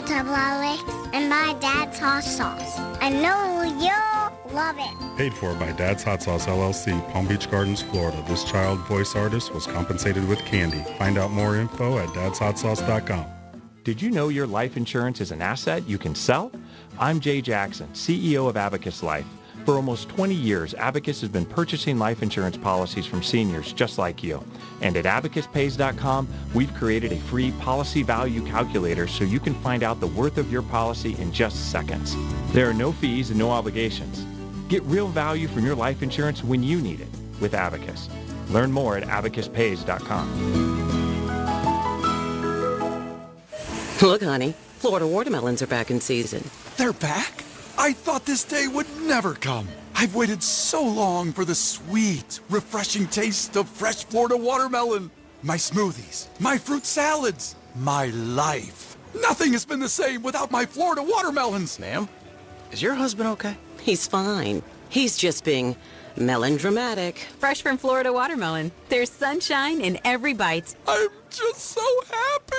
go to Publix and buy Dad's hot sauce. I know you'll love it. Paid for by Dad's Hot Sauce LLC, Palm Beach Gardens, Florida. This child voice artist was compensated with candy. Find out more info at dadshotsauce.com. Did you know your life insurance is an asset you can sell? I'm Jay Jackson, CEO of Abacus Life. For almost 20 years, Abacus has been purchasing life insurance policies from seniors just like you. And at abacuspays.com, we've created a free policy value calculator so you can find out the worth of your policy in just seconds. There are no fees and no obligations. Get real value from your life insurance when you need it with Abacus. Learn more at abacuspays.com. Look, honey, Florida watermelons are back in season. They're back? I thought this day would never come. I've waited so long for the sweet, refreshing taste of fresh Florida watermelon. My smoothies, my fruit salads, my life. Nothing has been the same without my Florida watermelons. Ma'am, is your husband okay? He's fine. He's just being melodramatic. Fresh from Florida watermelon. There's sunshine in every bite. I'm just so happy.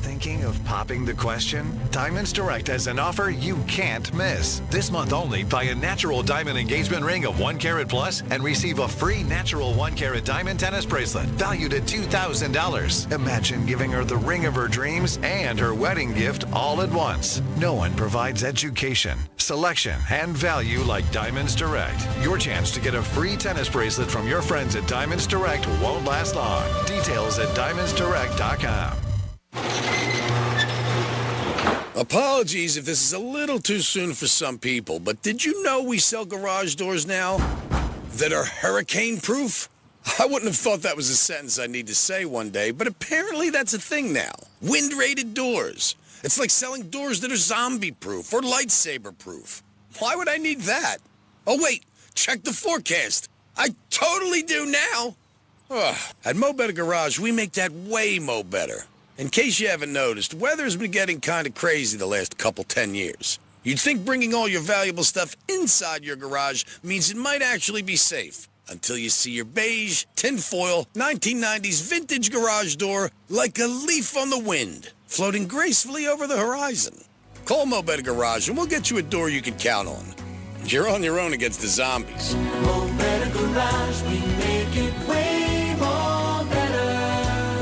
Thinking of popping the question? Diamonds Direct has an offer you can't miss. This month only, buy a natural diamond engagement ring of 1 carat plus and receive a free natural 1 carat diamond tennis bracelet valued at $2,000. Imagine giving her the ring of her dreams and her wedding gift all at once. No one provides education, selection, and value like Diamonds Direct. Your chance to get a free tennis bracelet from your friends at Diamonds Direct won't last long. Details at diamondsdirect.com. Apologies if this is a little too soon for some people, but did you know we sell garage doors now that are hurricane-proof? I wouldn't have thought that was a sentence I'd need to say one day, but apparently that's a thing now. Wind-rated doors. It's like selling doors that are zombie-proof or lightsaber-proof. Why would I need that? Oh, wait, check the forecast. I totally do now. Ugh. At Mo Better Garage, we make that way mo better. In case you haven't noticed, weather's been getting kind of crazy the last 10 years. You'd think bringing all your valuable stuff inside your garage means it might actually be safe. Until you see your beige, tinfoil, 1990s vintage garage door like a leaf on the wind, floating gracefully over the horizon. Call Mo Better Garage and we'll get you a door you can count on. You're on your own against the zombies. Mo Better Garage, we make it way more better.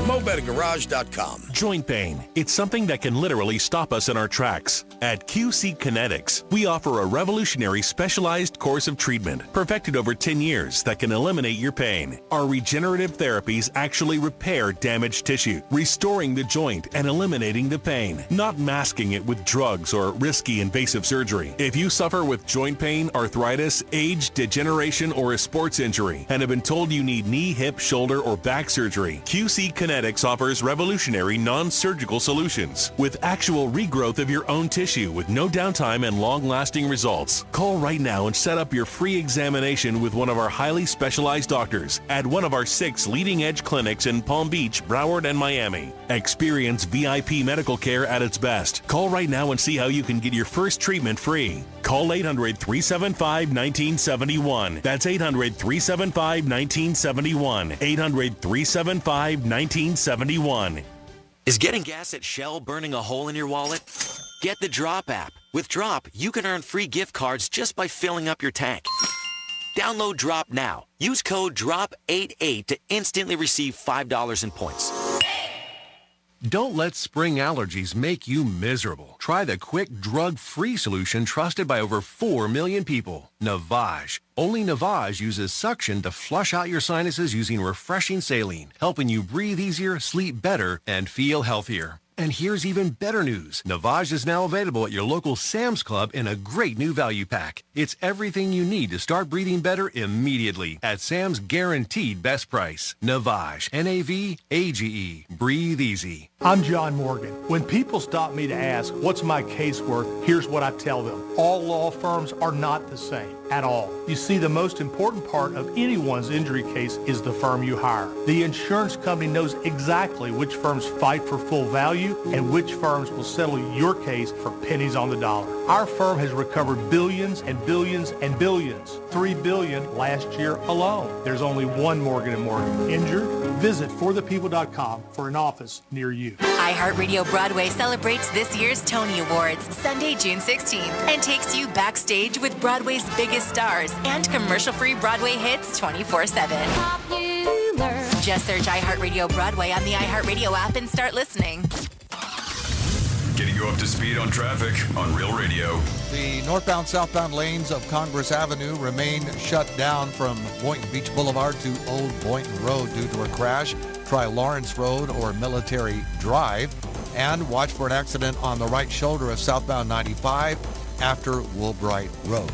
MoBetterGarage.com. Joint pain. It's something that can literally stop us in our tracks. At QC Kinetics, we offer a revolutionary specialized course of treatment perfected over 10 years that can eliminate your pain. Our regenerative therapies actually repair damaged tissue, restoring the joint and eliminating the pain, not masking it with drugs or risky invasive surgery. If you suffer with joint pain, arthritis, age, degeneration, or a sports injury and have been told you need knee, hip, shoulder, or back surgery, QC Kinetics offers revolutionary non-surgical solutions with actual regrowth of your own tissue with no downtime and long-lasting results. Call right now and set up your free examination with one of our highly specialized doctors at one of our 6 leading-edge clinics in Palm Beach, Broward, and Miami. Experience VIP medical care at its best. Call right now and see how you can get your first treatment free. Call 800-375-1971. That's 800-375-1971. 800-375-1971. Is getting gas at Shell burning a hole in your wallet? Get the Drop app. With Drop, you can earn free gift cards just by filling up your tank. Download Drop now. Use code DROP88 to instantly receive $5 in points. Don't let spring allergies make you miserable. Try the quick, drug-free solution trusted by over 4 million people, Navage. Only Navage uses suction to flush out your sinuses using refreshing saline, helping you breathe easier, sleep better, and feel healthier. And here's even better news. Navage is now available at your local Sam's Club in a great new value pack. It's everything you need to start breathing better immediately at Sam's guaranteed best price. Navage, N-A-V-A-G-E. Breathe easy. I'm John Morgan. When people stop me to ask, what's my case worth, here's what I tell them. All law firms are not the same at all. You see, the most important part of anyone's injury case is the firm you hire. The insurance company knows exactly which firms fight for full value and which firms will settle your case for pennies on the dollar. Our firm has recovered billions and billions and billions. $3 billion last year alone. There's only one Morgan & Morgan. Injured? Visit forthepeople.com for an office near you. iHeartRadio Broadway celebrates this year's Tony Awards Sunday, June 16th, and takes you backstage with Broadway's biggest stars and commercial-free Broadway hits 24/7. Just search iHeartRadio Broadway on the iHeartRadio app and start listening. Getting you up to speed on traffic on Real Radio. The northbound-southbound lanes of Congress Avenue remain shut down from Boynton Beach Boulevard to Old Boynton Road due to a crash. Try Lawrence Road or Military Drive. And watch for an accident on the right shoulder of southbound 95 after Woolbright Road.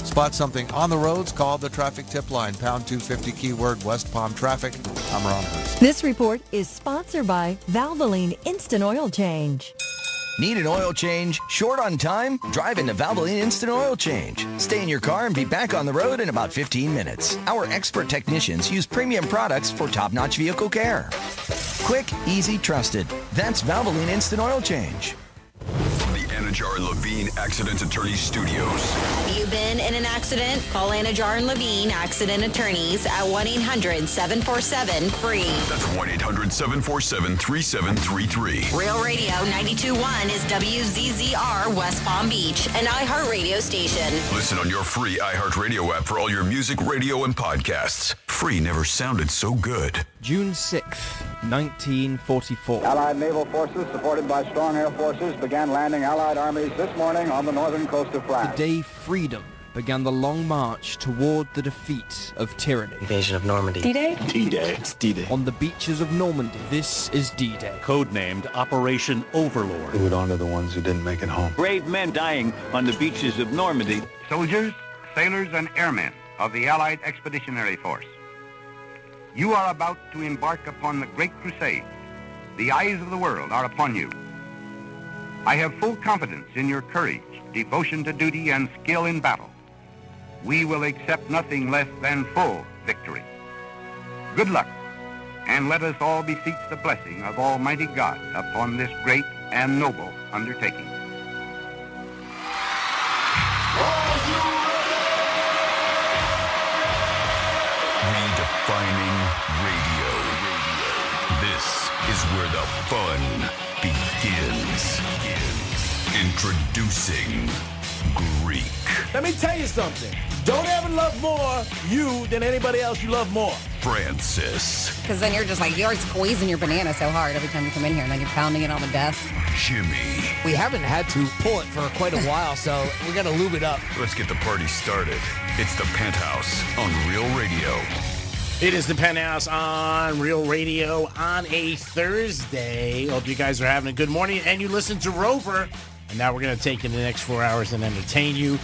Spot something on the roads, call the traffic tip line, pound 250 keyword West Palm Traffic. I'm Ron Hurst. This report is sponsored by Valvoline Instant Oil Change. Need an oil change? Short on time? Drive into Valvoline Instant Oil Change. Stay in your car and be back on the road in about 15 minutes. Our expert technicians use premium products for top-notch vehicle care. Quick, easy, trusted. That's Valvoline Instant Oil Change. From the Anajar and Levine Accident Attorney Studios. Have you been in an accident? Call Anajar and Levine Accident Attorneys at 1-800-747-FREE. That's 1-800-747-3733. Real Radio 92.1 is WZZR West Palm Beach, an iHeartRadio station. Listen on your free iHeartRadio app for all your music, radio, and podcasts. Free never sounded so good. June 6th, 1944. Allied naval forces, supported by strong air forces, began landing Allied armies this morning on the northern coast of France. The day freedom began the long march toward the defeat of tyranny. Invasion of Normandy. D-Day? D-Day. It's D-Day. On the beaches of Normandy, this is D-Day. Codenamed Operation Overlord. Who would honor the ones who didn't make it home. Brave men dying on the beaches of Normandy. Soldiers, sailors, and airmen of the Allied Expeditionary Force. You are about to embark upon the great crusade. The eyes of the world are upon you. I have full confidence in your courage, devotion to duty, and skill in battle. We will accept nothing less than full victory. Good luck, and let us all beseech the blessing of Almighty God upon this great and noble undertaking. Redefining radio. This is where the fun begins. Introducing Greek. Let me tell you something. Don't ever love more you than anybody else you love more. Francis. Because then you're just like, you're squeezing your banana so hard every time you come in here, and then you're pounding it on the desk. Jimmy. We haven't had to pull it for quite a while, so we're going to lube it up. Let's get the party started. It's the Penthouse on Real Radio. It is the Penthouse on Real Radio on a Thursday. Hope you guys are having a good morning. And you listen to Rover. And now we're going to take in the next 4 hours and entertain you.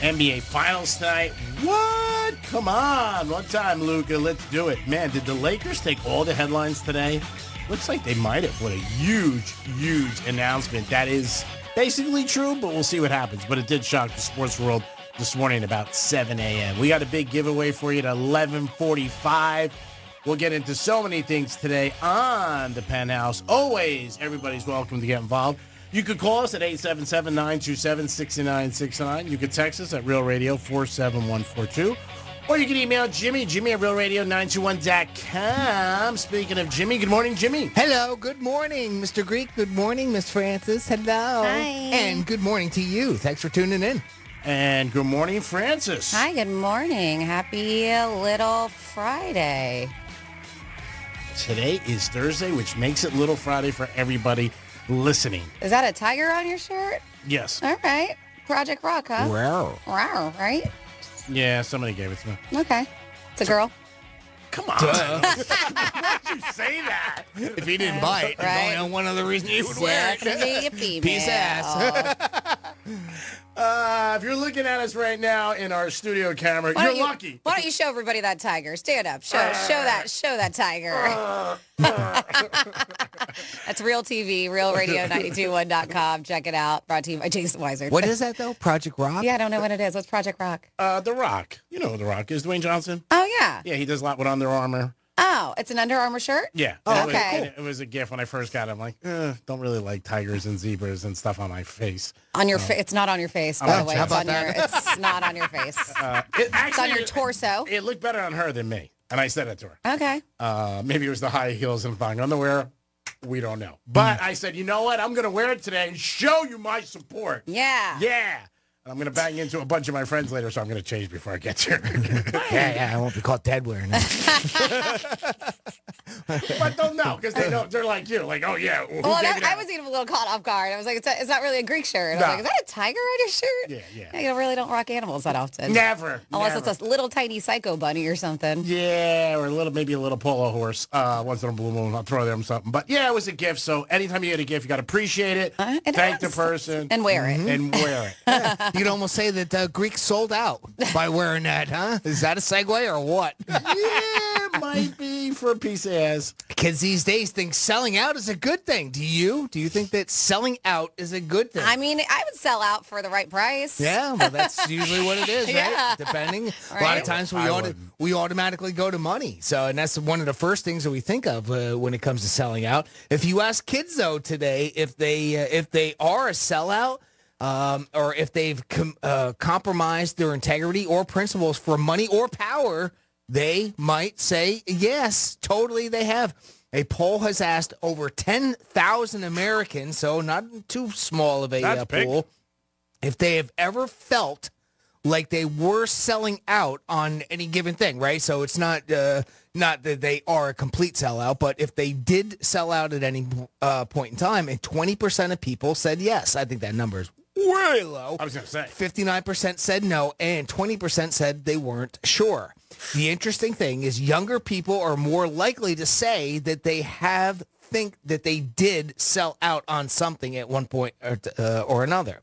NBA Finals tonight. What? Come on. One time, Luca. Let's do it. Man, did the Lakers take all the headlines today? Looks like they might have. What a huge, huge announcement. That is basically true, but we'll see what happens. But it did shock the sports world this morning about 7 a.m. We got a big giveaway for you at 11:45. We'll get into so many things today on the Penthouse. Always, everybody's welcome to get involved. You could call us at 877-927-6969. You could text us at Real Radio 47142. Or you can email Jimmy at realradio921.com. Speaking of Jimmy, good morning, Jimmy. Hello, good morning, Mr. Greek. Good morning, Miss Francis. Hello. Hi. And good morning to you. Thanks for tuning in. And good morning, Francis. Hi, good morning. Happy Little Friday. Today is Thursday, which makes it Little Friday for everybody listening. Is that a tiger on your shirt? Yes. All right. Project Rock, huh? Wow. Wow, right? Yeah, somebody gave it to me. Okay. It's a girl. Come on. Why'd you say that? If he didn't bite, there's Right. only one other reason he would wear it. Definitely a female. Piece of ass. If you're looking at us right now in our studio camera, Why you're don't you- lucky. Why don't you show everybody that tiger? Stand up. Show that tiger. That's Real TV, RealRadio921.com. Check it out. Brought to you by Jason Weiser. What is that, though? Project Rock? Yeah, I don't know what it is. What's Project Rock? The Rock. You know who The Rock is, Dwayne Johnson. Oh, yeah. Yeah, he does a lot with Under Armour. Oh, it's an Under Armour shirt? Yeah. Oh, And okay. It was a gift when I first got it. I'm like, don't really like tigers and zebras and stuff on my face. On your face. It's not on your face, by the way. How It's about on your. It's not on your face. It's on your torso. It looked better on her than me. And I said it to her. Okay. Maybe it was the high heels and thong underwear. We don't know. But I said, you know what? I'm going to wear it today and show you my support. Yeah. Yeah. And I'm going to bang into a bunch of my friends later, so I'm going to change before I get there. Yeah, I won't be caught dead wearing it. But they'll know, because they know. They're like you. Like, oh, yeah. I was even a little caught off guard. I was like, it's not really a Greek shirt. I was like, is that a tiger on your shirt? Yeah. You really don't rock animals that often. Never. Unless it's a little tiny psycho bunny or something. Yeah, or maybe a little polo horse. Once in a blue moon, I'll throw them something. But yeah, it was a gift. So anytime you get a gift, you got to appreciate it. Thank the person. And wear it. And wear it. You could almost say that Greeks sold out by wearing that, huh? Is that a segue or what? Yeah, might be for a piece of ass. Kids these days think selling out is a good thing. Do you? Do you think that selling out is a good thing? I mean, I would sell out for the right price. Yeah, well, that's usually what it is, right? Yeah. Depending. Right. A lot of times we automatically go to money. So, and that's one of the first things that we think of when it comes to selling out. If you ask kids, though, today, if they are a sellout, or if they've compromised their integrity or principles for money or power, they might say yes, totally they have. A poll has asked over 10,000 Americans, so not too small of a poll, if they have ever felt like they were selling out on any given thing, right? So it's not that they are a complete sellout, but if they did sell out at any point in time, and 20% of people said yes. I think that number is way low. I was going to say. 59% said no, and 20% said they weren't sure. The interesting thing is younger people are more likely to say that they think that they did sell out on something at one point or another.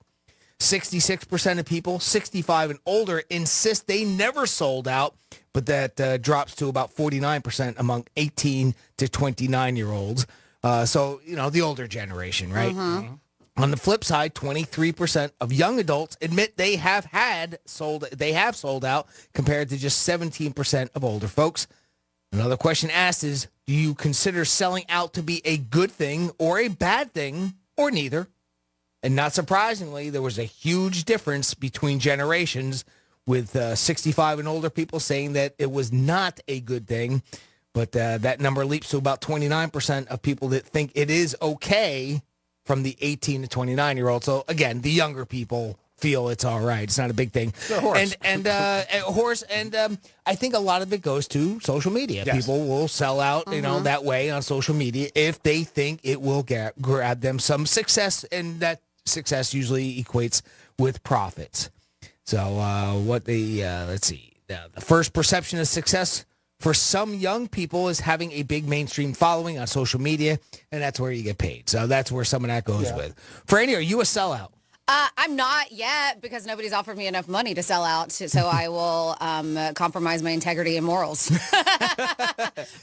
66% of people, 65 and older, insist they never sold out, but that drops to about 49% among 18 to 29-year-olds. So, the older generation, right? Mm-hmm. On the flip side, 23% of young adults admit they have sold out, compared to just 17% of older folks. Another question asked is, do you consider selling out to be a good thing or a bad thing, or neither? And not surprisingly, there was a huge difference between generations, with 65 and older people saying that it was not a good thing. But that number leaps to about 29% of people that think it is okay, from the 18 to 29-year-old. So, again, the younger people feel it's all right. It's not a big thing. Horse. And I think a lot of it goes to social media. Yes. People will sell out, that way on social media if they think it will grab them some success, and that success usually equates with profits. So, let's see. The first perception of success for some young people is having a big mainstream following on social media, and that's where you get paid. So that's where some of that goes with. Franny, are you a sellout? I'm not yet, because nobody's offered me enough money to sell out, so I will compromise my integrity and morals.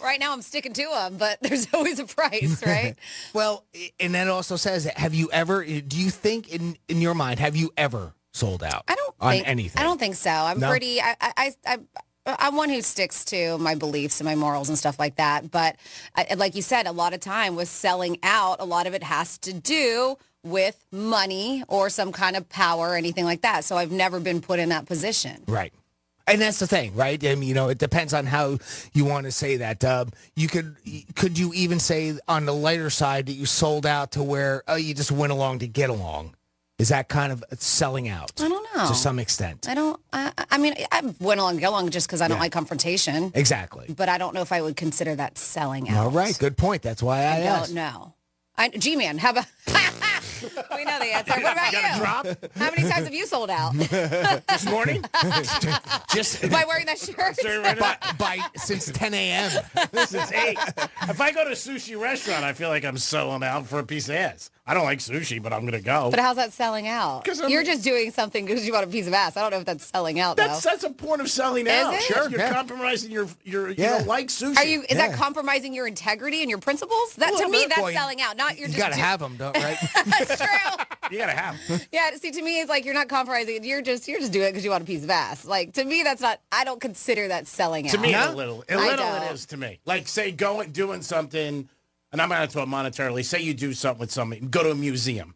Right now I'm sticking to them, but there's always a price, right? Well, and that also says, do you think in your mind, have you ever sold out on anything? I don't think so. I'm one who sticks to my beliefs and my morals and stuff like that. But like you said, a lot of time with selling out, a lot of it has to do with money or some kind of power or anything like that. So I've never been put in that position. Right. And that's the thing, right? I mean, it depends on how you want to say that. Could you even say on the lighter side that you sold out to where you just went along to get along? Is that kind of selling out? I don't know. To some extent. I mean, I went along just because I don't like confrontation. Exactly. But I don't know if I would consider that selling out. All right. Good point. That's why I asked. I don't know. G-Man, how about... We know the answer. What about you? Drop? How many times have you sold out? This morning? Just by wearing that shirt? Since 10 a.m. Since 8. If I go to a sushi restaurant, I feel like I'm selling out for a piece of ass. I don't like sushi, but I'm going to go. But how's that selling out? You're just doing something because you want a piece of ass. I don't know if that's selling out, though. That's a point of selling out. Is it? Sure. You're compromising you don't like sushi. Is that compromising your integrity and your principles? To me, that's selling out. Not you're you just... got to have them, right? That's true. You got to have them. Yeah, see, to me, it's like you're not compromising. You're just doing it because you want a piece of ass. Like, to me, that's not... I don't consider that selling out. To me, a little it is to me. Like, say, doing something... And I'm not talking monetarily. Say you do something with somebody, go to a museum,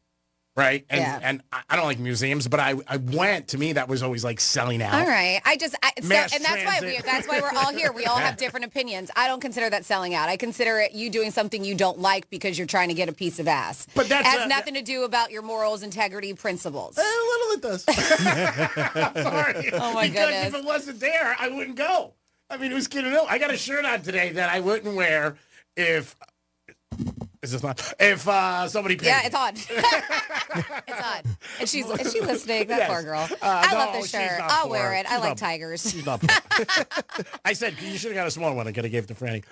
right? And Yeah. and I don't like museums, but I went. To me, that was always like selling out. All right. Mass And that's why we're all here. We all have different opinions. I don't consider that selling out. I consider it you doing something you don't like because you're trying to get a piece of ass. But that has nothing to do about your morals, integrity, principles. A little it does. Sorry. Oh my Because goodness. if it wasn't there, I wouldn't go. I mean, who's kidding? No, I got a shirt on today that I wouldn't wear if. Is this on? If somebody paid Yeah, me. it's on. It's on. And is she listening? That Yes. poor girl. I love no, this she's shirt. not I'll poor. wear it. I She's like not- tigers. She's not poor. I said you should have got a small one. I could have gave it to Franny.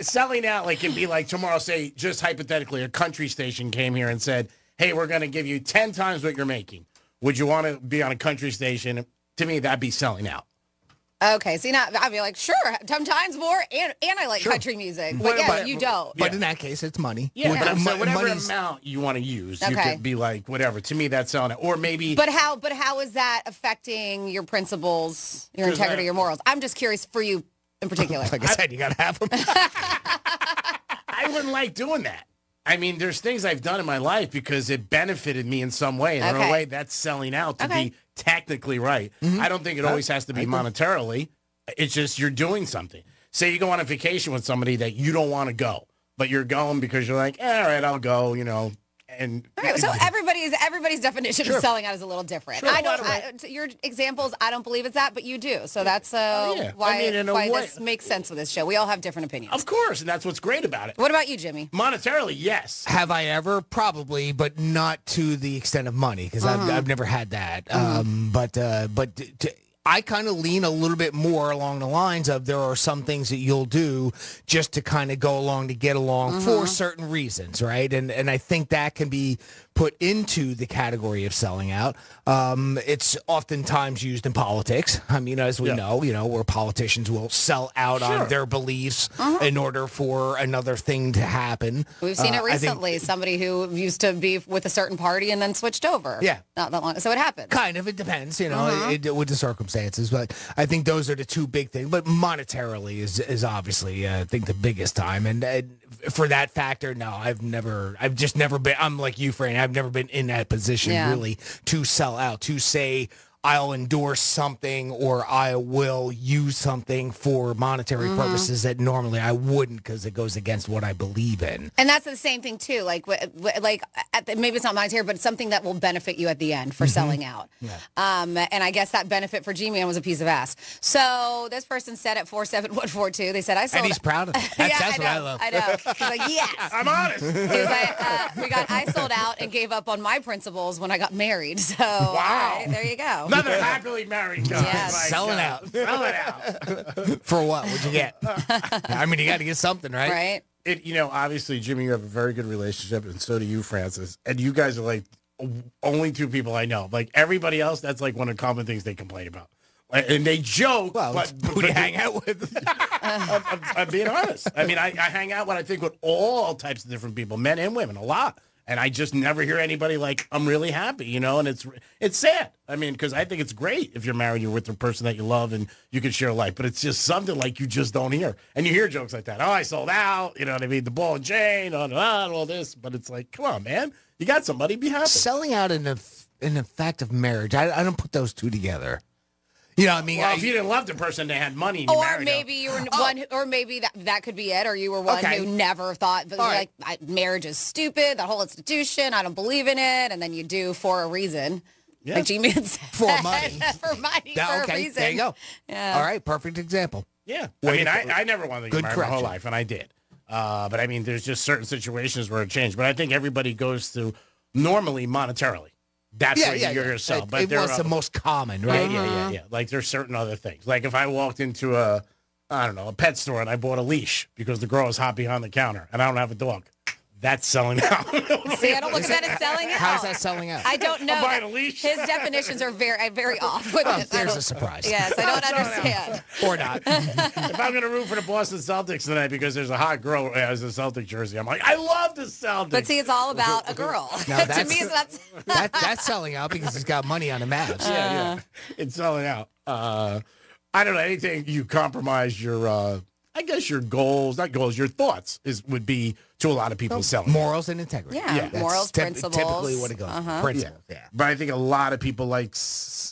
Selling out like can be like tomorrow. Say just hypothetically, a country station came here and said, "Hey, we're going to give you 10 times what you're making. Would you want to be on a country station?" To me, that'd be selling out. Okay, see now I'd be like, sure, sometimes more, and I like country music, but yes, you don't. But in that case, it's money. Yeah, but Mo- whatever money's- amount you want to use, you Okay. could be like whatever. To me, that's selling it. Or maybe. But how is that affecting your principles, your Because integrity, your morals? I'm just curious for you in particular. Like I said, you got to have them. I wouldn't like doing that. I mean, there's things I've done in my life because it benefited me in some way. And in Okay. a way, that's selling out to Okay. be technically right. I don't think it always has to be monetarily. It's just you're doing something. Say you go on a vacation with somebody that you don't want to go, but you're going because you're like, all right, I'll go, And All right, so everybody's definition Sure. of selling out is a little different. Sure, Your examples, I don't believe it's that, but you do. So that's yeah. why, I mean, in a why way- this makes sense with this show. We all have different opinions. Of course, and that's what's great about it. What about you, Jimmy? Monetarily, yes. Have I ever? Probably, but not to the extent of money because I've never had that. I kind of lean a little bit more along the lines of there are some things that you'll do just to kind of go along to get along for certain reasons, right? And I think that can be put into the category of selling out. It's oftentimes used in politics. I mean, as we know, where politicians will sell out on their beliefs in order for another thing to happen. We've seen it I think- recently. Somebody who used to be with a certain party and then switched over. Yeah. Not that long. So it happens. Kind of. It depends, with the circumstances. But I think those are the two big things. But monetarily is obviously, I think, the biggest time. And for that factor, no, I've just never been, I'm like you, Fran, I've never been in that position really to sell out, to say, I'll endorse something or I will use something for monetary purposes that normally I wouldn't because it goes against what I believe in. And that's the same thing too. Maybe it's not monetary, but it's something that will benefit you at the end for selling out. Yeah. And I guess that benefit for G-Man was a piece of ass. So this person said at 47142, they said, I sold. And he's proud of it. That's what I love. I know. He's like, yes. I'm honest. He was like, I sold out and gave up on my principles when I got married. So all right, there you go. Another happily married guy. Yes. My Selling God. out. Selling out. For what? What'd you get? I mean, you got to get something, right? Right. Obviously, Jimmy, you have a very good relationship, and so do you, Francis. And you guys are like only two people I know. Like everybody else, that's like one of the common things they complain about. And they joke, but who do you hang out with? I'm being honest. I mean, I hang out with all types of different people, men and women, a lot. And I just never hear anybody like, I'm really happy, and it's sad. I mean, because I think it's great if you're married, you're with the person that you love and you can share life. But it's just something like you just don't hear. And you hear jokes like that. Oh, I sold out, you know what I mean? The ball and chain, all this. But it's like, come on, man. You got somebody, be happy. Selling out in the fact of marriage, I don't put those two together. You know what I mean? Well, if you didn't love the person, they had money and you Or married maybe you were one, or maybe that could be it, or you were one Okay. who never thought, but All you're right. like, marriage is stupid, the whole institution, I don't believe in it, and then you do for a reason. Yeah. Like G-Man said. For money. For money, Yeah, for a okay, reason. there you go. Yeah. All right, perfect example. Yeah. Way I mean, to- I never wanted to Good get married my whole correction. life, and I did. But I mean, there's just certain situations where it changed. But I think everybody goes through normally monetarily. That's what you're yourself. But It there was are, the most common, right? Yeah. Like there's certain other things. Like if I walked into a pet store and I bought a leash because the girl is hot behind the counter and I don't have a dog, that's selling out. See, I don't look at that as selling out. How's that selling out? I don't know. I'm buying a leash. His definitions are very off with this. I There's don't- a surprise. Yes, I don't understand. Or not. If I'm going to root for the Boston Celtics tonight because there's a hot girl who has a Celtic jersey, I'm like, I love the Celtics. But see, it's all about a girl. Now To me, that's that's selling out because he's got money on the Mavs. Yeah. It's selling out. I don't know, anything you compromise your I guess your goals, not goals, your thoughts would be to a lot of people selling. Morals and integrity. Yeah, morals, principles. Typically what it goes for. Principles, yeah. But I think a lot of people like,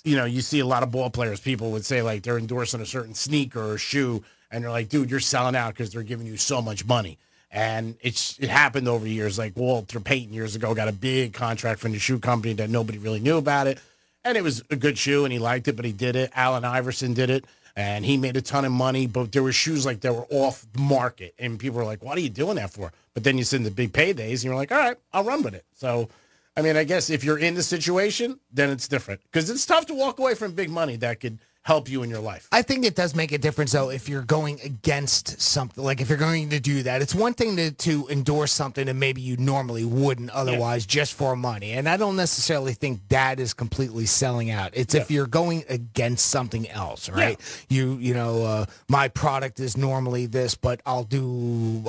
you see a lot of ball players, people would say like they're endorsing a certain sneaker or shoe, and they're like, dude, you're selling out because they're giving you so much money. And it happened over years. Like Walter Payton years ago got a big contract from the shoe company that nobody really knew about it. And it was a good shoe, and he liked it, but he did it. Allen Iverson did it. And he made a ton of money, but there were shoes like that were off the market. And people were like, what are you doing that for? But then you send the big paydays, and you're like, all right, I'll run with it. So, I mean, I guess if you're in the situation, then it's different. Because it's tough to walk away from big money that could help you in your life. I think it does make a difference, though, if you're going against something. Like, if you're going to do that, it's one thing to endorse something that maybe you normally wouldn't otherwise just for money. And I don't necessarily think that is completely selling out. It's if you're going against something else, right? Yeah. My product is normally this, but I'll do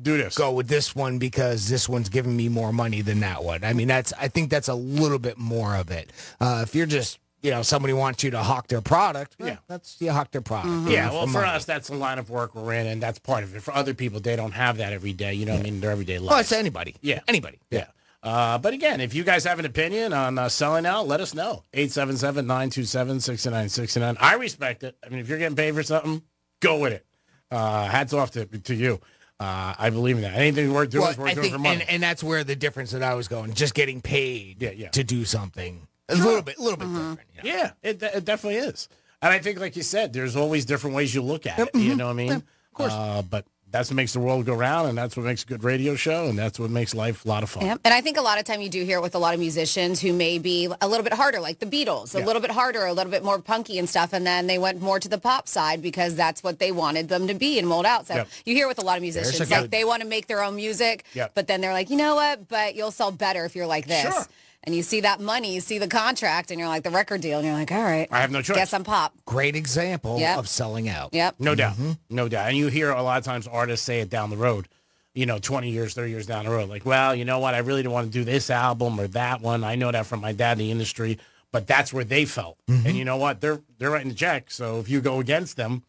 this. Go with this one because this one's giving me more money than that one. I mean, I think that's a little bit more of it. If you're just somebody wants you to hawk their product. That's hawk their product. Mm-hmm. Yeah, well, for us, that's the line of work we're in, and that's part of it. For other people, they don't have that every day. You know what I mean? Their everyday life. Oh, it's anybody. Yeah. Anybody. Yeah. But again, if you guys have an opinion on selling out, let us know. 877-927-6969. I respect it. I mean, if you're getting paid for something, go with it. Hats off to you. I believe in that. Anything worth doing is worth doing for money. And that's where the difference that I was going, just getting paid to do something. A little bit different. Yeah, it definitely is. And I think, like you said, there's always different ways you look at it. Mm-hmm. You know what I mean? Yeah, of course. But that's what makes the world go round, and that's what makes a good radio show, and that's what makes life a lot of fun. Yep. And I think a lot of time you do hear it with a lot of musicians who may be a little bit harder, like the Beatles, a little bit harder, a little bit more punky and stuff, and then they went more to the pop side because that's what they wanted them to be and mold out. So you hear with a lot of musicians, like they want to make their own music, but then they're like, you know what, but you'll sell better if you're like this. Sure. And you see that money, you see the contract, and you're like, the record deal, and you're like, all right. I have no choice. Guess I'm pop. Great example of selling out. Yep. No doubt. No doubt. And you hear a lot of times artists say it down the road, 20 years, 30 years down the road. Like, well, you know what? I really didn't want to do this album or that one. I know that from my dad in the industry, but that's where they felt. Mm-hmm. And you know what? They're writing the check. So if you go against them,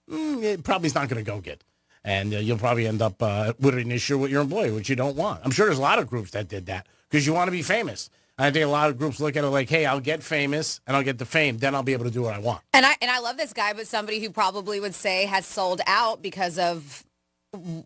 it probably is not going to go good. And you'll probably end up with an issue with your employee, which you don't want. I'm sure there's a lot of groups that did that because you want to be famous. I think a lot of groups look at it like, hey, I'll get famous and I'll get the fame. Then I'll be able to do what I want. And I love this guy, but somebody who probably would say has sold out because of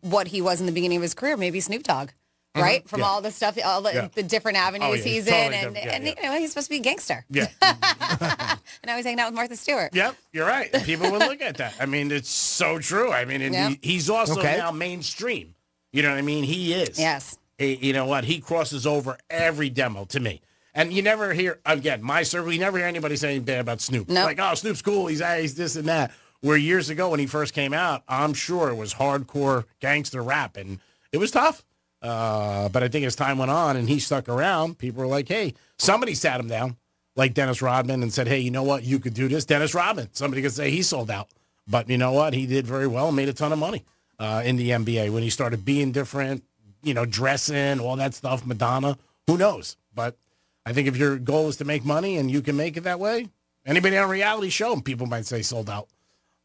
what he was in the beginning of his career, maybe Snoop Dogg, right? From all the stuff, all the different avenues he's totally in. And he's supposed to be a gangster. Yeah. And now he's hanging out with Martha Stewart. Yep, you're right. People would look at that. I mean, it's so true. I mean, and he's also now mainstream. You know what I mean? He is. Yes. You know what? He crosses over every demo to me. And you never hear, again, my survey, you never hear anybody saying bad about Snoop. Nope. Like, oh, Snoop's cool. He's this and that. Where years ago when he first came out, I'm sure it was hardcore gangster rap. And it was tough. But I think as time went on and he stuck around, people were like, hey, somebody sat him down, like Dennis Rodman, and said, hey, you know what? You could do this. Dennis Rodman. Somebody could say he sold out. But you know what? He did very well and made a ton of money in the NBA when he started being different. Dressing, all that stuff, Madonna, who knows? But I think if your goal is to make money and you can make it that way, anybody on a reality show, people might say sold out.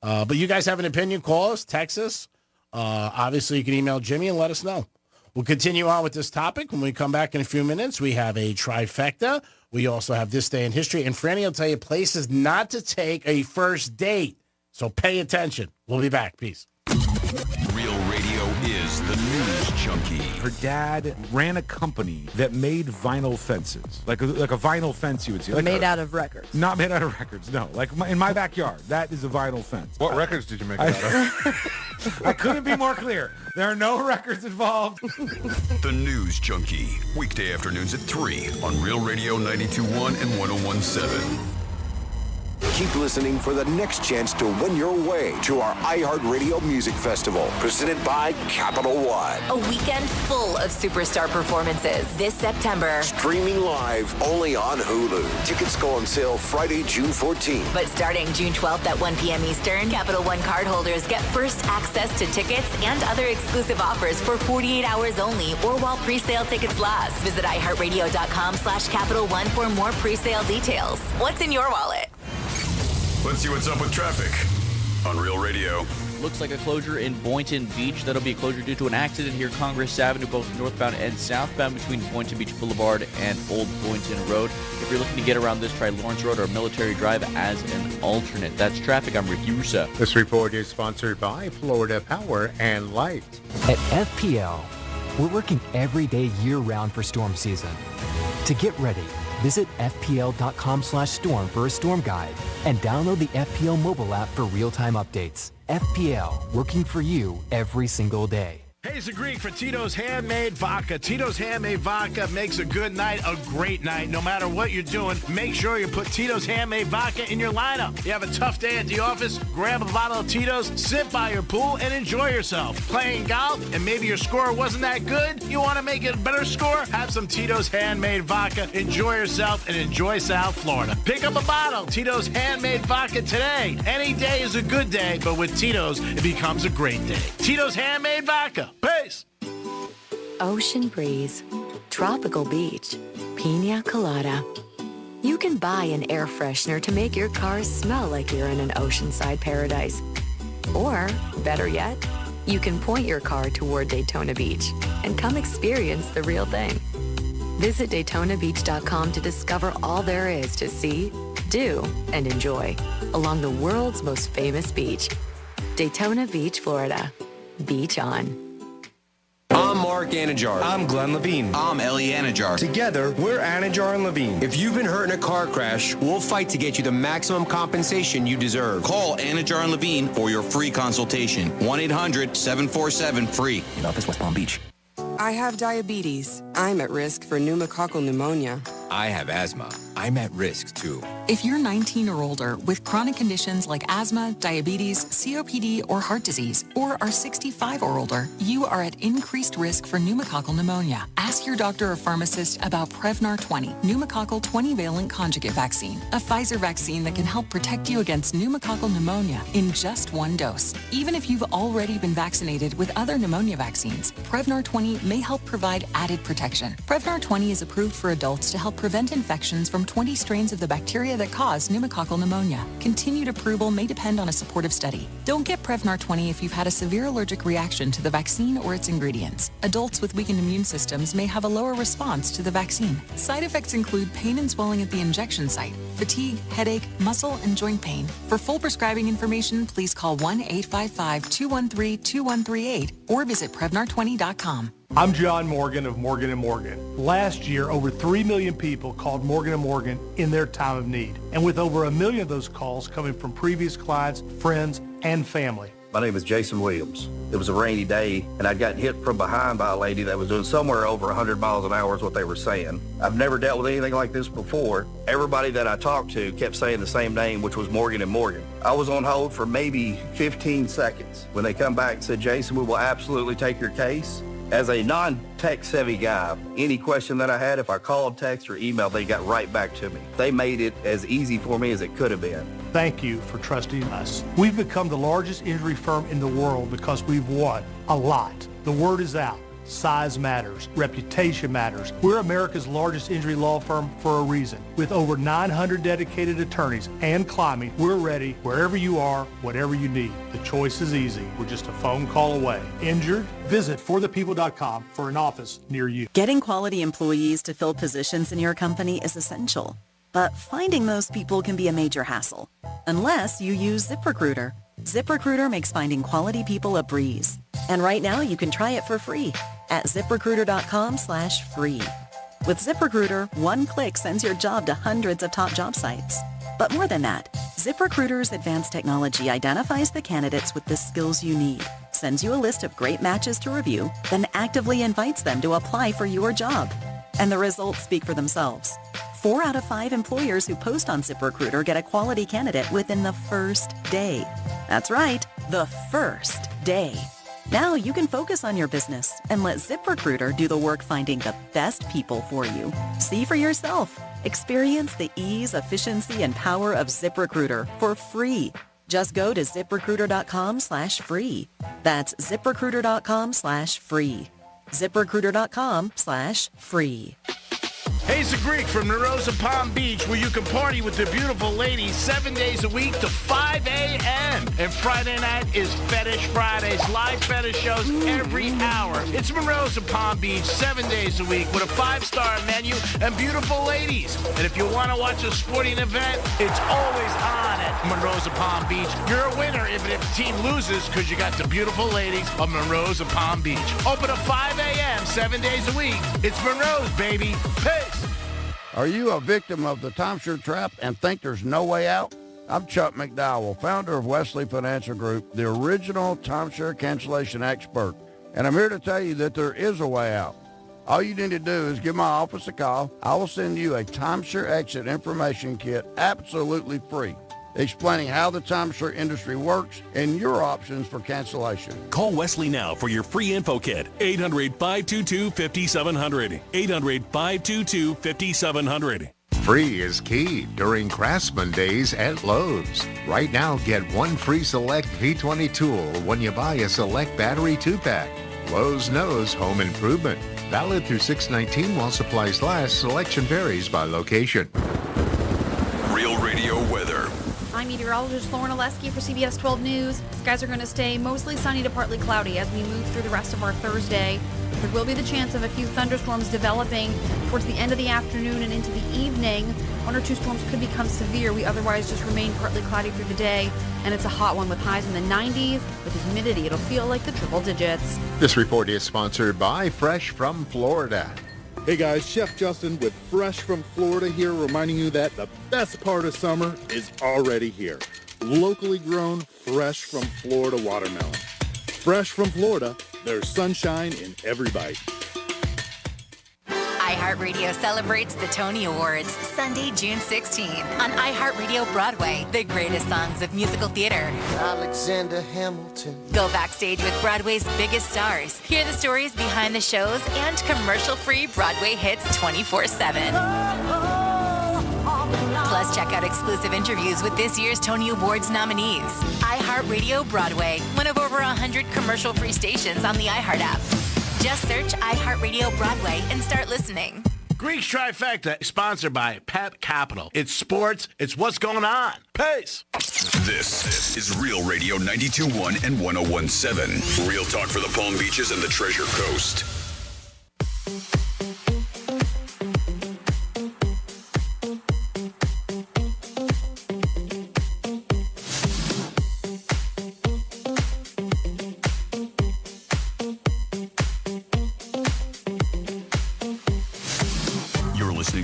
But you guys have an opinion, call us, text us. Obviously, you can email Jimmy and let us know. We'll continue on with this topic. When we come back in a few minutes, we have a trifecta. We also have This Day in History. And Franny will tell you places not to take a first date. So pay attention. We'll be back. Peace. Real Radio is the news junkie. Her dad ran a company that made vinyl fences, like a vinyl fence you would see. Like made out of records. Not made out of records, no. Like in my backyard, that is a vinyl fence. What records did you make it out of? I couldn't be more clear. There are no records involved. The News Junkie, weekday afternoons at 3 on Real Radio 92.1 and 101.7. Keep listening for the next chance to win your way to our iHeartRadio Music Festival, presented by Capital One. A weekend full of superstar performances this September. Streaming live only on Hulu. Tickets go on sale Friday, June 14th. But starting June 12th at 1 p.m. Eastern, Capital One cardholders get first access to tickets and other exclusive offers for 48 hours only or while pre-sale tickets last. Visit iHeartRadio.com/Capital One for more pre-sale details. What's in your wallet? Let's see what's up with traffic on Real Radio. Looks like a closure in Boynton Beach. That'll be a closure due to an accident here Congress Avenue, both northbound and southbound between Boynton Beach Boulevard and Old Boynton Road. If you're looking to get around this, try Lawrence Road or Military Drive as an alternate. That's traffic. I'm Rick Usa. This report is sponsored by Florida Power and Light. At FPL, we're working every day year-round for storm season. To get ready, visit fpl.com/storm for a storm guide and download the FPL mobile app for real-time updates. FPL, working for you every single day. Hey, it's the Greek for Tito's Handmade Vodka. Tito's Handmade Vodka makes a good night a great night. No matter what you're doing, make sure you put Tito's Handmade Vodka in your lineup. You have a tough day at the office, grab a bottle of Tito's, sit by your pool, and enjoy yourself. Playing golf, and maybe your score wasn't that good? You want to make it a better score? Have some Tito's Handmade Vodka. Enjoy yourself and enjoy South Florida. Pick up a bottle. Tito's Handmade Vodka today. Any day is a good day, but with Tito's, it becomes a great day. Tito's Handmade Vodka. Peace. Ocean breeze, tropical beach, pina colada. You can buy an air freshener to make your car smell like you're in an oceanside paradise. Or, better yet, you can point your car toward Daytona Beach and come experience the real thing. Visit DaytonaBeach.com to discover all there is to see, do, and enjoy along the world's most famous beach. Daytona Beach, Florida. Beach on. I'm Mark Anajar. I'm Glenn Levine. I'm Ellie Anajar. Together, we're Anajar and Levine. If you've been hurt in a car crash, we'll fight to get you the maximum compensation you deserve. Call Anajar and Levine for your free consultation. 1-800-747-FREE. In office, West Palm Beach. I have diabetes. I'm at risk for pneumococcal pneumonia. I have asthma. I'm at risk, too. If you're 19 or older with chronic conditions like asthma, diabetes, COPD, or heart disease, or are 65 or older, you are at increased risk for pneumococcal pneumonia. Ask your doctor or pharmacist about Prevnar 20, pneumococcal 20-valent conjugate vaccine, a Pfizer vaccine that can help protect you against pneumococcal pneumonia in just one dose. Even if you've already been vaccinated with other pneumonia vaccines, Prevnar 20 may help provide added protection. Prevnar 20 is approved for adults to help prevent infections from 20 strains of the bacteria that cause pneumococcal pneumonia. Continued approval may depend on a supportive study. Don't get Prevnar 20 if you've had a severe allergic reaction to the vaccine or its ingredients. Adults with weakened immune systems may have a lower response to the vaccine. Side effects include pain and swelling at the injection site, fatigue, headache, muscle, and joint pain. For full prescribing information, please call 1-855-213-2138 or visit Prevnar20.com. I'm John Morgan of Morgan & Morgan. Last year, over 3 million people called Morgan & Morgan in their time of need. And with over 1 million of those calls coming from previous clients, friends, and family. My name is Jason Williams. It was a rainy day, and I'd gotten hit from behind by a lady that was doing somewhere over 100 miles an hour is what they were saying. I've never dealt with anything like this before. Everybody that I talked to kept saying the same name, which was Morgan & Morgan. I was on hold for maybe 15 seconds. When they come back and said, Jason, we will absolutely take your case. As a non-tech savvy guy, any question that I had, if I called, text, or email, they got right back to me. They made it as easy for me as it could have been. Thank you for trusting us. We've become the largest injury firm in the world because we've won a lot. The word is out. Size matters. Reputation matters. We're America's largest injury law firm for a reason. With over 900 dedicated attorneys and climbing, we're ready wherever you are, whatever you need. The choice is easy. We're just a phone call away. Injured? Visit forthepeople.com for an office near you. Getting quality employees to fill positions in your company is essential. But finding those people can be a major hassle, unless you use ZipRecruiter. ZipRecruiter makes finding quality people a breeze. And right now you can try it for free at ZipRecruiter.com/free. With ZipRecruiter, one click sends your job to hundreds of top job sites. But more than that, ZipRecruiter's advanced technology identifies the candidates with the skills you need, sends you a list of great matches to review, then actively invites them to apply for your job. And the results speak for themselves. 4 out of 5 employers who post on ZipRecruiter get a quality candidate within the first day. That's right, the first day. Now you can focus on your business and let ZipRecruiter do the work finding the best people for you. See for yourself. Experience the ease, efficiency, and power of ZipRecruiter for free. Just go to ZipRecruiter.com/free. That's ZipRecruiter.com/free. ZipRecruiter.com/free. Hey, it's the Greek from Rosa Palm Beach, where you can party with the beautiful ladies 7 days a week to 5 a.m. And Friday night is Fetish Fridays, live fetish shows every hour. It's Monroe's of Palm Beach 7 days a week with a 5-star menu and beautiful ladies. And if you want to watch a sporting event, it's always on at Monroe's of Palm Beach. You're a winner even if the team loses because you got the beautiful ladies of Monroe's of Palm Beach. Open at 5 a.m. 7 days a week. It's Monroe's, baby. Peace. Are you a victim of the timeshare trap and think there's no way out? I'm Chuck McDowell, founder of Wesley Financial Group, the original timeshare cancellation expert. And I'm here to tell you that there is a way out. All you need to do is give my office a call. I will send you a timeshare exit information kit absolutely free, explaining how the timeshare industry works and your options for cancellation. Call Wesley now for your free info kit. 800-522-5700. 800-522-5700. Free is key during Craftsman Days at Lowe's. Right now, get one free Select V20 tool when you buy a Select Battery 2-pack. Lowe's knows home improvement. Valid through 6/19 while supplies last. Selection varies by location. Real Radio weather. I'm meteorologist Lauren Oleski for CBS 12 News. Skies are going to stay mostly sunny to partly cloudy as we move through the rest of our Thursday. There will be the chance of a few thunderstorms developing towards the end of the afternoon and into the evening. One or two storms could become severe. We otherwise just remain partly cloudy through the day, and it's a hot one with highs in the 90s. With the humidity, it'll feel like the triple digits. This report is sponsored by Fresh from Florida. Hey guys, Chef Justin with Fresh from Florida here, reminding you that the best part of summer is already here. Locally grown, fresh from Florida watermelon. Fresh from Florida, there's sunshine in every bite. iHeartRadio celebrates the Tony Awards Sunday, June 16 on iHeartRadio Broadway, the greatest songs of musical theater. Alexander Hamilton. Go backstage with Broadway's biggest stars. Hear the stories behind the shows and commercial-free Broadway hits 24/7. Plus, check out exclusive interviews with this year's Tony Awards nominees. iHeartRadio Broadway, one of over 100 commercial-free stations on the iHeart app. Just search iHeartRadio Broadway and start listening. Greek's Trifecta, sponsored by Pep Capital. It's sports. It's what's going on. Peace. This is Real Radio 92.1 and 101.7. Real talk for the Palm Beaches and the Treasure Coast.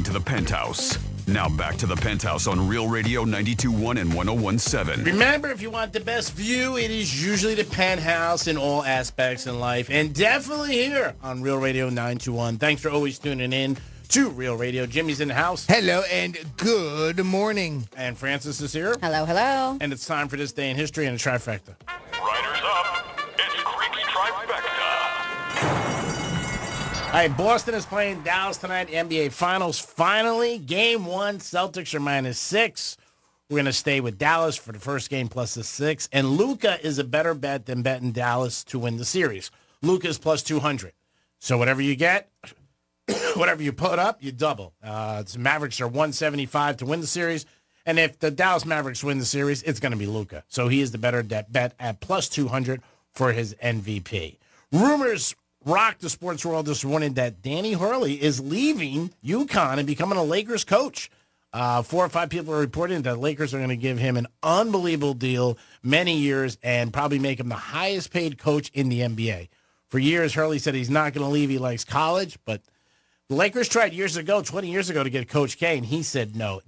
To the Penthouse. Now back to the Penthouse on Real Radio 92.1 and 101.7. Remember, if you want the best view, it is usually the Penthouse in all aspects in life, and definitely here on Real Radio 921. Thanks for always tuning in to Real Radio. Jimmy's in the house. Hello and good morning. And Francis is here. Hello, hello. And it's time for this day in history and a trifecta. Riders up. It's Creek's Trifecta. All right, Boston is playing Dallas tonight, NBA Finals. Finally, Game 1, Celtics are -6. We're going to stay with Dallas for the first game plus the 6. And Luka is a better bet than betting Dallas to win the series. Luka is plus 200. So whatever you get, whatever you put up, you double. The Mavericks are 175 to win the series. And if the Dallas Mavericks win the series, it's going to be Luka. So he is the better bet at plus 200 for his MVP. Rumors rocked the sports world this morning that Danny Hurley is leaving UConn and becoming a Lakers coach. 4 or 5 people are reporting that Lakers are going to give him an unbelievable deal, many years, and probably make him the highest paid coach in the NBA. For years, Hurley said he's not going to leave. He likes college, but the Lakers tried 20 years ago to get Coach K, and he said no.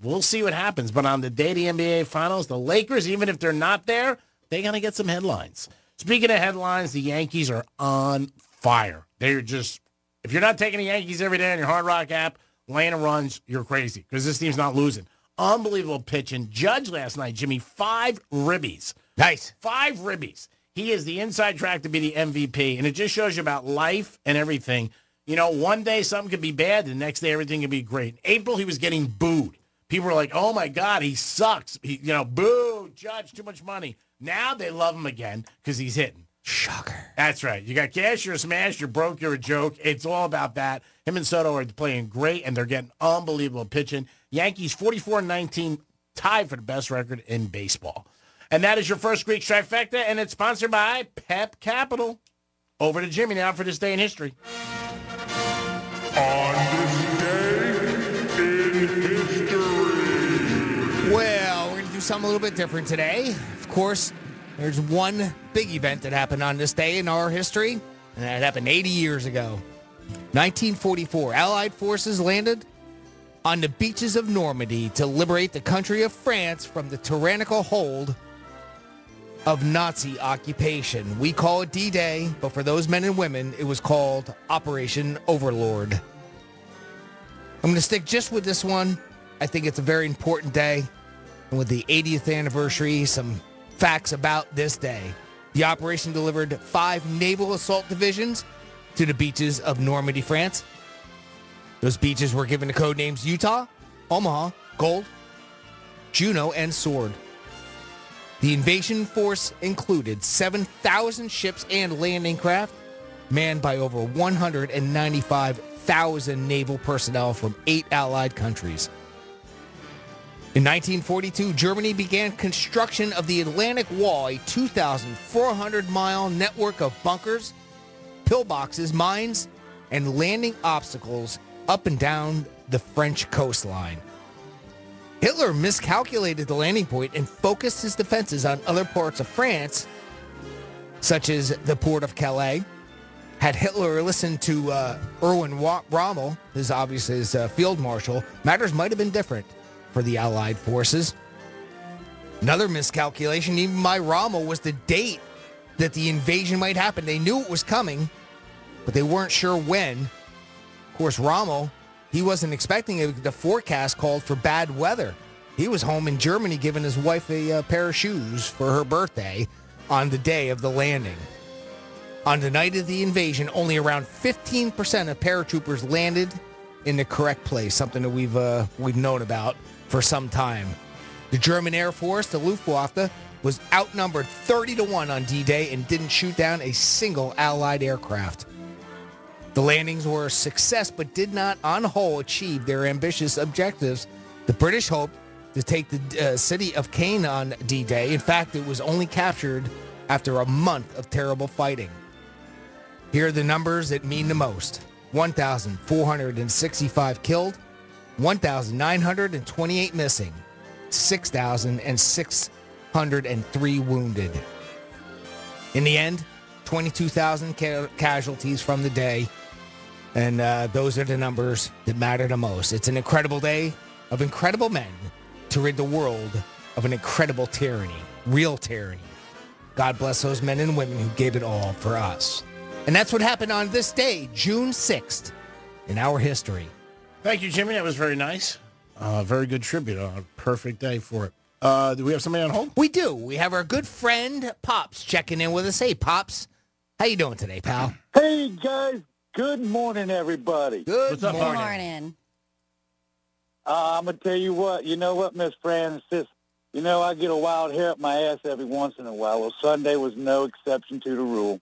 We'll see what happens. But on the day of the NBA Finals, the Lakers, even if they're not there, they're going to get some headlines. Speaking of headlines, the Yankees are on fire. They're just, if you're not taking the Yankees every day on your Hard Rock app, laying runs, you're crazy because this team's not losing. Unbelievable pitching. Judge last night, Jimmy, 5 ribbies. Nice. 5 ribbies. He is the inside track to be the MVP, and it just shows you about life and everything. You know, one day something could be bad, the next day everything could be great. In April, he was getting booed. People were like, oh, my God, he sucks. Boo, Judge, too much money. Now they love him again because he's hitting. Shocker. That's right. You got cash, you're smashed, you're broke, you're a joke. It's all about that. Him and Soto are playing great, and they're getting unbelievable pitching. Yankees 44-19, tied for the best record in baseball. And that is your first Greek trifecta, and it's sponsored by Pep Capital. Over to Jimmy now for this day in history. On this day in history. Well, we're going to do something a little bit different today. Of course, there's one big event that happened on this day in our history, and that happened 80 years ago. 1944, Allied forces landed on the beaches of Normandy to liberate the country of France from the tyrannical hold of Nazi occupation. We call it D-Day, but for those men and women, it was called Operation Overlord. I'm going to stick just with this one. I think it's a very important day. And with the 80th anniversary, some facts about this day. The operation delivered 5 naval assault divisions to the beaches of Normandy, France. Those beaches were given the code names Utah, Omaha, Gold, Juno, and Sword. The invasion force included 7,000 ships and landing craft, manned by over 195,000 naval personnel from 8 Allied countries. In 1942, Germany began construction of the Atlantic Wall, a 2,400-mile network of bunkers, pillboxes, mines, and landing obstacles up and down the French coastline. Hitler miscalculated the landing point and focused his defenses on other parts of France, such as the port of Calais. Had Hitler listened to Erwin Rommel, his field marshal, matters might have been different for the Allied forces. Another miscalculation, even by Rommel, was the date that the invasion might happen. They knew it was coming, but they weren't sure when. Of course, Rommel, he wasn't expecting it. The forecast called for bad weather. He was home in Germany giving his wife a pair of shoes for her birthday on the day of the landing. On the night of the invasion, only around 15% of paratroopers landed in the correct place, something that we've known about for some time. The German Air Force, the Luftwaffe, was outnumbered 30-1 on D-Day and didn't shoot down a single Allied aircraft. The landings were a success, but did not, on the whole, achieve their ambitious objectives. The British hoped to take the city of Caen on D-Day. In fact, it was only captured after a month of terrible fighting. Here are the numbers that mean the most. 1,465 killed, 1,928 missing, 6,603 wounded. In the end, 22,000 casualties from the day, and those are the numbers that matter the most. It's an incredible day of incredible men to rid the world of an incredible tyranny, real tyranny. God bless those men and women who gave it all for us. And that's what happened on this day, June 6th, in our history. Thank you, Jimmy. That was very nice. Very good tribute. A perfect day for it. Do we have somebody on hold? We do. We have our good friend, Pops, checking in with us. Hey, Pops. How you doing today, pal? Hey, guys. Good morning, everybody. Good morning. I'm going to tell you what. You know what, Miss Francis? You know, I get a wild hair up my ass every once in a while. Well, Sunday was no exception to the rule.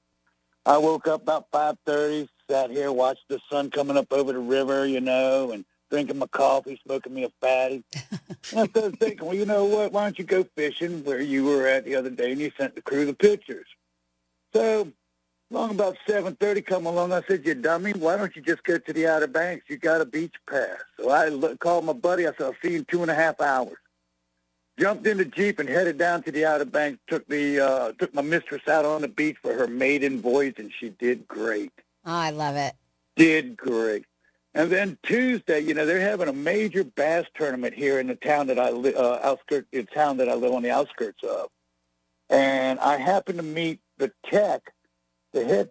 I woke up about 5:30, sat here, watched the sun coming up over the river, you know, and drinking my coffee, smoking me a fatty. And I started thinking, well, you know what, why don't you go fishing where you were at the other day and you sent the crew the pictures? So, along about 7:30, come along, I said, you dummy, why don't you just go to the Outer Banks? You got a beach pass. So I called my buddy. I said, I'll see you in 2.5 hours. Jumped in the Jeep and headed down to the Outer Banks, took my mistress out on the beach for her maiden voyage, and she did great. Oh, I love it. Did great. And then Tuesday, you know, they're having a major bass tournament here in the town that I live on the outskirts of. And I happened to meet the head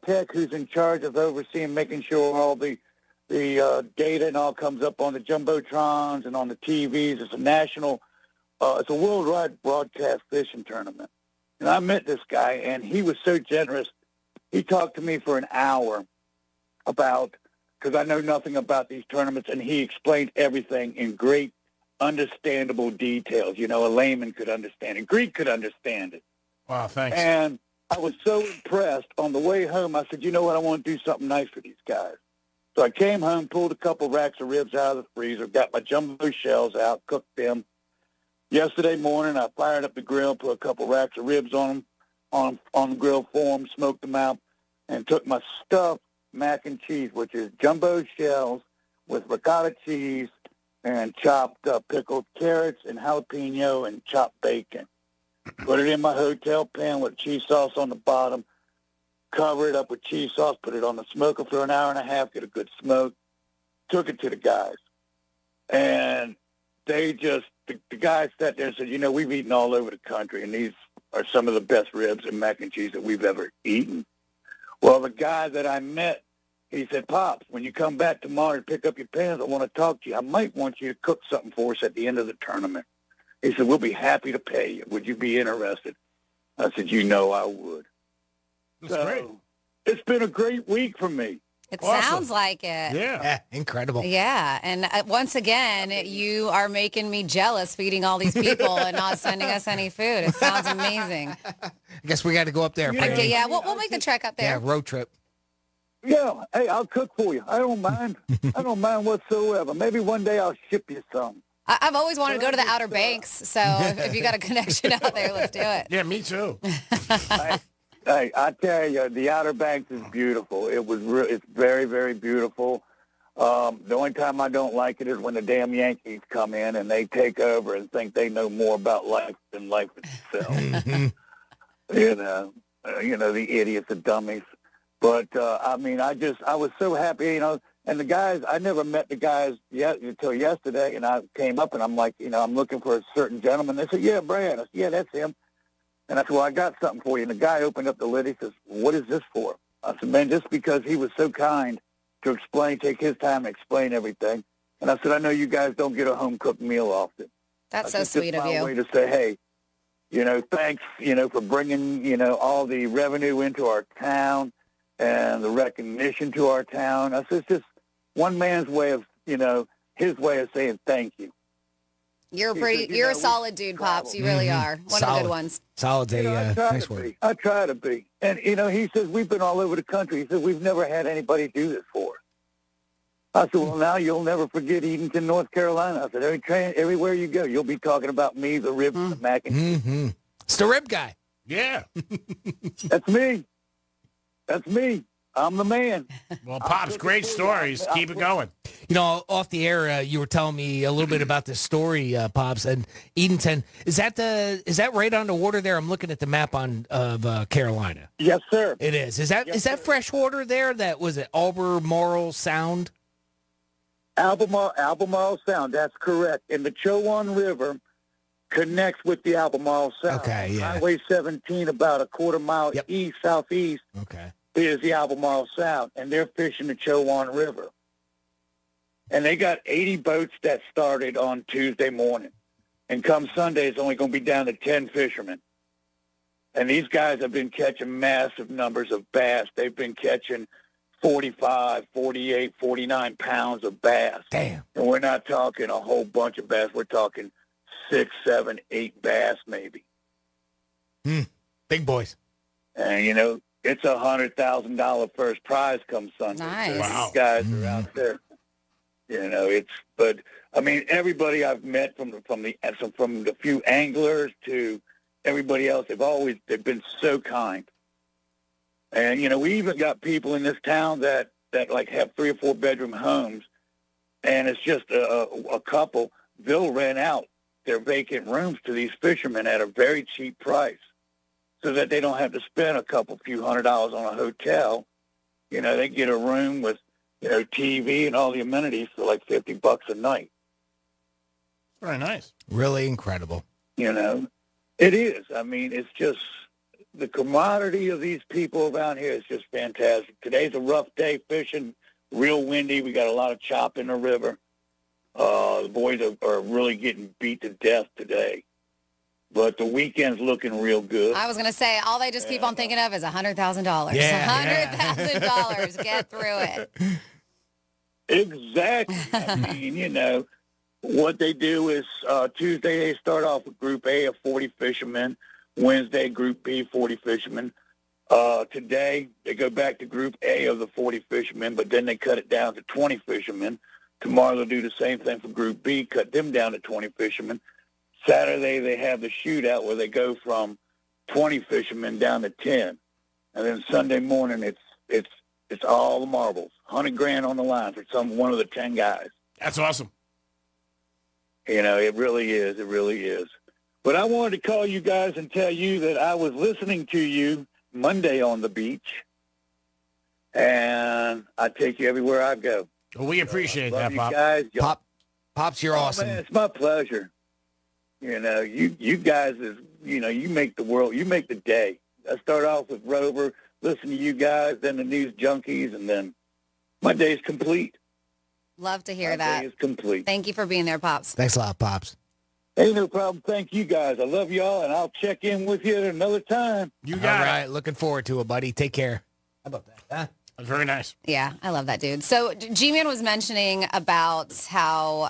tech who's in charge of overseeing, making sure all the data and all comes up on the jumbotrons and on the TVs. It's a worldwide broadcast fishing tournament. And I met this guy, and he was so generous. He talked to me for an hour because I know nothing about these tournaments, and he explained everything in great, understandable details. You know, a layman could understand it. Greek could understand it. Wow, thanks. And I was so impressed. On the way home, I said, you know what, I want to do something nice for these guys. So I came home, pulled a couple racks of ribs out of the freezer, got my jumbo shells out, cooked them. Yesterday morning, I fired up the grill, put a couple racks of ribs on them, on the grill for them, smoked them out, and took my stuffed mac and cheese, which is jumbo shells with ricotta cheese and chopped pickled carrots and jalapeno and chopped bacon. Put it in my hotel pan with cheese sauce on the bottom, cover it up with cheese sauce, put it on the smoker for an hour and a half, get a good smoke, took it to the guys. And they just, the guys sat there and said, you know, we've eaten all over the country, and these are some of the best ribs and mac and cheese that we've ever eaten. Well, the guy that I met, he said, Pops, when you come back tomorrow to pick up your pans, I want to talk to you. I might want you to cook something for us at the end of the tournament. He said, we'll be happy to pay you. Would you be interested? I said, you know I would. That's great. It's been a great week for me. It sounds like it. Yeah, incredible. Yeah, and once again, you are making me jealous feeding all these people and not sending us any food. It sounds amazing. I guess we got to go up there. Okay, yeah, we'll make the trek up there. Yeah, road trip. Yeah, hey, I'll cook for you. I don't mind. I don't mind whatsoever. Maybe one day I'll ship you some. I've always wanted to go to the Outer Banks, so if you got a connection out there, let's do it. Yeah, me too. Hey, I tell you, the Outer Banks is beautiful. It's very, very beautiful. The only time I don't like it is when the damn Yankees come in and they take over and think they know more about life than life itself. You know, the idiots, the dummies. But, I mean, I was so happy, you know, and the guys, I never met the guys yet until yesterday, and I came up and I'm like, you know, I'm looking for a certain gentleman. They said, yeah, Brad. I said, yeah, that's him. And I said, well, I got something for you. And the guy opened up the lid. He says, what is this for? I said, man, just because he was so kind to take his time to explain everything. And I said, I know you guys don't get a home-cooked meal often. That's so sweet of you. It's my way to say, hey, you know, thanks, you know, for bringing, you know, all the revenue into our town and the recognition to our town. I said, it's just one man's way of, you know, his way of saying thank you. You're a solid dude, Pops. You really are. One of the good ones. Solid day. Nice work. I try to be. And, you know, he says, we've been all over the country. He said, we've never had anybody do this for us. I said, well, now you'll never forget Edenton, North Carolina. I said, everywhere you go, you'll be talking about me, the ribs, the mac and cheese. Mm-hmm. It's the rib guy. Yeah. That's me. That's me. I'm the man. Well, Pops, great stories. Keep it going. You know, off the air, you were telling me a little bit about this story, Pops, and Edenton. Is that right on the water there? I'm looking at the map of Carolina. Yes, sir. It is. Is that fresh water there? That was it. Albemarle Sound. Albemarle Sound. That's correct. And the Chowan River connects with the Albemarle Sound. Okay. Yeah. Highway 17, about a quarter mile southeast. Okay. Is the Albemarle Sound, and they're fishing the Chowan River. And they got 80 boats that started on Tuesday morning. And come Sunday, it's only going to be down to 10 fishermen. And these guys have been catching massive numbers of bass. They've been catching 45, 48, 49 pounds of bass. Damn. And we're not talking a whole bunch of bass. We're talking 6, 7, 8 bass maybe. Big boys. And, you know, it's $100,000 first prize come Sunday. Nice. So Wow. these guys are out there. You know, but I mean, everybody I've met from the few anglers to everybody else, they've been so kind. And, you know, we even got people in this town that like have 3 or 4 bedroom homes, and it's just a couple. They'll rent out their vacant rooms to these fishermen at a very cheap price, so that they don't have to spend a few $100s on a hotel. You know, they get a room with, you know, TV and all the amenities for like $50 a night. Very nice. Really incredible. You know, it is. I mean, it's just the camaraderie of these people around here is just fantastic. Today's a rough day fishing, real windy. We got a lot of chop in the river. The boys are really getting beat to death today. But the weekend's looking real good. I was going to say, all they just keep on thinking of is $100,000. Yeah, $100,000. Get through it. Exactly. I mean, you know, what they do is Tuesday they start off with Group A of 40 fishermen. Wednesday, Group B, 40 fishermen. Today, they go back to Group A of the 40 fishermen, but then they cut it down to 20 fishermen. Tomorrow, they'll do the same thing for Group B, cut them down to 20 fishermen. Saturday, they have the shootout where they go from 20 fishermen down to 10. And then Sunday morning, it's all the marbles. $100,000 on the line for one of the 10 guys. That's awesome. You know, it really is. It really is. But I wanted to call you guys and tell you that I was listening to you Monday on the beach, and I take you everywhere I go. Well, we appreciate that, Pop. Guys. Pops, you're awesome. Man, it's my pleasure. You know, you guys you make the world, you make the day. I start off with Rover, listen to you guys, then the news junkies, and then my day's complete. Love to hear my that. Day is complete. Thank you for being there, Pops. Thanks a lot, Pops. Ain't no problem. Thank you guys. I love y'all, and I'll check in with you at another time. You got All right. Looking forward to it, buddy. Take care. How about that? Huh? That's very nice. Yeah, I love that dude. So G-Man was mentioning about how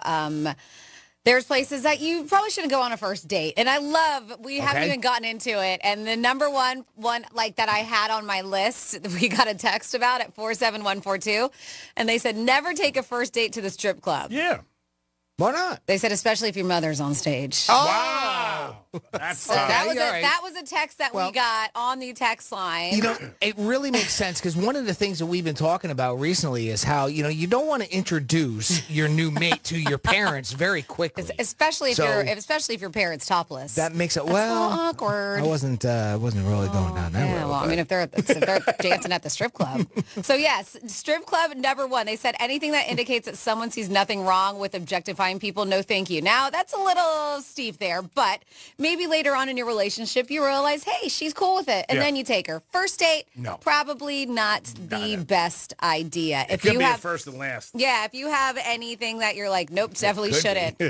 there's places that you probably shouldn't go on a first date. And I love, we haven't even gotten into it. And the number one like that I had on my list, we got a text about at 47142. And they said, never take a first date to the strip club. Yeah. Why not? They said, especially if your mother's on stage. Oh. Wow. That's So that was a text that we got on the text line. You know, it really makes sense because one of the things that we've been talking about recently is how, you don't want to introduce your new mate to your parents very quickly. Especially if your parents topless. That makes it, That's a little awkward. I wasn't really going down that road. Yeah, well, I mean, if they're dancing at the strip club. So, yes, strip club, number one. They said anything that indicates that someone sees nothing wrong with objectifying people, no thank you. Now, that's a little steep there, but maybe later on in your relationship, you realize, hey, she's cool with it, and then you take her. First date, probably not the best idea. It could be a first and last. Yeah, if you have anything that you're like, nope, definitely shouldn't.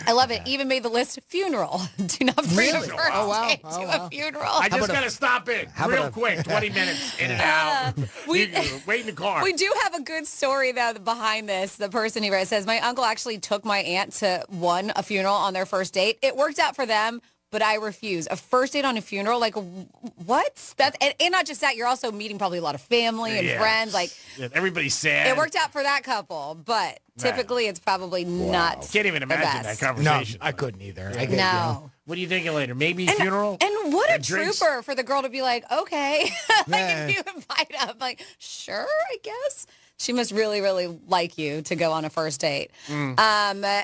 I love it. Even made the list, funeral. Do not bring a first date to a funeral. I just got to stop in real quick, 20 minutes, in and out. Wait in the car. We do have a good story, though, behind this. The person who wrote says, my uncle actually took my aunt to a funeral on their first date. It worked out for them, but I refuse. A first date on a funeral, like, what? And not just that, you're also meeting probably a lot of family and friends. Like, everybody's sad. It worked out for that couple, but typically it's probably not. Can't even imagine that conversation. No, I couldn't either. No. What are you thinking later? Maybe funeral? And what a drinks? trooper for the girl to be like, okay. Like, if you invite up, like, sure, I guess. She must really, really like you to go on a first date. And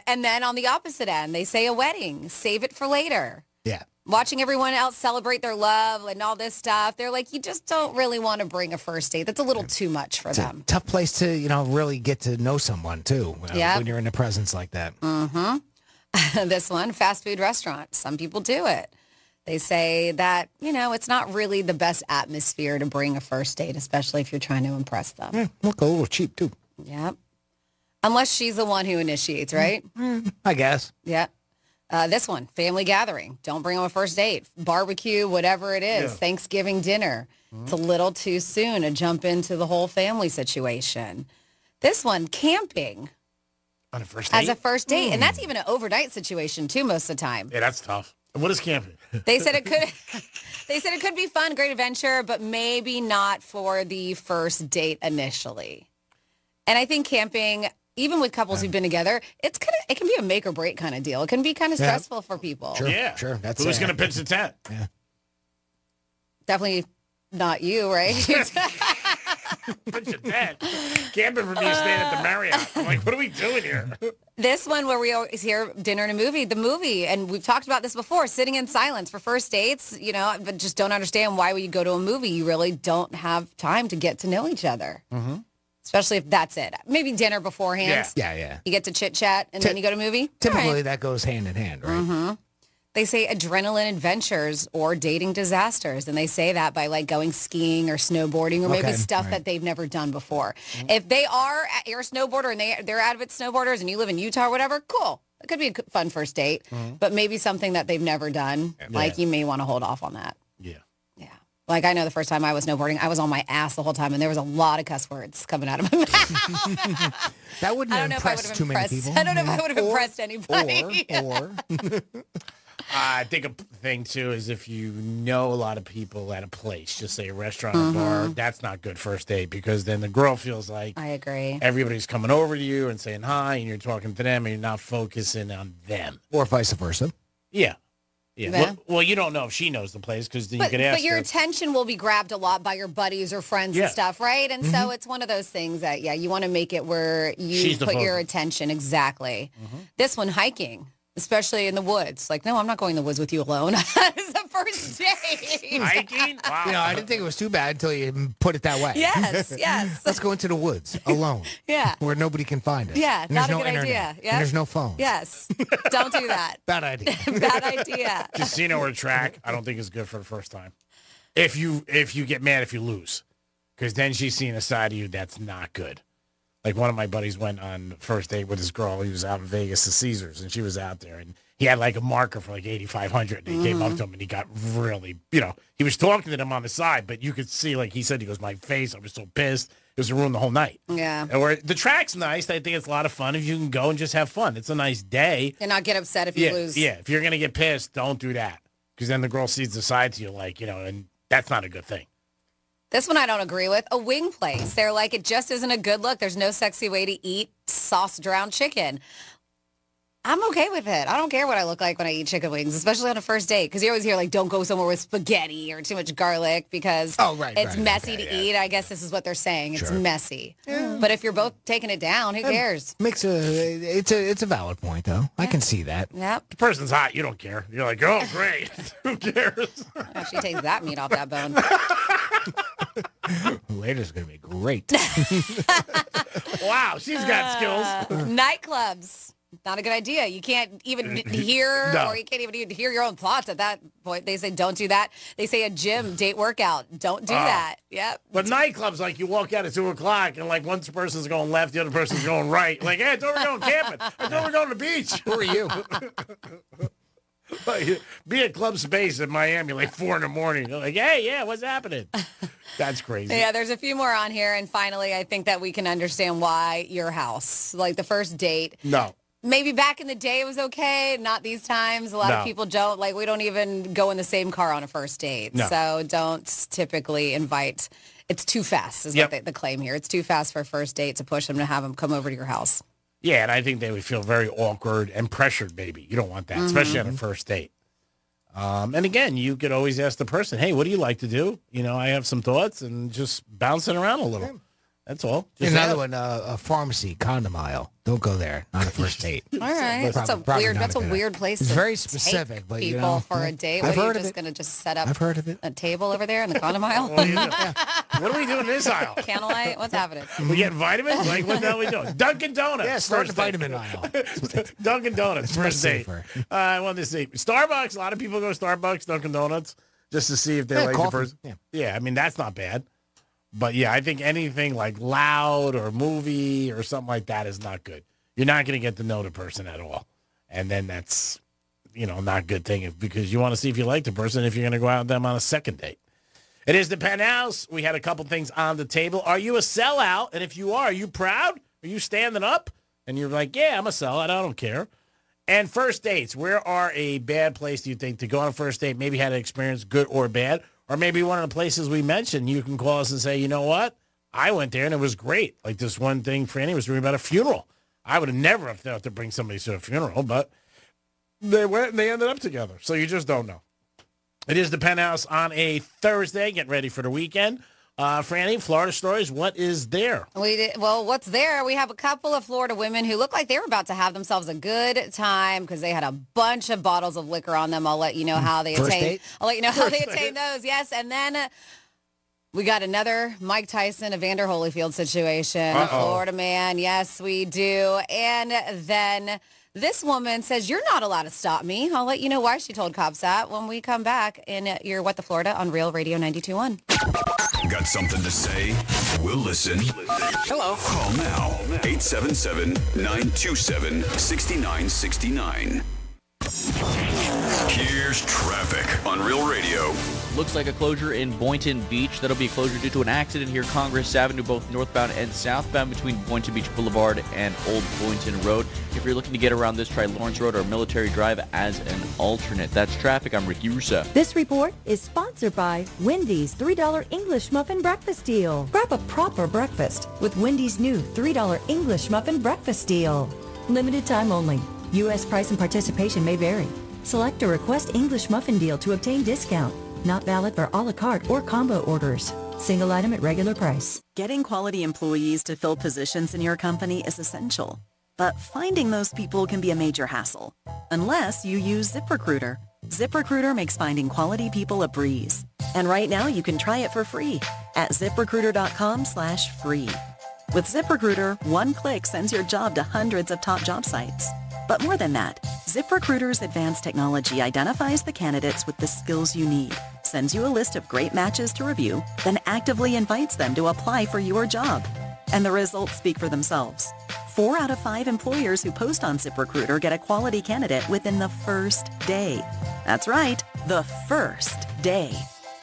then on the opposite end, they say a wedding. Save it for later. Yeah. Watching everyone else celebrate their love and all this stuff, they're like, you just don't really want to bring a first date. That's a little too much for them. Tough place to, really get to know someone, too, when you're in a presence like that. Mm-hmm. This one, fast food restaurant. Some people do it. They say that, it's not really the best atmosphere to bring a first date, especially if you're trying to impress them. Yeah, look a little cheap, too. Yep. Unless she's the one who initiates, right? I guess. Yeah. This one, family gathering. Don't bring them a first date. Barbecue, whatever it is. Thanksgiving dinner. It's a little too soon to jump into the whole family situation. This one, camping. On a first date? As a first date. And that's even an overnight situation, too, most of the time. Yeah, that's tough. What is camping? They said it could be fun, great adventure, but maybe not for the first date initially. And I think camping, even with couples who've been together, it can be a make or break kind of deal. It can be kind of stressful for people. Sure, yeah. Sure. That's who's going to pitch the tent? Yeah. Definitely not you, right? Pitch the tent. Camping for me to stand at the Marriott. I'm like, what are we doing here? This one where we always hear dinner and a movie, the movie, and we've talked about this before, sitting in silence for first dates, but just don't understand why when you go to a movie, you really don't have time to get to know each other. Mm-hmm. Especially if that's it. Maybe dinner beforehand. Yeah. You get to chit-chat, and then you go to a movie. Typically, that goes hand in hand, right? Mm-hmm. They say adrenaline adventures or dating disasters, and they say that by like going skiing or snowboarding or maybe stuff that they've never done before. Mm-hmm. If you're a snowboarder and they're avid snowboarders and you live in Utah or whatever, cool. It could be a fun first date, but maybe something that they've never done. Like you may want to hold off on that. Yeah. Like I know the first time I was snowboarding, I was on my ass the whole time, and there was a lot of cuss words coming out of my mouth. That wouldn't have impressed too many people. I don't know if I would have impressed anybody. I think a thing, too, is if you know a lot of people at a place, just say a restaurant or bar, that's not good first date because then the girl feels like I agree. everybody's coming over to you and saying hi, and you're talking to them, and you're not focusing on them. Or vice versa. Yeah. Yeah. Well, you don't know if she knows the place because then you But, could ask but your her. attention will be grabbed a lot by your buddies or friends and stuff, right? And so it's one of those things that, you want to make it where you She's the put your focus. attention. Exactly. This one, hiking, especially in the woods. Like, no, I'm not going to the woods with you alone. It's the first date. Hiking? Wow. I didn't think it was too bad until you put it that way. Yes. Let's go into the woods alone. Yeah. Where nobody can find us. Yeah, And there's not a no good internet. idea. And Yeah. there's no phone. Yes. Don't do that. Bad idea. Bad idea. Casino or track, I don't think is good for the first time. If you get mad if you lose, because then she's seeing a side of you that's not good. Like one of my buddies went on first date with his girl. He was out in Vegas to Caesars, and she was out there, and he had like a marker for like 8,500. And he came up to him, and he got really, he was talking to them on the side, but you could see, like he said, he goes, my face, I was so pissed. It was ruined the whole night. Yeah. Or the track's nice. I think it's a lot of fun if you can go and just have fun. It's a nice day. And not get upset if you lose. Yeah, if you're going to get pissed, don't do that. Because then the girl sees the side to you, like, and that's not a good thing. This one I don't agree with. A wing place. They're like, it just isn't a good look. There's no sexy way to eat sauce-drowned chicken. I'm okay with it. I don't care what I look like when I eat chicken wings, especially on a first date. Because you always hear, like, don't go somewhere with spaghetti or too much garlic because it's messy to eat. I guess this is what they're saying. It's messy. Yeah. But if you're both taking it down, who cares? It's a valid point, though. I can see that. Yep. The person's hot. You don't care. You're like, oh, great. Who cares? Oh, she takes that meat off that bone. Later's going to be great. Wow, she's got skills. Nightclubs. Not a good idea. You can't even hear, No. or you can't even hear your own thoughts at that point. They say don't do that. They say a gym, date workout. Don't do that. Yep. But nightclubs, like, you walk out at 2 o'clock, and, like, one person's going left, the other person's going right. Like, hey, I thought we were going camping. I thought we were going to the beach. Who are you? Like, be at Club Space in Miami, like, 4 in the morning. They're like, hey, yeah, what's happening? That's crazy. Yeah, there's a few more on here. And finally, I think that we can understand why your house, like the first date. No. Maybe back in the day it was okay. Not these times. A lot of people don't. Like, we don't even go in the same car on a first date. No. So don't typically invite. It's too fast is what the claim here. It's too fast for a first date to push them to have them come over to your house. Yeah, and I think they would feel very awkward and pressured, maybe. You don't want that, especially on a first date. And again, you could always ask the person, hey, what do you like to do? I have some thoughts, and just bounce it around a little. That's all. Just Another one, a pharmacy, condom aisle. Don't go there. Not a first date. All right. That's a weird place It's to very take specific, but people for a date. I've What, are heard you of just it. going to just set up I've heard of it. a table over there in the condom aisle? What are we doing in this aisle? Candlelight? What's happening? We getting vitamins? Like, what the hell are we doing? Dunkin' Donuts. Yeah, start the first date. vitamin aisle. Dunkin' Donuts, first date. safer. I want to see. Starbucks, a lot of people go to Starbucks, Dunkin' Donuts, just to see if they like coffee. the person. Yeah. Yeah, I mean, that's not bad. But, yeah, I think anything like loud or movie or something like that is not good. You're not going to get to know the person at all. And then that's, not a good thing because you want to see if you like the person if you're going to go out with them on a second date. It is the Penthouse. We had a couple things on the table. Are you a sellout? And if you are you proud? Are you standing up? And you're like, yeah, I'm a sellout. I don't care. And first dates. Where are a bad place, do you think, to go on a first date? Maybe had an experience, good or bad. Or maybe one of the places we mentioned, you can call us and say, you know what? I went there and it was great. Like this one thing Franny was doing about a funeral. I would have never have thought to bring somebody to a funeral, but they went and they ended up together. So you just don't know. It is the Penthouse on a Thursday. Getting ready for the weekend. Franny, Florida stories, what is there? Well, what's there? We have a couple of Florida women who look like they were about to have themselves a good time because they had a bunch of bottles of liquor on them. I'll let you know how they attained. I'll let you know how they attained those. Yes, and then we got another Mike Tyson, Evander Holyfield situation. Florida man, yes, we do. And then this woman says, you're not allowed to stop me. I'll let you know why she told cops that when we come back in your What the Florida on Real Radio 92.1. Got something to say? We'll listen. Hello. Call now. 877-927-6969. Here's traffic on Real Radio Looks like a closure in Boynton Beach. That'll be a closure due to an accident here, Congress Avenue, both northbound and southbound between Boynton Beach Boulevard and Old Boynton Road. If you're looking to get around this, try Lawrence Road or Military Drive as an alternate. That's traffic. I'm Ricky Russo. This report is sponsored by Wendy's $3 English Muffin Breakfast Deal. Grab a proper breakfast with Wendy's new $3 English Muffin Breakfast Deal. Limited time only. U.S. price and participation may vary. Select a request English muffin deal to obtain discount. Not valid for a la carte or combo orders. Single item at regular price. Getting quality employees to fill positions in your company is essential. But finding those people can be a major hassle. Unless you use ZipRecruiter. ZipRecruiter makes finding quality people a breeze. And right now you can try it for free at ZipRecruiter.com/free. With ZipRecruiter, one click sends your job to hundreds of top job sites. But more than that, ZipRecruiter's advanced technology identifies the candidates with the skills you need, sends you a list of great matches to review, then actively invites them to apply for your job. And the results speak for themselves. 4 out of 5 employers who post on ZipRecruiter get a quality candidate within the first day. That's right, the first day.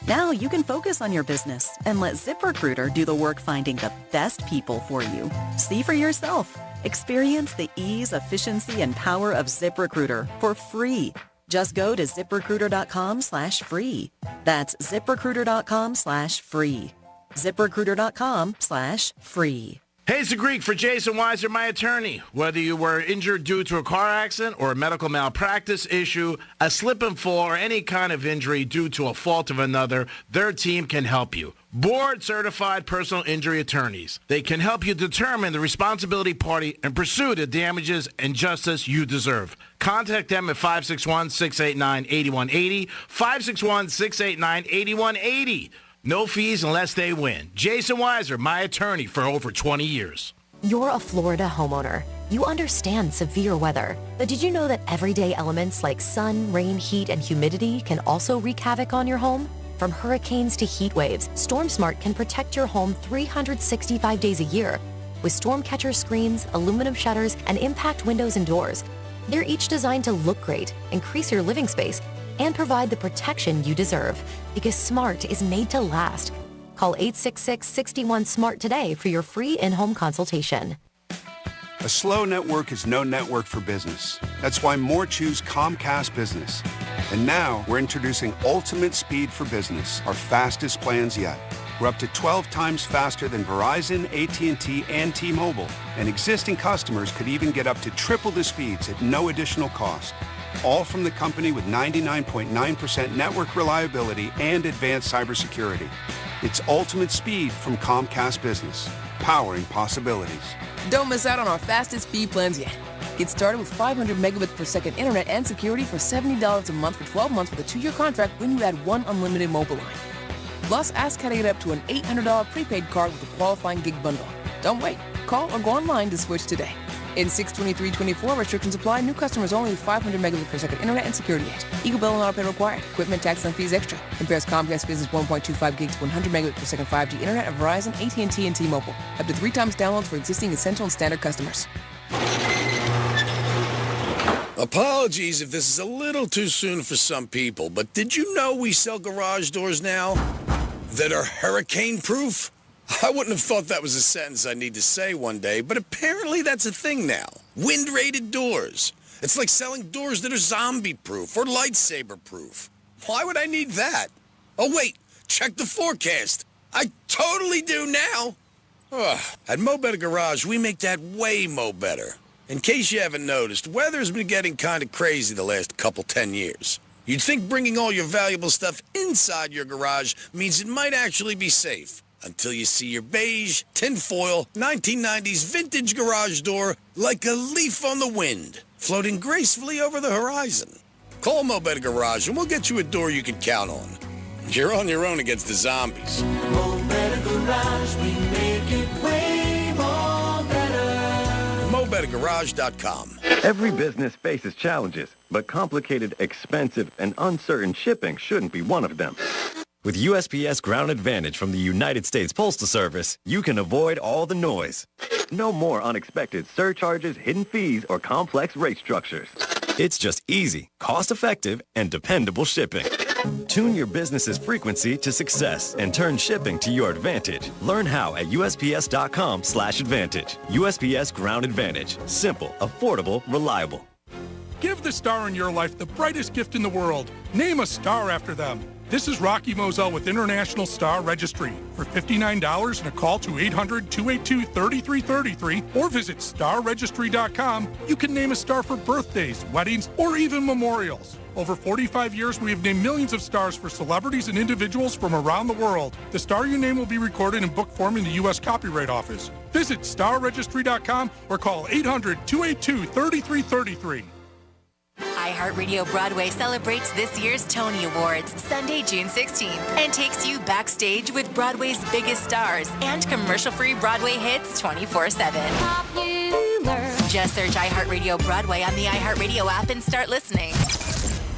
Now you can focus on your business and let ZipRecruiter do the work finding the best people for you. See for yourself. Experience the ease, efficiency, and power of ZipRecruiter for free. Just go to ZipRecruiter.com/free. That's ZipRecruiter.com/free. ZipRecruiter.com/free. Hey, it's the Greek for Jason Weiser, my attorney. Whether you were injured due to a car accident or a medical malpractice issue, a slip and fall, or any kind of injury due to a fault of another, their team can help you. Board-certified personal injury attorneys. They can help you determine the responsibility party and pursue the damages and justice you deserve. Contact them at 561-689-8180, 561-689-8180. No fees unless they win. Jason Weiser, my attorney for over 20 years. You're a Florida homeowner. You understand severe weather. But did you know that everyday elements like sun, rain, heat, and humidity can also wreak havoc on your home? From hurricanes to heat waves, StormSmart can protect your home 365 days a year. With storm catcher screens, aluminum shutters, and impact windows and doors. They're each designed to look great, increase your living space, and provide the protection you deserve. Because smart is made to last. Call 866-61-SMART today for your free in-home consultation. A slow network is no network for business. That's why more choose Comcast Business. And now we're introducing Ultimate Speed for Business, our fastest plans yet. We're up to 12 times faster than Verizon, AT&T, and T-Mobile. And existing customers could even get up to triple the speeds at no additional cost. All from the company with 99.9% network reliability and advanced cybersecurity. It's ultimate speed from Comcast Business, powering possibilities. Don't miss out on our fastest speed plans yet. Get started with 500 megabits per second internet and security for $70 a month for 12 months with a 2-year contract when you add one unlimited mobile line. Plus, ask how to get up to an $800 prepaid card with a qualifying gig bundle. Don't wait. Call or go online to switch today. In 62324, restrictions apply. New customers only with 500 megabits per second internet and security edge. Eagle bill and auto pay required. Equipment tax and fees extra. Compares Comcast Business 1.25 gigs to 100 megabits per second 5G internet at Verizon, AT&T, and T-Mobile. Up to 3 times downloads for existing essential and standard customers. Apologies if this is a little too soon for some people, but did you know we sell garage doors now that are hurricane-proof? I wouldn't have thought that was a sentence I need to say one day, but apparently that's a thing now. Wind-rated doors. It's like selling doors that are zombie-proof or lightsaber-proof. Why would I need that? Oh, wait, check the forecast. I totally do now. Ugh. At Mo Better Garage, we make that way mo better. In case you haven't noticed, weather's been getting kind of crazy the last couple 10 years. You'd think bringing all your valuable stuff inside your garage means it might actually be safe. Until you see your beige, tinfoil, 1990s vintage garage door like a leaf on the wind, floating gracefully over the horizon. Call Mo Better Garage and we'll get you a door you can count on. You're on your own against the zombies. Mo Better Garage, we make it way more better. MoBetterGarage.com. Every business faces challenges, but complicated, expensive, and uncertain shipping shouldn't be one of them. With USPS Ground Advantage from the United States Postal Service, you can avoid all the noise. No more unexpected surcharges, hidden fees, or complex rate structures. It's just easy, cost-effective, and dependable shipping. Tune your business's frequency to success and turn shipping to your advantage. Learn how at USPS.com/advantage. USPS Ground Advantage. Simple, affordable, reliable. Give the star in your life the brightest gift in the world. Name a star after them. This is Rocky Moselle with International Star Registry. For $59 and a call to 800-282-3333 or visit starregistry.com, you can name a star for birthdays, weddings, or even memorials. Over 45 years, we have named millions of stars for celebrities and individuals from around the world. The star you name will be recorded in book form in the U.S. Copyright Office. Visit starregistry.com or call 800-282-3333. iHeartRadio Broadway celebrates this year's Tony Awards Sunday, June 16th, and takes you backstage with Broadway's biggest stars and commercial-free Broadway hits 24/7. Just search iHeartRadio Broadway on the iHeartRadio app and start listening.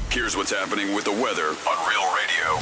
Here's what's happening with the weather on Real Radio.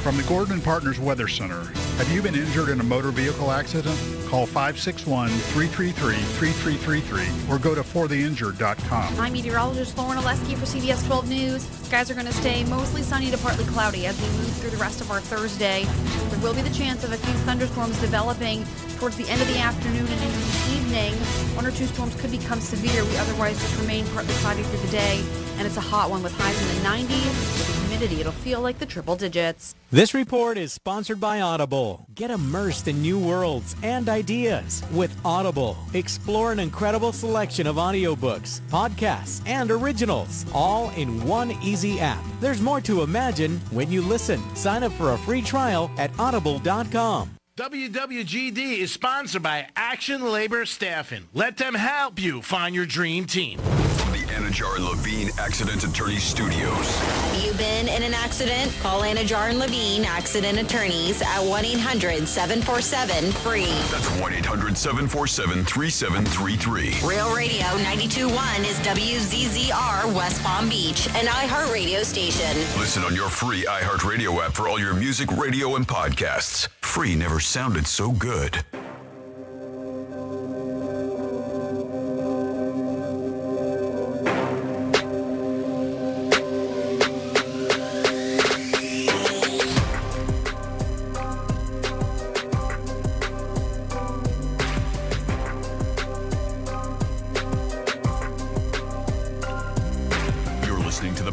From the Gordon and Partners Weather Center, have you been injured in a motor vehicle accident? Call 561-333-3333 or go to fortheinjured.com. I'm meteorologist Lauren Oleski for CBS 12 News. Skies are going to stay mostly sunny to partly cloudy as we move through the rest of our Thursday. There will be the chance of a few thunderstorms developing towards the end of the afternoon and into the evening. One or two storms could become severe. We otherwise just remain partly cloudy through the day, and it's a hot one with highs in the 90s. With the humidity, it'll feel like the triple digits. This report is sponsored by Audible. Get immersed in new worlds and ideas with Audible. Explore an incredible selection of audiobooks, podcasts, and originals, all in one easy app. There's more to imagine when you listen. Sign up for a free trial at audible.com. WWGD is sponsored by Action Labor Staffing. Let them help you find your dream team. From the Anajar and Levine Accident Attorney Studios. Have you been in an accident? Call Anajar and Levine Accident Attorneys at 1-800-747-FREE. That's 1-800-747-3733. Real Radio 92.1 is WZZR West Palm Beach, an iHeartRadio station. Listen on your free iHeartRadio app for all your music, radio, and podcasts. Free never sounded so good.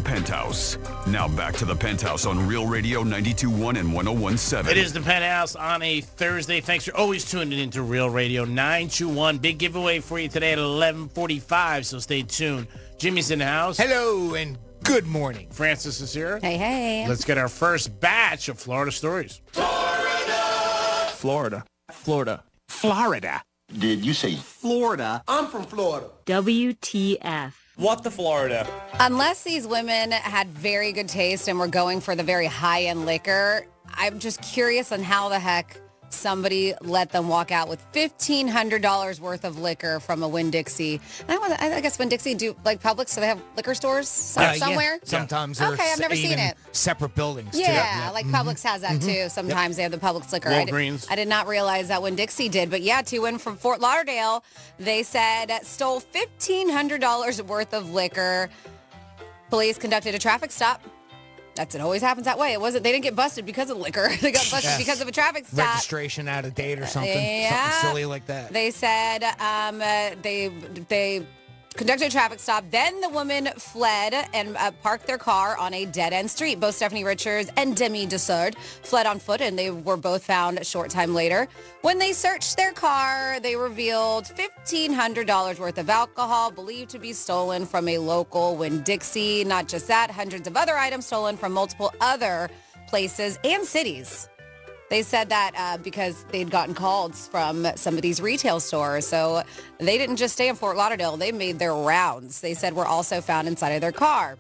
Penthouse. Now back to the Penthouse on Real Radio 92.1 and 101.7. It is the Penthouse on a Thursday. Thanks for always tuning into Real Radio 921. Big giveaway for you today at 11:45, so stay tuned. Jimmy's in the house. Hello and good morning. Francis is here. Hey, hey. Let's get our first batch of Florida stories. Florida. Florida. Did you say Florida? I'm from Florida. WTF. What the Florida? Unless these women had very good taste and were going for the very high-end liquor, I'm just curious on how the heck somebody let them walk out with $1,500 worth of liquor from a Winn-Dixie. I guess Winn-Dixie do like Publix, so they have liquor stores somewhere? Yeah. Sometimes Okay, I've never seen it. Separate buildings. Yeah, too. like Publix has that too. Sometimes they have the Publix liquor. Walgreens. I did not realize that Winn-Dixie did, but yeah, two women from Fort Lauderdale, they said stole $1,500 worth of liquor. Police conducted a traffic stop. It always happens that way. They didn't get busted because of liquor. They got busted because of a traffic stop. Registration out of date or something. Yeah. Something silly like that. They said they conducted a traffic stop. Then the woman fled and parked their car on a dead-end street. Both Stephanie Richards and Demi Dessert fled on foot, and they were both found a short time later. When they searched their car, they revealed $1,500 worth of alcohol believed to be stolen from a local Winn-Dixie. Not just that, hundreds of other items stolen from multiple other places and cities. They said that because they'd gotten calls from some of these retail stores. So they didn't just stay in Fort Lauderdale. They made their rounds. They said were also found inside of their car.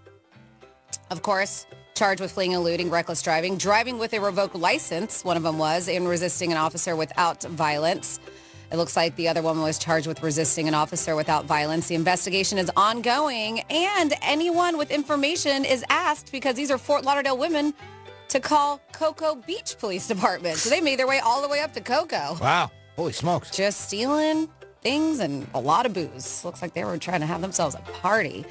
Of course, charged with fleeing, eluding, reckless driving, driving with a revoked license, one of them was, and resisting an officer without violence. It looks like the other woman was charged with resisting an officer without violence. The investigation is ongoing, and anyone with information is asked, because these are Fort Lauderdale women, to call Cocoa Beach Police Department. So they made their way all the way up to Cocoa. Wow. Holy smokes. Just stealing things and a lot of booze. Looks like they were trying to have themselves a party.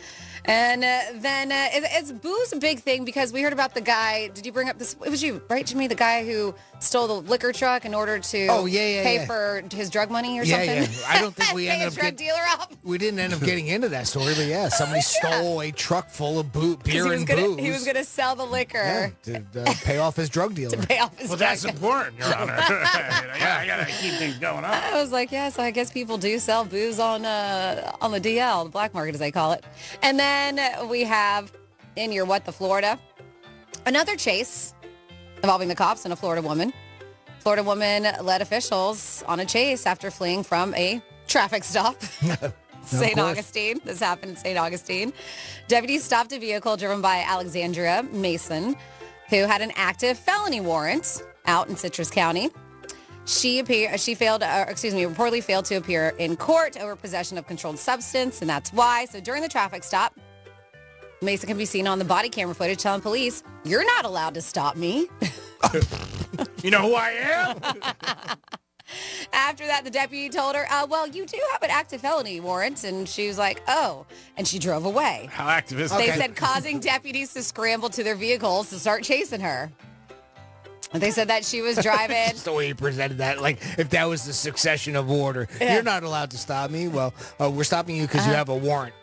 And then it's booze a big thing because we heard about the guy. Did you bring up this? It was you, right, Jimmy? The guy who stole the liquor truck in order to pay for his drug money or something? Yeah. I don't think we ended up drug dealer up. We didn't end up getting into that story, but yeah, somebody stole a truck full of beer and booze. He was going to sell the liquor. To pay off his drug dealer. To pay off his Well, that's important, Your Honor. I got to keep things going on. I was like, yeah, so I guess people do sell booze on the DL, the black market as they call it. And then we have in your What the Florida, another chase involving the cops and a Florida woman. Florida woman led officials on a chase after fleeing from a traffic stop. St. Augustine. This happened in St. Augustine. Deputies stopped a vehicle driven by Alexandria Mason, who had an active felony warrant out in Citrus County. She reportedly failed to appear in court over possession of controlled substance, and that's why. So during the traffic stop, Mason can be seen on the body camera footage telling police, "You're not allowed to stop me." You know who I am? After that, the deputy told her, well, you do have an active felony warrant. And she was like, oh. And she drove away. How active is They said causing deputies to scramble to their vehicles to start chasing her. They said that she was driving. Just the way you presented that, like if that was the succession of order. Yeah. You're not allowed to stop me. Well, we're stopping you because you have a warrant.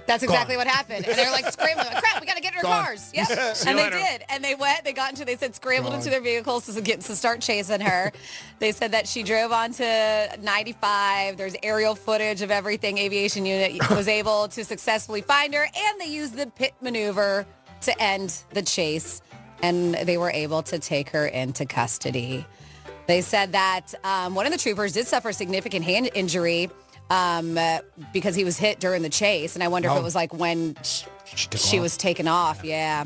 That's exactly Gone. what happened. And they were like scrambling. Like, crap, we got to get in our Gone. cars. Yep. See And you they later. did. And they said scrambled Gone. into their vehicles to start chasing her. They said that she drove onto 95. There's aerial footage of everything. Aviation unit was able to successfully find her. And they used the pit maneuver to end the chase. And they were able to take her into custody. They said that one of the troopers did suffer a significant hand injury because he was hit during the chase. And I wonder if it was like when she was taken off. Yeah.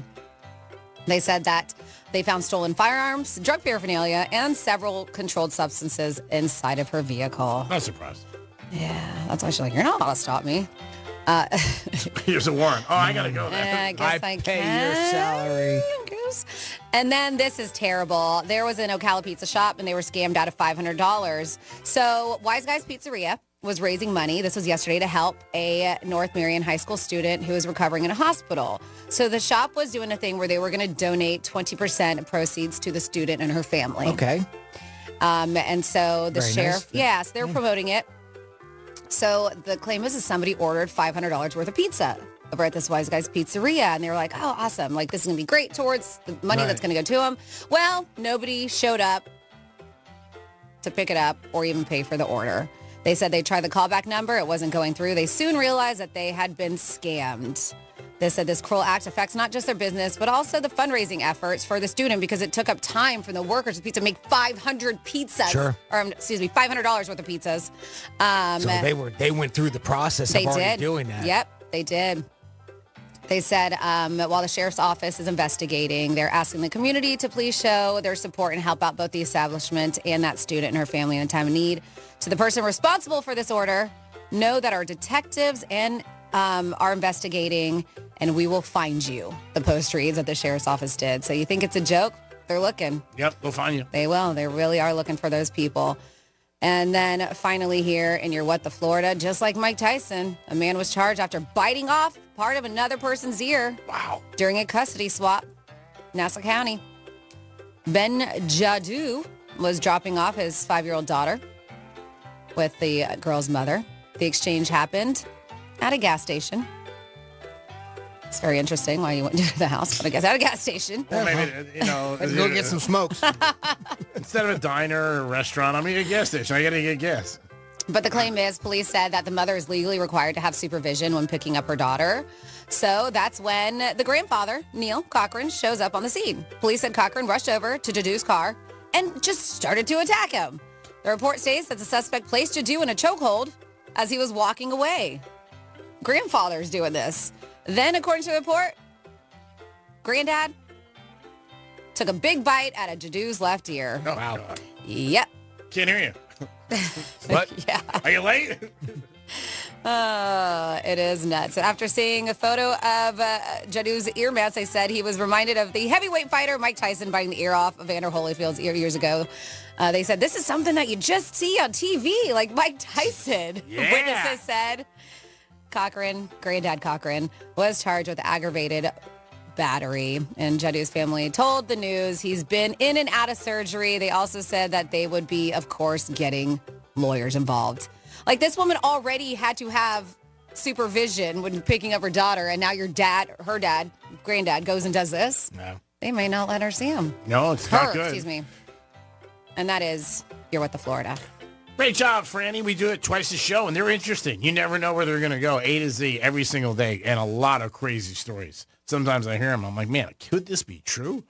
They said that they found stolen firearms, drug paraphernalia, and several controlled substances inside of her vehicle. Not surprised. Yeah. That's why she's like, you're not allowed to stop me. Here's a warrant. Oh, I got to go there. I guess I pay can. your salary. And then this is terrible. There was an Ocala pizza shop and they were scammed out of $500. So Wise Guys Pizzeria was raising money. This was yesterday to help a North Marion High School student who was recovering in a hospital. So the shop was doing a thing where they were going to donate 20% of proceeds to the student and her family. Okay. And so the Very sheriff, nice. so they were promoting it. So the claim is that somebody ordered $500 worth of pizza over at this Wise Guys Pizzeria. And they were like, oh, awesome. Like, this is going to be great towards the money that's going to go to them. Well, nobody showed up to pick it up or even pay for the order. They said they tried the callback number. It wasn't going through. They soon realized that they had been scammed. They said this cruel act affects not just their business, but also the fundraising efforts for the student because it took up time from the workers of pizza to make 500 pizzas. Sure. Or, $500 worth of pizzas. So they went through the process of already doing that. Yep, they did. They said while the sheriff's office is investigating, they're asking the community to please show their support and help out both the establishment and that student and her family in a time of need. To the person responsible for this order, know that our detectives and are investigating and we will find you. The post reads that the sheriff's office did. So you think it's a joke? They're looking. Yep, they'll find you. They will. They really are looking for those people. And then finally here in your What the Florida, just like Mike Tyson, a man was charged after biting off part of another person's ear. Wow. During a custody swap, Nassau County. Ben Jadu was dropping off his 5-year-old daughter with the girl's mother. The exchange happened at a gas station. It's very interesting why you went to the house, but I guess at a gas station. Well, maybe, Let's go get some smokes. Instead of a diner or a restaurant, I'm at a gas station. I got to get gas. But the claim is police said that the mother is legally required to have supervision when picking up her daughter. So that's when the grandfather, Neil Cochran, shows up on the scene. Police said Cochran rushed over to Jadu's car and just started to attack him. The report states that the suspect placed Jadu in a chokehold as he was walking away. Grandfather's doing this. Then, according to the report, Granddad took a big bite out of Jadu's left ear. Oh, wow. Yep. Can't hear you. What? Yeah. Are you late? It is nuts. After seeing a photo of Jadu's ear mats, they said he was reminded of the heavyweight fighter Mike Tyson biting the ear off of Evander Holyfield's ear years ago. They said, this is something that you just see on TV, like Mike Tyson. Yeah. Witnesses said Granddad Cochran, was charged with aggravated battery. And Jadu's family told the news he's been in and out of surgery. They also said that they would be, of course, getting lawyers involved. Like, this woman already had to have supervision when picking up her daughter, and now her granddad, goes and does this. No. They may not let her see him. No, it's not good. Excuse me. And that is You're With the Florida. Great job, Franny. We do it twice a show, and they're interesting. You never know where they're going to go. A to Z every single day, and a lot of crazy stories. Sometimes I hear them. I'm like, man, could this be true?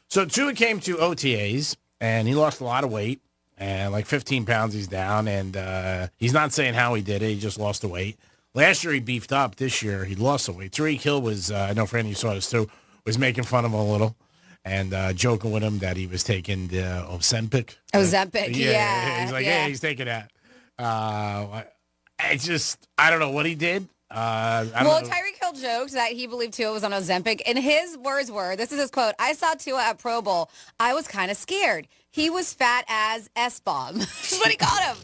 So Tua came to OTAs, and he lost a lot of weight, and like 15 pounds he's down, and he's not saying how he did it. He just lost the weight. Last year he beefed up. This year he lost the weight. Tariq Hill was, I know Franny, you saw this too, was making fun of him a little. And joking with him that he was taking the Ozempic. Ozempic, yeah. He's like, hey, he's taking that. I don't know what he did. Tyreek Hill joked that he believed Tua was on Ozempic, and his words were, this is his quote, I saw Tua at Pro Bowl. I was kind of scared. He was fat as S-bomb. That's what he called him.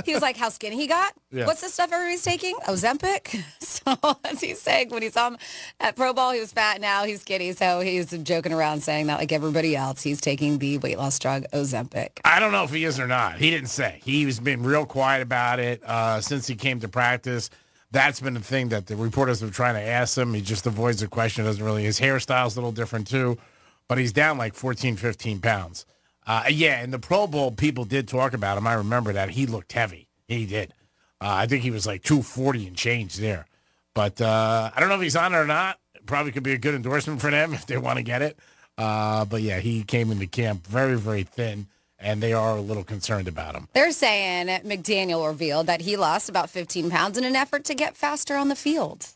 He was like, how skinny he got? Yeah. What's the stuff everybody's taking? Ozempic? So as he's saying, when he saw him at Pro Bowl, he was fat. Now he's skinny. So he's joking around saying that like everybody else, he's taking the weight loss drug Ozempic. I don't know if he is or not. He didn't say. He's been real quiet about it since he came to practice. That's been the thing that the reporters have been trying to ask him. He just avoids the question. Doesn't really. His hairstyle's a little different too, but he's down like 14, 15 pounds. In the Pro Bowl, people did talk about him. I remember that. He looked heavy. He did. I think he was like 240 and change there. But I don't know if he's on it or not. Probably could be a good endorsement for them if they want to get it. But yeah, he came into camp very, very thin, and they are a little concerned about him. They're saying McDaniel revealed that he lost about 15 pounds in an effort to get faster on the field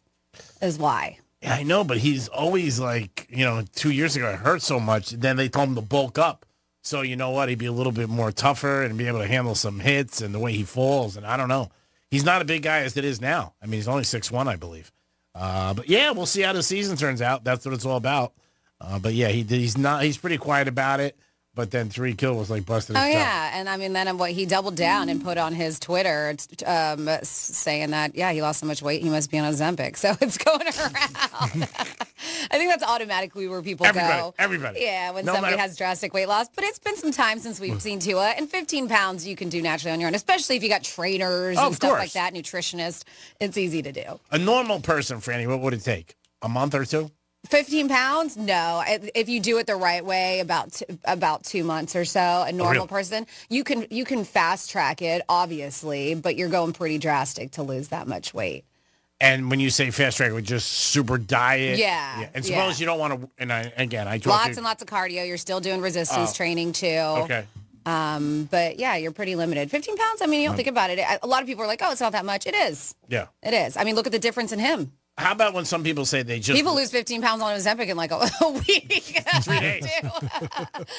is why. Yeah, I know, but he's always like, 2 years ago, it hurt so much. Then they told him to bulk up. So you know what? He'd be a little bit more tougher and be able to handle some hits and the way he falls. And I don't know. He's not a big guy as it is now. I mean, he's only 6'1", I believe. But yeah, we'll see how the season turns out. That's what it's all about. But yeah, he's pretty quiet about it. But then Tariq Hill was like busted his toe. Yeah. And I mean, then he doubled down and put on his Twitter saying that, he lost so much weight, he must be on Ozempic. So it's going around. I think that's automatically where people go. Everybody. Yeah, when somebody has drastic weight loss. But it's been some time since we've seen Tua. And 15 pounds you can do naturally on your own, especially if you got trainers and stuff like that, nutritionists. It's easy to do. A normal person, Franny, what would it take? A month or two? 15 pounds? No. If you do it the right way, about 2 months or so, a normal person, you can fast track it, obviously, but you're going pretty drastic to lose that much weight. And when you say fast track, with just super diet. Yeah. And suppose you don't want to, and I lots and lots of cardio. You're still doing resistance training too. Okay. But yeah, you're pretty limited. 15 pounds, I mean, you don't think about it. A lot of people are like, oh, it's not that much. It is. Yeah. It is. I mean, look at the difference in him. How about when some people say they just... People lose 15 pounds on Ozempic in like a week. 3 days.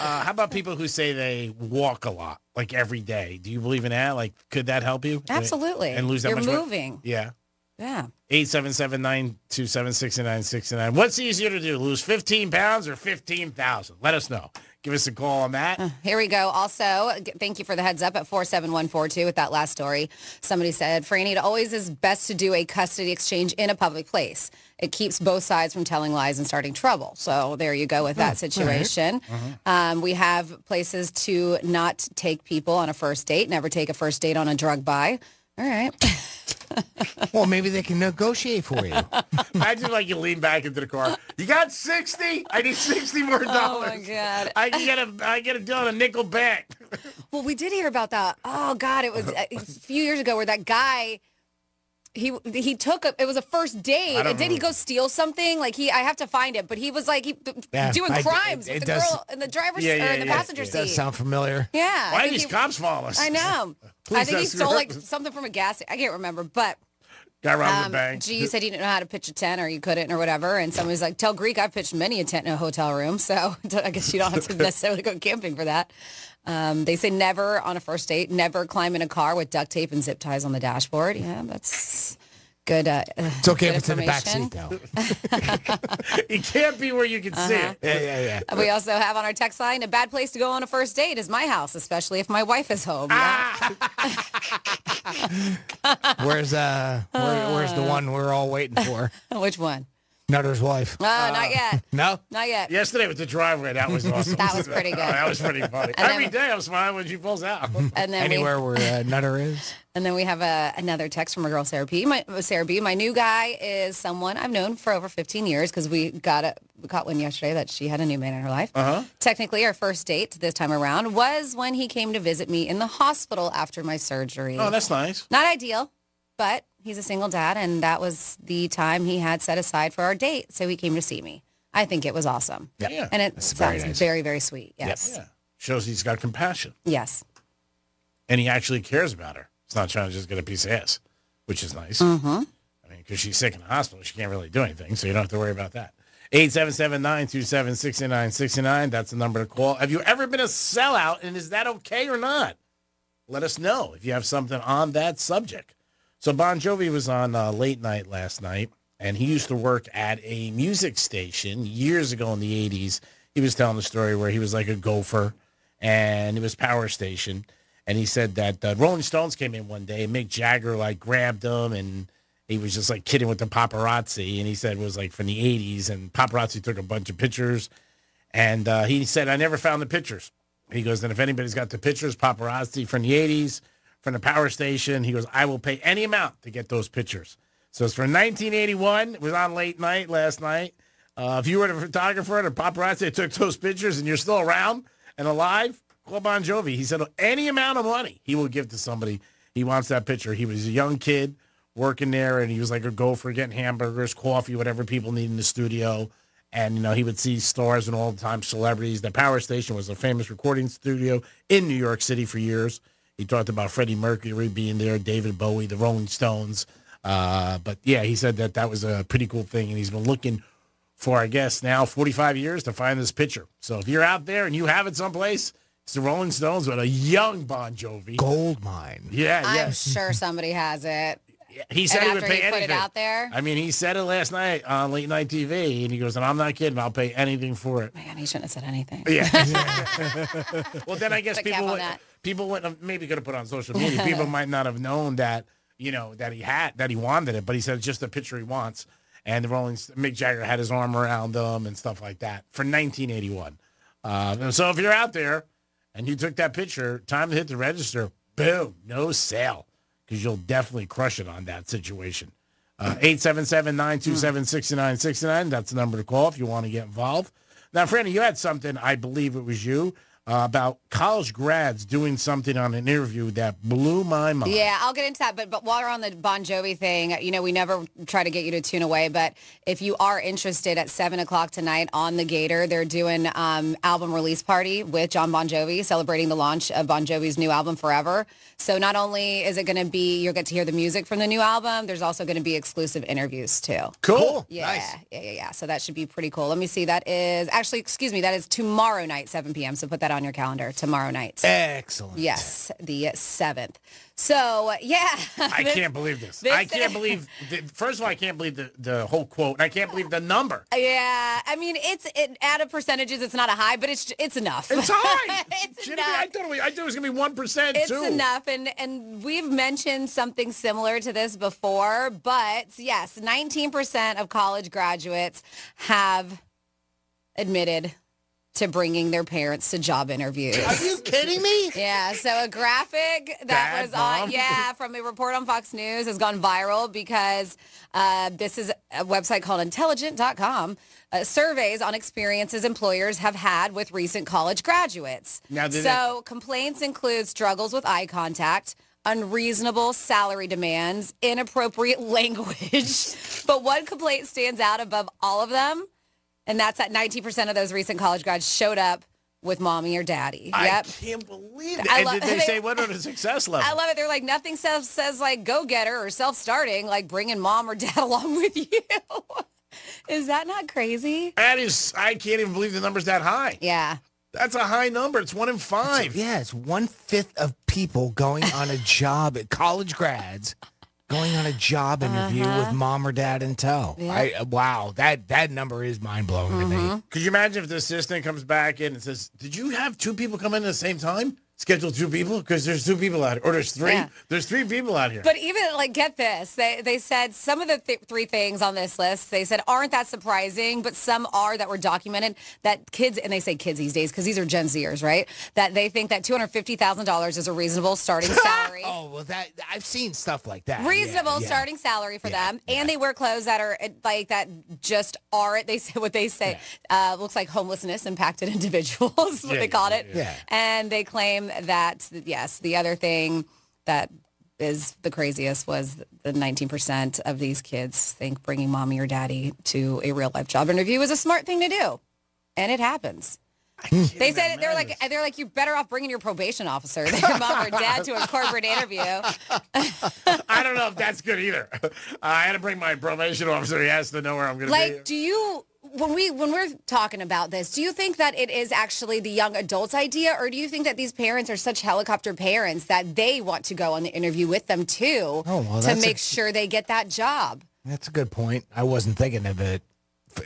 How about people who say they walk a lot, like every day? Do you believe in that? Like, could that help you? Absolutely. And lose that much weight? You're moving. Yeah. Yeah. 877-927-6969. What's easier to do, lose 15 pounds or 15,000? Let us know. Give us a call on that. Here we go. Also, thank you for the heads up at 47142 with that last story. Somebody said, Franny, it always is best to do a custody exchange in a public place. It keeps both sides from telling lies and starting trouble. So there you go with that situation. Right. We have places to not take people on a first date. Never take a first date on a drug buy. All right. Well, maybe they can negotiate for you. Imagine like you lean back into the car. You got 60? I need 60 more dollars. Oh my God. I get a deal on a nickel back. Well, we did hear about that. Oh God, it was a few years ago where that guy, he took it was a first date, and did he go steal something? Like I have to find it, but he was like doing crimes with the girl in the driver's or in the passenger seat. Does sound familiar. Yeah. Why are these cops following us? I know. I think he stole like something from a gas. I can't remember, but. Got robbed the bank. Gee, you said you didn't know how to pitch a tent or you couldn't or whatever. And somebody's like, tell Greek I've pitched many a tent in a hotel room. So I guess you don't have to necessarily go camping for that. They say never on a first date, never climb in a car with duct tape and zip ties on the dashboard. Yeah, that's Good. It's okay good if it's in the back seat, information. though. It can't be where you can see it. Yeah. We also have on our text line, a bad place to go on a first date is my house, especially if my wife is home. Yeah? Where's the one we're all waiting for? Which one? Nutter's wife. Not yet. No? Not yet. Yesterday with the driveway, that was awesome. That was pretty good. That was pretty funny. And Every then- day I'm smiling when she pulls out. And then Anywhere where Nutter is. And then we have another text from a girl, Sarah B. My new guy is someone I've known for over 15 years because we caught one yesterday that she had a new man in her life. Technically, our first date this time around was when he came to visit me in the hospital after my surgery. Oh, that's nice. Not ideal, but he's a single dad, and that was the time he had set aside for our date, so he came to see me. I think it was awesome. Yeah. And it That's very sounds nice. very, very sweet. Yes. Yeah. Shows he's got compassion. Yes. And he actually cares about her. He's not trying to just get a piece of ass, which is nice. Mm-hmm. I mean, because she's sick in the hospital, she can't really do anything, so you don't have to worry about that. 877-927-6969. That's the number to call. Have you ever been a sellout, and is that okay or not? Let us know if you have something on that subject. So Bon Jovi was on Late Night last night, and he used to work at a music station years ago in the 80s. He was telling the story where he was like a gopher, and it was Power Station. And he said that the Rolling Stones came in one day, and Mick Jagger like grabbed him, and he was just like kidding with the paparazzi. And he said it was like from the 80s, and paparazzi took a bunch of pictures. And he said, I never found the pictures. He goes, then if anybody's got the pictures, paparazzi from the 80s, from the Power Station, he goes, I will pay any amount to get those pictures. So it's from 1981. It was on Late Night last night. If you were the photographer or paparazzi that took those pictures and you're still around and alive, call Bon Jovi. He said any amount of money he will give to somebody. He wants that picture. He was a young kid working there, and he was like a gopher getting hamburgers, coffee, whatever people need in the studio. And, you know, he would see stars and all-time celebrities. The Power Station was a famous recording studio in New York City for years. He talked about Freddie Mercury being there, David Bowie, the Rolling Stones. But, yeah, he said that was a pretty cool thing, and he's been looking for, I guess, now 45 years to find this picture. So if you're out there and you have it someplace, it's the Rolling Stones with a young Bon Jovi. Gold mine. Yeah. I'm sure somebody has it. He said he would after pay he anything. put it out there? I mean, he said it last night on Late Night TV, and he goes, and I'm not kidding, I'll pay anything for it. Man, he shouldn't have said anything. Yeah. Well, then I guess Put a cap on that. people wouldn't have maybe could have put it on social media. People might not have known that, you know, that he wanted it, but he said it's just the picture he wants. And the Mick Jagger had his arm around him and stuff like that for 1981. So if you're out there and you took that picture, time to hit the register. Boom, no sale, because you'll definitely crush it on that situation. 877-927-6969. That's the number to call if you want to get involved. Now, Franny, you had something, I believe it was you, about college grads doing something on an interview that blew my mind. Yeah, I'll get into that. But while we're on the Bon Jovi thing, you know, we never try to get you to tune away. But if you are interested, at 7 o'clock tonight on the Gator, they're doing album release party with John Bon Jovi, celebrating the launch of Bon Jovi's new album, Forever. So not only is it going to be, you'll get to hear the music from the new album, there's also going to be exclusive interviews too. Cool. Yeah, Nice. yeah. So that should be pretty cool. Let me see. That is that is tomorrow night, 7 p.m. So put that on your calendar, tomorrow night. Excellent. Yes, the 7th. So, yeah. I can't believe this. I can't believe, first of all, I can't believe the whole quote. I can't believe the number. Yeah, I mean, out of percentages, it's not a high, but it's enough. It's high. It's Jimmy, enough. I thought it was going to be 1% It's too. enough, and we've mentioned something similar to this before, but yes, 19% of college graduates have admitted to bringing their parents to job interviews. Are you kidding me? Yeah, so a graphic that was on, from a report on Fox News has gone viral because this is a website called intelligent.com. Surveys on experiences employers have had with recent college graduates. Now, complaints include struggles with eye contact, unreasonable salary demands, inappropriate language. But one complaint stands out above all of them, and that's that 19% of those recent college grads showed up with mommy or daddy. I can't believe it. And did they say what are the success level? I love it. They're like, nothing says like go-getter or self-starting, like bringing mom or dad along with you. Is that not crazy? That is, I can't even believe the number's that high. Yeah. That's a high number. It's 1 in 5. It's 1/5 of people going on a job at college grads going on a job interview with mom or dad in tow. Yeah. Wow, that number is mind-blowing to me. Could you imagine if the assistant comes back in and says, did you have 2 people come in at the same time? Schedule 2 people? Because there's 2 people out here. Or there's 3. Yeah. There's 3 people out here. But even, like, get this. They said some of the 3 things on this list, they said aren't that surprising, but some are that were documented that kids, and they say kids these days because these are Gen Zers, right? That they think that $250,000 is a reasonable starting salary. Oh, well, that I've seen stuff like that. Reasonable starting salary for them. And they wear clothes that are like that just aren't, they say what they say, looks like homelessness impacted individuals, what they called it. Yeah. And they claim that, yes, the other thing that is the craziest was the 19% of these kids think bringing mommy or daddy to a real life job interview is a smart thing to do. And it happens. They said they're like you're better off bringing your probation officer than your mom or dad to a corporate interview. I don't know if that's good either. I had to bring my probation officer. He has to know where I'm going to be. Like, do you, when we're talking about this, do you think that it is actually the young adults' idea, or do you think that these parents are such helicopter parents that they want to go on the interview with them too to make sure they get that job? That's a good point. I wasn't thinking of it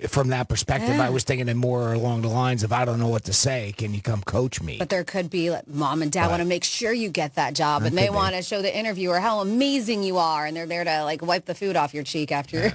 from that perspective. I was thinking it more along the lines of, I don't know what to say. Can you come coach me? But there could be like mom and dad want to make sure you get that job, and they want to show the interviewer how amazing you are, and they're there to like wipe the food off your cheek after.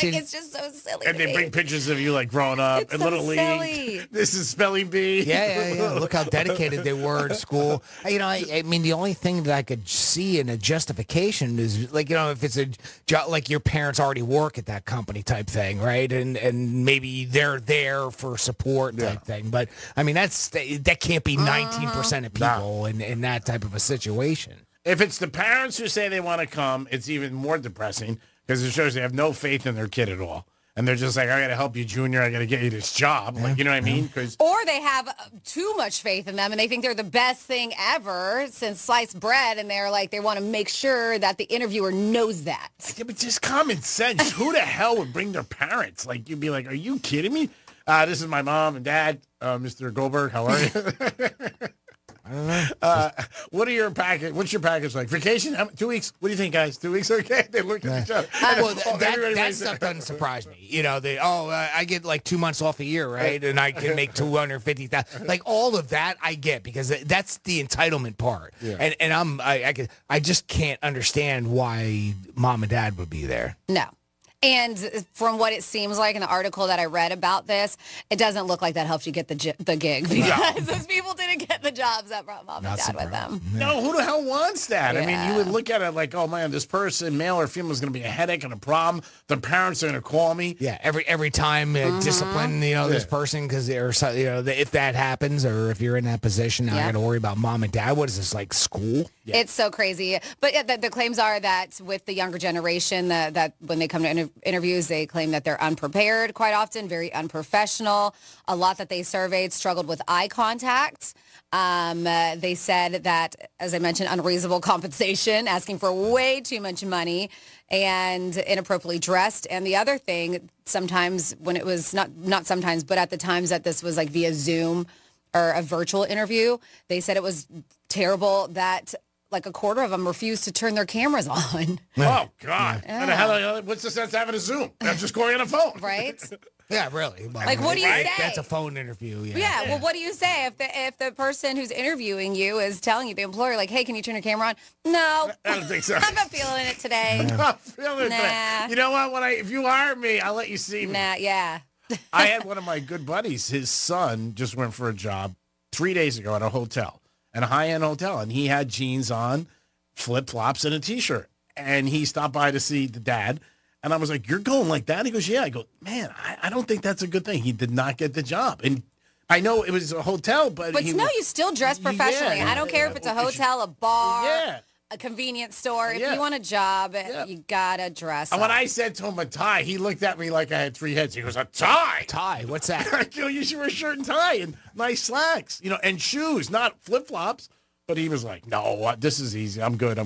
It's just so silly. And they bring pictures of you like growing up in Little League. This is Spelling Bee. Yeah. Look how dedicated they were to school. I mean, the only thing that I could see in a justification is like, if it's a job, like your parents already work at that company type thing, right? And maybe they're there for support type thing. But I mean, that can't be 19% of people in that type of a situation. If it's the parents who say they want to come, it's even more depressing because it shows they have no faith in their kid at all. And they're just like, I got to help you, Junior. I got to get you this job. Like, you know what I mean? Or they have too much faith in them and they think they're the best thing ever since sliced bread. And they're like, they want to make sure that the interviewer knows that. Yeah, but just common sense. Who the hell would bring their parents? Like, you'd be like, are you kidding me? This is my mom and dad, Mr. Goldberg. How are you? I don't know. What's your package like? Vacation? 2 weeks? What do you think, guys? 2 weeks? Okay. They looked at each other. Well, that stuff doesn't surprise me. I get like 2 months off a year, right? And I can make $250,000. Like all of that, I get because that's the entitlement part. Yeah. And I just can't understand why mom and dad would be there. No. And from what it seems like in the article that I read about this, it doesn't look like that helps you get the gig because those people didn't get the jobs that brought mom and dad with them. No, who the hell wants that? Yeah. I mean, you would look at it like, oh man, this person, male or female, is going to be a headache and a problem. The parents are going to call me. Yeah, every time discipline, this person because if that happens or if you're in that position, now I got to worry about mom and dad. What is this, like school? Yeah. It's so crazy. But the claims are that with the younger generation, that when they come to interviews, they claim that they're unprepared quite often, very unprofessional. A lot that they surveyed struggled with eye contact. They said that, as I mentioned, unreasonable compensation, asking for way too much money, and inappropriately dressed. And the other thing, sometimes when it was not sometimes, but at the times that this was like via Zoom or a virtual interview, they said it was terrible that like a quarter of them refused to turn their cameras on. Oh, God. Yeah. What's the sense of having a Zoom? I'm just going on a phone. Right? Yeah, really. Like, what do you say? That's a phone interview. Yeah. Well, what do you say if the person who's interviewing you is telling you, the employer, like, hey, can you turn your camera on? No. I don't think so. I'm not feeling it today. I'm not feeling it today. You know what? If you hire me, I'll let you see me. Nah, yeah. I had one of my good buddies. His son just went for a job 3 days ago at a hotel. And a high-end hotel, and he had jeans on, flip-flops, and a T-shirt. And he stopped by to see the dad, and I was like, you're going like that? He goes, yeah. I go, man, I don't think that's a good thing. He did not get the job. And I know it was a hotel, but... But you still dress professionally. I don't care if it's a hotel, a bar, a convenience store. If you want a job, you got to dress And when I said to him a tie, he looked at me like I had 3 heads. He goes, a tie? Tie? What's that? I go, you should wear a shirt and tie and nice slacks, and shoes, not flip-flops. But he was like, no, this is easy. I'm good.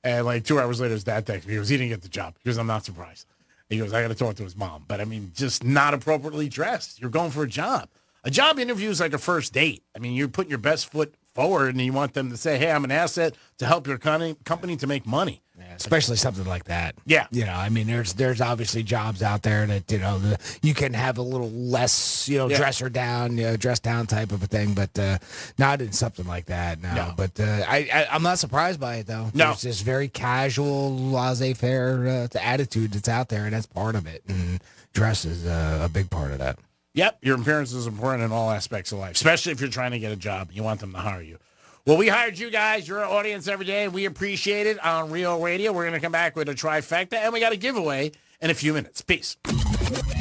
And like 2 hours later, his dad texted me. He goes, he didn't get the job. He goes, I'm not surprised. He goes, I got to talk to his mom. But I mean, just not appropriately dressed. You're going for a job. A job interview is like a first date. I mean, you're putting your best foot forward and you want them to say, hey, I'm an asset to help your company to make money. Especially something like that. Yeah. You know, I mean, there's obviously jobs out there that, you know, you can have a little less, you know, dress down type of a thing, but not in something like that. No. But I'm not surprised by it, though. No. There's this very casual, laissez-faire attitude that's out there, and that's part of it. And dress is a big part of that. Yep. Your appearance is important in all aspects of life, especially if you're trying to get a job. You want them to hire you. Well, we hired you guys. You're our audience every day. We appreciate it on Real Radio. We're going to come back with a trifecta, and we got a giveaway in a few minutes. Peace.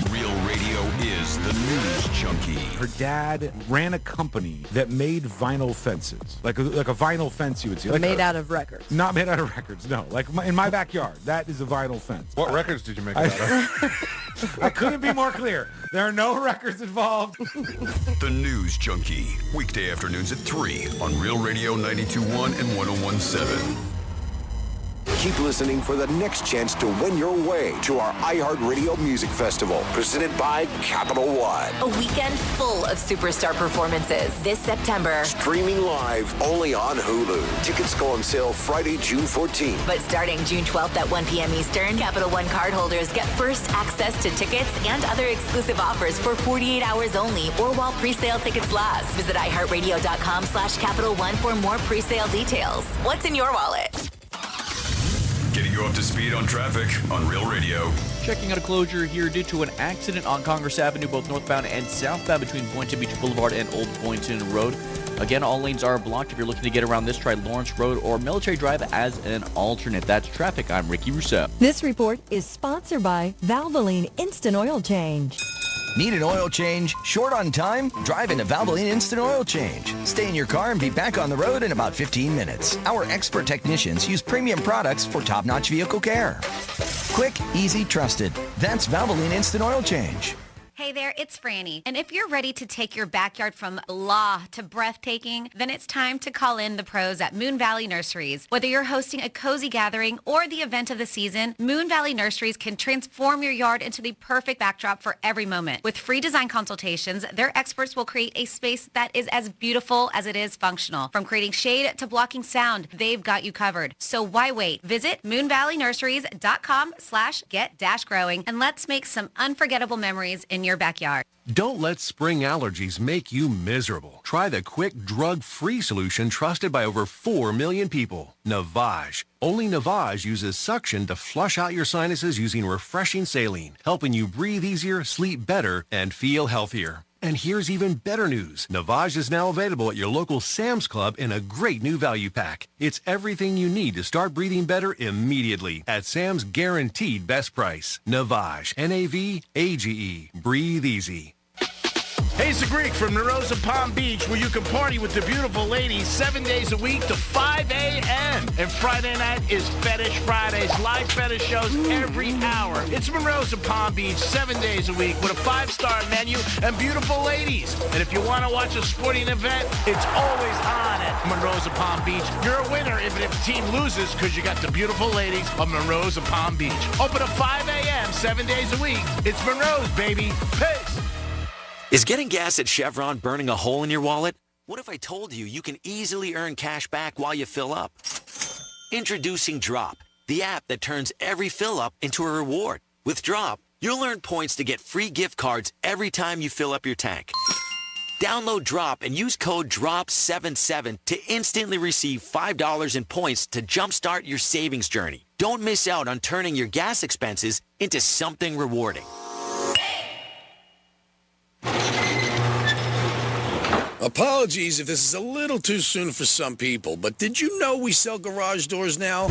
Real Radio is the news junkie. Her dad ran a company that made vinyl fences, like a vinyl fence you would see. Like made out of records. Not made out of records, no. Like in my backyard, that is a vinyl fence. What records did you make it out of? I couldn't be more clear. There are no records involved. The News Junkie, weekday afternoons at 3 on Real Radio 92.1 and 101.7. Keep listening for the next chance to win your way to our iHeartRadio Music Festival, presented by Capital One. A weekend full of superstar performances this September. Streaming live only on Hulu. Tickets go on sale Friday, June 14th. But starting June 12th at 1 p.m. Eastern, Capital One cardholders get first access to tickets and other exclusive offers for 48 hours only or while pre-sale tickets last. Visit iHeartRadio.com/Capital One for more pre-sale details. What's in your wallet? Getting you up to speed on traffic on Real Radio. Checking out a closure here due to an accident on Congress Avenue, both northbound and southbound between Boynton Beach Boulevard and Old Boynton Road. Again, all lanes are blocked. If you're looking to get around this, try Lawrence Road or Military Drive as an alternate. That's traffic. I'm Ricky Rousseau. This report is sponsored by Valvoline Instant Oil Change. Need an oil change? Short on time? Drive into Valvoline Instant Oil Change. Stay in your car and be back on the road in about 15 minutes. Our expert technicians use premium products for top-notch vehicle care. Quick, easy, trusted. That's Valvoline Instant Oil Change. Hey there, it's Franny. And if you're ready to take your backyard from blah to breathtaking, then it's time to call in the pros at Moon Valley Nurseries. Whether you're hosting a cozy gathering or the event of the season, Moon Valley Nurseries can transform your yard into the perfect backdrop for every moment. With free design consultations, their experts will create a space that is as beautiful as it is functional. From creating shade to blocking sound, they've got you covered. So why wait? Visit moonvalleynurseries.com/get-growing and let's make some unforgettable memories in your backyard. Don't let spring allergies make you miserable. Try the quick, drug-free solution trusted by over 4 million people, Navage. Only Navage uses suction to flush out your sinuses using refreshing saline, helping you breathe easier, sleep better, and feel healthier. And here's even better news. Navage is now available at your local Sam's Club in a great new value pack. It's everything you need to start breathing better immediately at Sam's guaranteed best price. Navage, N-A-V-A-G-E. Breathe easy. Hey, it's the Greek from Narosa Palm Beach, where you can party with the beautiful ladies 7 days a week to 5 a.m. And Friday night is Fetish Fridays, live fetish shows every hour. It's Narosa Palm Beach 7 days a week with a 5-star menu and beautiful ladies. And if you want to watch a sporting event, it's always on at Monroe's Palm Beach. You're a winner even if the team loses because you got the beautiful ladies of Monroe's Palm Beach. Open at 5 a.m. 7 days a week. It's Monroe's, baby. Peace. Is getting gas at Chevron burning a hole in your wallet? What if I told you you can easily earn cash back while you fill up? Introducing Drop, the app that turns every fill up into a reward. With Drop, you'll earn points to get free gift cards every time you fill up your tank. Download Drop and use code DROP77 to instantly receive $5 in points to jumpstart your savings journey. Don't miss out on turning your gas expenses into something rewarding. Apologies if this is a little too soon for some people, but did you know we sell garage doors now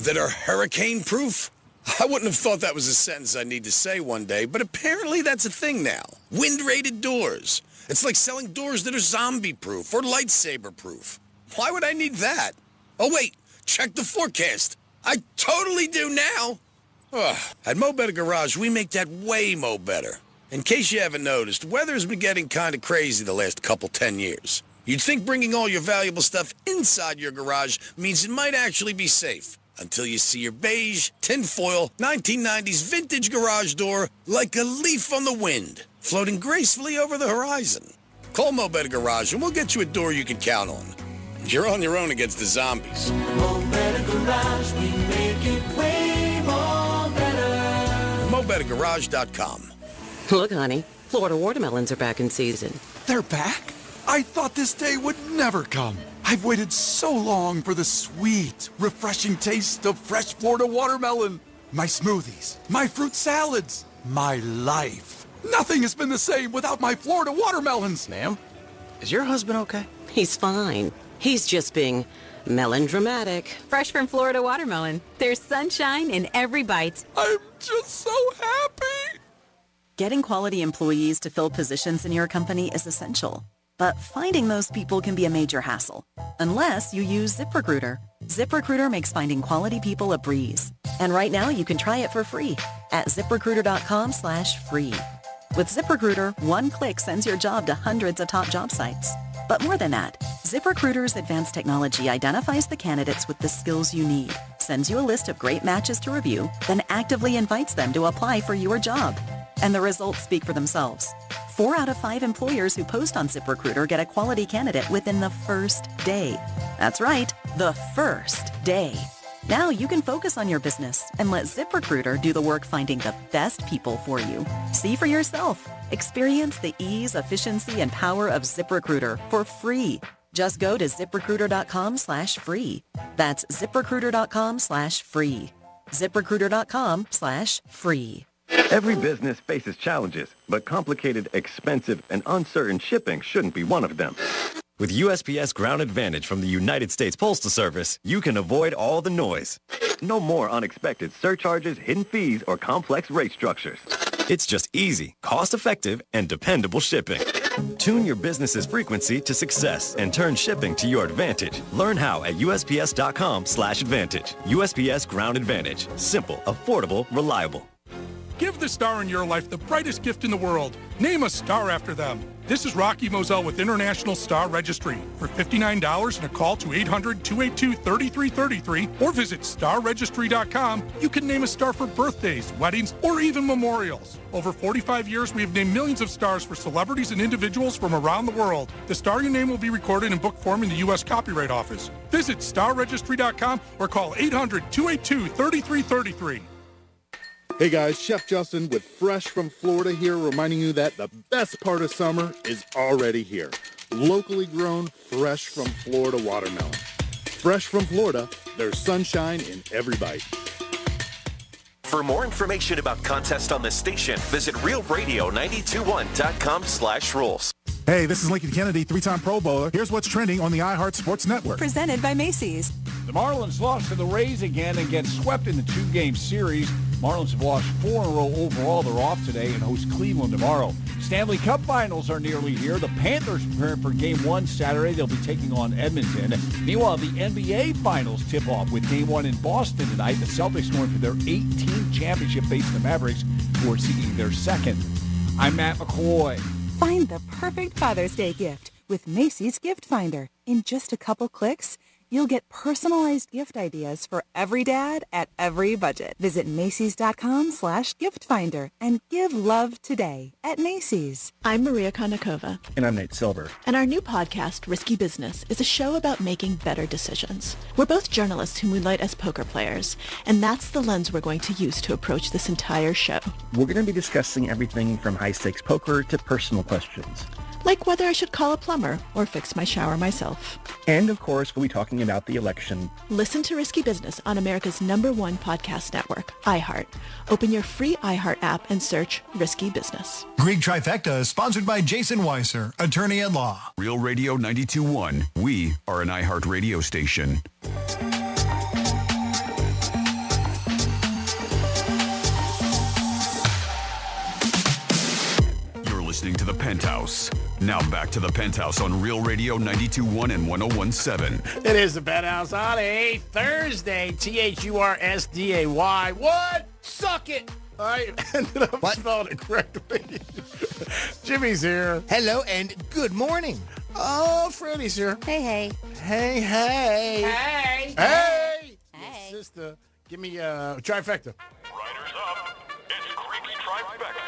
that are hurricane-proof? I wouldn't have thought that was a sentence I'd need to say one day, but apparently that's a thing now. Wind-rated doors. It's like selling doors that are zombie-proof or lightsaber-proof. Why would I need that? Oh, wait, check the forecast. I totally do now. At Mo Better Garage, we make that way mo better. In case you haven't noticed, weather's been getting kind of crazy the last 10 years. You'd think bringing all your valuable stuff inside your garage means it might actually be safe. Until you see your beige, tinfoil, 1990s vintage garage door like a leaf on the wind, floating gracefully over the horizon. Call Mo Better Garage and we'll get you a door you can count on. You're on your own against the zombies. Mo Better Garage, we made FloridaGarage.com. Look, honey, Florida watermelons are back in season. They're back? I thought this day would never come. I've waited so long for the sweet, refreshing taste of fresh Florida watermelon. My smoothies, my fruit salads, my life. Nothing has been the same without my Florida watermelons. Ma'am, is your husband okay? He's fine. He's just being melodramatic. Fresh from Florida watermelon. There's sunshine in every bite. I'm just so happy. Getting quality employees to fill positions in your company is essential. But finding those people can be a major hassle, unless you use ZipRecruiter. ZipRecruiter makes finding quality people a breeze. And right now you can try it for free at ZipRecruiter.com/free. With ZipRecruiter, one click sends your job to hundreds of top job sites. But more than that, ZipRecruiter's advanced technology identifies the candidates with the skills you need, sends you a list of great matches to review, then actively invites them to apply for your job. And the results speak for themselves. 4 out of 5 employers who post on ZipRecruiter get a quality candidate within the first day. That's right, the first day. Now you can focus on your business and let ZipRecruiter do the work finding the best people for you. See for yourself. Experience the ease, efficiency, and power of ZipRecruiter for free. Just go to ZipRecruiter.com/free. That's ZipRecruiter.com/free. ZipRecruiter.com/free. Every business faces challenges, but complicated, expensive, and uncertain shipping shouldn't be one of them. With USPS Ground Advantage from the United States Postal Service, you can avoid all the noise. No more unexpected surcharges, hidden fees, or complex rate structures. It's just easy, cost-effective, and dependable shipping. Tune your business's frequency to success and turn shipping to your advantage. Learn how at USPS.com/advantage. USPS Ground Advantage. Simple, affordable, reliable. Give the star in your life the brightest gift in the world. Name a star after them. This is Rocky Moselle with International Star Registry. For $59 and a call to 800-282-3333 or visit starregistry.com, you can name a star for birthdays, weddings, or even memorials. Over 45 years, we have named millions of stars for celebrities and individuals from around the world. The star you name will be recorded in book form in the U.S. Copyright Office. Visit starregistry.com or call 800-282-3333. Hey guys, Chef Justin with Fresh from Florida here, reminding you that the best part of summer is already here. Locally grown, fresh from Florida watermelon. Fresh from Florida, there's sunshine in every bite. For more information about contests on this station, visit realradio921.com/rules. Hey, this is Lincoln Kennedy, 3-time Pro Bowler. Here's what's trending on the iHeart Sports Network. Presented by Macy's. The Marlins lost to the Rays again and get swept in the 2-game series. Marlins have lost 4 in a row overall. They're off today and host Cleveland tomorrow. Stanley Cup Finals are nearly here. The Panthers preparing for Game 1 Saturday. They'll be taking on Edmonton. Meanwhile, the NBA Finals tip off with Game 1 in Boston tonight. The Celtics going for their 18th championship facing the Mavericks, who are seeking their second. I'm Matt McCoy. Find the perfect Father's Day gift with Macy's Gift Finder. In just a couple clicks, you'll get personalized gift ideas for every dad at every budget. Visit Macy's.com/gift finder and give love today at Macy's. I'm Maria Konnikova. And I'm Nate Silver. And our new podcast, Risky Business, is a show about making better decisions. We're both journalists who moonlight as poker players, and that's the lens we're going to use to approach this entire show. We're going to be discussing everything from high-stakes poker to personal questions. Like whether I should call a plumber or fix my shower myself. And, of course, we'll be talking about the election. Listen to Risky Business on America's #1 podcast network, iHeart. Open your free iHeart app and search Risky Business. Greek Trifecta is sponsored by Jason Weiser, attorney at law. Real Radio 92.1. We are an iHeart radio station. Listening to the Penthouse. Now back to the Penthouse on Real Radio 92.1 and 101.7. It is the Penthouse on a Thursday. THURSDAY. What? Suck it. I ended up spelling it correctly. Jimmy's here. Hello and good morning. Oh, Freddie's here. Hey, hey. Hey, hey. Hey. Hey. Hey. Sister, give me a trifecta. Riders up. It's Greek's Trifecta.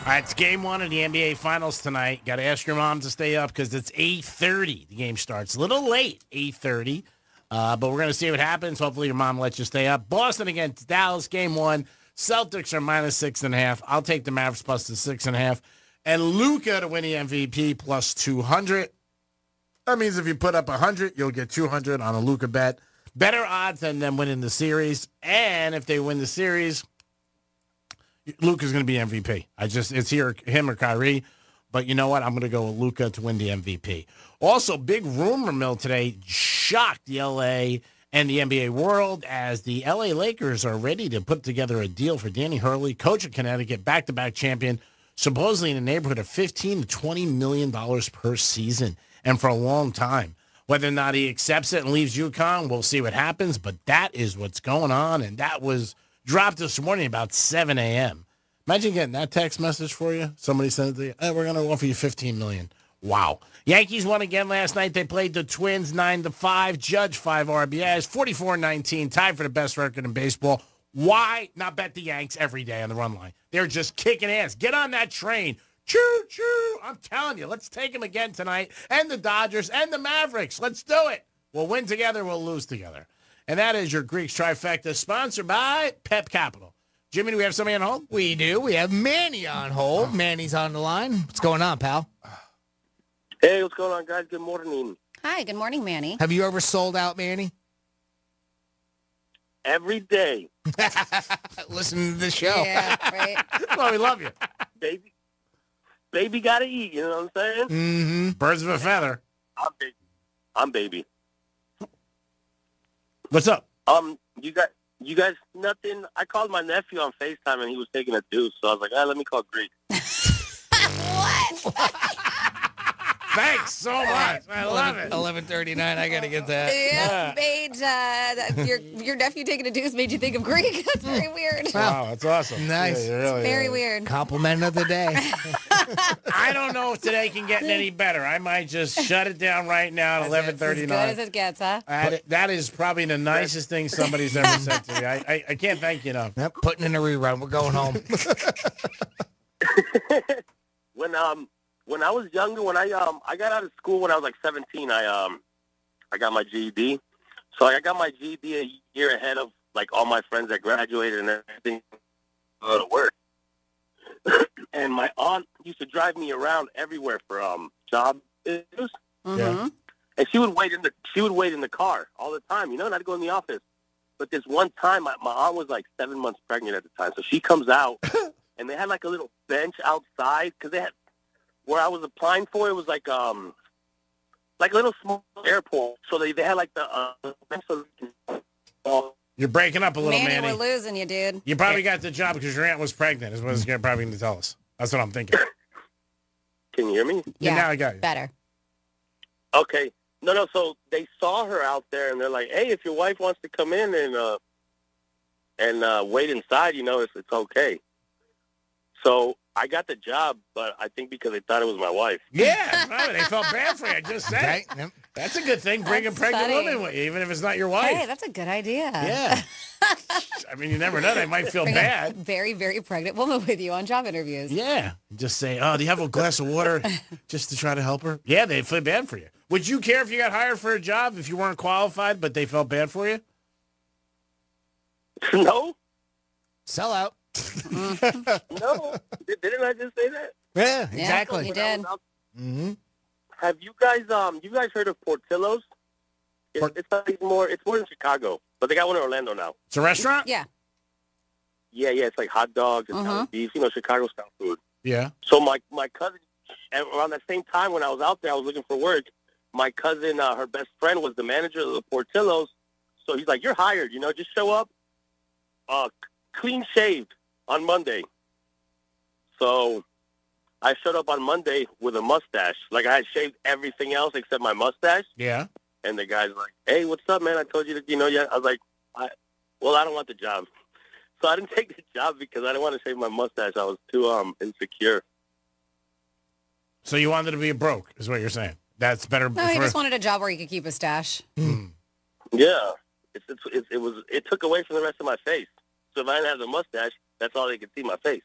All right, it's Game 1 of the NBA Finals tonight. Got to ask your mom to stay up because it's 8:30. The game starts a little late, 8:30. But we're going to see what happens. Hopefully your mom lets you stay up. Boston against Dallas, Game 1. Celtics are -6.5. I'll take the Mavericks plus the 6.5. And Luka to win the MVP plus 200. That means if you put up 100, you'll get 200 on a Luka bet. Better odds than them winning the series. And if they win the series, Luka's going to be MVP. It's here, him or Kyrie. But you know what? I'm going to go with Luka to win the MVP. Also, big rumor mill today shocked the LA and the NBA world as the LA Lakers are ready to put together a deal for Danny Hurley, coach of Connecticut, back-to-back champion, supposedly in the neighborhood of $15 to $20 million per season, and for a long time. Whether or not he accepts it and leaves UConn, we'll see what happens, but that is what's going on, and that was dropped this morning about 7 a.m. Imagine getting that text message for you. Somebody sent it to you. Hey, we're going to offer you $15 million. Wow. Yankees won again last night. They played the Twins 9-5. Judge 5 RBIs, 44-19, tied for the best record in baseball. Why not bet the Yanks every day on the run line? They're just kicking ass. Get on that train. Choo, choo. I'm telling you, let's take them again tonight. And the Dodgers and the Mavericks. Let's do it. We'll win together. We'll lose together. And that is your Greeks Trifecta, sponsored by Pep Capital. Jimmy, do we have somebody on hold? We do. We have Manny on hold. Manny's on the line. What's going on, pal? Hey, what's going on, guys? Good morning. Hi, good morning, Manny. Have you ever sold out, Manny? Every day. Listen to the show. Yeah, right. Well, we love you. Baby got to eat, you know what I'm saying? Mm-hmm. Birds of a feather. I'm baby. What's up? You guys, nothing. I called my nephew on FaceTime, and he was taking a deuce, so I was like, let me call Greek. What? Thanks so much. I love it. 11:39. I got to get that. Yeah, made your nephew taking a deuce made you think of Greek. That's very weird. Wow, that's awesome. Nice. Yeah, really, Very weird. Compliment of the day. I don't know if today can get any better. I might just shut it down right now at 11:39. As good as it gets, huh? That is probably the nicest thing somebody's ever said to me. I can't thank you enough. Yep, putting in a rerun. We're going home. When I was younger, when I got out of school when I was like 17, I got my GED. So I got my GED a year ahead of like all my friends that graduated and everything to go to work. And my aunt used to drive me around everywhere for job interviews. Mm-hmm. And she would wait in the car all the time, you know, and I'd go in the office. But this one time, my aunt was like 7 months pregnant at the time, so she comes out, and they had like a little bench outside because they had. Where I was applying for, it was like a little small airport. So they had like the You're breaking up a little, Manny, Manny. we're losing you, dude. You probably got the job because your aunt was pregnant, is what it's probably going to tell us. That's what I'm thinking. Can you hear me? Yeah, now I got you. Better. Okay. No. So they saw her out there, and they're like, "Hey, if your wife wants to come in and wait inside, you know, it's okay." So I got the job, but I think because they thought it was my wife. Yeah, probably. They felt bad for you. I just said Right? it. Yep. That's a good thing. Bring a That's pregnant funny. woman with you, even if it's not your wife. Hey, that's a good idea. Yeah. I mean, you never know. They might feel Bring bad. a very, very pregnant woman with you on job interviews. Yeah. Just say, oh, do you have a glass of water just to try to help her? Yeah, they feel bad for you. Would you care if you got hired for a job if you weren't qualified, but they felt bad for you? No. Sell out. No. Didn't I just say that? Yeah, exactly. You did. Mm-hmm. Have you guys heard of Portillo's? It's more in Chicago, but they got one in Orlando now. It's a restaurant? Yeah. Yeah, it's like hot dogs and Italian beef, you know, Chicago style food. Yeah. So my cousin, around that same time when I was out there, I was looking for work. My cousin, her best friend was the manager of the Portillo's. So he's like, "You're hired, you know, just show up, clean shaved on Monday." So I showed up on Monday with a mustache. Like I had shaved everything else except my mustache. Yeah. And the guy's like, "Hey, what's up, man? I told you that, you know, yeah." I was like, I don't want the job. So I didn't take the job because I didn't want to shave my mustache. I was too insecure. So you wanted to be broke, is what you're saying. That's better. No, he just wanted a job where he could keep a stash. Yeah. It took away from the rest of my face. So if I didn't have the mustache, that's all they could see, my face.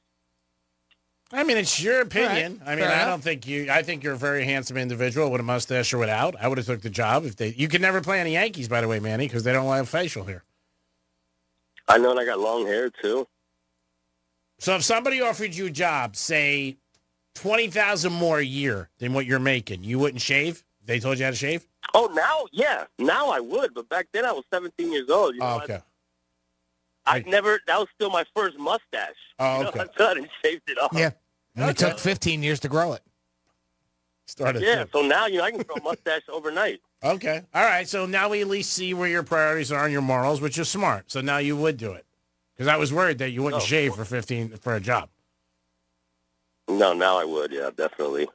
I mean, it's your opinion. Right. I mean, Fair enough. I think you're a very handsome individual with a mustache or without. I would have took the job you can never play on the Yankees, by the way, Manny, because they don't have facial hair. I know, and I got long hair, too. So if somebody offered you a job, say $20,000 more a year than what you're making, you wouldn't shave? They told you how to shave? Oh, now I would, but back then I was 17 years old. You know, okay. I never. That was still my first mustache. Oh, You know, okay. until I didn't shave it off. Yeah. And it took 15 years to grow it. Started. Yeah. So now I can grow a mustache overnight. Okay. All right. So now we at least see where your priorities are and your morals, which is smart. So now you would do it. Because I was worried that you wouldn't shave for a job. No, now I would. Yeah, definitely.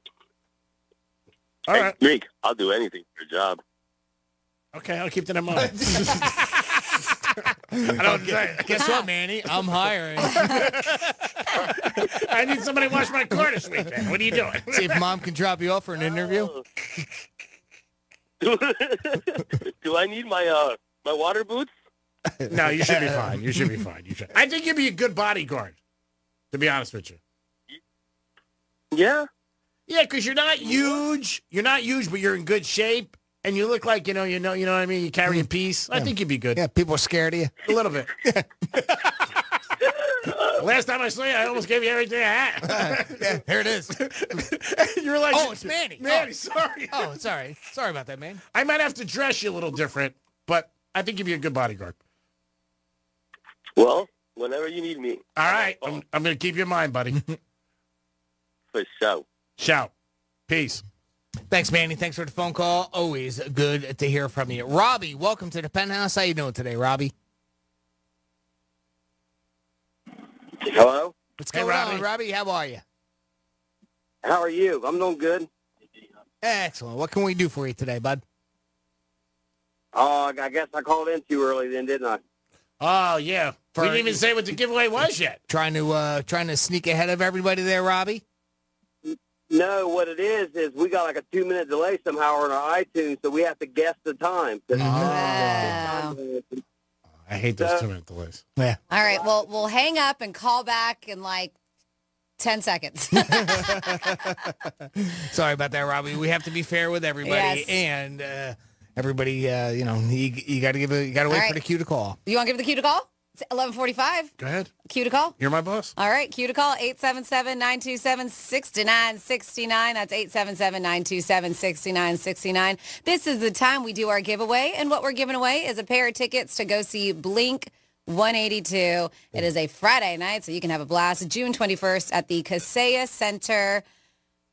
All right. Greek, I'll do anything for a job. Okay, I'll keep that in mind. Guess what, Manny? I'm hiring. I need somebody to wash my car this weekend. What are you doing? See if Mom can drop you off for an interview. Do I need my water boots? No, you should be fine. You should be fine. You should. I think you'd be a good bodyguard, to be honest with you. Yeah? Yeah, because you're not huge. You're not huge, but you're in good shape. And you look like, you know what I mean? You carry a piece. I think you'd be good. Yeah, people are scared of you. A little bit. Last time I saw you, I almost gave you everything I had. Yeah, here it is. You were like, oh, it's Manny. Manny, sorry. Oh, sorry. Sorry about that, man. I might have to dress you a little different, but I think you'd be a good bodyguard. Well, whenever you need me. All right. I'm going to keep you in mind, buddy. For sure. Shout. Peace. Thanks, Manny. Thanks for the phone call. Always good to hear from you. Robbie, welcome to the Penthouse. How you doing today, Robbie? Hello? What's going on, Robbie? How are you? How are you? I'm doing good. Excellent. What can we do for you today, bud? Oh, I guess I called in too early then, didn't I? Oh, yeah. We didn't even say what the giveaway was yet. Trying to sneak ahead of everybody there, Robbie? No, what it is we got like a 2-minute delay somehow on our iTunes, so we have to guess the time. I hate those 2-minute delays. Yeah. All right, well, we'll hang up and call back in like 10 seconds. Sorry about that, Robbie. We have to be fair with everybody, Yes. and everybody. You got to wait right. for the cue to call. You want to give the cue to call? It's 11:45. Go ahead. Cue to call. You're my boss. All right, cue to call, 877-927-6969. That's 877-927-6969. This is the time we do our giveaway, and what we're giving away is a pair of tickets to go see Blink 182. It is a Friday night, so you can have a blast. June 21st at the Kaseya Center.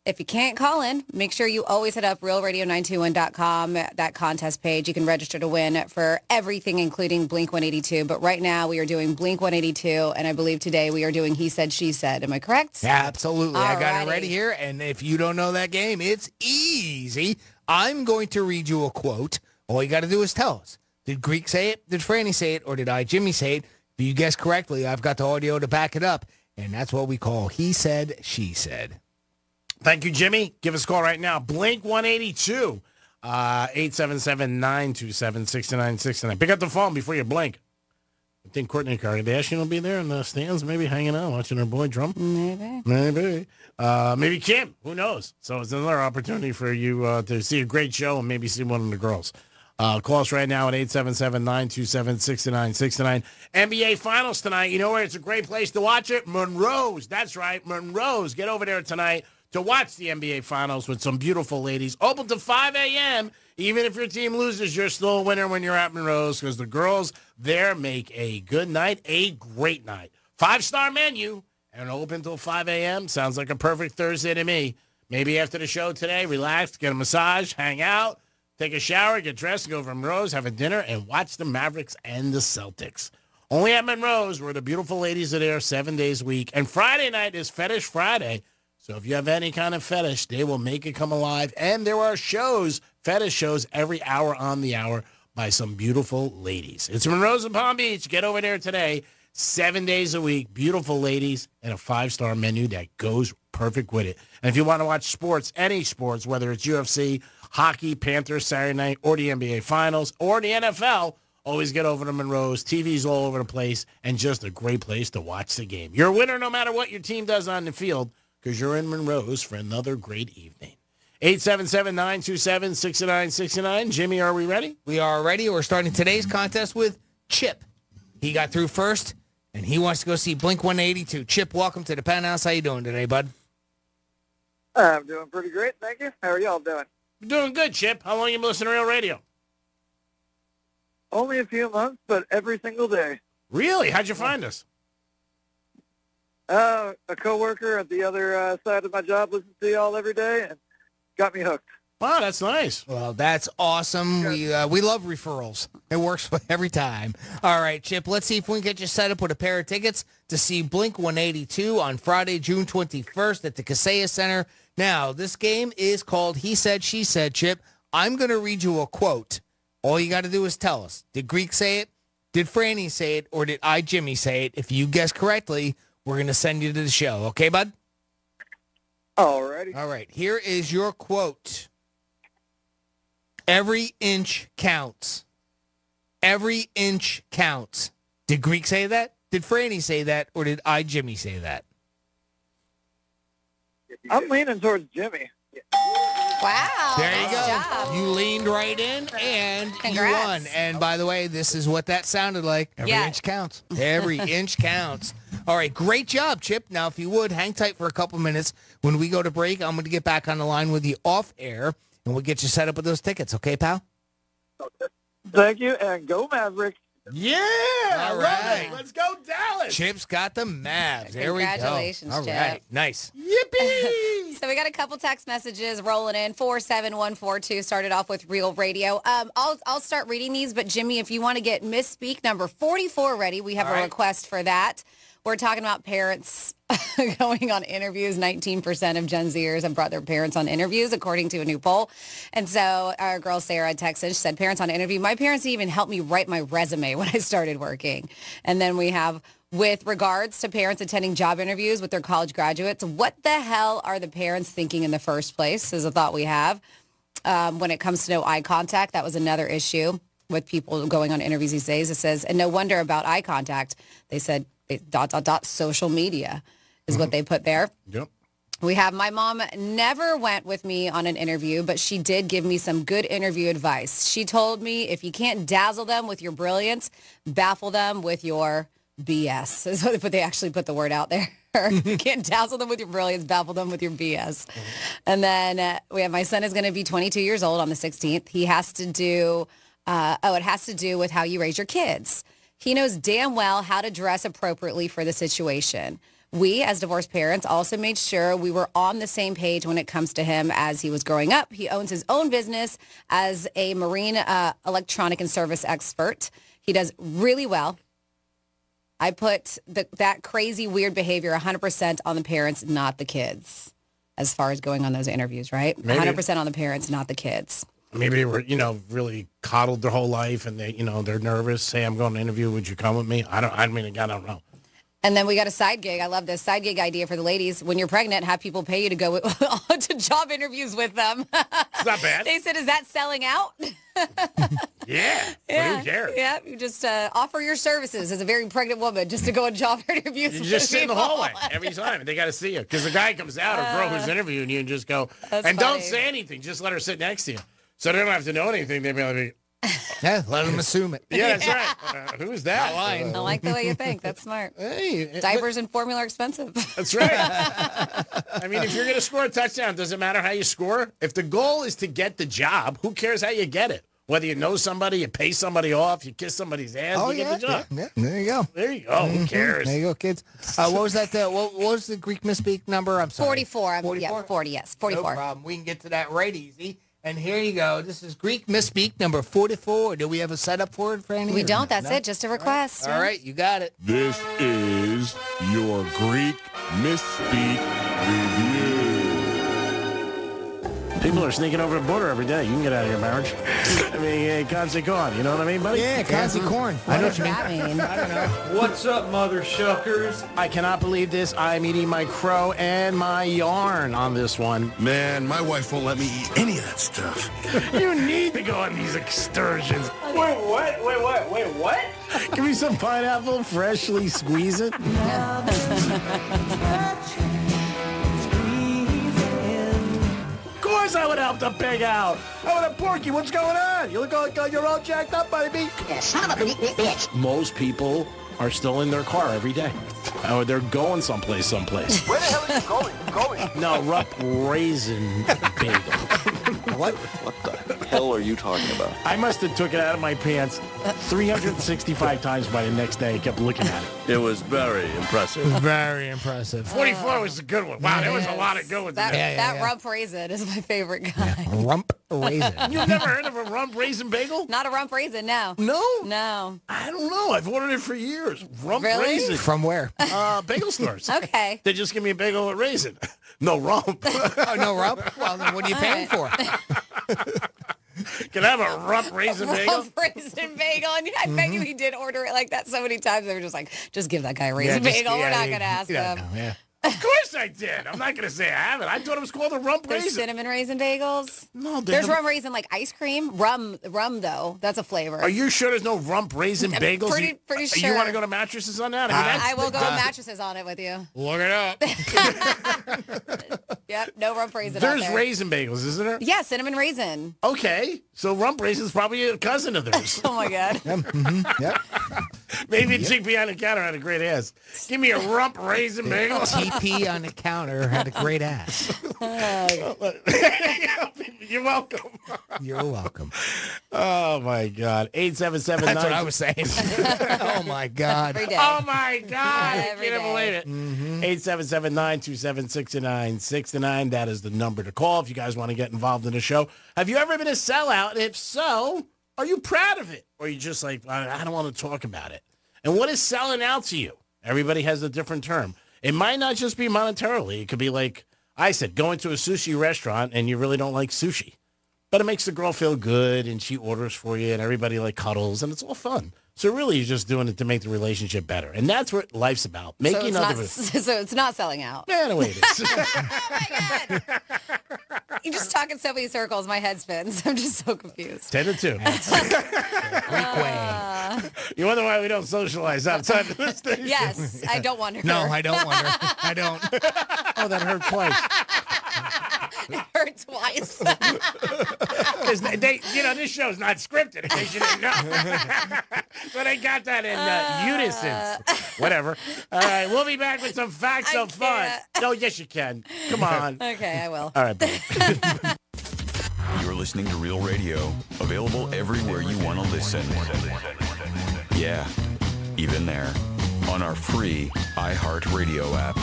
If you can't call in, make sure you always hit up realradio921.com, that contest page. You can register to win for everything, including Blink 182. But right now, we are doing Blink 182, and I believe today we are doing He Said, She Said. Am I correct? Absolutely. I got it Alrighty. right here, and if you don't know that game, it's easy. I'm going to read you a quote. All you got to do is tell us. Did Greek say it? Did Franny say it? Or did I, Jimmy, say it? If you guess correctly, I've got the audio to back it up, and that's what we call He Said, She Said. Thank you, Jimmy. Give us a call right now. Blink 182, 877-927-6969. Pick up the phone before you blink. I think Courtney Kardashian will be there in the stands, maybe hanging out, watching her boy drum. Maybe. Maybe Kim. Who knows? So it's another opportunity for you to see a great show and maybe see one of the girls. Call us right now at 877-927-6969. NBA Finals tonight. You know where it's a great place to watch it? Monroe's. That's right, Monroe's. Get over there tonight to watch the NBA Finals with some beautiful ladies. Open to 5 a.m. Even if your team loses, you're still a winner when you're at Monroe's because the girls there make a good night, a great night. 5-star menu and open till 5 a.m. Sounds like a perfect Thursday to me. Maybe after the show today, relax, get a massage, hang out, take a shower, get dressed, go over to Monroe's, have a dinner, and watch the Mavericks and the Celtics. Only at Monroe's where the beautiful ladies are there 7 days a week. And Friday night is Fetish Friday. So if you have any kind of fetish, they will make it come alive. And there are shows, fetish shows, every hour on the hour by some beautiful ladies. It's Monroe's in Palm Beach. Get over there today. 7 days a week. Beautiful ladies and a 5-star menu that goes perfect with it. And if you want to watch sports, any sports, whether it's UFC, hockey, Panthers, Saturday night, or the NBA Finals, or the NFL, always get over to Monroe's. TV's all over the place, and just a great place to watch the game. You're a winner no matter what your team does on the field, because you're in Monroe's for another great evening. 877-927-6969. Jimmy, are we ready? We are ready. We're starting today's contest with Chip. He got through first, and he wants to go see Blink-182. Chip, welcome to the Penthouse. How you doing today, bud? I'm doing pretty great, thank you. How are y'all doing? Doing good, Chip. How long you been listening to Real Radio? Only a few months, but every single day. Really? How'd you find us? A coworker at the other side of my job listens to y'all every day and got me hooked. Wow, that's nice. Well, that's awesome. We love referrals. It works every time. All right, Chip, let's see if we can get you set up with a pair of tickets to see Blink-182 on Friday, June 21st at the Kaseya Center. Now, this game is called He Said, She Said, Chip. I'm going to read you a quote. All you got to do is tell us. Did Greek say it? Did Franny say it? Or did I, Jimmy, say it? If you guess correctly, we're going to send you to the show. Okay, bud? Alrighty. All right. Here is your quote. Every inch counts. Every inch counts. Did Greek say that? Did Franny say that? Or did I, Jimmy, say that? I'm leaning towards Jimmy. Wow. There you nice go. job. You leaned right in, and Congrats. you won. And by the way, this is what that sounded like. Every inch counts. Every inch counts. All right, great job, Chip. Now, if you would, hang tight for a couple minutes. When we go to break, I'm going to get back on the line with you off air, and we'll get you set up with those tickets. Okay, pal? Thank you, and go Mavericks. Yeah, All right. Love it. Let's go Dallas. Chip's got the Mavs. There we go. Congratulations, All Chip. right, nice. Yippee! So we got a couple text messages rolling in. 47142 started off with Real Radio. I'll start reading these, but Jimmy, if you want to get Misspeak number 44 ready, we have a request for that. We're talking about parents going on interviews. 19% of Gen Zers have brought their parents on interviews, according to a new poll. And so our girl Sarah texted, she said, parents on interview. My parents even helped me write my resume when I started working. And then we have, with regards to parents attending job interviews with their college graduates, what the hell are the parents thinking in the first place is a thought we have. When it comes to no eye contact, that was another issue with people going on interviews these days. It says, and no wonder about eye contact. They said, ... social media is what they put there. Yep. We have, my mom never went with me on an interview, but she did give me some good interview advice. She told me if you can't dazzle them with your brilliance, baffle them with your BS. Is what they actually put the word out there. You can't dazzle them with your brilliance, baffle them with your BS. And then we have, my son is going to be 22 years old on the 16th. He has to do, it has to do with how you raise your kids. He knows damn well how to dress appropriately for the situation. We, as divorced parents, also made sure we were on the same page when it comes to him as he was growing up. He owns his own business as a marine electronic and service expert. He does really well. I put that crazy, weird behavior 100% on the parents, not the kids, as far as going on those interviews, right? Maybe. 100% on the parents, not the kids. Maybe they were, really coddled their whole life, and they, they're nervous. Say, I'm going to interview. Would you come with me? I don't know. And then we got a side gig. I love this side gig idea for the ladies. When you're pregnant, have people pay you to go to job interviews with them. It's not bad. They said, is that selling out? Yeah. Yeah. Who cares? Yeah. You just offer your services as a very pregnant woman just to go on job interviews. You with just sit in the people. hallway every time, and they got to see you. Because the guy comes out or girl who's interviewing you and just go, That's and funny. don't say anything. Just let her sit next to you. So they don't have to know anything. They'd be like, Yeah, let them assume it. yeah, that's right. Who's that? I like the way you think. That's smart. Hey, Diapers and formula are expensive. That's right. I mean, if you're going to score a touchdown, does it matter how you score? If the goal is to get the job, who cares how you get it? Whether you know somebody, you pay somebody off, you kiss somebody's ass, you get the job. Yeah, there you go. There you go. Who cares? There you go, kids. What was that? What was the Greek Misspeak number? I'm sorry. 44. 44? Yeah, 40, yes. 44. No problem. We can get to that right easy. And here you go. This is Greek Misspeak number 44. Do we have a setup for it, Franny? We don't. That's No? it. Just a request. All right, you got it. This is your Greek Misspeak Review. People are sneaking over the border every day. You can get out of your marriage. I mean, Kansi Korn. You know what I mean, buddy? Yeah, Kansi Korn. I know what you That mean? I don't know. What's up, mother shuckers? I cannot believe this. I'm eating my crow and my yarn on this one. Man, my wife won't let me eat any of that stuff. You need to go on these excursions. Wait, what? Wait, what? Give me some pineapple, freshly squeeze it. Of course I would help the pig out. I would have Porky. What's going on? You look like you're all jacked up, baby. Yeah, son of a bitch. Most people are still in their car every day. Or they're going someplace. Where the hell are you going? No, Rump Raisin Bagel. What the hell are you talking about? I must have took it out of my pants 365 times by the next day. I kept looking at it. It was very impressive. Very impressive. 44 was a good one. Wow, there was a lot of good ones. That rump raisin is my favorite guy. Rump Raisin. You've never heard of a Rump Raisin Bagel? Not a rump raisin, no. No? No. I don't know. I've ordered it for years. Rump Really? Raisin. From where? Bagel stores. Okay. They just give me a bagel with raisin. No rump. Oh, no rump? Well, then what are you paying for? Can I have a rump raisin bagel? Rump raisin bagel. And I bet you he did order it like that so many times. They were just like, just give that guy a raisin bagel. We're not going to ask him. Of course I did. I'm not going to say I haven't. I thought it was called a rump There's raisin. cinnamon raisin bagels. No, there's rum raisin like ice cream. Rum though. That's a flavor. Are you sure there's no rump raisin bagels? Pretty sure. You want to go to mattresses on that? I will go to mattresses on it with you. Look it up. Yep, no rump raisin. There's out there. raisin bagels, isn't there? Yeah, cinnamon raisin. Okay, so rump raisin's probably a cousin of theirs. Oh my god. Yep. Maybe a chick behind the counter had a great ass. Give me a rump raisin bagel. TP on the counter had a great ass. You're welcome. You're welcome. Oh my God. 877. That's what I was saying. Oh my God. Every day. Oh my God. Every Can't day. believe it. 877-927-6969. That is the number to call if you guys want to get involved in the show. Have you ever been a sellout? If so, are you proud of it? Or are you just like, I don't want to talk about it? And what is selling out to you? Everybody has a different term. It might not just be monetarily. It could be like I said, going to a sushi restaurant and you really don't like sushi. But it makes the girl feel good and she orders for you and everybody like cuddles and it's all fun. So really you're just doing it to make the relationship better. And that's what life's about. Making other So it's not selling out. Yeah, in a way it is. Oh my God. You just talk in so many circles, my head spins. I'm just so confused. 10-2. You wonder why we don't socialize outside of the station? Yes, I don't wonder. No, I don't wonder. I don't. Oh, that hurt twice. It hurt twice. Because this show's not scripted, in case you didn't know. So they got that in unison. Whatever. All right, we'll be back with some facts of fun. No, yes, you can. Come on. Okay, I will. All right, buddy. You're listening to Real Radio, available everywhere you want to listen. Yeah, even there. On our free iHeartRadio app.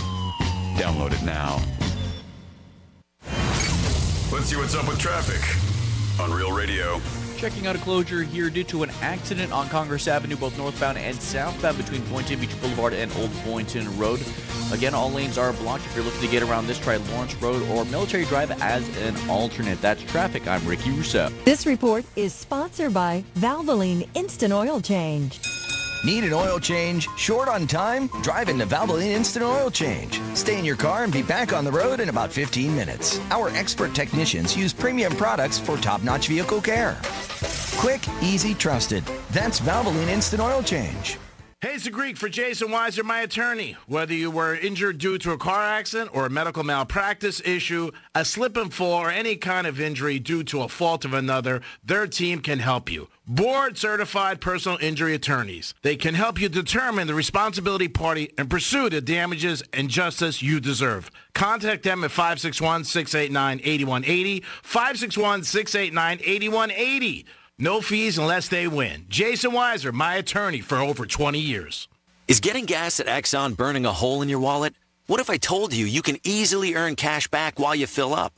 Download it now. Let's see what's up with traffic on Real Radio. Checking out a closure here due to an accident on Congress Avenue, both northbound and southbound between Boynton Beach Boulevard and Old Boynton Road. Again, all lanes are blocked. If you're looking to get around this, try Lawrence Road or Military Drive as an alternate. That's traffic. I'm Ricky Russo. This report is sponsored by Valvoline Instant Oil Change. Need an oil change? Short on time? Drive into Valvoline Instant Oil Change. Stay in your car and be back on the road in about 15 minutes. Our expert technicians use premium products for top-notch vehicle care. Quick, easy, trusted. That's Valvoline Instant Oil Change. Hey, it's the Greek for Jason Weiser, my attorney. Whether you were injured due to a car accident or a medical malpractice issue, a slip and fall, or any kind of injury due to a fault of another, their team can help you. Board-certified personal injury attorneys. They can help you determine the responsibility party and pursue the damages and justice you deserve. Contact them at 561-689-8180, 561-689-8180. No fees unless they win. Jason Weiser, my attorney for over 20 years. Is getting gas at Exxon burning a hole in your wallet? What if I told you you can easily earn cash back while you fill up?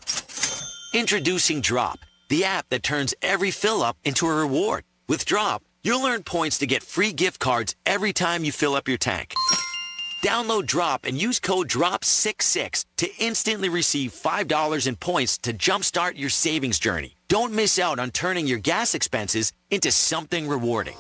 Introducing Drop, the app that turns every fill up into a reward. With Drop, you'll earn points to get free gift cards every time you fill up your tank. Download Drop and use code DROP66 to instantly receive $5 in points to jumpstart your savings journey. Don't miss out on turning your gas expenses into something rewarding.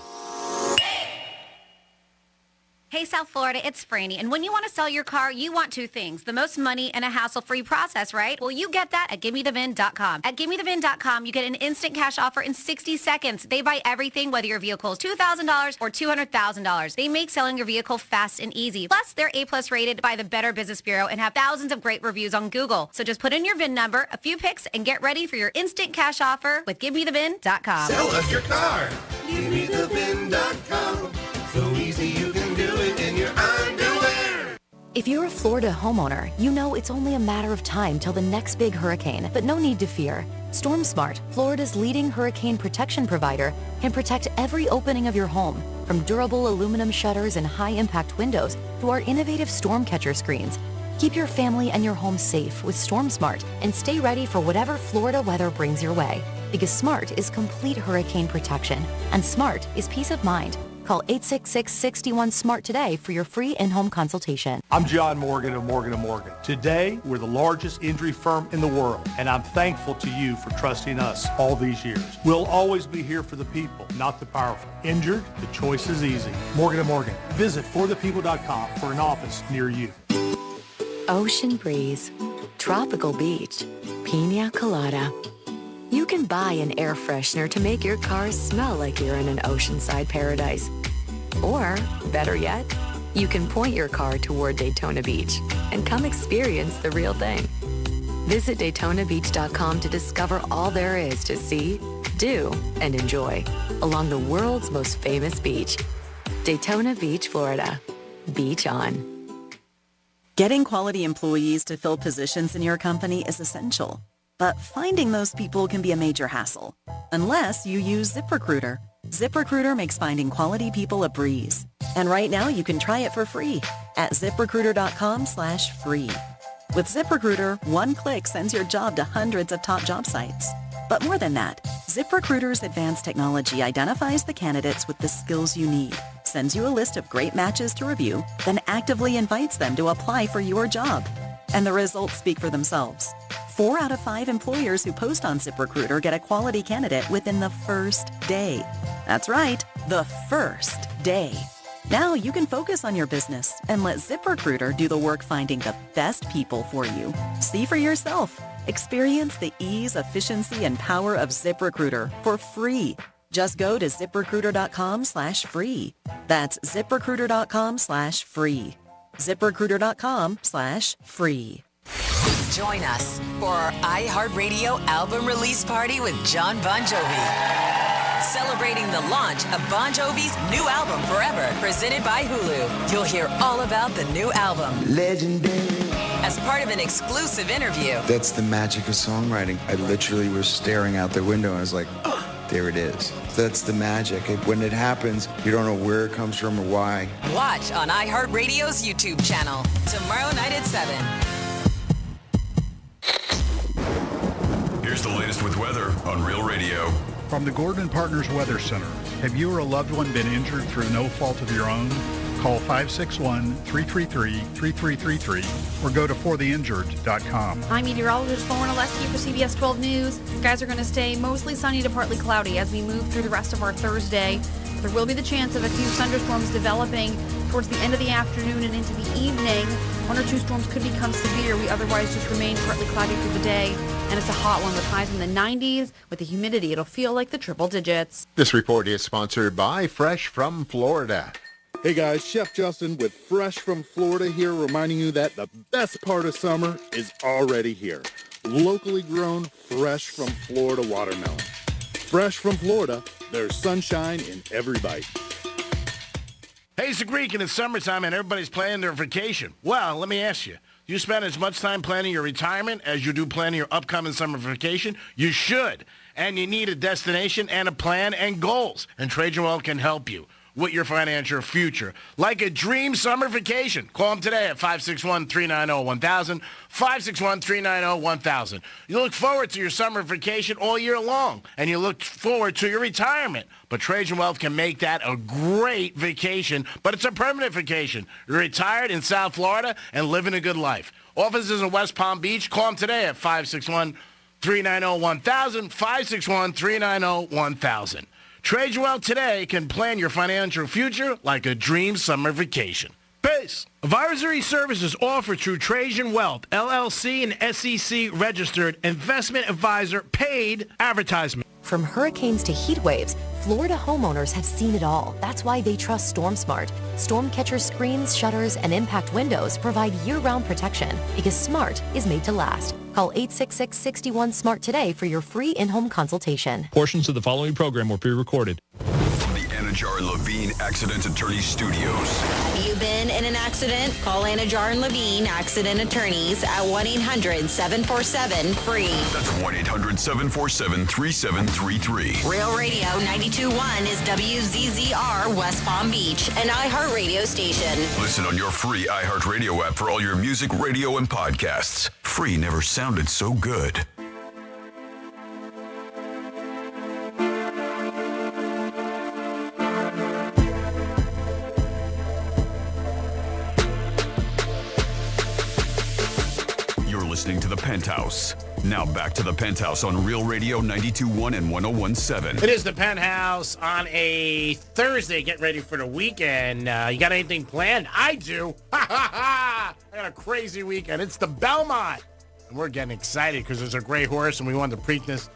Hey, South Florida, it's Franny. And when you want to sell your car, you want two things. The most money and a hassle-free process, right? Well, you get that at GiveMeTheVin.com. At GiveMeTheVin.com, you get an instant cash offer in 60 seconds. They buy everything, whether your vehicle is $2,000 or $200,000. They make selling your vehicle fast and easy. Plus, they're A+ rated by the Better Business Bureau and have thousands of great reviews on Google. So just put in your VIN number, a few pics, and get ready for your instant cash offer with GiveMeTheVin.com. Sell us your car. GiveMeTheVin.com. So easy you can do it in your underwear. If you're a Florida homeowner, you know it's only a matter of time till the next big hurricane, but no need to fear. StormSmart, Florida's leading hurricane protection provider, can protect every opening of your home, from durable aluminum shutters and high-impact windows to our innovative storm catcher screens. Keep your family and your home safe with StormSmart and stay ready for whatever Florida weather brings your way. Because smart is complete hurricane protection, and smart is peace of mind. Call 866-61-SMART today for your free in-home consultation. I'm John Morgan of Morgan & Morgan. Today, we're the largest injury firm in the world, and I'm thankful to you for trusting us all these years. We'll always be here for the people, not the powerful. Injured? The choice is easy. Morgan & Morgan. Visit forthepeople.com for an office near you. Ocean breeze, tropical beach, pina colada. You can buy an air freshener to make your car smell like you're in an oceanside paradise. Or, better yet, you can point your car toward Daytona Beach and come experience the real thing. Visit DaytonaBeach.com to discover all there is to see, do, and enjoy along the world's most famous beach. Daytona Beach, Florida. Beach on. Getting quality employees to fill positions in your company is essential. But finding those people can be a major hassle, unless you use ZipRecruiter. ZipRecruiter makes finding quality people a breeze. And right now you can try it for free at ZipRecruiter.com/free. With ZipRecruiter, one click sends your job to hundreds of top job sites. But more than that, ZipRecruiter's advanced technology identifies the candidates with the skills you need, sends you a list of great matches to review, then actively invites them to apply for your job. And the results speak for themselves. 4 out of 5 employers who post on ZipRecruiter get a quality candidate within the first day. That's right, the first day. Now you can focus on your business and let ZipRecruiter do the work finding the best people for you. See for yourself. Experience the ease, efficiency, and power of ZipRecruiter for free. Just go to ZipRecruiter.com/free. That's ZipRecruiter.com/free. ZipRecruiter.com/free. Join us for our iHeartRadio album release party with John Bon Jovi. Celebrating the launch of Bon Jovi's new album, Forever, presented by Hulu. You'll hear all about the new album. Legendary. As part of an exclusive interview. That's the magic of songwriting. I literally was staring out the window and I was like, oh, there it is. That's the magic. When it happens, you don't know where it comes from or why. Watch on iHeartRadio's YouTube channel tomorrow night at 7. Here's the latest with weather on Real Radio. From the Gordon Partners Weather Center, have you or a loved one been injured through no fault of your own? Call 561-333-3333 or go to fortheinjured.com. I'm meteorologist Lauren Oleski for CBS 12 News. Skies are going to stay mostly sunny to partly cloudy as we move through the rest of our Thursday. There will be the chance of a few thunderstorms developing towards the end of the afternoon and into the evening. 1 or 2 storms could become severe. We otherwise just remain partly cloudy through the day. And it's a hot one with highs in the 90s. With the humidity, it'll feel like the triple digits. This report is sponsored by Fresh from Florida. Hey guys, Chef Justin with Fresh from Florida here, reminding you that the best part of summer is already here. Locally grown, fresh from Florida watermelon. Fresh from Florida, there's sunshine in every bite. Hey, it's the Greek, and it's summertime, and everybody's planning their vacation. Well, let me ask you. Do you spend as much time planning your retirement as you do planning your upcoming summer vacation? You should. And you need a destination and a plan and goals. And Trajan Well can help you with your financial future. Like a dream summer vacation. Call them today at 561-390-1000, 561-390-1000. You look forward to your summer vacation all year long, and you look forward to your retirement. But Trajan Wealth can make that a great vacation, but it's a permanent vacation. You're retired in South Florida and living a good life. Offices in West Palm Beach. Call them today at 561-390-1000, 561-390-1000. Trade well today can plan your financial future like a dream summer vacation. Peace. Advisory services offered through Trajan Wealth, LLC, and SEC registered investment advisor paid advertisement. From hurricanes to heat waves, Florida homeowners have seen it all. That's why they trust StormSmart. Stormcatcher screens, shutters, and impact windows provide year-round protection because smart is made to last. Call 866-61-SMART today for your free in-home consultation. Portions of the following program were pre-recorded. From the Anajar and Levine Accident Attorney Studios. Have you been in an accident? Call Anajar and Levine Accident Attorneys at 1-800-747-FREE. That's 1-800-747-3733. Real Radio 92.1 is WZZR West Palm Beach, an iHeartRadio station. Listen on your free iHeartRadio app for all your music, radio, and podcasts. Free never sounded so good. Listening to the Penthouse. Now back to the Penthouse on Real Radio 92.1 and 101.7. It is the Penthouse on a Thursday. Get ready for the weekend. You got anything planned? I do. I got a crazy weekend. It's the Belmont. And we're getting excited because there's a great horse and we won the Preakness.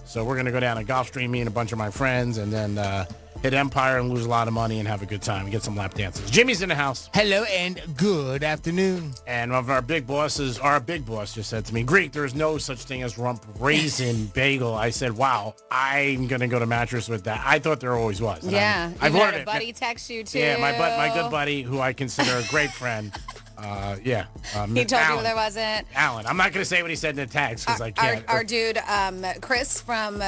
So we're going to go down to Gulfstream, me and a bunch of my friends, and then hit Empire and lose a lot of money and have a good time and get some lap dances. Jimmy's in the house. Hello and good afternoon. And one of our big bosses, our big boss just said to me, Greek, there's no such thing as rump raisin bagel. I said, wow, I'm going to go to Mattress with that. I thought there always was. And yeah. I've you ordered had a it. buddy text you too. Yeah, my good buddy, who I consider a great friend. He told Alan. you there wasn't. Alan. I'm not going to say what he said in the tags because I can't. Our dude, Chris from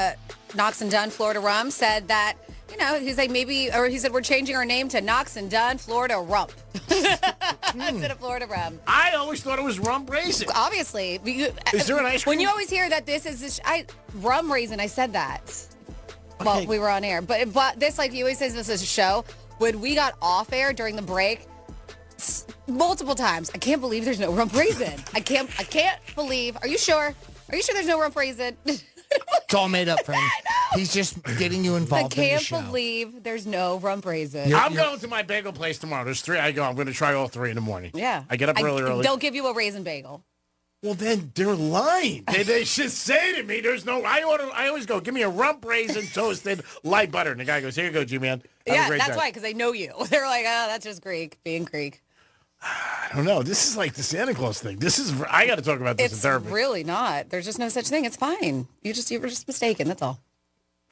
Knox and Dunn, Florida Rum, said that, you know, he's like he said we're changing our name to Knox and Dunn, Florida Rump. Instead of Florida Rum. I always thought it was rump raisin. Obviously. Is there an ice cream? When you always hear that this is rum raisin, I said that. Well, we were on air. But this, like he always says, this is a show. When we got off air during the break, multiple times, I can't believe there's no rump raisin. I can't believe. Are you sure? Are you sure there's no rump raisin? It's all made up, friend. He's just getting you involved in the show. I can't believe there's no rump raisin. I'm going to my bagel place tomorrow. There's 3. I'm going to try all 3 in the morning. Yeah. I get up early. They'll give you a raisin bagel. Well, then they're lying. They should say to me, there's no, I always go, give me a rump raisin toasted light butter. And the guy goes, here you go, G-Man. Yeah, that's why, because they know you. They're like, oh, that's just Greek, being Greek. I don't know. This is like the Santa Claus thing. I got to talk about this in therapy. It's really not. There's just no such thing. It's fine. You were just mistaken. That's all.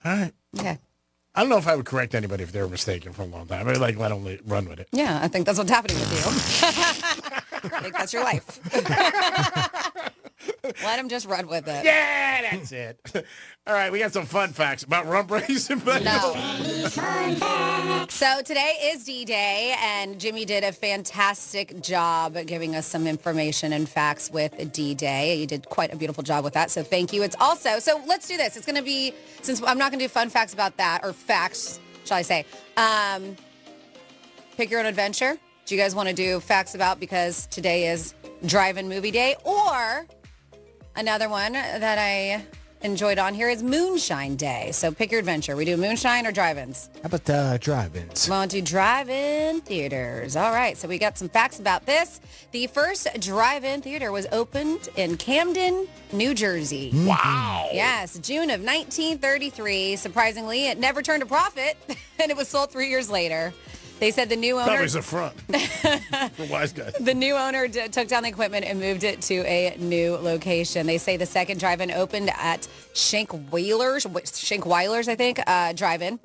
All right. Okay. I don't know if I would correct anybody if they were mistaken for a long time. I'd let them run with it. Yeah, I think that's what's happening with you. I think that's your life. Let them just run with it. Yeah, that's it. All right, we got some fun facts about rump raisin. No. So today is D-Day, and Jimmy did a fantastic job giving us some information and facts with D-Day. You did quite a beautiful job with that, so thank you. It's also, so let's do this. It's going to be, since I'm not going to do fun facts about that, or facts, shall I say, pick your own adventure. Do you guys want to do facts about, because today is drive-in movie day, or another one that I enjoyed on here is Moonshine Day. So pick your adventure. We do moonshine or drive-ins? How about drive-ins? We want to do drive-in theaters. All right, so we got some facts about this. The first drive-in theater was opened in Camden, New Jersey. Wow. Yes, June of 1933. Surprisingly, it never turned a profit, and it was sold 3 years later. They said the new owner... That was a front. For wise guys. The new owner took down the equipment and moved it to a new location. They say the second drive-in opened at Shankweiler's, I think, drive-in.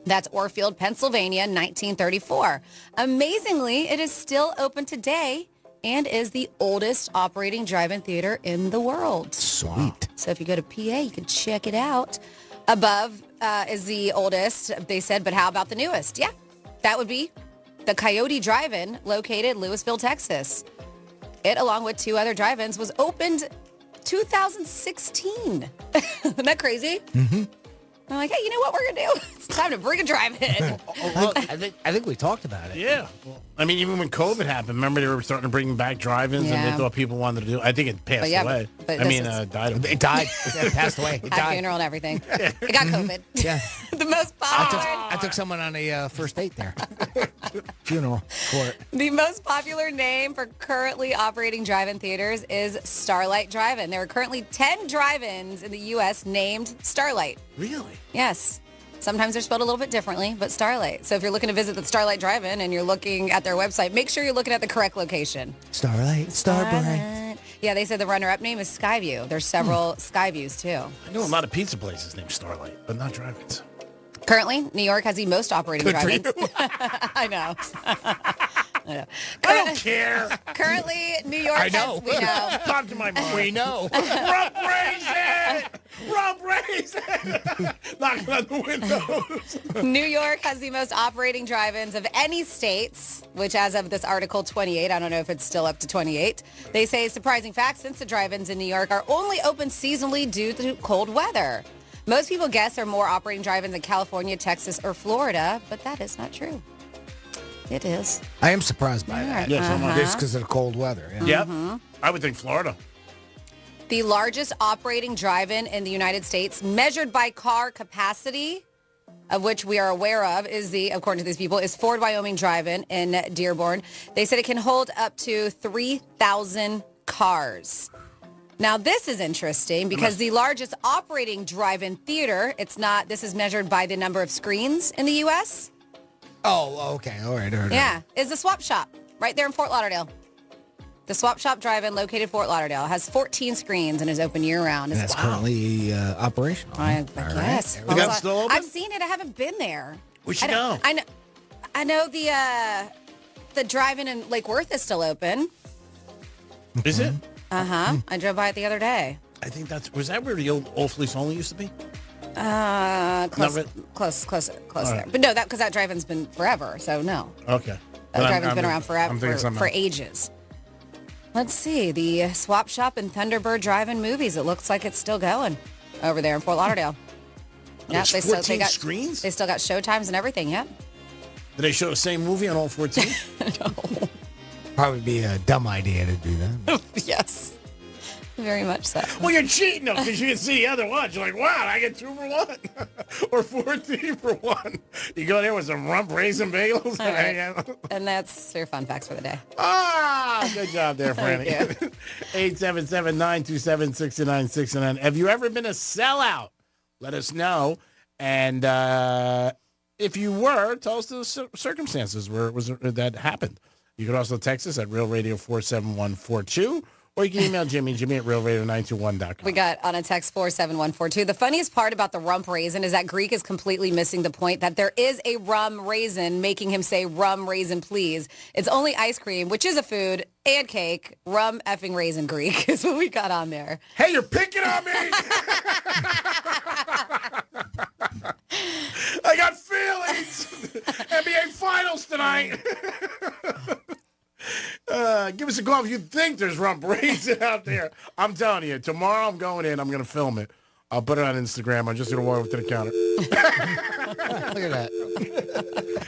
That's Orfield, Pennsylvania, 1934. Amazingly, it is still open today and is the oldest operating drive-in theater in the world. Sweet. So if you go to PA, you can check it out. Above is the oldest, they said, but how about the newest? Yeah. That would be the Coyote Drive-In, located in Lewisville, Texas. It, along with 2 other drive-ins, was opened 2016. Isn't that crazy? Mm-hmm. I'm like, hey, you know what we're going to do? It's time to bring a drive-in. Well, I think we talked about it. Yeah. Well, I mean, even when COVID happened, remember they were starting to bring back drive-ins, and Yeah. they thought people wanted to do. I think it passed away. but Died. It died. It passed away. It Had died. funeral and everything. It got COVID. Yeah. The most popular. I took someone on a first date there. Funeral for it. The most popular name for currently operating drive-in theaters is Starlight Drive-In. There are currently 10 drive-ins in the U.S. named Starlight. Really? Yes. Sometimes they're spelled a little bit differently, but Starlight. So if you're looking to visit the Starlight Drive-In and you're looking at their website, make sure you're looking at the correct location. Starlight, Starbright. Yeah, they said the runner-up name is Skyview. There's several Skyviews, too. I know a lot of pizza places named Starlight, but not drive-ins. Currently, New York has the most operating Good for drive-ins. you. I know. I know. I don't care. Currently, New York I know. we know. Talk to my mom. We know. Rump raisin! Rump raisin! Knocking on the windows. New York has the most operating drive-ins of any states, which as of this article, 28. I don't know if it's still up to 28. They say, surprising fact, since the drive-ins in New York are only open seasonally due to cold weather. Most people guess there are more operating drive-ins in California, Texas, or Florida, but that is not true. It is. I am surprised by that. Yes, I'm on. Just because of the cold weather. Yeah. Yep. Mm-hmm. I would think Florida. The largest operating drive-in in the United States, measured by car capacity, of which we are aware of, according to these people, is Ford Wyoming Drive-In in Dearborn. They said it can hold up to 3,000 cars. Now, this is interesting because the largest operating drive-in theater, this is measured by the number of screens in the U.S. Oh, okay. All right. Yeah, is the Swap Shop right there in Fort Lauderdale. The Swap Shop Drive-In located in Fort Lauderdale has 14 screens and is open year-round. And that's currently operational. I All guess. right. Well, Is that still open? I've seen it. I haven't been there. We should go. I know the drive-in in Lake Worth is still open. Is it? Uh-huh. I drove by it the other day. I think was that where the old Fleece Only used to be? Close there. right. But no, because that drive-in's been forever, so no. Okay. That drive-in's been around forever, I'm thinking something for else. ages. Let's see. The Swap Shop and Thunderbird Drive-In movies. It looks like it's still going over there in Fort Lauderdale. Yep, There's 14 screens? They still got showtimes and everything, yep. Did they show the same movie on all 14? Probably be a dumb idea to do that. Yes. Very much so. Well, you're cheating, though, because you can see the other ones. You're like, wow, I get 2 for 1. Or 14 for 1. You go there with some rump raisin bagels. All right. And that's your fun facts for the day. Ah, good job there, Franny. 877-927-6969. Have you ever been a sellout? Let us know. And if you were, tell us the circumstances where that happened. You can also text us at Real Radio 47142, or you can email Jimmy at realradio921.com. We got on a text 47142. The funniest part about the rump raisin is that Greek is completely missing the point that there is a rum raisin, making him say rum raisin, please. It's only ice cream, which is a food, and cake. Rum effing raisin Greek is what we got on there. Hey, you're picking on me! I got feelings! NBA Finals tonight! Give us a call if you think there's rump raisin out there. I'm telling you, tomorrow I'm going in. I'm going to film it. I'll put it on Instagram. I'm just going to walk up to the counter. Look at that.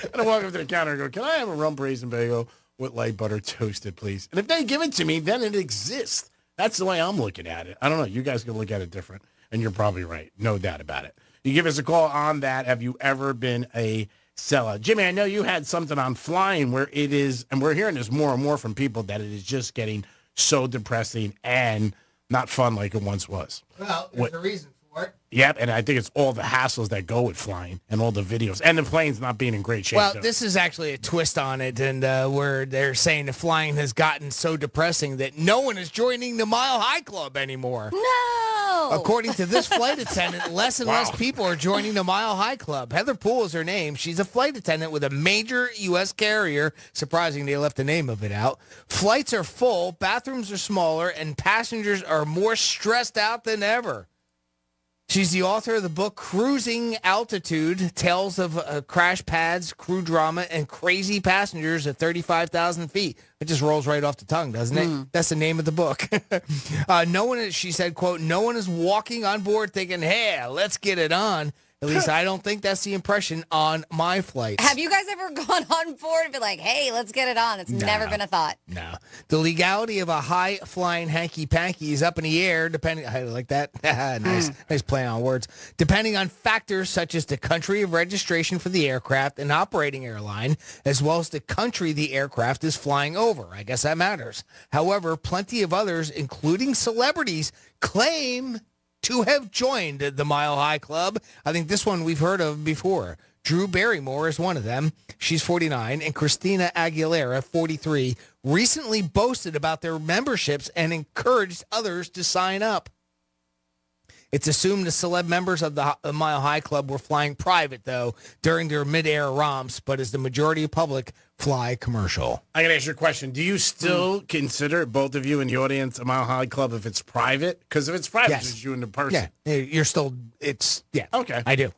I'm going to walk up to the counter and go, can I have a rump raisin bagel with light butter toasted, please? And if they give it to me, then it exists. That's the way I'm looking at it. I don't know. You guys can look at it different, and you're probably right. No doubt about it. You give us a call on that. Have you ever been a sellout? Jimmy, I know you had something on flying where it is, and we're hearing this more and more from people, that it is just getting so depressing and not fun like it once was. Well, there's a reason for it. Yep, and I think it's all the hassles that go with flying and all the videos and the planes not being in great shape. Well, too. this is actually a twist on it, and where they're saying the flying has gotten so depressing that no one is joining the Mile High Club anymore. No! According to this flight attendant, less and less people are joining the Mile High Club. Heather Poole is her name. She's a flight attendant with a major U.S. carrier. Surprising they left the name of it out. Flights are full, bathrooms are smaller, and passengers are more stressed out than ever. She's the author of the book Cruising Altitude, Tales of Crash Pads, Crew Drama, and Crazy Passengers at 35,000 feet. It just rolls right off the tongue, doesn't it? That's the name of the book. She said, quote, no one is walking on board thinking, hey, let's get it on. At least I don't think that's the impression on my flights. Have you guys ever gone on board and been like, hey, let's get it on? It's never been a thought. No. The legality of a high-flying hanky-panky is up in the air, depending... I like that. Nice play on words. Depending on factors such as the country of registration for the aircraft and operating airline, as well as the country the aircraft is flying over. I guess that matters. However, plenty of others, including celebrities, claim to have joined the Mile High Club. I think this one we've heard of before. Drew Barrymore is one of them. She's 49, and Christina Aguilera, 43, recently boasted about their memberships and encouraged others to sign up. It's assumed the celeb members of the Mile High Club were flying private, though, during their mid-air romps, but as the majority of public fly commercial. I got to ask you a question. Do you still consider, both of you in the audience, a Mile High Club if it's private? Because if it's private, Yes. it's just you and the person. Yeah, you're still, Okay. I do.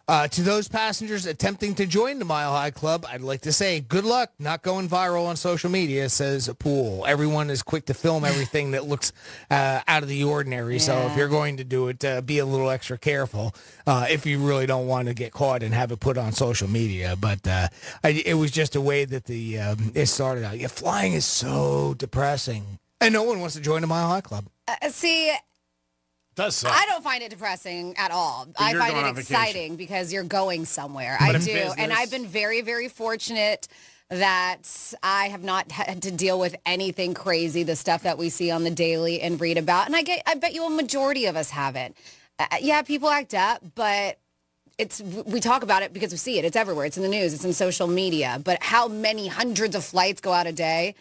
To those passengers attempting to join the Mile High Club, I'd like to say good luck not going viral on social media, says Poole. Everyone is quick to film everything that looks out of the ordinary. So if you're going to do it, be a little extra careful if you really don't want to get caught and have it put on social media. But it was just a way that it started out. Yeah, flying is so depressing. And no one wants to join the Mile High Club. See, does suck. I don't find it depressing at all. I you're find going it on exciting vacation. because you're going somewhere. But I in do. business- And I've been very, very fortunate that I have not had to deal with anything crazy, the stuff that we see on the daily and read about. And I bet you a majority of us haven't. Yeah, people act up, but we talk about it because we see it. It's everywhere. It's in the news. It's in social media. But how many hundreds of flights go out a day?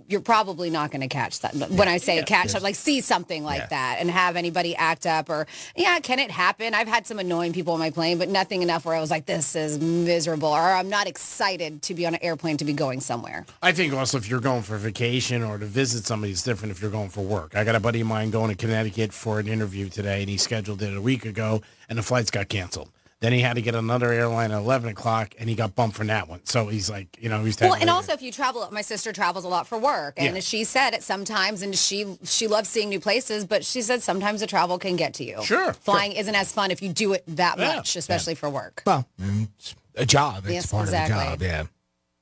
You're probably not going to catch that. When I say catch up, like see something like that and have anybody act up or, can it happen? I've had some annoying people on my plane, but nothing enough where I was like, this is miserable or I'm not excited to be on an airplane to be going somewhere. I think also if you're going for vacation or to visit somebody, it's different if you're going for work. I got a buddy of mine going to Connecticut for an interview today, and he scheduled it a week ago, and the flights got canceled. Then he had to get another airline at 11 o'clock, and he got bumped from that one. So he's like, he's well, and also if you travel, my sister travels a lot for work, and as she said it sometimes, and she loves seeing new places, but she said sometimes the travel can get to you. Sure. Flying isn't as fun if you do it that much, especially for work. Well, it's a job. It's Yes, part exactly. of the job,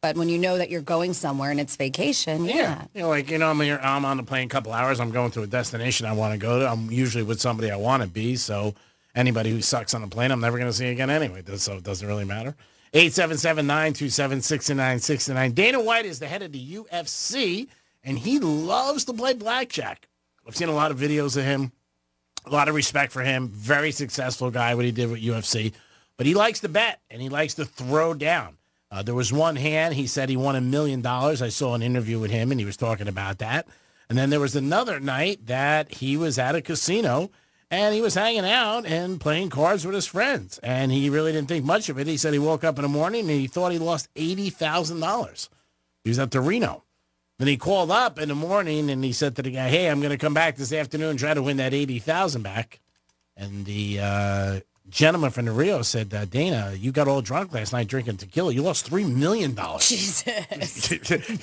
But when you know that you're going somewhere and it's vacation, I'm here, I'm on the plane a couple hours. I'm going to a destination I want to go to. I'm usually with somebody I want to be, so anybody who sucks on the plane, I'm never going to see again anyway, so it doesn't really matter. 877-927-6969. Dana White is the head of the UFC, and he loves to play blackjack. I've seen a lot of videos of him, a lot of respect for him. Very successful guy, what he did with UFC. But he likes to bet, and he likes to throw down. There was one hand, he said he won $1 million. I saw an interview with him, and he was talking about that. And then there was another night that he was at a casino, and he was hanging out and playing cards with his friends. And he really didn't think much of it. He said he woke up in the morning, and he thought he lost $80,000. He was at the Reno. Then he called up in the morning, and he said to the guy, hey, I'm going to come back this afternoon and try to win that $80,000 back. And the gentleman from the Rio said, Dana, you got all drunk last night drinking tequila. You lost $3 million. Jesus.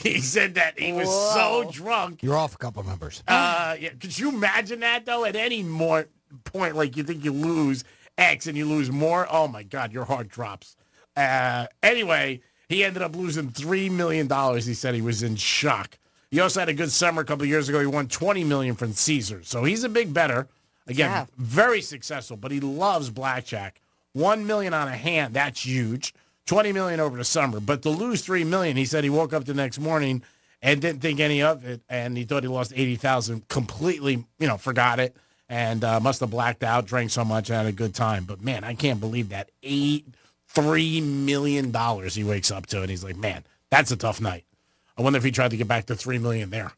He said that he was so drunk. You're off a couple of numbers. Could you imagine that, though? At any more point, like you think you lose X and you lose more, oh, my God, your heart drops. Anyway, he ended up losing $3 million. He said he was in shock. He also had a good summer a couple of years ago. He won $20 million from Caesars. So he's a big bettor. Again, very successful, but he loves blackjack. $1 million on a hand, that's huge. $20 million over the summer. But to lose $3 million, he said he woke up the next morning and didn't think any of it, and he thought he lost $80,000, completely, forgot it, and must have blacked out, drank so much, and had a good time. But, man, I can't believe that $3 million he wakes up to, and he's like, man, that's a tough night. I wonder if he tried to get back to $3 million there.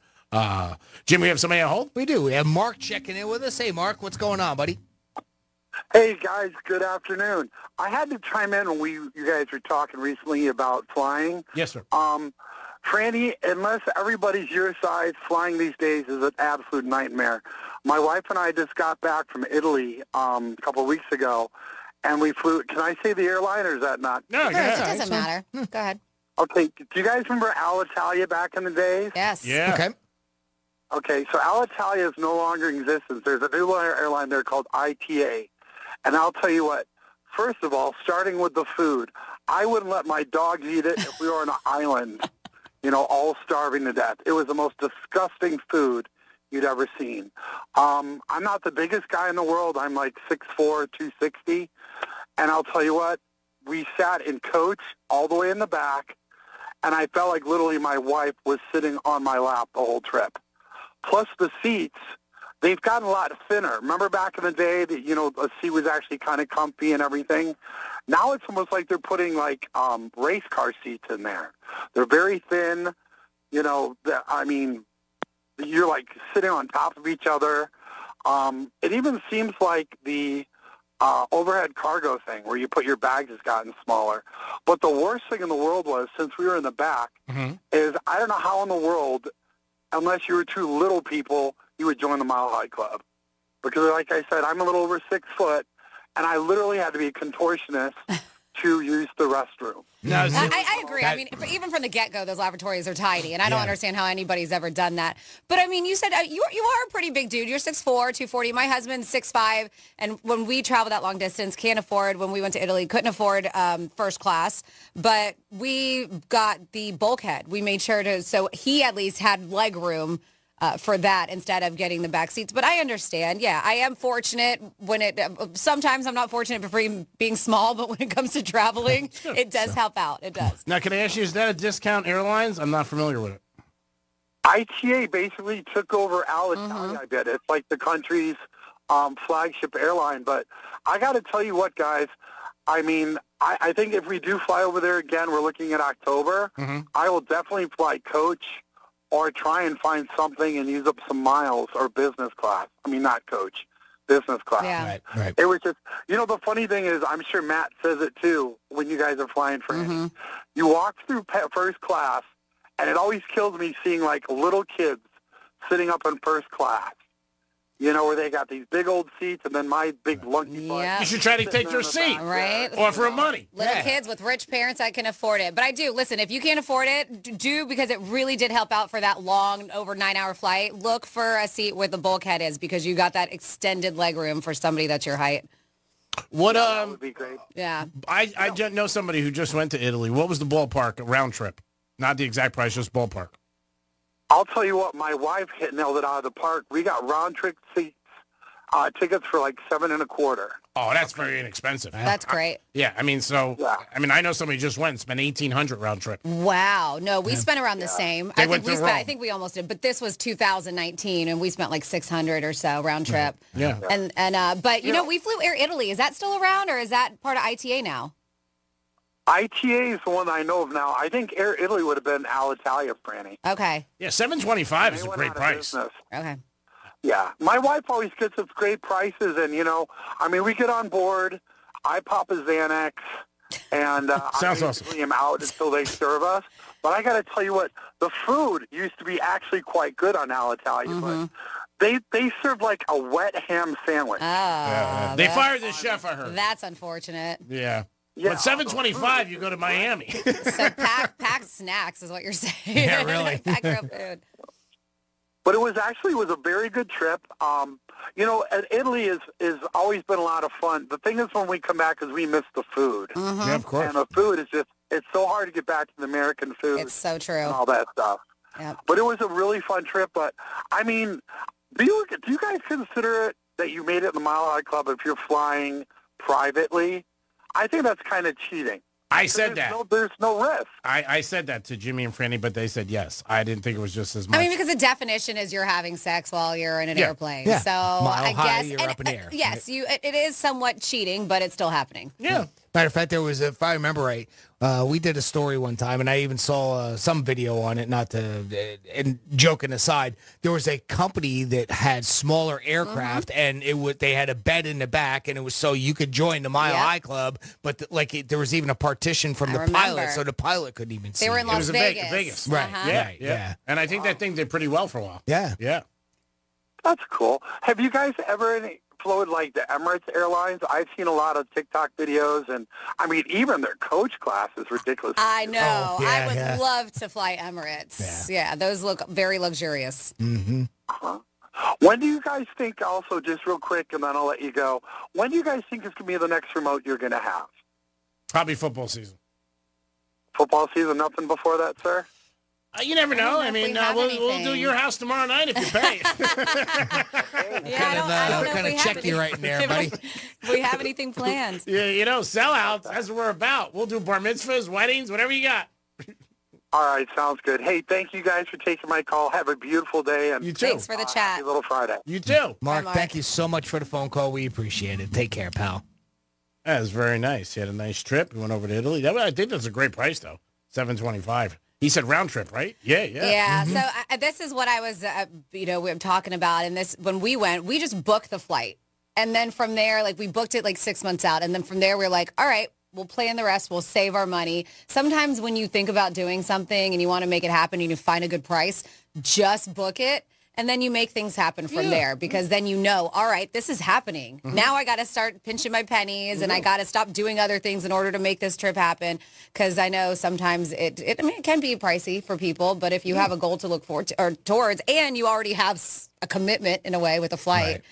Jim, we have somebody on hold? We do. We have Mark checking in with us. Hey, Mark, what's going on, buddy? Hey, guys, good afternoon. I had to chime in when you guys were talking recently about flying. Yes, sir. Franny, unless everybody's your size, flying these days is an absolute nightmare. My wife and I just got back from Italy a couple of weeks ago, and we flew. Can I say the airline, or is that not? No, it doesn't matter. Go ahead. Okay, do you guys remember Alitalia back in the days? Yes. Yeah. Okay. Okay, so Alitalia is no longer in existence. There's a new airline there called ITA. And I'll tell you what, first of all, starting with the food, I wouldn't let my dogs eat it if we were on an island, all starving to death. It was the most disgusting food you'd ever seen. I'm not the biggest guy in the world. I'm like 6'4", 260. And I'll tell you what, we sat in coach all the way in the back, and I felt like literally my wife was sitting on my lap the whole trip. Plus the seats, they've gotten a lot thinner. Remember back in the day that, a seat was actually kind of comfy and everything? Now it's almost like they're putting like race car seats in there. They're very thin. You're like sitting on top of each other. It even seems like the overhead cargo thing where you put your bags has gotten smaller. But the worst thing in the world was, since we were in the back, is I don't know how in the world, unless you were two little people, you would join the Mile High Club. Because like I said, I'm a little over 6 foot, and I literally had to be a contortionist to use the restroom. No, I agree. I mean, even from the get-go, those lavatories are tiny, and I don't understand how anybody's ever done that. But, I mean, you said you are a pretty big dude. You're 6'4", 240. My husband's 6'5", and when we travel that long distance, can't afford, when we went to Italy, couldn't afford first class, but we got the bulkhead. We made sure to, so he at least had leg room for that instead of getting the back seats. But I understand. Yeah, I am fortunate when sometimes I'm not fortunate for being small, but when it comes to traveling, it does help out. It does. Now, can I ask you, is that a discount airlines? I'm not familiar with it. ITA basically took over Alitalia, I bet. It's like the country's flagship airline. But I got to tell you what, guys, I mean, I think if we do fly over there again, we're looking at October, I will definitely fly coach or try and find something and use up some miles or business class. I mean, not coach, business class. Yeah. Right. It was just, the funny thing is, I'm sure Matt says it too when you guys are flying for him. You walk through first class, and it always kills me seeing, like, little kids sitting up in first class. Where they got these big old seats and then my big lunky butt. You should try to take your seat. Right. Offer money. Little kids with rich parents that can afford it. But I do. Listen, if you can't afford it, because it really did help out for that long, over 9-hour flight, look for a seat where the bulkhead is because you got that extended leg room for somebody that's your height. What that would be great. Yeah. I know somebody who just went to Italy. What was the ballpark round trip? Not the exact price, just ballpark. I'll tell you what, my wife nailed it out of the park. We got round-trip seats, tickets for like $725. Oh, that's very inexpensive. That's great. I mean, I know somebody just went and spent $1,800 round trip. Wow. No, we spent around the same. They I think we almost did, but this was 2019, and we spent like $600 or so round trip. Yeah. But we flew Air Italy. Is that still around, or is that part of ITA now? ITA is the one I know of now. I think Air Italy would have been Alitalia, Franny. Okay. Yeah, $725 is a great price. Okay. Yeah. My wife always gets us great prices, and, we get on board, I pop a Xanax, and Sounds I awesome. am out until they serve us. But I got to tell you what, the food used to be actually quite good on Alitalia, but they serve like a wet ham sandwich. Oh, They fired the chef, I heard. That's unfortunate. Yeah. Yeah. But $725, you go to Miami. So pack snacks is what you're saying. Yeah, really. Pack your food. But it was a very good trip. Italy is always been a lot of fun. The thing is, when we come back, is we miss the food. Yeah, of course. And the food is it's so hard to get back to the American food. It's so true. And all that stuff. Yep. But it was a really fun trip. But, I mean, do you guys consider it that you made it in the Mile High Club if you're flying privately? I think that's kind of cheating. I said that. There's no risk. I said that to Jimmy and Franny, but they said yes. I didn't think it was just as much. I mean, because the definition is you're having sex while you're in an airplane. Yeah. So Mile high, guess you're up in the air. Yes, it is somewhat cheating, but it's still happening. Yeah. Matter of fact, there was, if I remember right, we did a story one time, and I even saw some video on it, and joking aside, there was a company that had smaller aircraft, and they had a bed in the back, and it was so you could join the Mile High Club, but there was even a partition from the pilot, so the pilot couldn't even see. They were in Las Vegas. Right. Uh-huh. Yeah. And I think that thing did pretty well for a while. Yeah. Yeah. That's cool. Have you guys ever flown like the Emirates Airlines? I've seen a lot of TikTok videos, and I mean, even their coach class is ridiculous. I know. I would yeah. love to fly Emirates. Yeah, those look very luxurious. Mm-hmm. One When do you guys think, also just real quick, and then I'll let you go, when do you guys think is going to be the next remote you're going to have? Probably football season. Football season, nothing before that, sir? You never know. I mean, we'll do your house tomorrow night if you pay. What kind of check you writing there, buddy? We have anything planned? Yeah, sellouts. That's what we're about. We'll do bar mitzvahs, weddings, whatever you got. All right, sounds good. Hey, thank you guys for taking my call. Have a beautiful day. And you too. Thanks for the chat. Happy little Friday. You too. Mark, thank you so much for the phone call. We appreciate it. Take care, pal. That was very nice. He had a nice trip. We went over to Italy. I think that's a great price, though. $725. He said round trip, right? Yeah. Yeah. Mm-hmm. So this is what I was, we're talking about. And this, when we went, we just booked the flight. And then from there, we booked it 6 months out. And then from there, we're like, all right, we'll plan the rest. We'll save our money. Sometimes when you think about doing something and you want to make it happen and you find a good price, just book it. And then you make things happen from there, because then all right, this is happening. Mm-hmm. Now I got to start pinching my pennies and I got to stop doing other things in order to make this trip happen. Because I know sometimes it can be pricey for people, but if you have a goal to look forward to, or towards, and you already have a commitment in a way with a flight,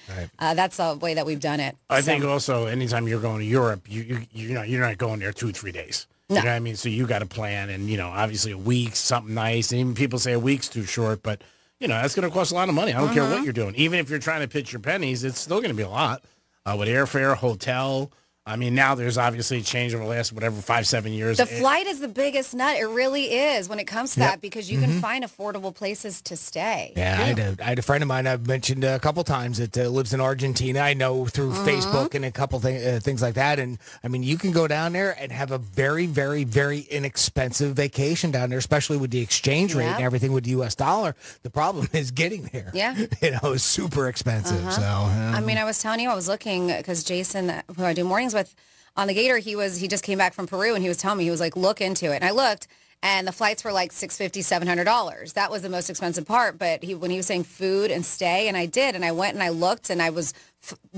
that's a way that we've done it. I think also anytime you're going to Europe, you're not going there 2-3 days. No. You know what I mean? So you got to plan, and obviously a week, something nice. And even people say a week's too short, but that's going to cost a lot of money. I don't care what you're doing. Even if you're trying to pitch your pennies, it's still going to be a lot. With airfare, hotel. I mean, now there's obviously a change over the last, 5-7 years. The flight is the biggest nut. It really is when it comes to that, because you can find affordable places to stay. Yeah, I had a friend of mine I've mentioned a couple times that lives in Argentina. I know through Facebook and a couple things like that. And, I mean, you can go down there and have a very, very, very inexpensive vacation down there, especially with the exchange rate and everything with the U.S. dollar. The problem is getting there. Yeah. It's super expensive. So, I mean, I was telling you, I was looking, because Jason, who I do mornings with on the Gator, he just came back from Peru, and he was telling me, he was like, look into it. And I looked, and the flights were like $650, $700. That was the most expensive part. But when he was saying food and stay, and I did, and I went and I looked, and I was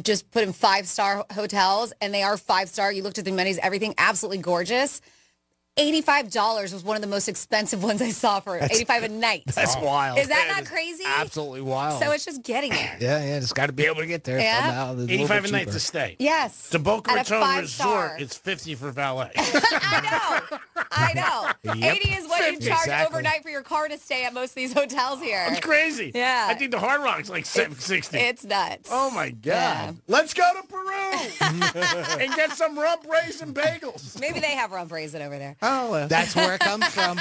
just put in 5-star hotels, and they are 5-star. You looked at the amenities, everything absolutely gorgeous. $85 was one of the most expensive ones I saw for $85 a night. That's wild. Is that not crazy? Absolutely wild. So it's just getting there. Yeah, just got to be able to get there. Yeah. Somehow. $85 a night to stay. Yes. To Boca At a Raton 5-star. Resort, it's $50 for valet. I know. Yep. 80 is what you charge Exactly. overnight for your car to stay at most of these hotels here. That's crazy. Yeah. I think the Hard Rock's like $760. It's nuts. Oh, my God. Yeah. Let's go to Peru and get some rump raisin bagels. Maybe they have rump raisin over there. Oh, well. That's where it comes from.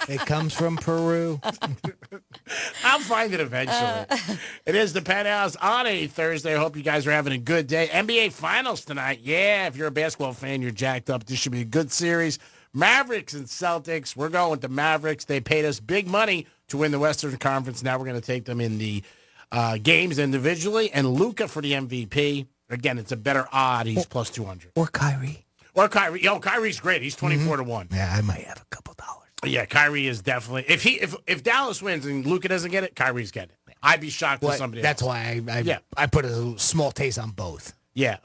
It comes from Peru. I'll find it eventually. It is the Penthouse on a Thursday. I hope you guys are having a good day. NBA Finals tonight. Yeah, if you're a basketball fan, you're jacked up. This should be a good series. Mavericks and Celtics. We're going with the Mavericks. They paid us big money to win the Western Conference. Now we're going to take them in the games individually. And Luka for the MVP. Again, it's a better odd. He's plus 200. Or Kyrie. Or Kyrie. Yo, Kyrie's great. He's 24 to 1. Yeah, I might have a couple dollars. Yeah, Kyrie is definitely. If Dallas wins and Luka doesn't get it, Kyrie's getting it. I'd be shocked if somebody That's else. why I put a small taste on both. Yeah.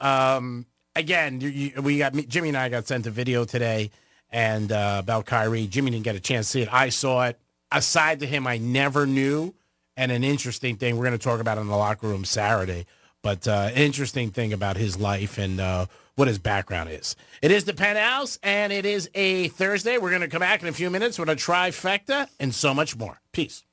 Again, Jimmy and I got sent a video today and about Kyrie. Jimmy didn't get a chance to see it. I saw it. Aside to him, I never knew. And an interesting thing we're going to talk about in the locker room Saturday. But interesting thing about his life and what his background is. It is the Penthouse, and it is a Thursday. We're going to come back in a few minutes with a trifecta and so much more. Peace.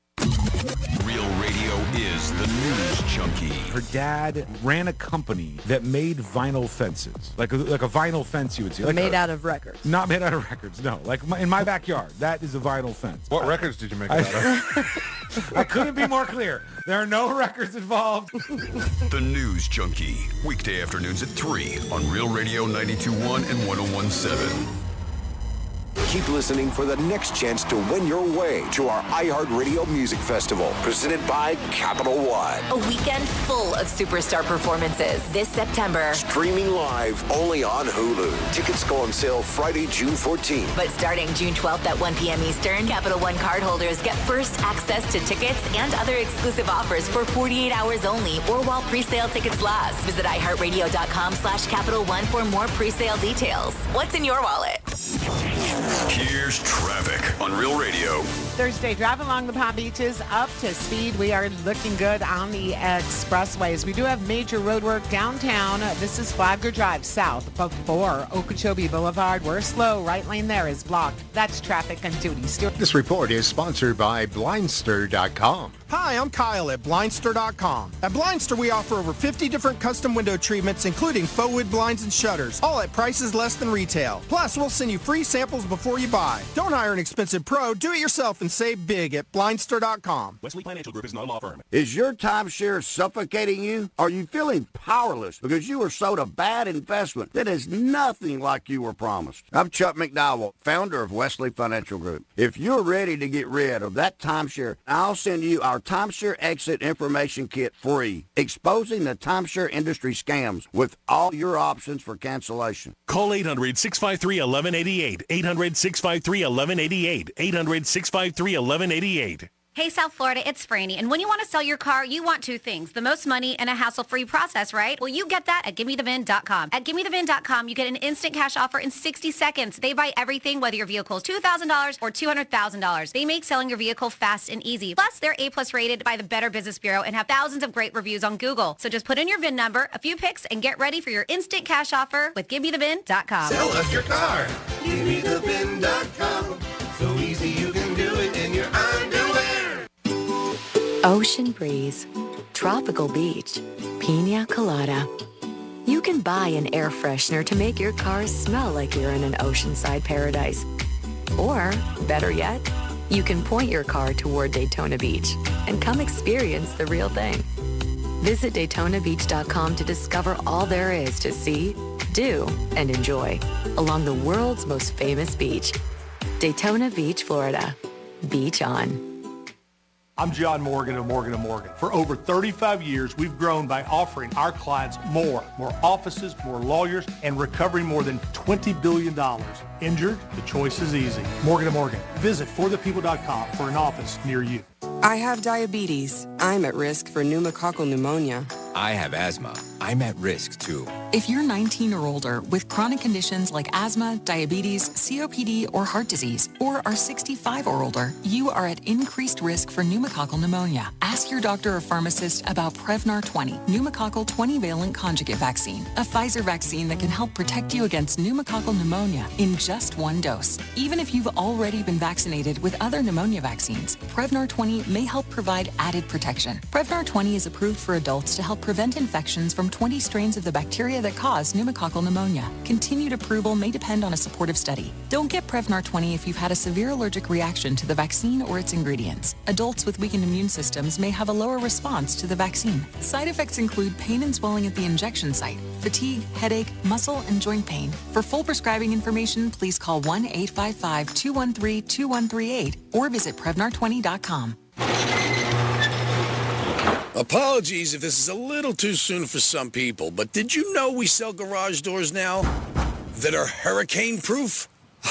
Real Radio is the news junkie. Her dad ran a company that made vinyl fences, like a vinyl fence you would see. Made out of records. Not made out of records, no. Like in my backyard, that is a vinyl fence. What records did you make it out of? I couldn't be more clear. There are no records involved. The News Junkie, weekday afternoons at 3 on Real Radio 92.1 and 101.7. Keep listening for the next chance to win your way to our iHeartRadio Music Festival, presented by Capital One. A weekend full of superstar performances this September. Streaming live only on Hulu. Tickets go on sale Friday, June 14th. But starting June 12th at 1 p.m. Eastern, Capital One cardholders get first access to tickets and other exclusive offers for 48 hours only or while pre-sale tickets last. Visit iHeartRadio.com/Capital One for more pre-sale details. What's in your wallet? Here's traffic on Real Radio. Thursday, drive along the Palm Beaches up to speed. We are looking good on the expressways. We do have major road work downtown. This is Flagler Drive south before Okeechobee Boulevard. We're slow. Right lane there is blocked. That's traffic on duty. Stuart. This report is sponsored by Blindster.com. Hi, I'm Kyle at Blindster.com. At Blindster, we offer over 50 different custom window treatments, including faux wood blinds and shutters, all at prices less than retail. Plus, we'll send you free samples before you buy. Don't hire an expensive pro. Do it yourself and save big at Blindster.com. Wesley Financial Group is not a law firm. Is your timeshare suffocating you? Are you feeling powerless because you were sold a bad investment that is nothing like you were promised? I'm Chuck McDowell, founder of Wesley Financial Group. If you're ready to get rid of that timeshare, I'll send you our Timeshare Exit Information Kit free, exposing the timeshare industry scams with all your options for cancellation. Call 800-653-1188. 800-653-1188. 800-653-1188. Hey, South Florida, it's Franny. And when you want to sell your car, you want two things: the most money and a hassle-free process, right? Well, you get that at GiveMeTheVin.com. At GiveMeTheVin.com, you get an instant cash offer in 60 seconds. They buy everything, whether your vehicle is $2,000 or $200,000. They make selling your vehicle fast and easy. Plus, they're A+ rated by the Better Business Bureau and have thousands of great reviews on Google. So just put in your VIN number, a few pics, and get ready for your instant cash offer with GiveMeTheVin.com. Sell us your car. GiveMeTheVin.com. So easy you can do it in your underwear. Ocean breeze, tropical beach, pina colada. You can buy an air freshener to make your car smell like you're in an oceanside paradise. Or, better yet, you can point your car toward Daytona Beach and come experience the real thing. Visit DaytonaBeach.com to discover all there is to see, do, and enjoy along the world's most famous beach. Daytona Beach, Florida. Beach on. I'm John Morgan of Morgan & Morgan. For over 35 years, we've grown by offering our clients more offices, more lawyers, and recovering more than $20 billion. Injured? The choice is easy. Morgan & Morgan. Visit forthepeople.com for an office near you. I have diabetes. I'm at risk for pneumococcal pneumonia. I have asthma. I'm at risk too. If you're 19 or older with chronic conditions like asthma, diabetes, COPD, or heart disease, or are 65 or older, you are at increased risk for pneumococcal pneumonia. Ask your doctor or pharmacist about Prevnar 20, pneumococcal 20-valent conjugate vaccine, a Pfizer vaccine that can help protect you against pneumococcal pneumonia in just one dose. Even if you've already been vaccinated with other pneumonia vaccines, Prevnar 20 may help provide added protection. Prevnar 20 is approved for adults to help prevent infections from 20 strains of the bacteria that cause pneumococcal pneumonia. Continued approval may depend on a supportive study. Don't get Prevnar 20 if you've had a severe allergic reaction to the vaccine or its ingredients. Adults with weakened immune systems may have a lower response to the vaccine. Side effects include pain and swelling at the injection site, fatigue, headache, muscle, and joint pain. For full prescribing information, please call 1-855-213-2138 or visit Prevnar20.com. Apologies if this is a little too soon for some people, but did you know we sell garage doors now that are hurricane-proof?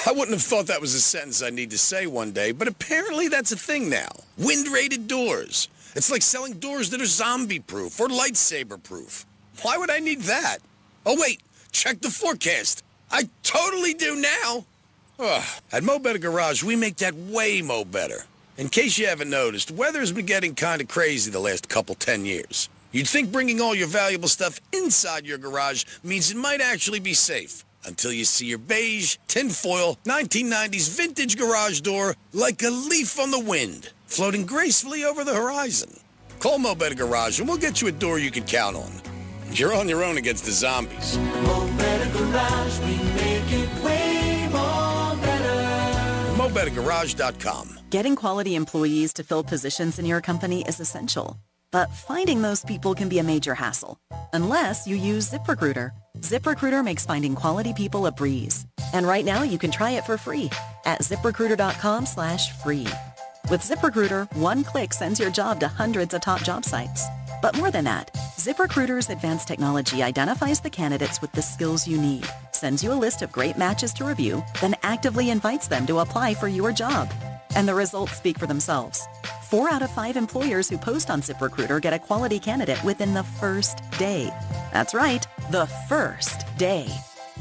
I wouldn't have thought that was a sentence I'd need to say one day, but apparently that's a thing now. Wind-rated doors. It's like selling doors that are zombie-proof or lightsaber-proof. Why would I need that? Oh, wait, check the forecast. I totally do now. Ugh. At Mo Better Garage, we make that way mo better. In case you haven't noticed, weather's been getting kind of crazy the last 10 years. You'd think bringing all your valuable stuff inside your garage means it might actually be safe. Until you see your beige, tinfoil, 1990s vintage garage door like a leaf on the wind, floating gracefully over the horizon. Call Mo Better Garage and we'll get you a door you can count on. You're on your own against the zombies. Mo Better Garage, we make it way more better. MoBetterGarage.com. Getting quality employees to fill positions in your company is essential, but finding those people can be a major hassle, unless you use ZipRecruiter. ZipRecruiter makes finding quality people a breeze. And right now you can try it for free at ZipRecruiter.com/free. With ZipRecruiter, one click sends your job to hundreds of top job sites. But more than that, ZipRecruiter's advanced technology identifies the candidates with the skills you need, sends you a list of great matches to review, then actively invites them to apply for your job. And the results speak for themselves. 4 out of 5 employers who post on ZipRecruiter get a quality candidate within the first day. That's right, the first day.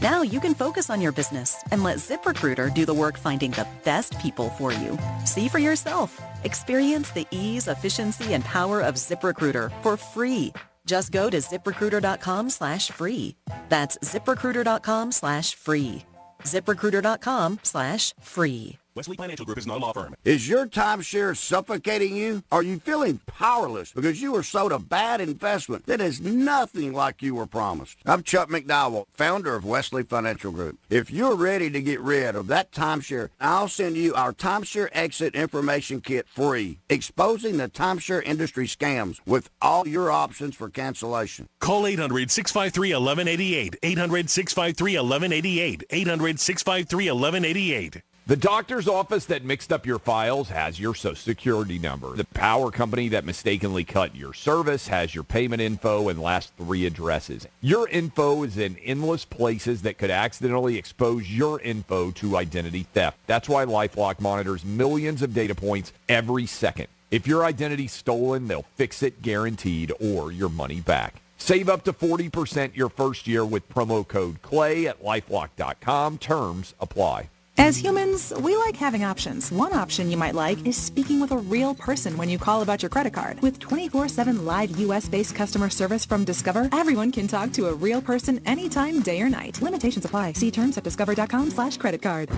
Now you can focus on your business and let ZipRecruiter do the work finding the best people for you. See for yourself. Experience the ease, efficiency, and power of ZipRecruiter for free. Just go to ZipRecruiter.com/free. That's ZipRecruiter.com/free. ZipRecruiter.com/free. Wesley Financial Group is not a law firm. Is your timeshare suffocating you? Are you feeling powerless because you were sold a bad investment that is nothing like you were promised? I'm Chuck McDowell, founder of Wesley Financial Group. If you're ready to get rid of that timeshare, I'll send you our Timeshare Exit Information Kit free, exposing the timeshare industry scams with all your options for cancellation. Call 800-653-1188. 800-653-1188. 800-653-1188. The doctor's office that mixed up your files has your Social Security number. The power company that mistakenly cut your service has your payment info and last 3 addresses. Your info is in endless places that could accidentally expose your info to identity theft. That's why LifeLock monitors millions of data points every second. If your identity's stolen, they'll fix it guaranteed or your money back. Save up to 40% your first year with promo code CLAY at LifeLock.com. Terms apply. As humans, we like having options. One option you might like is speaking with a real person when you call about your credit card. With 24/7 live U.S.-based customer service from Discover, everyone can talk to a real person anytime, day or night. Limitations apply. See terms at discover.com/creditcard.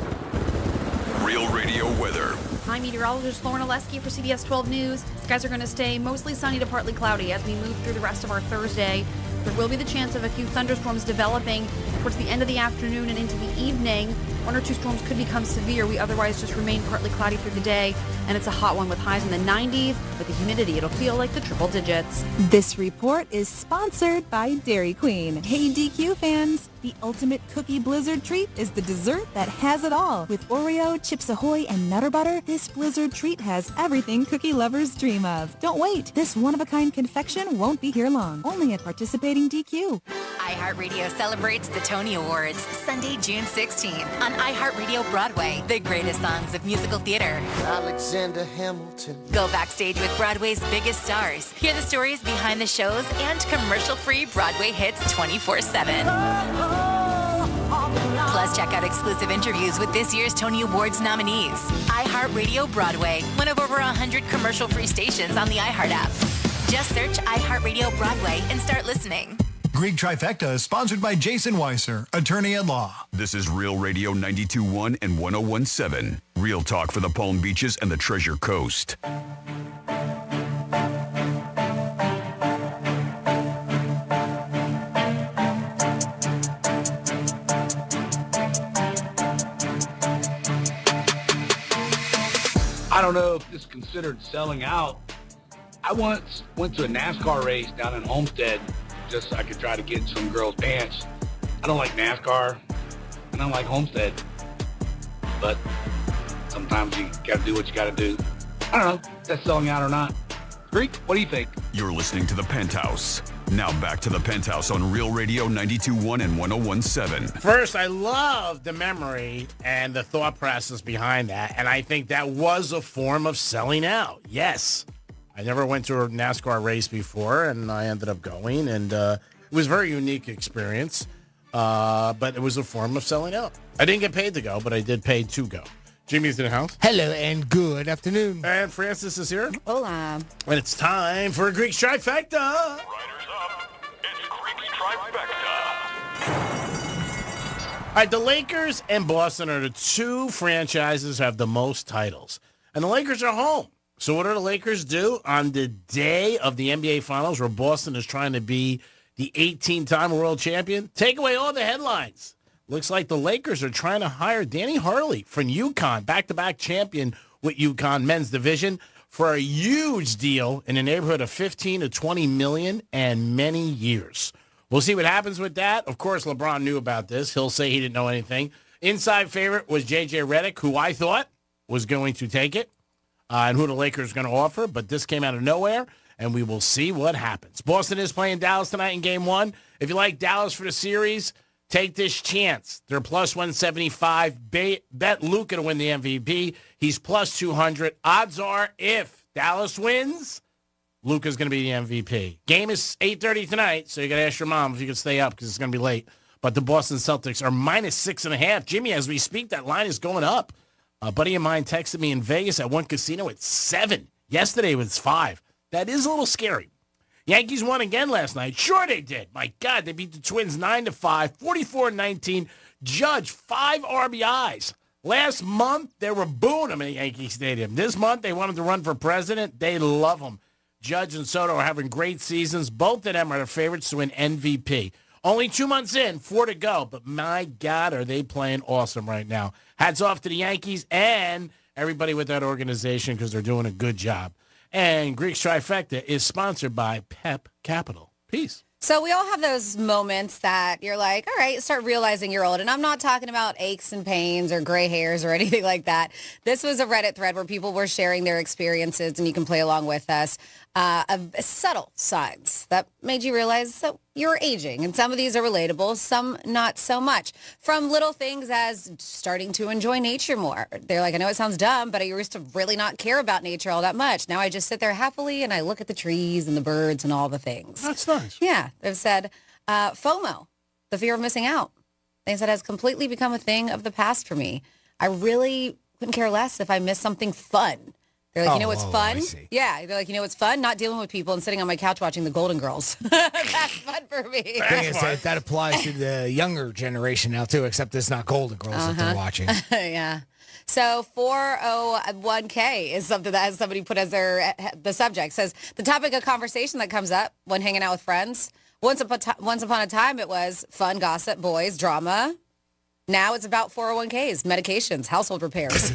Real Radio weather. Hi, meteorologist Lauren Oleski for CBS 12 News. Skies are going to stay mostly sunny to partly cloudy as we move through the rest of our Thursday. There will be the chance of a few thunderstorms developing towards the end of the afternoon and into the evening. 1 or 2 storms could become severe. We otherwise just remain partly cloudy through the day, and it's a hot one with highs in the 90s. With the humidity, it'll feel like the triple digits. This report is sponsored by Dairy Queen. Hey, DQ fans, the ultimate cookie blizzard treat is the dessert that has it all. With Oreo, Chips Ahoy, and Nutter Butter, this blizzard treat has everything cookie lovers dream of. Don't wait. This one-of-a-kind confection won't be here long. Only at participating DQ. iHeartRadio celebrates the Tony Awards Sunday, June 16 on iHeartRadio Broadway. The greatest songs of musical theater. Alexander Hamilton. Go backstage with Broadway's biggest stars. Hear the stories behind the shows and commercial-free Broadway hits 24/7. Plus, check out exclusive interviews with this year's Tony Awards nominees. iHeartRadio Broadway, one of over 100 commercial-free stations on the iHeart app. Just search iHeartRadio Broadway and start listening. Greek Trifecta is sponsored by Jason Weiser, attorney at law. This is Real Radio 92.1 and 101.7. Real talk for the Palm Beaches and the Treasure Coast. I don't know if this is considered selling out. I once went to a NASCAR race down in Homestead just so I could try to get some girls' pants. I don't like NASCAR. I don't like Homestead. But sometimes you got to do what you got to do. I don't know if that's selling out or not. Greek, what do you think? You're listening to The Penthouse. Now back to The Penthouse on Real Radio 92.1 and 101.7. First, I love the memory and the thought process behind that, and I think that was a form of selling out. Yes. I never went to a NASCAR race before, and I ended up going, and it was a very unique experience, but it was a form of selling out. I didn't get paid to go, but I did pay to go. Jimmy's in the house. Hello and good afternoon. And Francis is here. Hola. And it's time for a Greek Trifecta. Riders up. It's Greek Trifecta. All right, the Lakers and Boston are the 2 franchises that have the most titles. And the Lakers are home. So what do the Lakers do on the day of the NBA Finals where Boston is trying to be the 18-time world champion? Take away all the headlines. Looks like the Lakers are trying to hire Danny Harley from UConn, back-to-back champion with UConn men's division, for a huge deal in the neighborhood of 15 to 20 million and many years. We'll see what happens with that. Of course, LeBron knew about this. He'll say he didn't know anything. Inside favorite was J.J. Redick, who I thought was going to take it, and who the Lakers are going to offer, but this came out of nowhere, and we will see what happens. Boston is playing Dallas tonight in Game 1. If you like Dallas for the series, take this chance. They're plus 175. Bet Luka to win the MVP. He's plus 200. Odds are, if Dallas wins, Luka's going to be the MVP. Game is 8:30 tonight, so you got to ask your mom if you can stay up because it's going to be late. but the Boston Celtics are -6.5. Jimmy, as we speak, that line is going up. A buddy of mine texted me in Vegas at one casino. It's 7. Yesterday it was 5. That is a little scary. Yankees won again last night. Sure they did. My God, they beat the Twins 9-5, 44-19. Judge, 5 RBIs. Last month, they were booing him at Yankee Stadium. This month, they wanted to run for president. They love him. Judge and Soto are having great seasons. Both of them are the favorites to win MVP. Only 2 months in, 4 to go. But my God, are they playing awesome right now. Hats off to the Yankees and everybody with that organization because they're doing a good job. And Greek's Trifecta is sponsored by Pep Capital. Peace. So we all have those moments that you're like, all right, start realizing you're old. And I'm not talking about aches and pains or gray hairs or anything like that. This was a Reddit thread where people were sharing their experiences, and you can play along with us, of subtle signs that made you realize that you're aging. And some of these are relatable, some not so much. From little things as starting to enjoy nature more. They're like, I know it sounds dumb, but I used to really not care about nature all that much. Now I just sit there happily and I look at the trees and the birds and all the things. That's nice. Yeah. They've said FOMO, the fear of missing out. They said has completely become a thing of the past for me. I really couldn't care less if I missed something fun. They're like, you know what's fun? Yeah. They're like, you know what's fun? Not dealing with people and sitting on my couch watching the Golden Girls. That's fun for me. That applies to the younger generation now, too, except it's not Golden Girls that they're watching. Yeah. So 401k is something that somebody put as the subject. Says the topic of conversation that comes up when hanging out with friends. Once upon a time, it was fun, gossip, boys, drama. Now it's about 401ks, medications, household repairs.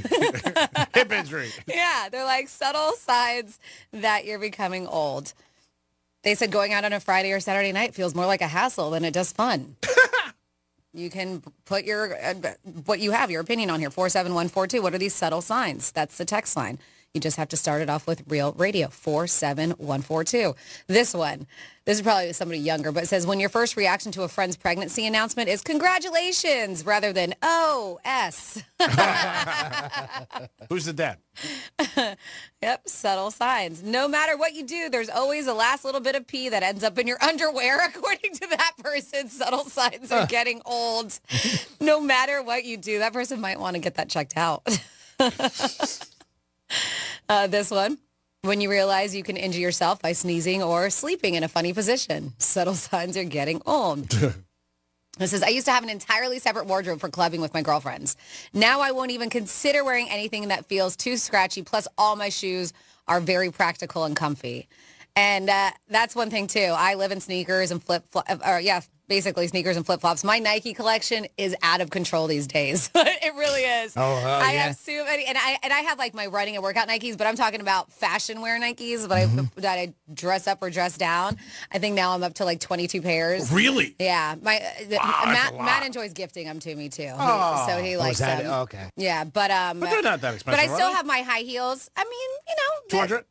Hip injury. Yeah, they're like subtle signs that you're becoming old. They said going out on a Friday or Saturday night feels more like a hassle than it does fun. You can put your what you have, your opinion on here, 47142. What are these subtle signs? That's the text line. You just have to start it off with Real Radio, 47142. This is probably somebody younger, but it says when your first reaction to a friend's pregnancy announcement is congratulations rather than OS. Who's the dad? Yep, subtle signs. No matter what you do, there's always a last little bit of pee that ends up in your underwear. According to that person, subtle signs are getting old. No matter what you do, that person might want to get that checked out. This one, when you realize you can injure yourself by sneezing or sleeping in a funny position. Subtle signs are getting old. This is, I used to have an entirely separate wardrobe for clubbing with my girlfriends. Now I won't even consider wearing anything that feels too scratchy. Plus, all my shoes are very practical and comfy. And that's one thing, too. I live in sneakers and basically sneakers and flip-flops. My Nike collection is out of control these days. It really is. I have so many, and I have like my running and workout Nikes, but I'm talking about fashion wear Nikes, but that I dress up or dress down. I think now I'm up to like 22 pairs. Really? Yeah. Matt enjoys gifting them to me too. So he likes them. Okay. Yeah, but they're not that expensive. But I still have my high heels. I mean, 200?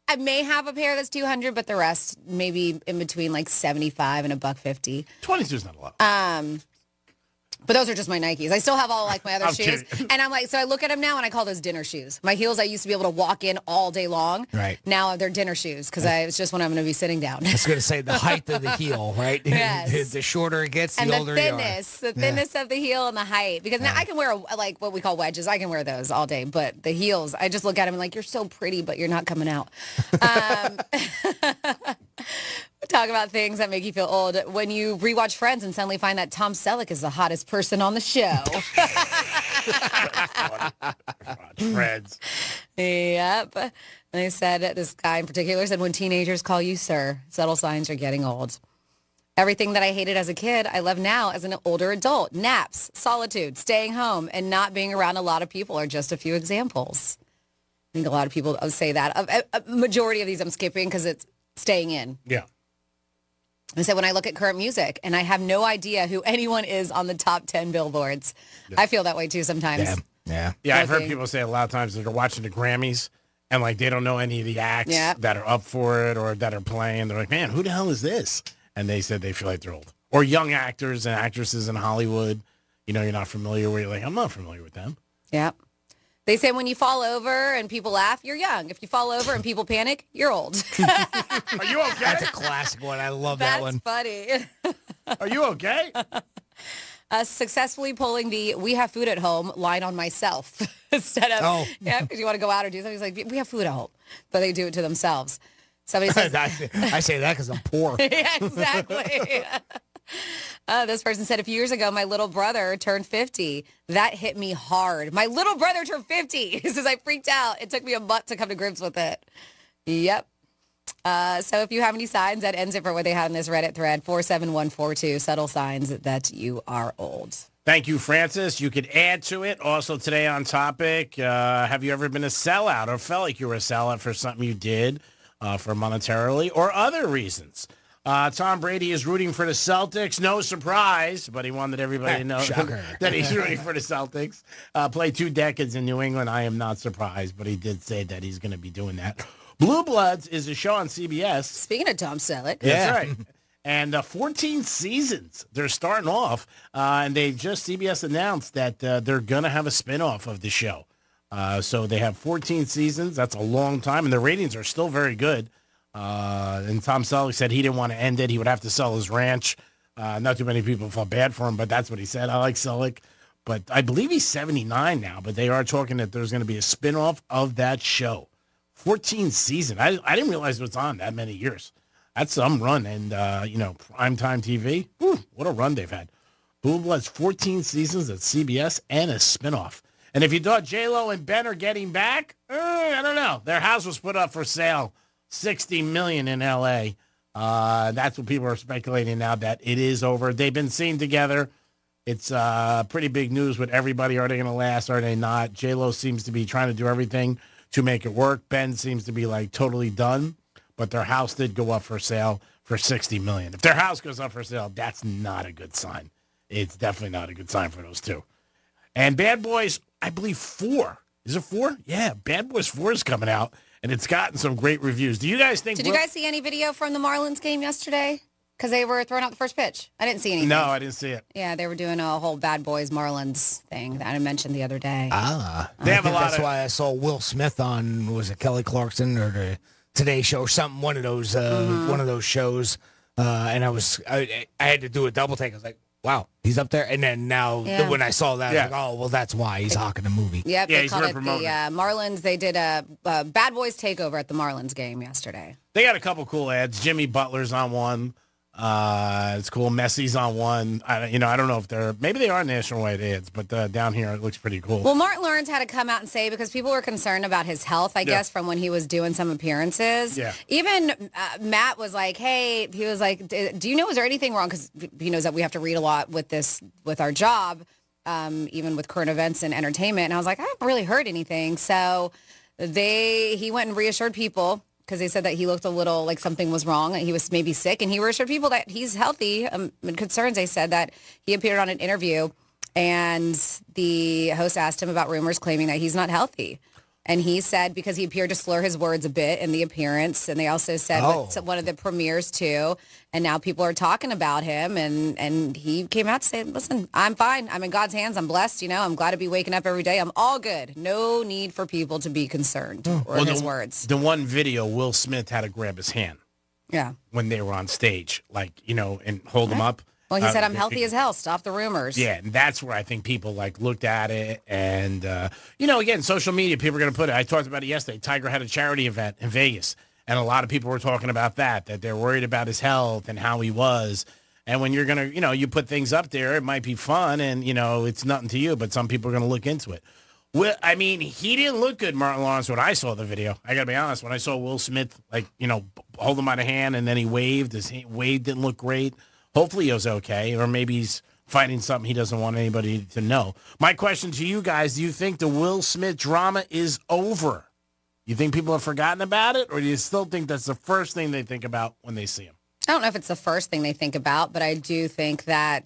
I may have a pair that's 200, but the rest maybe in between like 75 and $150. 22 is not a lot. But those are just my Nikes. I still have all like my other I'm shoes. kidding. And I'm like, so I look at them now and I call those dinner shoes. My heels I used to be able to walk in all day long. Right. Now they're dinner shoes because it's just when I'm going to be sitting down. I was going to say the height of the heel, right? Yes. The shorter it gets, the and older you are. The thinness of the heel and the height. Because now I can wear like what we call wedges. I can wear those all day. But the heels, I just look at them and like, you're so pretty, but you're not coming out. Talk about things that make you feel old. When you rewatch Friends and suddenly find that Tom Selleck is the hottest person on the show. Friends. Yep. They said, this guy in particular said, when teenagers call you sir, subtle signs are getting old. Everything that I hated as a kid, I love now as an older adult. Naps, solitude, staying home, and not being around a lot of people are just a few examples. I think a lot of people say that. A majority of these I'm skipping because it's staying in. Yeah. I said, when I look at current music and I have no idea who anyone is on the top 10 billboards, I feel that way too sometimes. Yeah, I've heard people say a lot of times that they're watching the Grammys and like they don't know any of the acts that are up for it or that are playing. They're like, man, who the hell is this? And they said they feel like they're old. Or young actors and actresses in Hollywood, you know, you're not familiar with. You're like, I'm not familiar with them. Yeah. They say when you fall over and people laugh, you're young. If you fall over and people panic, you're old. Are you okay? That's a classic one. I love that one. That's funny. Are you okay? Successfully pulling the "we have food at home" line on myself instead of because you want to go out or do something. It's like, we have food at home, but they do it to themselves. Somebody says, I say that because I'm poor. Yeah, exactly. This person said, a few years ago, my little brother turned 50. That hit me hard. My little brother turned 50. He says, I freaked out. It took me a month to come to grips with it. Yep. So if you have any signs, that ends it for what they had in this Reddit thread, 47142, subtle signs that you are old. Thank you, Francis. You could add to it. Also today on topic, have you ever been a sellout or felt like you were a sellout for something you did for monetarily or other reasons? Tom Brady is rooting for the Celtics. No surprise, but he wanted everybody to know that he's rooting for the Celtics. Played 2 decades in New England. I am not surprised, but he did say that he's going to be doing that. Blue Bloods is a show on CBS. Speaking of Tom Selleck. That's right. And 14 seasons. They're starting off, and they just, CBS announced that they're going to have a spinoff of the show. So they have 14 seasons. That's a long time, and the ratings are still very good. And Tom Selleck said he didn't want to end it. He would have to sell his ranch. Not too many people felt bad for him, but that's what he said. I like Selleck. But I believe he's 79 now, but they are talking that there's going to be a spinoff of that show. 14 seasons. I didn't realize it was on that many years. That's some run. And, primetime TV, what a run they've had. Blue Bloods, 14 seasons at CBS and a spinoff. And if you thought J-Lo and Ben are getting back, I don't know. Their house was put up for sale, $60 million in L.A. That's what people are speculating now, that it is over. They've been seen together. It's pretty big news with everybody. Are they going to last? Are they not? J-Lo seems to be trying to do everything to make it work. Ben seems to be like totally done, but their house did go up for sale for $60 million. If their house goes up for sale, that's not a good sign. It's definitely not a good sign for those two. And Bad Boys, I believe 4. Is it 4? Yeah, Bad Boys 4 is coming out, and it's gotten some great reviews. Do you guys think... Did you guys see any video from the Marlins game yesterday? Because they were throwing out the first pitch. I didn't see anything. No, I didn't see it. Yeah, they were doing a whole Bad Boys Marlins thing that I mentioned the other day. They have a lot. That's why I saw Will Smith on, was it Kelly Clarkson or the Today Show or something, one of those shows. And I had to do a double take. I was like, wow, he's up there. And then now when I saw that, I was like, oh, well, that's why he's hawking the movie. Yep, they called it the Marlins. They did a Bad Boys takeover at the Marlins game yesterday. They got a couple cool ads. Jimmy Butler's on one. It's cool. Messi's on one. I don't know if maybe they are nationwide ads, but down here it looks pretty cool. Well, Martin Lawrence had to come out and say, because people were concerned about his health, I guess, from when he was doing some appearances. Yeah. Even Matt was like, hey, he was like, do you know, is there anything wrong? Because he knows that we have to read a lot with our job, even with current events and entertainment. And I was like, I haven't really heard anything. So he went and reassured people, because they said that he looked a little like something was wrong, that he was maybe sick, and he reassured people that he's healthy. Concerns, they said that he appeared on an interview, and the host asked him about rumors claiming that he's not healthy. And he said, because he appeared to slur his words a bit in the appearance, and they also said one of the premieres too, and now people are talking about him, and he came out to say, listen, I'm fine. I'm in God's hands. I'm blessed. I'm glad to be waking up every day. I'm all good. No need for people to be concerned, or his words. The one video, Will Smith had to grab his hand. Yeah. When they were on stage, and hold him up. Well, he said, I'm healthy as hell. Stop the rumors. Yeah, and that's where I think people looked at it. And, again, social media, people are going to put it. I talked about it yesterday. Tiger had a charity event in Vegas, and a lot of people were talking about that they're worried about his health and how he was. And when you're going to, you put things up there, it might be fun and, it's nothing to you, but some people are going to look into it. Well, I mean, he didn't look good, Martin Lawrence, when I saw the video. I got to be honest. When I saw Will Smith, hold him by the hand and then he waved, his wave didn't look great. Hopefully he was okay, or maybe he's fighting something he doesn't want anybody to know. My question to you guys, do you think the Will Smith drama is over? You think people have forgotten about it, or do you still think that's the first thing they think about when they see him? I don't know if it's the first thing they think about, but I do think that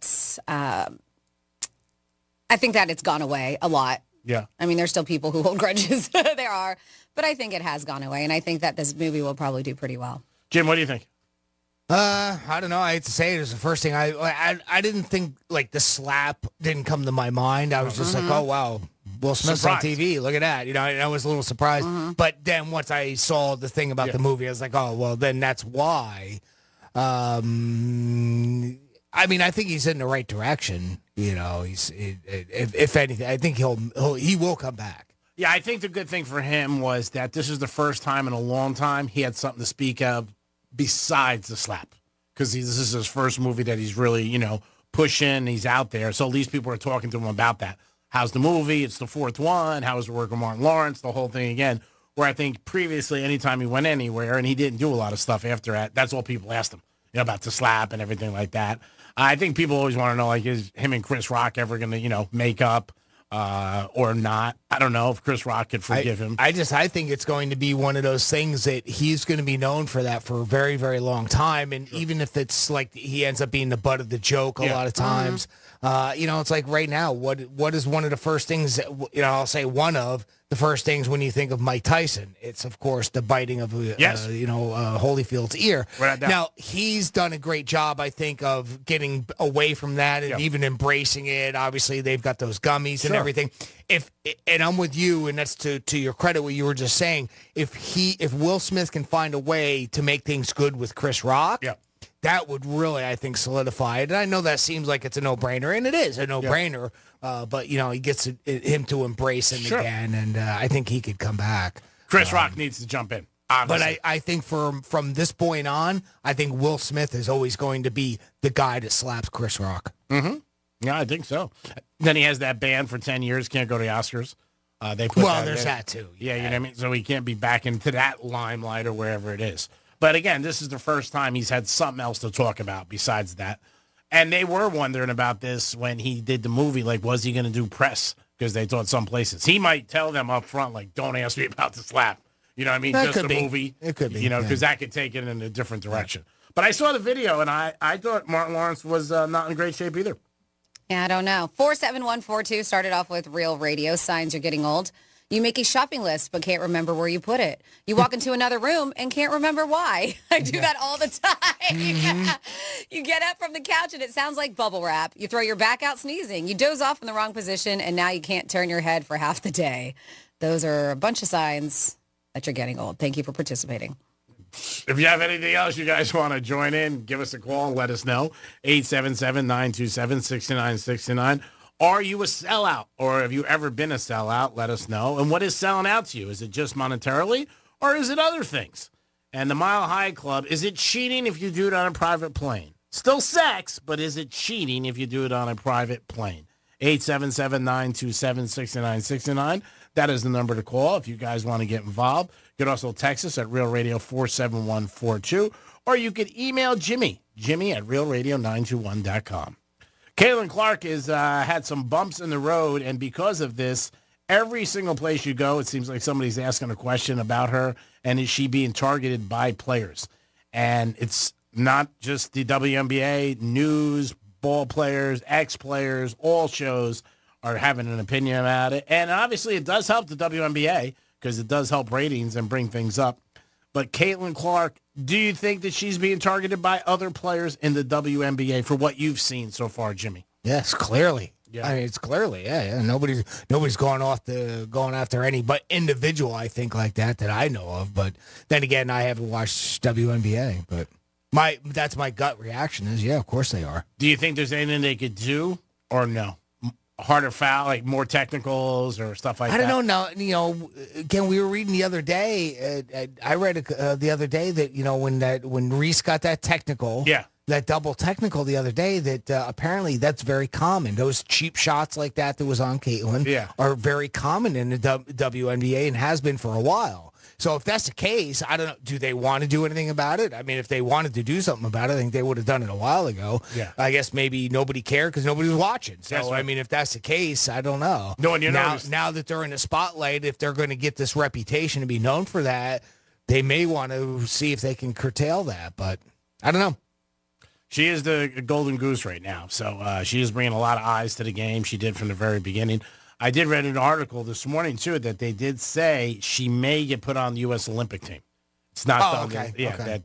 it's gone away a lot. Yeah. I mean, there's still people who hold grudges. There are. But I think it has gone away, and I think that this movie will probably do pretty well. Jim, what do you think? I don't know. I hate to say it was the first thing. I didn't think, the slap didn't come to my mind. I was just like, oh, wow, Will Smith's on TV. Look at that. I was a little surprised. But then once I saw the thing about the movie, I was like, oh, well, then that's why. I I mean, I think he's in the right direction. You know, if anything, I think he will come back. Yeah, I think the good thing for him was that this is the first time in a long time he had something to speak of besides the slap. Because this is his first movie that he's really, pushing. He's out there. So at least people are talking to him about that. How's the movie? It's the fourth one. How was the work with Martin Lawrence? The whole thing again. Where I think previously, anytime he went anywhere, and he didn't do a lot of stuff after that, that's all people asked him, about the slap and everything like that. I think people always want to know, like, is him and Chris Rock ever going to, make up or not? I don't know if Chris Rock could forgive him. I think it's going to be one of those things that he's going to be known for that for a very, very long time. And even if it's like he ends up being the butt of the joke a lot of times, it's like right now, what is one of the first things that, I'll say one of the first things when you think of Mike Tyson? It's, of course, the biting of, Holyfield's ear. Now, he's done a great job, I think, of getting away from that and even embracing it. Obviously, they've got those gummies and everything. And I'm with you, and that's to your credit what you were just saying. If Will Smith can find a way to make things good with Chris Rock, that would really, I think, solidify it. And I know that seems like it's a no-brainer, and it is a no-brainer. But he gets him to embrace him again, and I think he could come back. Chris Rock needs to jump in. Obviously. But I think from this point on, I think Will Smith is always going to be the guy that slaps Chris Rock. Mm-hmm. Yeah, I think so. Then he has that ban for 10 years, can't go to the Oscars. There's that too. Yeah, you know what I mean? So he can't be back into that limelight or wherever it is. But again, this is the first time he's had something else to talk about besides that. And they were wondering about this when he did the movie, like, was he going to do press? Because they thought some places. He might tell them up front, like, don't ask me about the slap. You know what I mean? That Just could a be. movie. It could be. Because that could take it in a different direction. But I saw the video, and I thought Martin Lawrence was not in great shape either. Yeah, I don't know. 47142 started off with Real Radio. Signs you're getting old. You make a shopping list but can't remember where you put it. You walk into another room and can't remember why. I do that all the time. You get up from the couch and it sounds like bubble wrap. You throw your back out sneezing. You doze off in the wrong position and now you can't turn your head for half the day. Those are a bunch of signs that you're getting old. Thank you for participating. If you have anything else you guys want to join in, give us a call and let us know. 877-927-6969. Are you a sellout, or have you ever been a sellout? Let us know. And what is selling out to you? Is it just monetarily, or is it other things? And the Mile High Club, is it cheating if you do it on a private plane? Still sex, but is it cheating if you do it on a private plane? 877-927-6969. That is the number to call if you guys want to get involved. You can also text us at Real Radio 47142, or you could email Jimmy at realradio921.com. Caitlin Clark has had some bumps in the road, and because of this, every single place you go, it seems like somebody's asking a question about her, and is she being targeted by players? And it's not just the WNBA, news, ball players, ex-players, all shows are having an opinion about it. And obviously it does help the WNBA because it does help ratings and bring things up. But Caitlin Clark, do you think that she's being targeted by other players in the WNBA for what you've seen so far, Jimmy? Yes, clearly. Yeah. I mean, it's clearly, yeah. Nobody's going after any but individual, I think, like that I know of. But then again, I haven't watched WNBA. But that's my gut reaction is, yeah, of course they are. Do you think there's anything they could do or no? Harder foul, like more technicals or stuff like that? I don't know. Now, again, we were reading the other day. I read the other day that when Reese got that technical, that double technical the other day, that apparently that's very common. Those cheap shots like that was on Caitlin are very common in the WNBA and has been for a while. So if that's the case, I don't know. Do they want to do anything about it? I mean, if they wanted to do something about it, I think they would have done it a while ago. Yeah. I guess maybe nobody cared because nobody was watching. So, That's right. I mean, if that's the case, I don't know. No, and now that they're in the spotlight, if they're going to get this reputation to be known for that, they may want to see if they can curtail that. But I don't know. She is the golden goose right now. So she is bringing a lot of eyes to the game. She did from the very beginning. I did read an article this morning, too, that they did say she may get put on the U.S. Olympic team. It's not done. Okay. Yeah, okay.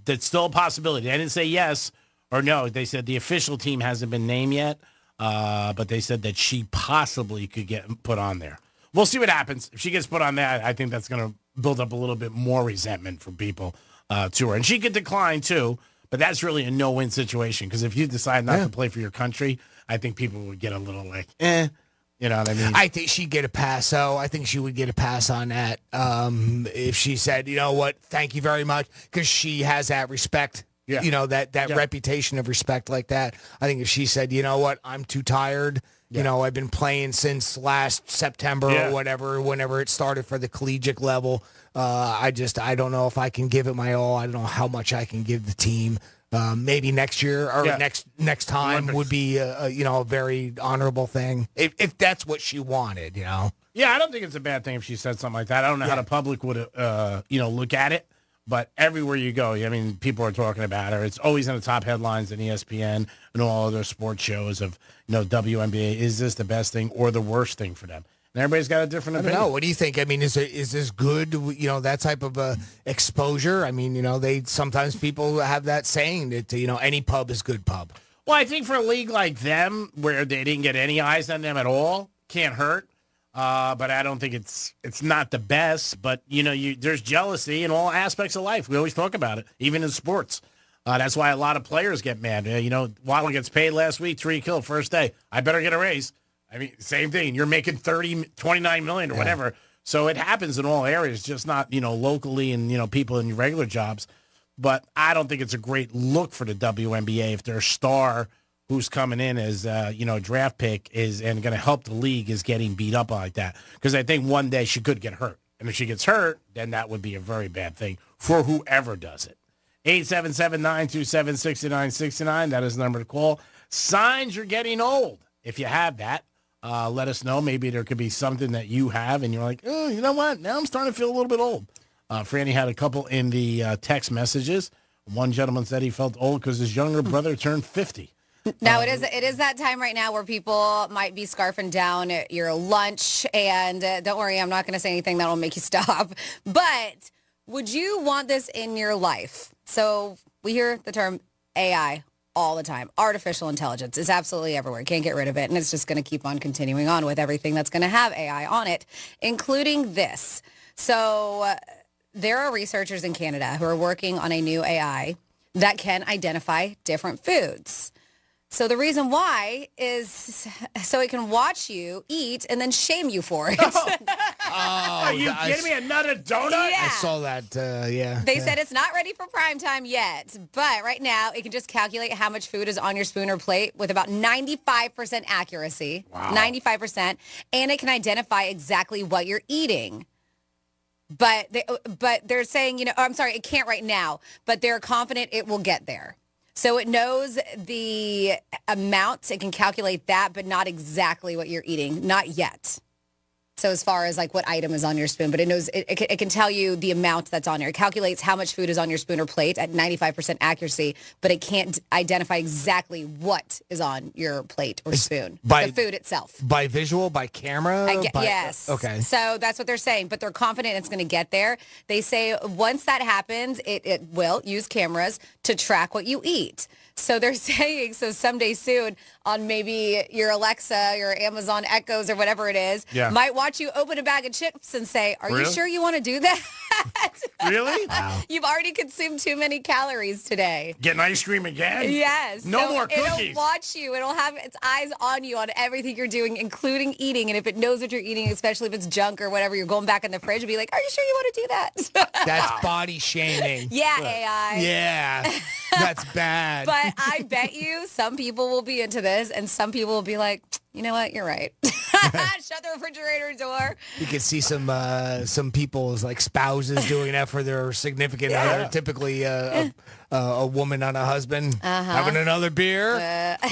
That's still a possibility. They didn't say yes or no. They said the official team hasn't been named yet, but they said that she possibly could get put on there. We'll see what happens. If she gets put on that, I think that's going to build up a little bit more resentment from people to her. And she could decline, too. But that's really a no-win situation because if you decide not to play for your country, I think people would get a little like, you know what I mean? I think she'd get a pass. So I think she would get a pass on that if she said, you know what, thank you very much, because she has that respect. Yeah. You know, that reputation of respect like that. I think if she said, you know what, I'm too tired. You know, I've been playing since last September or whatever, whenever it started for the collegiate level. I don't know if I can give it my all. I don't know how much I can give the team. Maybe next year or next time would be a very honorable thing if that's what she wanted. You know. Yeah, I don't think it's a bad thing if she said something like that. I don't know how the public would look at it, but everywhere you go, I mean, people are talking about her. It's always in the top headlines in ESPN and all other sports shows of WNBA. Is this the best thing or the worst thing for them? And everybody's got a different I opinion. don't know. What do you think? I mean, is this good? That type of exposure. I mean, they sometimes people have that saying that any pub is good pub. Well, I think for a league like them, where they didn't get any eyes on them at all, can't hurt. But I don't think it's not the best. But there's jealousy in all aspects of life. We always talk about it, even in sports. That's why a lot of players get mad. Waddle gets paid last week, 3 kill first day. I better get a raise. I mean, same thing. You're making $29 million or whatever. So it happens in all areas, just not, locally and, people in regular jobs. But I don't think it's a great look for the WNBA if their star who's coming in as, draft pick and going to help the league is getting beat up like that. Because I think one day she could get hurt. And if she gets hurt, then that would be a very bad thing for whoever does it. 877-927-6969. That is the number to call. Signs you're getting old. If you have that. Let us know. Maybe there could be something that you have, and you're like, oh, you know what? Now I'm starting to feel a little bit old. Franny had a couple in the text messages. One gentleman said he felt old because his younger brother turned 50. Now, it is that time right now where people might be scarfing down your lunch, and don't worry, I'm not going to say anything that will make you stop. But would you want this in your life? So we hear the term AI all the time. Artificial intelligence is absolutely everywhere. Can't get rid of it. And it's just going to keep on continuing on with everything that's going to have AI on it, including this. So there are researchers in Canada who are working on a new AI that can identify different foods. So the reason why is so it can watch you eat and then shame you for it. Are you kidding me? Another donut? Yeah. I saw that, yeah. They said it's not ready for prime time yet, but right now it can just calculate how much food is on your spoon or plate with about 95% accuracy. Wow. 95%. And it can identify exactly what you're eating. But they're saying, I'm sorry, it can't right now, but they're confident it will get there. So it knows the amount. It can calculate that, but not exactly what you're eating. Not yet. So as far as like what item is on your spoon, but it knows it can tell you the amount that's on there. It calculates how much food is on your spoon or plate at 95% accuracy, but it can't identify exactly what is on your plate or spoon. The food itself. By visual, by camera? Yes. Okay. So that's what they're saying, but they're confident it's going to get there. They say once that happens, it will use cameras to track what you eat. So they're saying, someday soon on maybe your Alexa, your Amazon Echoes or whatever it is, might watch you open a bag of chips and say, are you sure you want to do that? Really? Wow. You've already consumed too many calories today. Getting ice cream again? Yes. No more cookies. It'll watch you. It'll have its eyes on you on everything you're doing, including eating. And if it knows what you're eating, especially if it's junk or whatever, you're going back in the fridge and be like, are you sure you want to do that? That's body shaming. Yeah, AI. Yeah. That's bad. But I bet you some people will be into this and some people will be like, you know what? You're right. Shut the refrigerator door. You can see some people's like spouses doing that for their significant other, typically a woman on a husband, having another beer.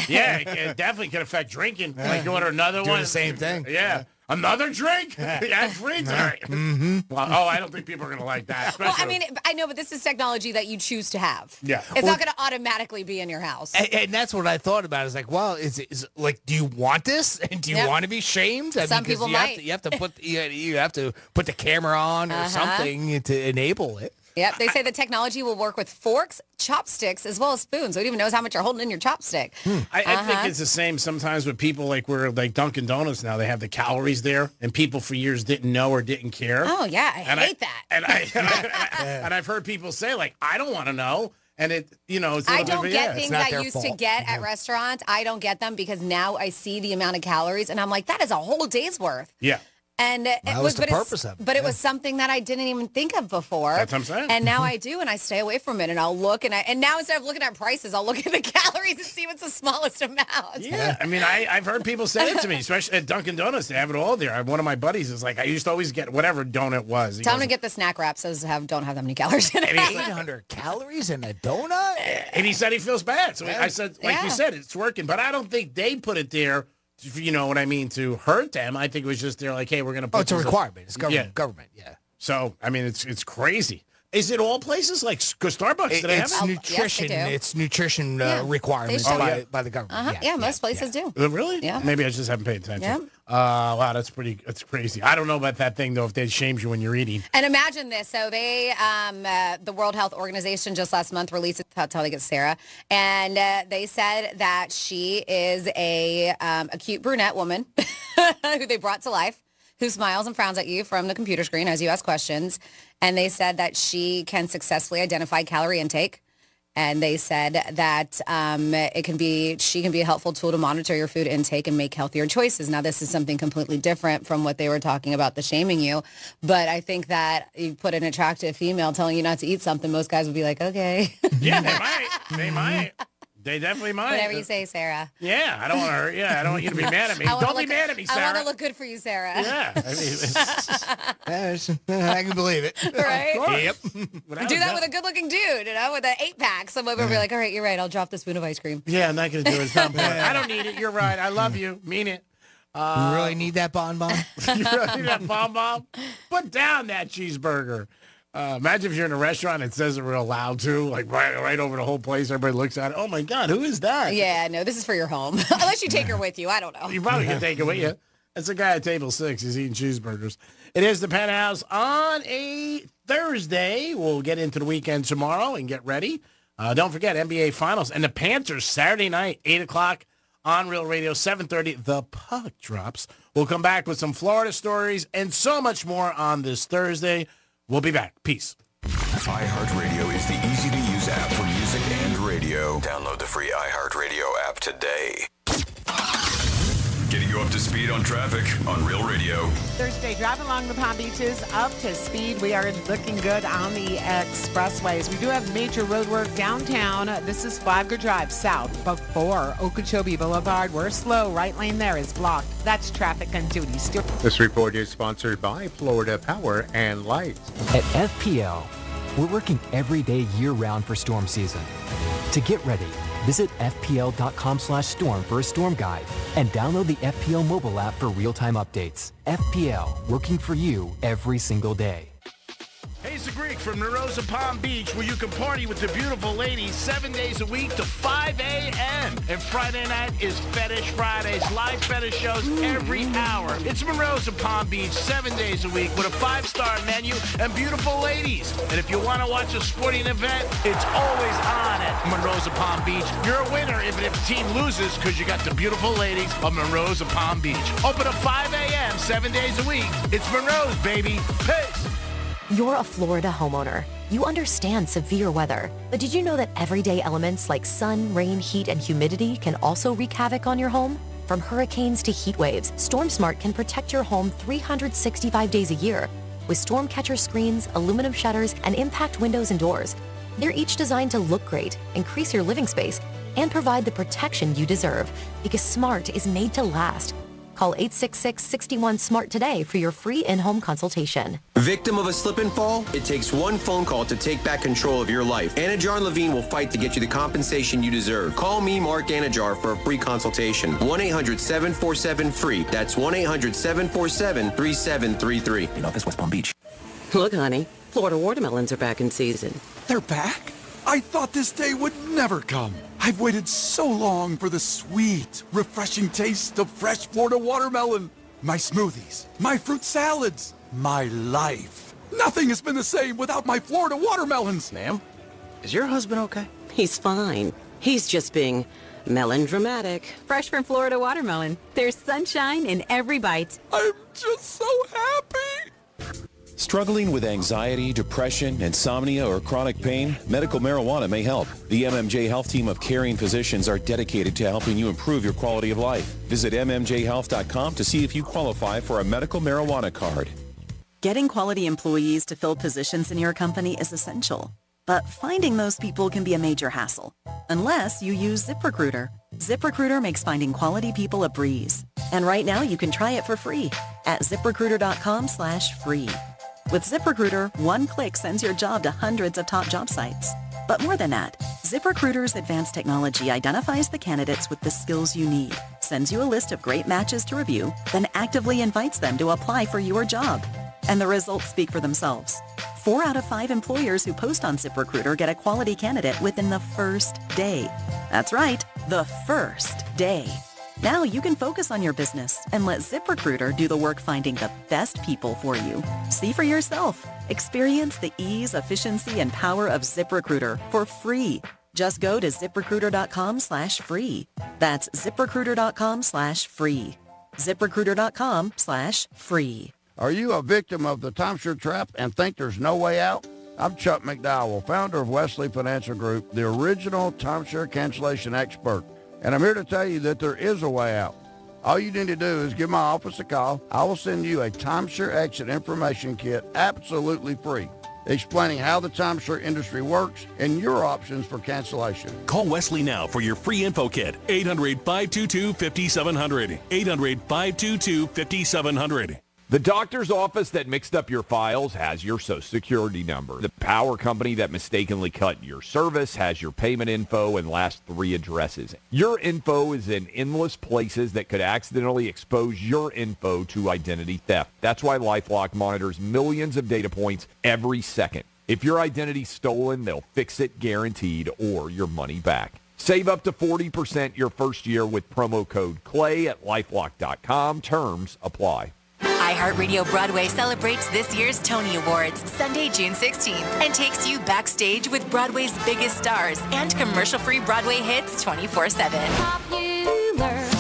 Yeah, it definitely can affect drinking. Like you order another one. Do the same thing. Yeah. Another drink? Yeah, free tonight. Mm-hmm. Well, I don't think people are going to like that. Well, I mean, I know, but this is technology that you choose to have. Yeah. It's not going to automatically be in your house. And that's what I thought about. It's like, well, is like, do you want this? And do you want to be shamed? Some people might. You have to put the camera on or something to enable it. Yep, they say the technology will work with forks, chopsticks, as well as spoons. So it even knows how much you're holding in your chopstick. I think it's the same sometimes with people like like Dunkin' Donuts now. They have the calories there, and people for years didn't know or didn't care. Oh, yeah, I hate that. And I've heard people say, like, I don't want to know. And it, it's a I little don't bit, get yeah, it's things not I their used to fault. get at restaurants. I don't get them because now I see the amount of calories and I'm like, that is a whole day's worth. Yeah. And That was the but purpose of it, But it was something that I didn't even think of before. That's what I'm saying. And now I do, and I stay away from it. And I'll look, and now instead of looking at prices, I'll look at the calories and see what's the smallest amount. Yeah, I mean, I've heard people say it to me, especially at Dunkin' Donuts. They have it all there. One of my buddies is like, I used to always get whatever donut was. He Tell him goes, to get the snack wrap, so don't have that many calories in it. 800 calories in a donut? And he said he feels bad. So I said, like you Yeah. said, it's working. But I don't think they put it there, you know what I mean, to hurt them. I think it was just they're like, hey, we're going to put Oh, it's a this up. requirement. It's government, yeah. So, I mean, it's crazy. Is it all places like Starbucks? Do they have It's it? nutrition. Yes, they do. It's nutrition Yeah, requirements they should. by the government. Yeah, most places do. Really? Yeah. Maybe I just haven't paid attention. Yeah. Wow, that's crazy. I don't know about that thing, though, if they shame you when you're eating. And imagine this. So they, the World Health Organization just last month released, I'll tell you, it's Sarah, and they said that she is a cute brunette woman who they brought to life, who smiles and frowns at you from the computer screen as you ask questions. And they said that she can successfully identify calorie intake. And they said that she can be a helpful tool to monitor your food intake and make healthier choices. Now, this is something completely different from what they were talking about, the shaming you. But I think that you put an attractive female telling you not to eat something, most guys would be like, okay. Yeah, they might. They might. They definitely might. Whatever you say, Sarah. Yeah, I don't want to hurt. Yeah, I don't want you to be mad at me. Don't be mad at me, Sarah. I want to look good for you, Sarah. Yeah, I mean, I can believe it. Right? Yep. Do that with a good-looking dude, with an 8-pack. Some women will be like, all right, you're right. I'll drop the spoon of ice cream. Yeah, I'm not going to do it. It's not important. I don't need it. You're right. I love you. Mean it. You really need that bonbon? You really need that bonbon? Put down that cheeseburger. Imagine if you're in a restaurant and it says it real loud, too, like right over the whole place. Everybody looks at it. Oh, my God, who is that? Yeah, no, this is for your home. Unless you take her with you. I don't know. You probably can take it with you. That's a guy at table 6. He's eating cheeseburgers. It is the Penthouse on a Thursday. We'll get into the weekend tomorrow and get ready. Don't forget, NBA Finals and the Panthers Saturday night, 8 o'clock on Real Radio, 7:30. The puck drops. We'll come back with some Florida stories and so much more on this Thursday. We'll be back. Peace. iHeartRadio is the easy-to-use app for music and radio. Download the free iHeartRadio app today. Getting you up to speed on traffic on Real Radio. Thursday, drive along the Palm Beaches up to speed. We are looking good on the expressways. We do have major road work downtown. This is Flagler Drive south before Okeechobee Boulevard. We're slow. Right lane there is blocked. That's traffic on duty. This report is sponsored by Florida Power and Light. At FPL, we're working every day year-round for storm season. To get ready, visit fpl.com/storm for a storm guide and download the FPL mobile app for real-time updates. FPL, working for you every single day. Hey, it's the Greek from Narosa Palm Beach, where you can party with the beautiful ladies 7 days a week to 5 a.m. And Friday night is Fetish Fridays, live fetish shows every hour. It's Narosa Palm Beach 7 days a week with a 5-star menu and beautiful ladies. And if you want to watch a sporting event, it's always on at Narosa Palm Beach. You're a winner even if the team loses because you got the beautiful ladies of Narosa Palm Beach. Open at 5 a.m. 7 days a week. It's Monroe's, baby. Peace. You're a Florida homeowner. You understand severe weather. But did you know that everyday elements like sun, rain, heat, and humidity can also wreak havoc on your home? From hurricanes to heat waves, StormSmart can protect your home 365 days a year with storm catcher screens, aluminum shutters, and impact windows and doors. They're each designed to look great, increase your living space, and provide the protection you deserve because smart is made to last. Call 866-61-SMART today for your free in-home consultation. Victim of a slip and fall? It takes one phone call to take back control of your life. Anajar and Levine will fight to get you the compensation you deserve. Call me, Mark Anajar, for a free consultation. 1-800-747-FREE. That's 1-800-747-3733. In office, West Palm Beach. Look, honey, Florida watermelons are back in season. They're back? I thought this day would never come. I've waited so long for the sweet, refreshing taste of fresh Florida watermelon. My smoothies, my fruit salads, my life. Nothing has been the same without my Florida watermelons. Ma'am, is your husband okay? He's fine. He's just being melodramatic. Fresh from Florida watermelon. There's sunshine in every bite. I'm just so happy. Struggling with anxiety, depression, insomnia, or chronic pain? Medical marijuana may help. The MMJ Health team of caring physicians are dedicated to helping you improve your quality of life. Visit mmjhealth.com to see if you qualify for a medical marijuana card. Getting quality employees to fill positions in your company is essential. But finding those people can be a major hassle, unless you use ZipRecruiter. ZipRecruiter makes finding quality people a breeze. And right now you can try it for free at ZipRecruiter.com/free. With ZipRecruiter, one click sends your job to hundreds of top job sites. But more than that, ZipRecruiter's advanced technology identifies the candidates with the skills you need, sends you a list of great matches to review, then actively invites them to apply for your job. And the results speak for themselves. 4 out of 5 employers who post on ZipRecruiter get a quality candidate within the first day. That's right, the first day. Now you can focus on your business and let ZipRecruiter do the work finding the best people for you. See for yourself. Experience the ease, efficiency, and power of ZipRecruiter for free. Just go to ZipRecruiter.com/free. That's ZipRecruiter.com/free. ZipRecruiter.com/free. Are you a victim of the timeshare trap and think there's no way out? I'm Chuck McDowell, founder of Wesley Financial Group, the original timeshare cancellation expert. And I'm here to tell you that there is a way out. All you need to do is give my office a call. I will send you a timeshare exit information kit absolutely free, explaining how the timeshare industry works and your options for cancellation. Call Wesley now for your free info kit. 800-522-5700. 800-522-5700. The doctor's office that mixed up your files has your Social Security number. The power company that mistakenly cut your service has your payment info and last 3 addresses. Your info is in endless places that could accidentally expose your info to identity theft. That's why LifeLock monitors millions of data points every second. If your identity's stolen, they'll fix it guaranteed or your money back. Save up to 40% your first year with promo code CLAY at LifeLock.com. Terms apply. iHeartRadio Broadway celebrates this year's Tony Awards Sunday, June 16th, and takes you backstage with Broadway's biggest stars and commercial-free Broadway hits 24/7.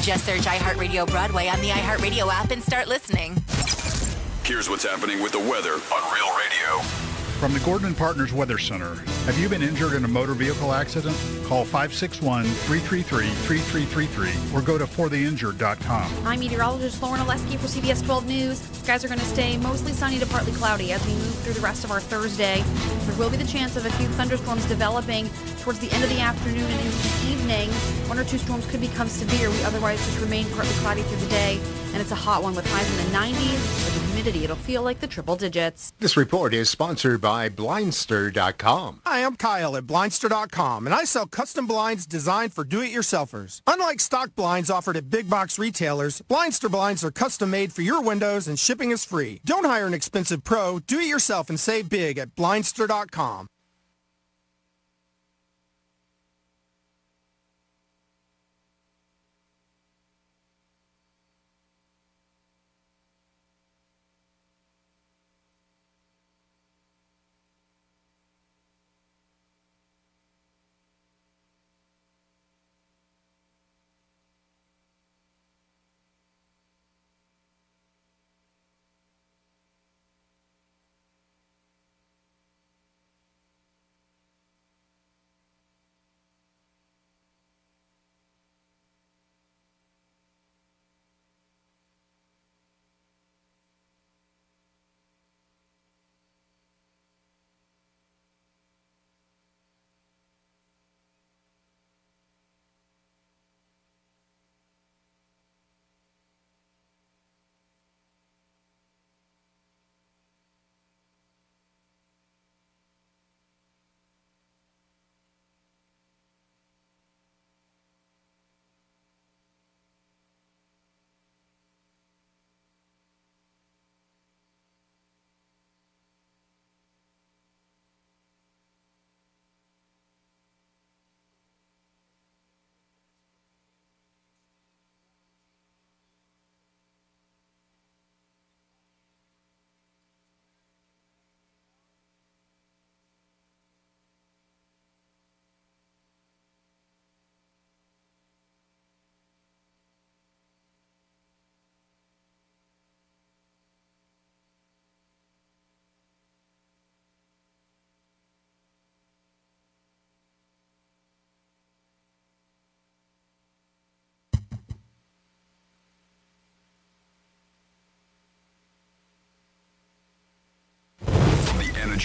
Just search iHeartRadio Broadway on the iHeartRadio app and start listening. Here's what's happening with the weather on Real Radio. From the Gordon & Partners Weather Center. Have you been injured in a motor vehicle accident? Call 561-333-3333 or go to fortheinjured.com. I'm meteorologist Lauren Oleski for CBS 12 News. Skies are going to stay mostly sunny to partly cloudy as we move through the rest of our Thursday. There will be the chance of a few thunderstorms developing towards the end of the afternoon and into the evening. 1 or 2 storms could become severe. We otherwise just remain partly cloudy through the day. And it's a hot one with highs in the 90s. With the humidity, it'll feel like the triple digits. This report is sponsored by Blindster.com. Hi, I'm Kyle at Blindster.com, and I sell custom blinds designed for do-it-yourselfers. Unlike stock blinds offered at big box retailers, Blindster blinds are custom made for your windows and shipping is free. Don't hire an expensive pro. Do it yourself and save big at Blindster.com.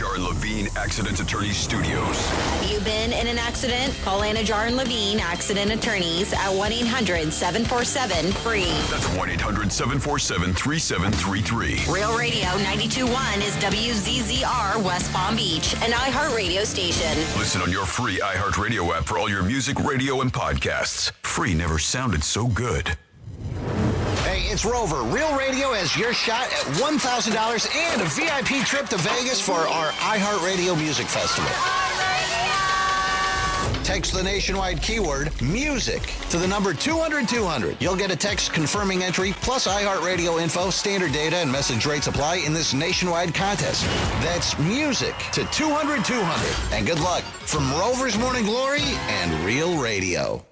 Anajar and Levine Accident Attorneys Studios. Have you been in an accident? Call Anajar and Levine Accident Attorneys at 1-800-747-FREE. That's 1-800-747-3733. Real Radio 92.1 is WZZR West Palm Beach, an iHeartRadio station. Listen on your free iHeartRadio app for all your music, radio, and podcasts. Free never sounded so good. Hey, it's Rover. Real Radio has your shot at $1,000 and a VIP trip to Vegas for our iHeartRadio Music Festival. Text the nationwide keyword music to the number 200-200. You'll get a text confirming entry plus iHeartRadio info, standard data, and message rates apply in this nationwide contest. That's music to 200-200. And good luck from Rover's Morning Glory and Real Radio.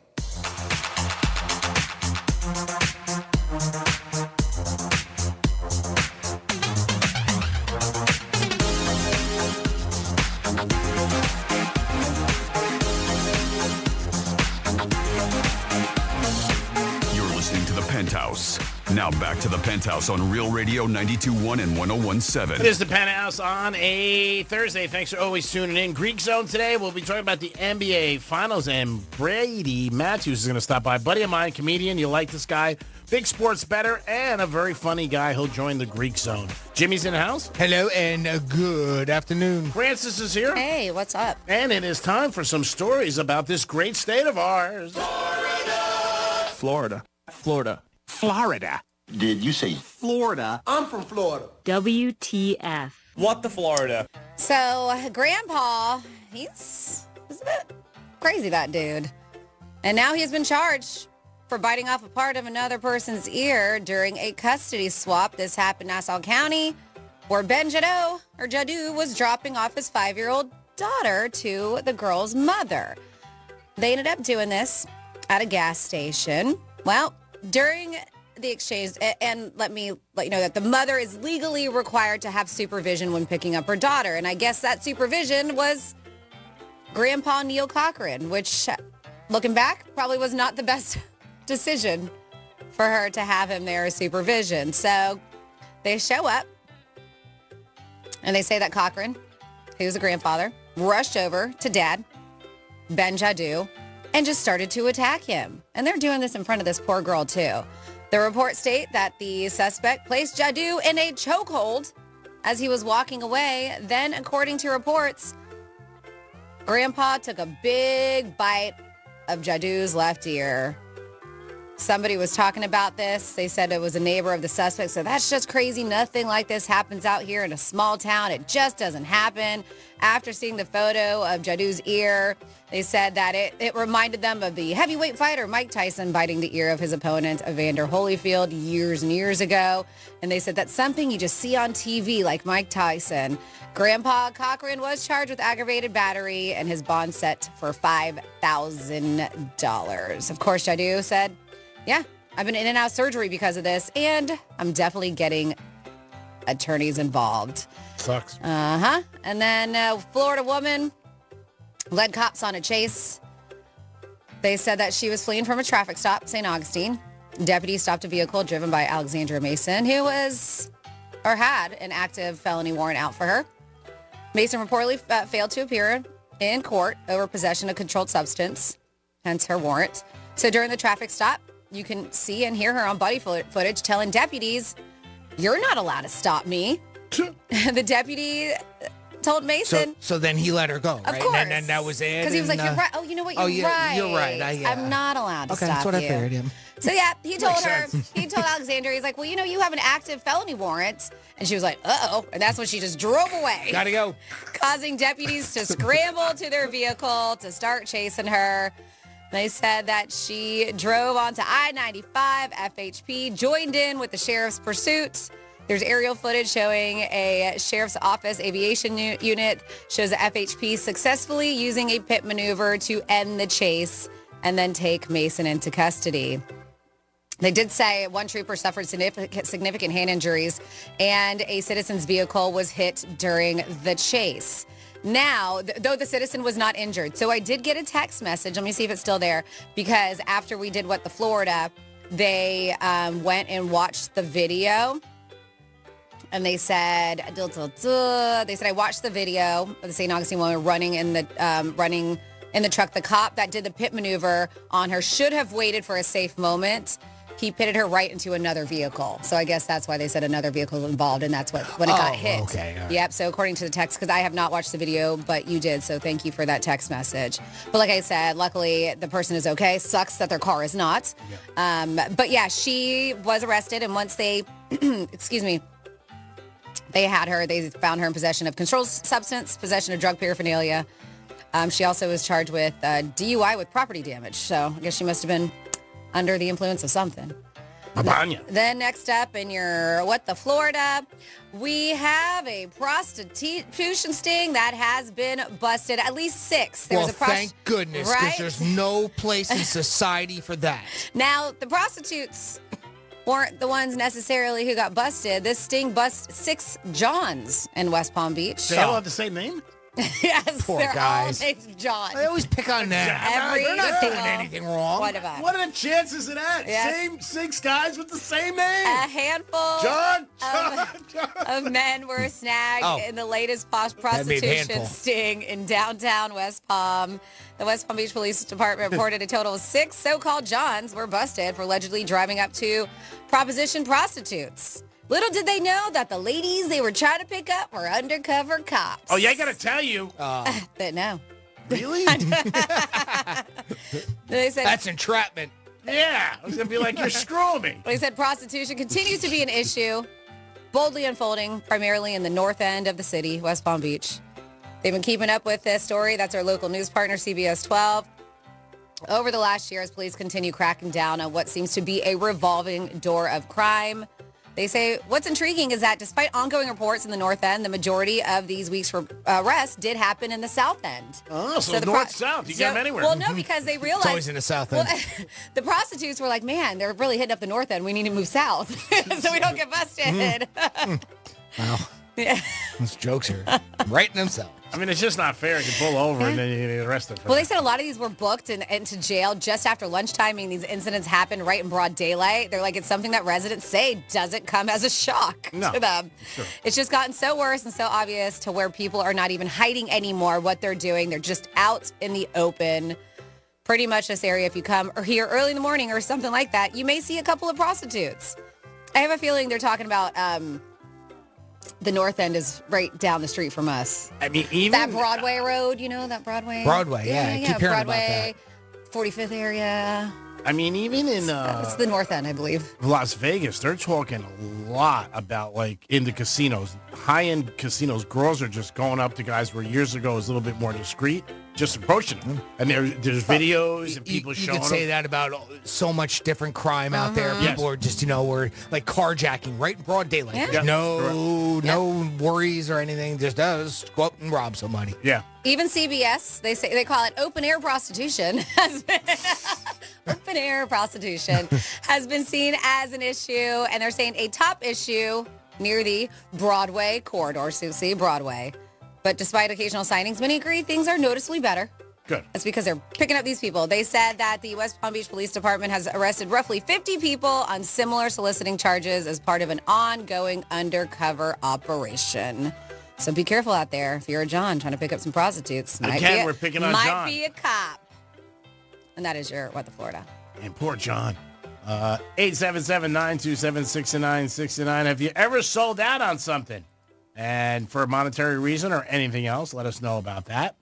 Penthouse. Now back to the Penthouse on Real Radio 92.1 and 101.7. It is the Penthouse on a Thursday. Thanks for always tuning in. Greek Zone today, we'll be talking about the NBA Finals, and Brady Matthews is going to stop by. Buddy of mine, comedian. You like this guy. Big sports bettor and a very funny guy. He'll join the Greek Zone. Jimmy's in the house. Hello and good afternoon. Francis is here. Hey, what's up? And it is time for some stories about this great state of ours. Florida. Florida. Did you say Florida? I'm from Florida. WTF. What the Florida? So, Grandpa, he's a bit crazy, that dude. And now he's been charged for biting off a part of another person's ear during a custody swap. This happened in Nassau County, where Ben Jadot was dropping off his 5-year-old daughter to the girl's mother. They ended up doing this at a gas station. Well, during the exchange, and let me let you know that the mother is legally required to have supervision when picking up her daughter. And I guess that supervision was Grandpa Neil Cochran, which, looking back, probably was not the best decision for her to have him there as supervision. So they show up, and they say that Cochran, who's the grandfather, rushed over to Dad, Ben Jadot, and just started to attack him. And they're doing this in front of this poor girl, too. The reports state that the suspect placed Jadot in a chokehold as he was walking away. Then, according to reports, Grandpa took a big bite of Jadot's left ear. Somebody was talking about this. They said it was a neighbor of the suspect. So that's just crazy. Nothing like this happens out here in a small town. It just doesn't happen. After seeing the photo of Jadot's ear, they said that it reminded them of the heavyweight fighter Mike Tyson biting the ear of his opponent, Evander Holyfield, years and years ago. And they said that's something you just see on TV, like Mike Tyson. Grandpa Cochran was charged with aggravated battery, and his bond set for $5,000. Of course, Jadot said, yeah, I've been in and out of surgery because of this, and I'm definitely getting attorneys involved. Sucks. Uh-huh. And then Florida woman led cops on a chase. They said that she was fleeing from a traffic stop, St. Augustine. Deputies stopped a vehicle driven by Alexandra Mason, who had an active felony warrant out for her. Mason reportedly failed to appear in court over possession of controlled substance, hence her warrant. So during the traffic stop, you can see and hear her on body footage telling deputies, "You're not allowed to stop me." The deputy told Mason. So then he let her go, right? Of course. And that was it. Because he was like, "You're right. Oh, you know what? You're right. You're right. I'm not allowed to stop you." Okay, that's what I figured. Him. So yeah, he told her. sense. He told Alexandra, he's like, "Well, you know, you have an active felony warrant," and she was like, "Uh-oh," and that's when she just drove away. Gotta go. Causing deputies to scramble to their vehicle to start chasing her. They said that she drove onto I-95, FHP, joined in with the sheriff's pursuit. There's aerial footage showing a sheriff's office aviation unit shows the FHP successfully using a pit maneuver to end the chase and then take Mason into custody. They did say one trooper suffered significant hand injuries and a citizen's vehicle was hit during the chase. Now, though the citizen was not injured. So I did get a text message. Let me see if it's still there. Because after we did What the Florida, they went and watched the video. And they said, they said, I watched the video of the St. Augustine woman running in the truck. The cop that did the pit maneuver on her should have waited for a safe moment. He pitted her right into another vehicle. So I guess that's why they said another vehicle was involved, and that's when it got hit. Okay. Right. Yep. So according to the text, because I have not watched the video, but you did. So thank you for that text message. But like I said, luckily the person is okay. Sucks that their car is not. Yeah. But yeah, she was arrested, and once they, excuse me, they had her. They found her in possession of controlled substance, possession of drug paraphernalia. She also was charged with DUI with property damage. So I guess she must have been under the influence of something. Then next up in your Florida, we have a prostitution sting that has been busted. At least 6. Thank goodness, because there's no place in society for that. Now, the prostitutes weren't the ones necessarily who got busted. This sting bust 6 Johns in West Palm Beach. They all have the same name? Yes, Poor they're guys. all named John. I always pick on them. They're not doing anything wrong. What about? What are the chances of that? Yes. Same 6 guys with the same name. A handful John. of men were snagged in the latest prostitution sting in downtown West Palm. The West Palm Beach Police Department reported a total of 6 so-called Johns were busted for allegedly driving up to proposition prostitutes. Little did they know that the ladies they were trying to pick up were undercover cops. Oh, yeah, I got to tell you. But no. Really? They said, that's entrapment. Yeah. I was going to be like, you're screwing me. They said prostitution continues to be an issue, boldly unfolding primarily in the north end of the city, West Palm Beach. They've been keeping up with this story. That's our local news partner, CBS 12. Over the last year, as police continue cracking down on what seems to be a revolving door of crime. They say what's intriguing is that despite ongoing reports in the North End, the majority of these weeks' arrests did happen in the South End. Oh, so North-South. You get them anywhere. Well, no, because they realized... It's always in the South End. Well, the prostitutes were like, man, they're really hitting up the North End. We need to move south so we don't get busted. Wow. Yeah. Those jokes are writing themselves. I mean, it's just not fair. You pull over and then you get arrested. Well, they said a lot of these were booked into jail just after lunchtime. I mean, these incidents happen right in broad daylight. They're like, it's something that residents say doesn't come as a shock to them. Sure. It's just gotten so worse and so obvious to where people are not even hiding anymore what they're doing. They're just out in the open. Pretty much this area, if you come or here early in the morning or something like that, you may see a couple of prostitutes. I have a feeling they're talking about... the North End is right down the street from us. I mean, even... That Broadway road, you know, that Broadway? Broadway, yeah. I keep hearing Broadway, about that. 45th area. I mean, even in... it's the North End, I believe. Las Vegas, they're talking a lot about, like, in the casinos. High-end casinos, girls are just going up to guys where years ago it was a little bit more discreet, just approaching them. And there's videos and people showing You could say them. that about so much different crime out there. People are just, were like carjacking right in broad daylight. Yeah. There's no worries or anything. Just go up and rob somebody. Yeah. Even CBS, they call it open air prostitution. Open air prostitution has been seen as an issue, and they're saying a top issue near the Broadway corridor, see Broadway. But despite occasional sightings, many agree things are noticeably better. Good. That's because they're picking up these people. They said that the West Palm Beach Police Department has arrested roughly 50 people on similar soliciting charges as part of an ongoing undercover operation. So be careful out there if you're a John trying to pick up some prostitutes. Again, we're picking on John. Might be a cop. And that is your What the Florida. And poor John. 877-927-6969. Have you ever sold out on something? And for a monetary reason or anything else, let us know about that.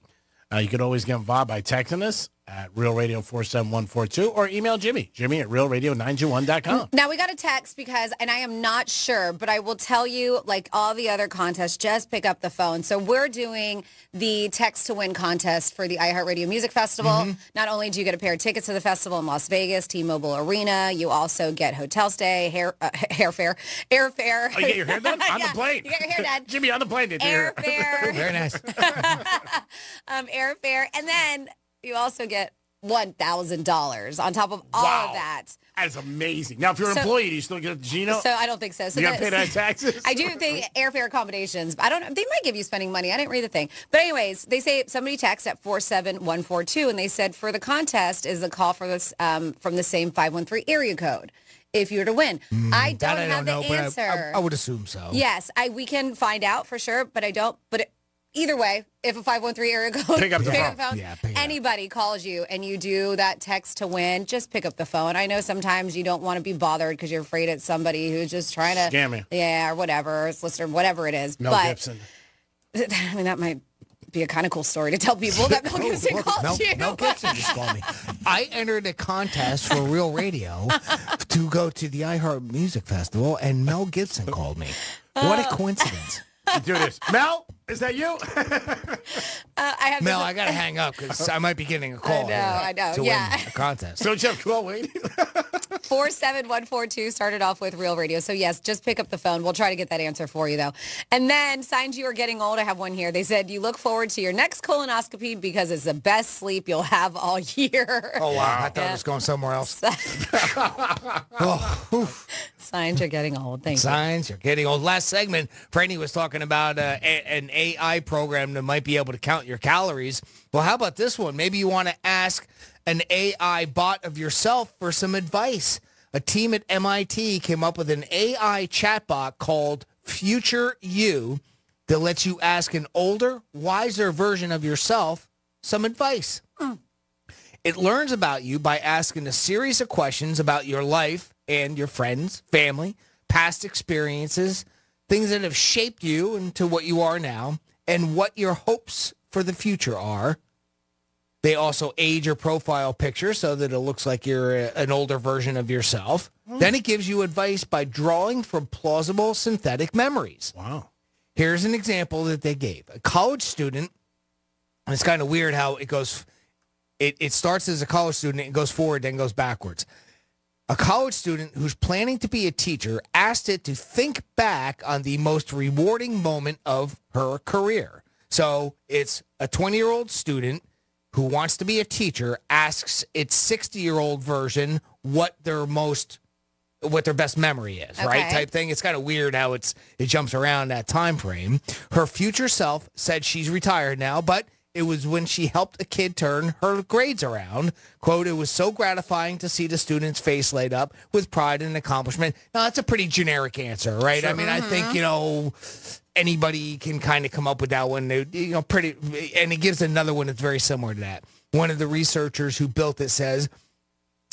You can always get involved by texting us at Real Radio 47142 or email Jimmy at realradio921.com. Now, we got a text because, and I am not sure, but I will tell you, like all the other contests, just pick up the phone. So we're doing the text to win contest for the iHeartRadio Music Festival. Not only do you get a pair of tickets to the festival in Las Vegas, T-Mobile Arena, you also get hotel stay, airfare. Oh, you get your hair done? On the plane. You get your hair done. Jimmy, on the plane. Airfare. Very nice. Airfare. And then you also get $1,000 on top of all of that. That's amazing. Now, if you're an employee, do you still get Gino? So I don't think so. So you got to pay that taxes? I do think airfare accommodations. But I don't know. They might give you spending money. I didn't read the thing. But anyways, they say somebody texted at 47142, and they said for the contest is a call for this from the same 513 area code. if you were to win. I don't That I have don't the know, answer. but I would assume so. Yes, we can find out for sure, but I don't. But either way, if a 513 area code Pick up the phone. Yeah, pick it up. anybody calls you and you do that text to win, just pick up the phone. I know sometimes you don't want to be bothered because you're afraid it's somebody who's just trying to Scam you. Yeah, or whatever, it's listener, whatever it is. Mel but Gibson. I mean, that might be a kind of cool story to tell people that Mel Gibson called you. Mel Gibson just called me. I entered a contest for Real Radio to go to the iHeart Music Festival, and Mel Gibson called me. What a coincidence. Do this. Mel, is that you? I have Mel, this- I got to hang up because I might be getting a call I know, to yeah. win a contest. Don't you have to wait? 47142 started off with Real Radio. So, yes, just pick up the phone. We'll try to get that answer for you, though. And then, signs you are getting old. I have one here. They said you look forward to your next colonoscopy because it's the best sleep you'll have all year. Oh, wow. I thought it was going somewhere else. Signs you're getting old. Thank you. Signs you're getting old. Last segment, Franny was talking about an AI program that might be able to count your calories. Well, how about this one? Maybe you want to ask an AI bot of yourself for some advice. A team at MIT came up with an AI chatbot called Future You that lets you ask an older, wiser version of yourself some advice. It learns about you by asking a series of questions about your life and your friends, family, past experiences, things that have shaped you into what you are now, and what your hopes for the future are. They also age your profile picture so that it looks like you're an older version of yourself. Then it gives you advice by drawing from plausible synthetic memories. Wow. Here's an example that they gave. A college student, and it's kind of weird how it goes. It starts as a college student, it goes forward, then goes backwards. A college student who's planning to be a teacher asked it to think back on the most rewarding moment of her career. So it's a 20-year-old student who wants to be a teacher asks its 60-year-old version what their best memory is, right? Okay. Type thing. It's kind of weird how it jumps around that time frame. Her future self said she's retired now, but it was when she helped a kid turn her grades around. Quote, it was so gratifying to see the student's face light up with pride and accomplishment. Now, that's a pretty generic answer, right? Sure. I mean, I think, anybody can kind of come up with that one, pretty, and it gives another one that's very similar to that. One of the researchers who built it says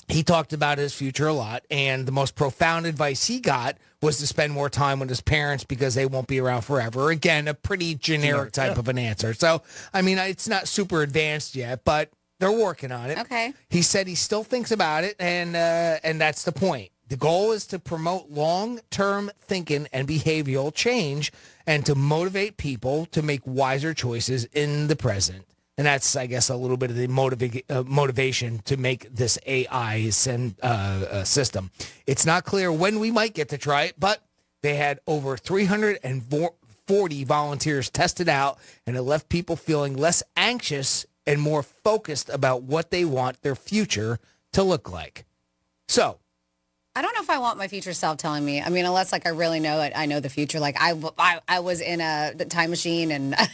he talked about his future a lot, and the most profound advice he got was to spend more time with his parents because they won't be around forever. Again, a pretty generic type of an answer. So, I mean, it's not super advanced yet, but they're working on it. Okay. He said he still thinks about it, and that's the point. The goal is to promote long-term thinking and behavioral change and to motivate people to make wiser choices in the present. And that's, I guess, a little bit of the motivation to make this AI system. It's not clear when we might get to try it, but they had over 340 volunteers tested out, and it left people feeling less anxious and more focused about what they want their future to look like. So, I don't know if I want my future self telling me. I mean, unless I really know it. I know the future. Like I was in a time machine and and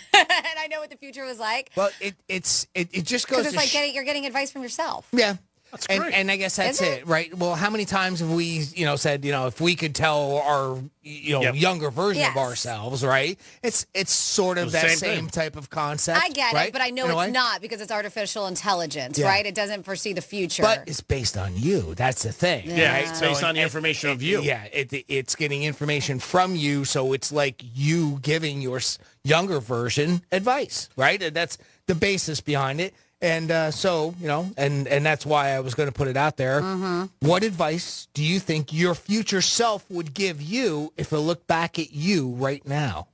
I know what the future was like. Well, it just goes because it's like you're getting advice from yourself. Yeah. That's great. And I guess that's Is it, right? Well, how many times have we, said, if we could tell our, younger version of Yes. ourselves, right? It's sort of The that same same thing. type of concept. I get right? it, but I know In a it's way? not because it's artificial intelligence, Yeah. right? It doesn't foresee the future. But it's based on you. That's the thing. Yeah, right? it's based on the information of you. Yeah, it's getting information from you, so it's like you giving your younger version advice, right? And that's the basis behind it. And so, and that's why I was going to put it out there. Mm-hmm. What advice do you think your future self would give you if it looked back at you right now?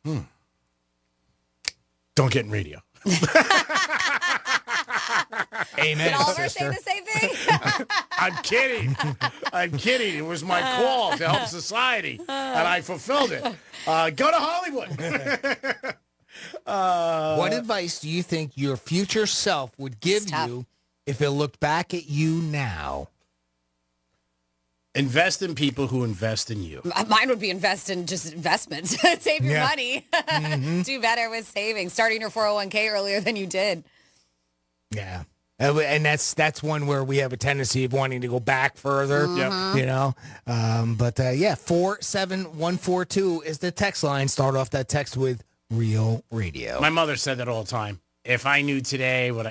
Don't get in radio. Amen, Did all of us say sister. the same thing? I'm kidding. I'm kidding. It was my call to help society, and I fulfilled it. Go to Hollywood. What advice do you think your future self would give you if it looked back at you now? Invest in people who invest in you. Mine would be invest in just investments. Save your Yeah. money. Do better with saving. Starting your 401k earlier than you did. Yeah. And that's one where we have a tendency of wanting to go back further, you know. But 47142 is the text line. Start off that text with Real Radio. My mother said that all the time. If I knew today what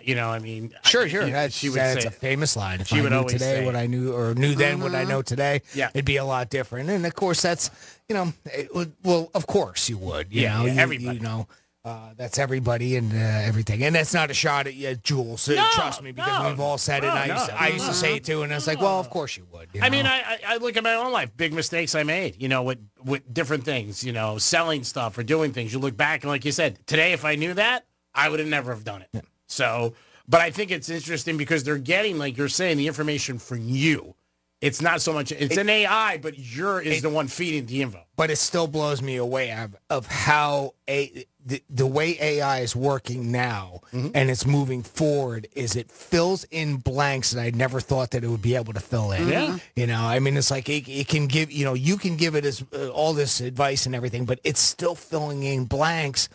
Sure. She would That's say a famous line. If she I would knew always today say what I knew, or knew then what I know today, it'd be a lot different. And of course, that's well, of course you would. You know, everybody. You know, that's everybody and everything. And that's not a shot at you, Jules. Trust me, because we've all said it. And I used to say it too, and I was like, well, of course you would. You know? I mean, I look at my own life, big mistakes I made, with different things, selling stuff or doing things. You look back and like you said, today, if I knew that, I would have never have done it. Yeah. So, but I think it's interesting because they're getting, like you're saying, the information from you. It's not so much, it's an AI, but is the one feeding the info. But it still blows me away of how the way AI is working now and it's moving forward is it fills in blanks that I never thought that it would be able to fill in. Yeah. You know, I mean, it's like it can give, you can give it as all this advice and everything, but it's still filling in blanks,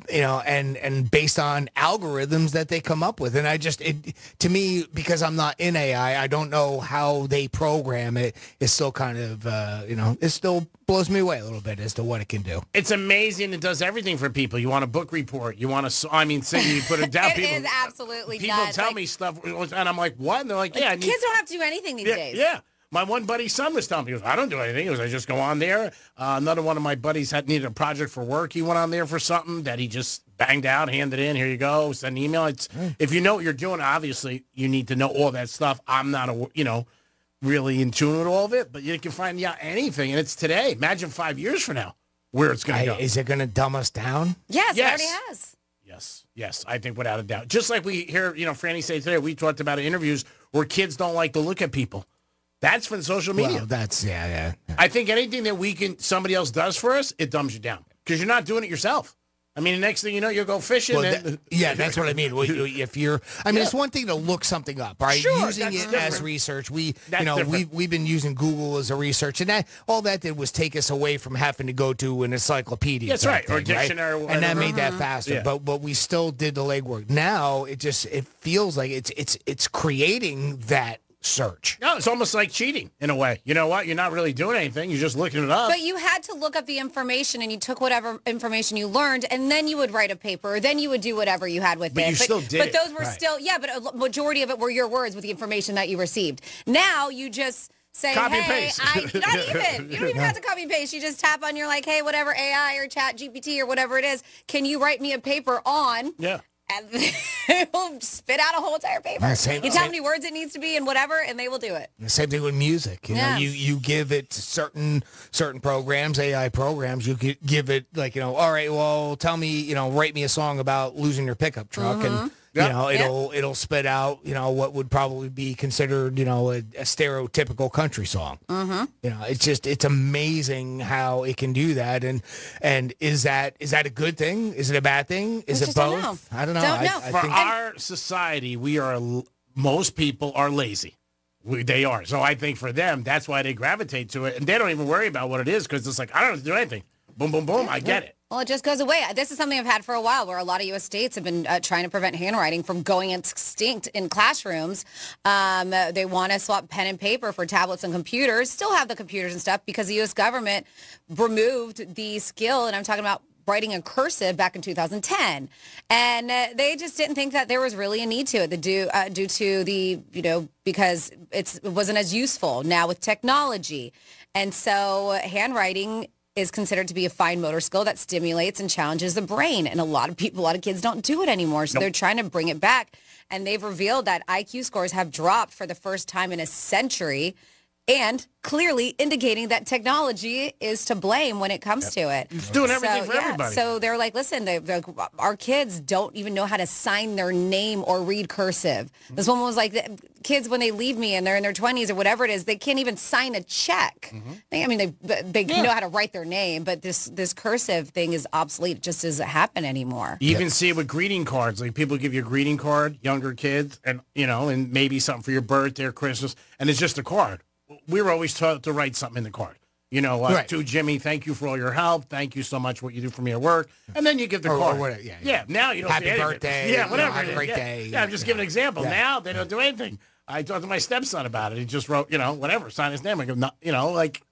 and based on algorithms that they come up with. And to me, because I'm not in AI, I don't know how they program it. It's still kind of, it still blows me away a little bit as to what it can do. It's amazing. It does everything for people. You want a book report. You want to, you put it down. It is absolutely people nuts. tell me stuff, and I'm like, what? And they're like, yeah. Kids don't have to do anything these days. Yeah. My one buddy's son was telling me, he goes, I don't do anything. He goes, I just go on there. Another one of my buddies needed a project for work. He went on there for something that he just banged out, handed in. Here you go. Send an email. If you know what you're doing, obviously, you need to know all that stuff. I'm not, really in tune with all of it, but you can find out anything. And it's today. Imagine 5 years from now where it's going to go. Is it going to dumb us down? Yes, it already has. Yes, I think without a doubt. Just like we hear, Franny say today, we talked about interviews where kids don't like to look at people. That's from social media. Well, that's, yeah. I think anything that somebody else does for us, it dumbs you down because you're not doing it yourself. I mean, the next thing you know, you'll go fishing. Well, that's what I mean. It's one thing to look something up, right? Sure, using it different. as research. We've been using Google as a research, and all that did was take us away from having to go to an encyclopedia. That's right, or right? dictionary, or whatever. And that made that faster. Yeah. But we still did the legwork. Now it feels like it's creating that search. No, it's almost like cheating in a way. You know what? You're not really doing anything. You're just looking it up. But you had to look up the information, and you took whatever information you learned, and then you would write a paper, or then you would do whatever you had with it. You still did But it. those were Right. still, but a majority of it were your words with the information that you received. Now you just say, Copy and hey, paste. not even. You don't even have to copy and paste. You just tap on your hey, whatever AI or Chat GPT or whatever it is, can you write me a paper on? Yeah. And it will spit out a whole entire paper. You tell how many words it needs to be and whatever, and they will do it. The same thing with music. You give it certain programs, AI programs. You give it all right. Well, tell me, write me a song about losing your pickup truck, and it'll spit out what would probably be considered a stereotypical country song. It's amazing how it can do that. And is that a good thing? Is it a bad thing? Is it both? I don't know. For our society, most people are lazy. They are. So I think for them, that's why they gravitate to it. And they don't even worry about what it is because it's like, I don't have to do anything. Boom, boom, boom. I get it. Well, it just goes away. This is something I've had for a while where a lot of U.S. states have been trying to prevent handwriting from going extinct in classrooms. They want to swap pen and paper for tablets and computers, still have the computers and stuff because the U.S. government removed the skill, and I'm talking about writing in cursive back in 2010. And they just didn't think that there was really a need to it due to the, because it wasn't as useful now with technology. And so handwriting is considered to be a fine motor skill that stimulates and challenges the brain. And a lot of kids don't do it anymore. So they're trying to bring it back. And they've revealed that IQ scores have dropped for the first time in a century, and clearly indicating that technology is to blame when it comes to it. It's doing everything for everybody. So they're like, listen, our kids don't even know how to sign their name or read cursive. This woman was like, kids, when they leave me and they're in their 20s or whatever it is, they can't even sign a check. They know how to write their name, but this cursive thing is obsolete. It just doesn't happen anymore. You even see it with greeting cards. Like people give you a greeting card, younger kids, and and maybe something for your birthday or Christmas, and it's just a card. We were always taught to write something in the card. To Jimmy, thank you for all your help. Thank you so much for what you do for me at work. And then you give the card. Whatever, yeah. Now you don't Happy say anything. birthday. Yeah, whatever. Have a great yeah. day. Yeah, I'm just giving an example. Yeah. Now they don't do anything. I talked to my stepson about it. He just wrote, whatever, sign his name. I go,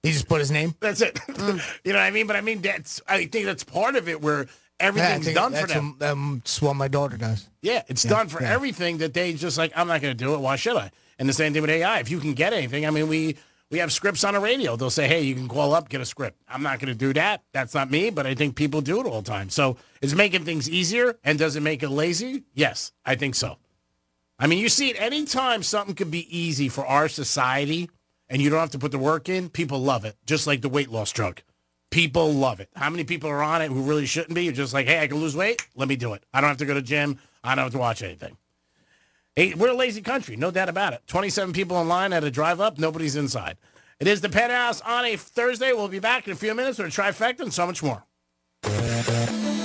he just put his name. That's it. You know what I mean? But I mean, I think that's part of it where everything's done for them. That's what my daughter does. Yeah, it's done for everything that they just like, I'm not going to do it. Why should I? And the same thing with AI. If you can get anything, I mean, we have scripts on the radio. They'll say, hey, you can call up, get a script. I'm not going to do that. That's not me, but I think people do it all the time. So it's making things easier, and does it make it lazy? Yes, I think so. I mean, you see it anytime something could be easy for our society and you don't have to put the work in, people love it, just like the weight loss drug. People love it. How many people are on it who really shouldn't be? You're just like, hey, I can lose weight. Let me do it. I don't have to go to the gym. I don't have to watch anything. Hey, we're a lazy country, no doubt about it. 27 people in line at a drive-up. Nobody's inside. It is the Penthouse on a Thursday. We'll be back in a few minutes with a trifecta and so much more.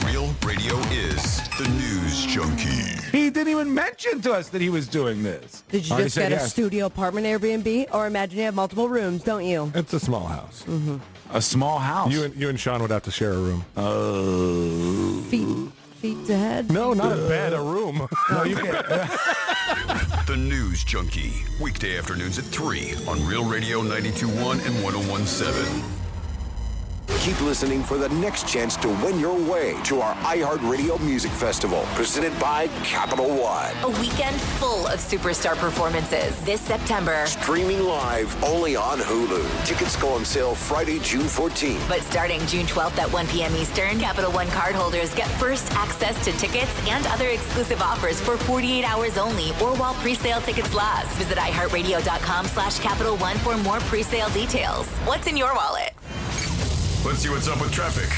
Real Radio is the News Junkie. He didn't even mention to us that he was doing this. Did you just get a studio apartment Airbnb? Or imagine you have multiple rooms, don't you? It's a small house. Mm-hmm. A small house? You and Sean would have to share a room. Feet to head? No, not a bed, a room. No, you can't. The News Junkie. Weekday afternoons at 3 on Real Radio 92.1 and 101.7. Keep listening for the next chance to win your way to our iHeartRadio Music Festival, presented by Capital One. A weekend full of superstar performances this September. Streaming live only on Hulu. Tickets go on sale Friday, June 14th. But starting June 12th at 1 p.m. Eastern, Capital One cardholders get first access to tickets and other exclusive offers for 48 hours only or while pre-sale tickets last. Visit iHeartRadio.com/Capital One for more pre-sale details. What's in your wallet? Let's see what's up with traffic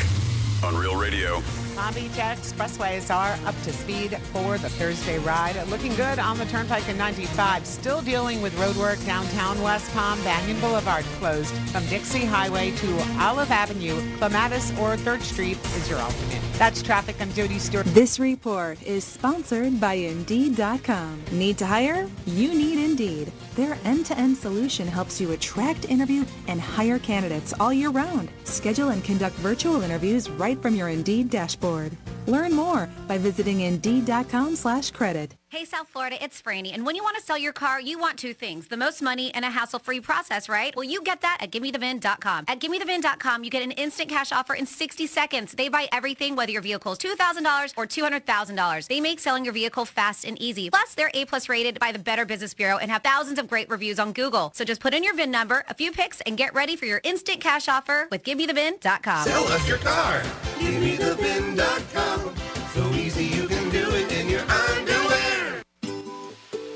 on Real Radio. Palm Beach expressways are up to speed for the Thursday ride. Looking good on the Turnpike in 95. Still dealing with road work downtown West Palm. Banyan Boulevard closed from Dixie Highway to Olive Avenue. Clematis or 3rd Street is your alternate. That's traffic. I'm Jody Stewart. This report is sponsored by Indeed.com. Need to hire? You need Indeed. Their end-to-end solution helps you attract, interview, and hire candidates all year round. Schedule and conduct virtual interviews right from your Indeed dashboard. Learn more by visiting Indeed.com/credit. Hey, South Florida, it's Franny. And when you want to sell your car, you want two things. The most money and a hassle-free process, right? Well, you get that at GiveMeTheVin.com. At GiveMeTheVin.com, you get an instant cash offer in 60 seconds. They buy everything, whether your vehicle is $2,000 or $200,000. They make selling your vehicle fast and easy. Plus, they're A+ rated by the Better Business Bureau and have thousands of great reviews on Google. So just put in your VIN number, a few pics, and get ready for your instant cash offer with GiveMeTheVin.com. Sell us your car. GiveMeTheVin.com. So easy you can do it in your underwear.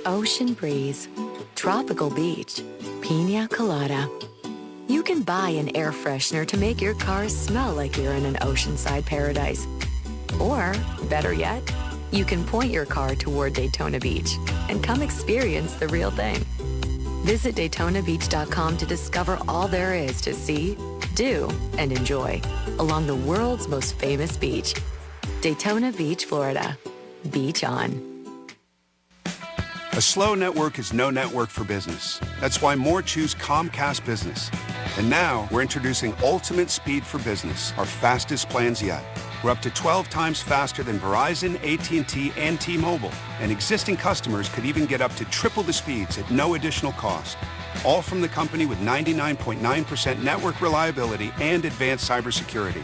Ocean breeze, tropical beach, pina colada. You can buy an air freshener to make your car smell like you're in an oceanside paradise. Or, better yet, you can point your car toward Daytona Beach and come experience the real thing. Visit DaytonaBeach.com to discover all there is to see, do, and enjoy along the world's most famous beach. Daytona Beach, Florida. Beach on. A slow network is no network for business. That's why more choose Comcast Business. And now we're introducing Ultimate Speed for Business, our fastest plans yet. We're up to 12 times faster than Verizon, AT&T, and T-Mobile. And existing customers could even get up to triple the speeds at no additional cost. All from the company with 99.9% network reliability and advanced cybersecurity.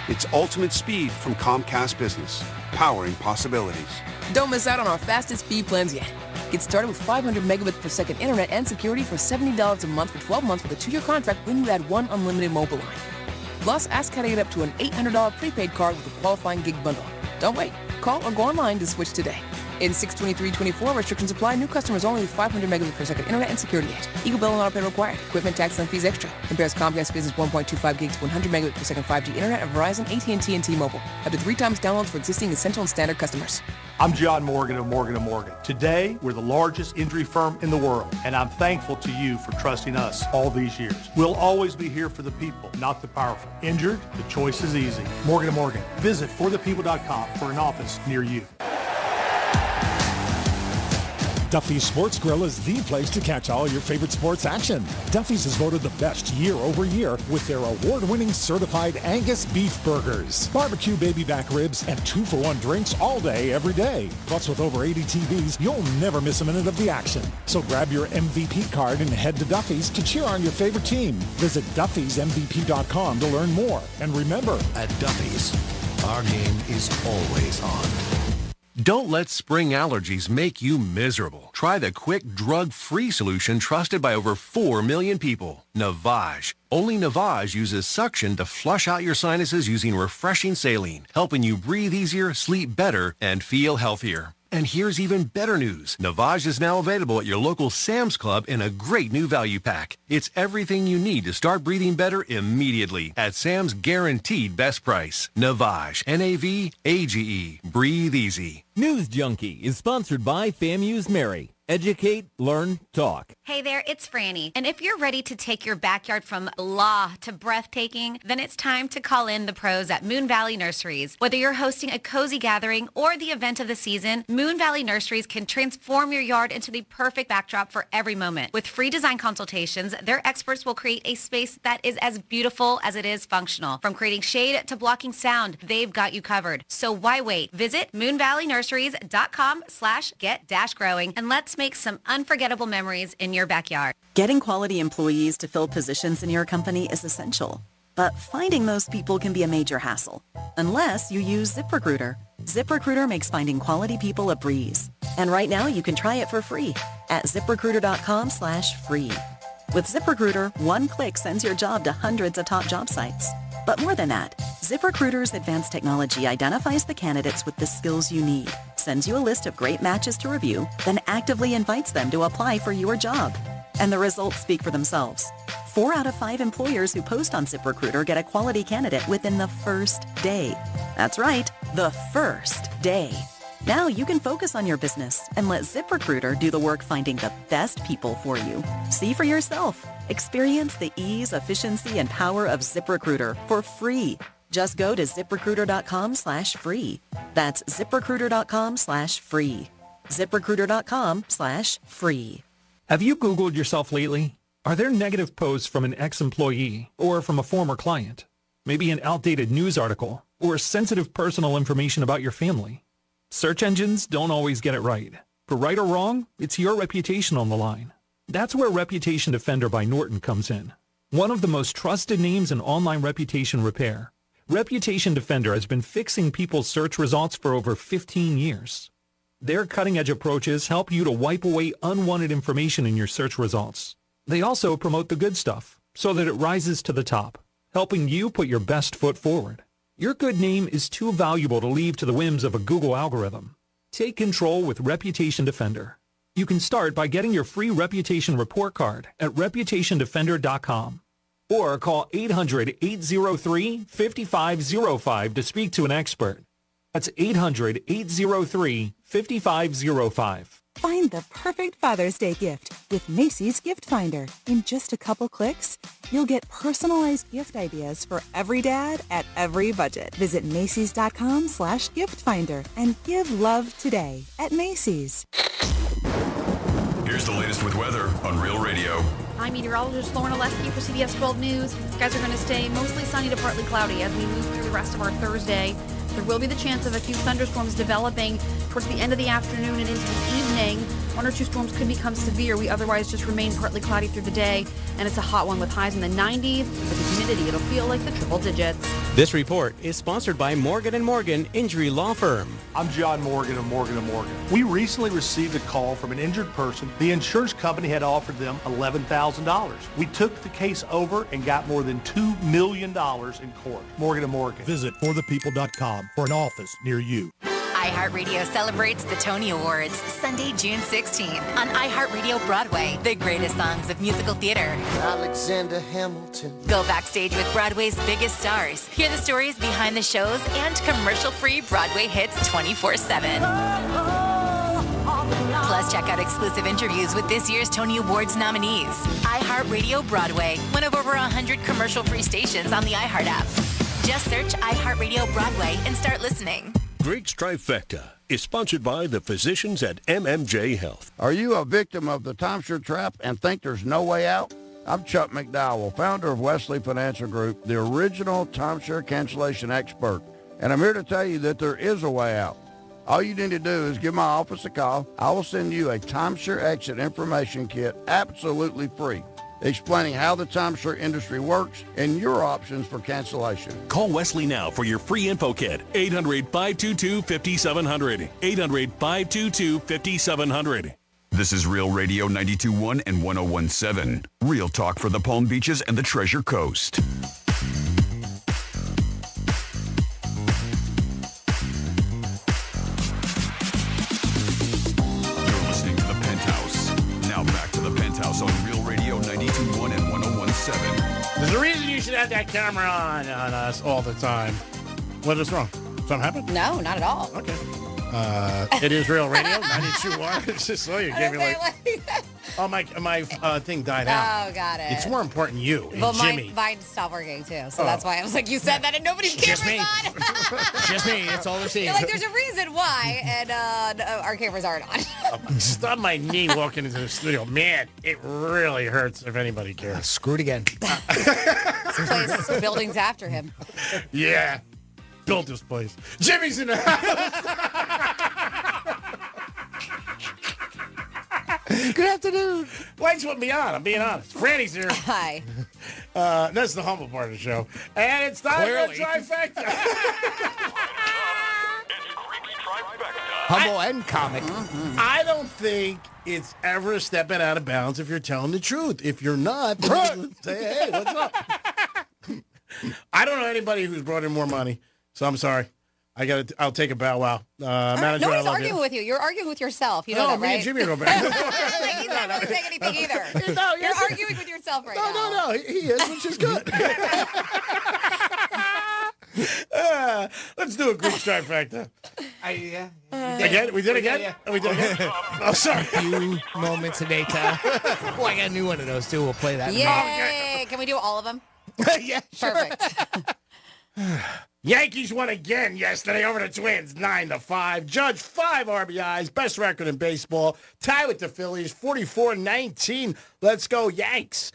It's Ultimate Speed from Comcast Business, powering possibilities. Don't miss out on our fastest speed plans yet. Get started with 500 megabits per second internet and security for $70 a month for 12 months with a 2-year contract when you add one unlimited mobile line. Plus, ask how to get up to an $800 prepaid card with a qualifying gig bundle. Don't wait. Call or go online to switch today. In 62324, restrictions apply. New customers only with 500 megabits per second internet and security edge. Eagle bill and auto pay required. Equipment tax and fees extra. Compares Comcast Business 1.25 gigs to 100 megabits per second 5G internet of Verizon, AT&T, and T-Mobile. Up to 3 times downloads for existing essential and standard customers. I'm John Morgan of Morgan & Morgan. Today, we're the largest injury firm in the world, and I'm thankful to you for trusting us all these years. We'll always be here for the people, not the powerful. Injured? The choice is easy. Morgan & Morgan. Visit forthepeople.com for an office near you. Duffy's Sports Grill is the place to catch all your favorite sports action. Duffy's is voted the best year over year with their award-winning certified Angus beef burgers, barbecue baby back ribs, and 2-for-1 drinks all day, every day. Plus, with over 80 TVs, you'll never miss a minute of the action. So grab your MVP card and head to Duffy's to cheer on your favorite team. Visit Duffy'sMVP.com to learn more. And remember, at Duffy's, our game is always on. Don't let spring allergies make you miserable. Try the quick, drug-free solution trusted by over 4 million people, Navage. Only Navage uses suction to flush out your sinuses using refreshing saline, helping you breathe easier, sleep better, and feel healthier. And here's even better news. Navage is now available at your local Sam's Club in a great new value pack. It's everything you need to start breathing better immediately at Sam's guaranteed best price. Navage, N-A-V-A-G-E. Breathe easy. News Junkie is sponsored by FAMU's Mary. Educate, learn, talk. Hey there, it's Franny. And if you're ready to take your backyard from blah to breathtaking, then it's time to call in the pros at Moon Valley Nurseries. Whether you're hosting a cozy gathering or the event of the season, Moon Valley Nurseries can transform your yard into the perfect backdrop for every moment. With free design consultations, their experts will create a space that is as beautiful as it is functional. From creating shade to blocking sound, they've got you covered. So why wait? Visit moonvalleynurseries.com/get-growing and let's make some unforgettable memories in your backyard. Getting quality employees to fill positions in your company is essential, but finding those people can be a major hassle, unless you use ZipRecruiter. ZipRecruiter makes finding quality people a breeze. And right now you can try it for free at ZipRecruiter.com/free. With ZipRecruiter, one click sends your job to hundreds of top job sites. But more than that, ZipRecruiter's advanced technology identifies the candidates with the skills you need, sends you a list of great matches to review, then actively invites them to apply for your job. And the results speak for themselves. 4 out of 5 employers who post on ZipRecruiter get a quality candidate within the first day. That's right, the first day. Now you can focus on your business and let ZipRecruiter do the work finding the best people for you. See for yourself. Experience the ease, efficiency, and power of ZipRecruiter for free. Just go to ZipRecruiter.com/free. That's ZipRecruiter.com/free. ZipRecruiter.com/free. Have you Googled yourself lately? Are there negative posts from an ex-employee or from a former client? Maybe an outdated news article or sensitive personal information about your family? Search engines don't always get it right. For right or wrong, it's your reputation on the line. That's where Reputation Defender by Norton comes in. One of the most trusted names in online reputation repair. Reputation Defender has been fixing people's search results for over 15 years. Their cutting-edge approaches help you to wipe away unwanted information in your search results. They also promote the good stuff so that it rises to the top, helping you put your best foot forward. Your good name is too valuable to leave to the whims of a Google algorithm. Take control with Reputation Defender. You can start by getting your free reputation report card at reputationdefender.com or call 800-803-5505 to speak to an expert. That's 800-803-5505. Find the perfect Father's Day gift with Macy's Gift Finder. In just a couple clicks, you'll get personalized gift ideas for every dad at every budget. Visit Macy's.com/gift finder and give love today at Macy's. Here's the latest with weather on Real Radio. I'm meteorologist Lauren Oleski for CBS 12 News. Skies are going to stay mostly sunny to partly cloudy as we move through the rest of our Thursday. There will be the chance of a few thunderstorms developing towards the end of the afternoon and into the evening. 1 or 2 storms could become severe. We otherwise just remain partly cloudy through the day, and it's a hot one with highs in the 90s. With the humidity, it'll feel like the triple digits. This report is sponsored by Morgan & Morgan Injury Law Firm. I'm John Morgan of Morgan & Morgan. We recently received a call from an injured person. The insurance company had offered them $11,000. We took the case over and got more than $2 million in court. Morgan & Morgan. Visit forthepeople.com for an office near you. iHeartRadio celebrates the Tony Awards Sunday, June 16 on iHeartRadio Broadway, the greatest songs of musical theater. Alexander Hamilton. Go backstage with Broadway's biggest stars. Hear the stories behind the shows and commercial-free Broadway hits 24/7. Plus, check out exclusive interviews with this year's Tony Awards nominees. iHeartRadio Broadway, one of over 100 commercial-free stations on the iHeart app. Just search iHeartRadio Broadway and start listening. Drake's Trifecta. is sponsored by the physicians at MMJ Health. Are you a victim of the timeshare trap and think there's no way out? I'm Chuck McDowell, founder of Wesley Financial Group, the original timeshare cancellation expert. And I'm here to tell you that there is a way out. All you need to do is give my office a call. I will send you a timeshare exit information kit absolutely free, explaining how the timeshare industry works and your options for cancellation. Call Wesley now for your free info kit. 800-522-5700. 800-522-5700. This is Real Radio 92.1 and 101.7. Real talk for the Palm Beaches and the Treasure Coast. You're listening to the Penthouse. Now back to the Penthouse on Real Radio 92.1 and 101.7. There's a reason you should have that camera on us all the time. What is wrong? Something happened? No, not at all. Okay. It is Real Radio 92.1. It's just so you gave me like oh my thing died out. Oh, got it. It's more important you and well, Jimmy. mine stopped working too, so that's why I was like, you said that and nobody's Just camera's me. on. Just me. It's all the same. You're like, there's a reason why, and our cameras aren't on. Stubbed my knee walking into the studio. Man, it really hurts if anybody cares. Screw it again. This building's after him. Yeah. Built this place. Jimmy's in the house. Good afternoon. Thanks for me on. I'm being honest. Franny's here. Hi. That's the humble part of the show. And it's time for a trifecta. Humble and comic. I don't think it's ever stepping out of bounds if you're telling the truth. If you're not, say, hey, what's up? I don't know anybody who's brought in more money, so I'm sorry. I'll take a bow wow. Manager, Nobody's I love arguing you. with you. You're arguing with yourself. You know No, that, me right? and Jimmy are back. He's not really saying anything either. No, You're arguing with yourself right now. No, he is, which is good. Let's do a Greek trifecta. Again? We did again? Yeah. We did again? Oh, sorry. A few moments later. Oh, I got a new one of those, too. We'll play that. Yay! Can we do all of them? Yeah, sure. Perfect. Yankees won again yesterday over the Twins, 9-5. Judge 5 RBIs, best record in baseball. Tie with the Phillies, 44-19. Let's go, Yanks.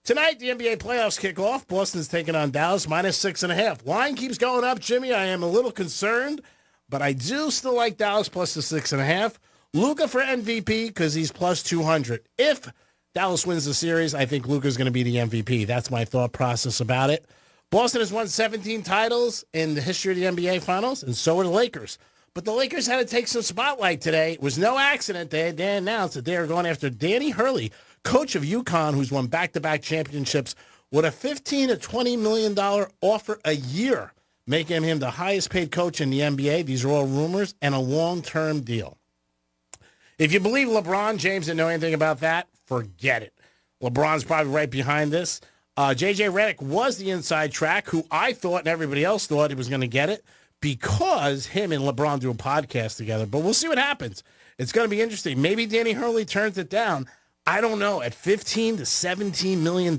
Tonight, the NBA playoffs kick off. Boston's taking on Dallas, -6.5. Line keeps going up, Jimmy. I am a little concerned, but I do still like Dallas plus the 6.5. Luka for MVP because he's plus 200. If Dallas wins the series, I think Luka's going to be the MVP. That's my thought process about it. Boston has won 17 titles in the history of the NBA Finals, and so are the Lakers. But the Lakers had to take some spotlight today. It was no accident. They announced that they are going after Danny Hurley, coach of UConn, who's won back-to-back championships, with a $15 to $20 million offer a year, making him the highest-paid coach in the NBA. These are all rumors, and a long-term deal. If you believe LeBron James didn't know anything about that, forget it. LeBron's probably right behind this. J.J. Redick was the inside track, who I thought and everybody else thought he was going to get it because him and LeBron do a podcast together. But we'll see what happens. It's going to be interesting. Maybe Danny Hurley turns it down. I don't know. At $15 to $17 million.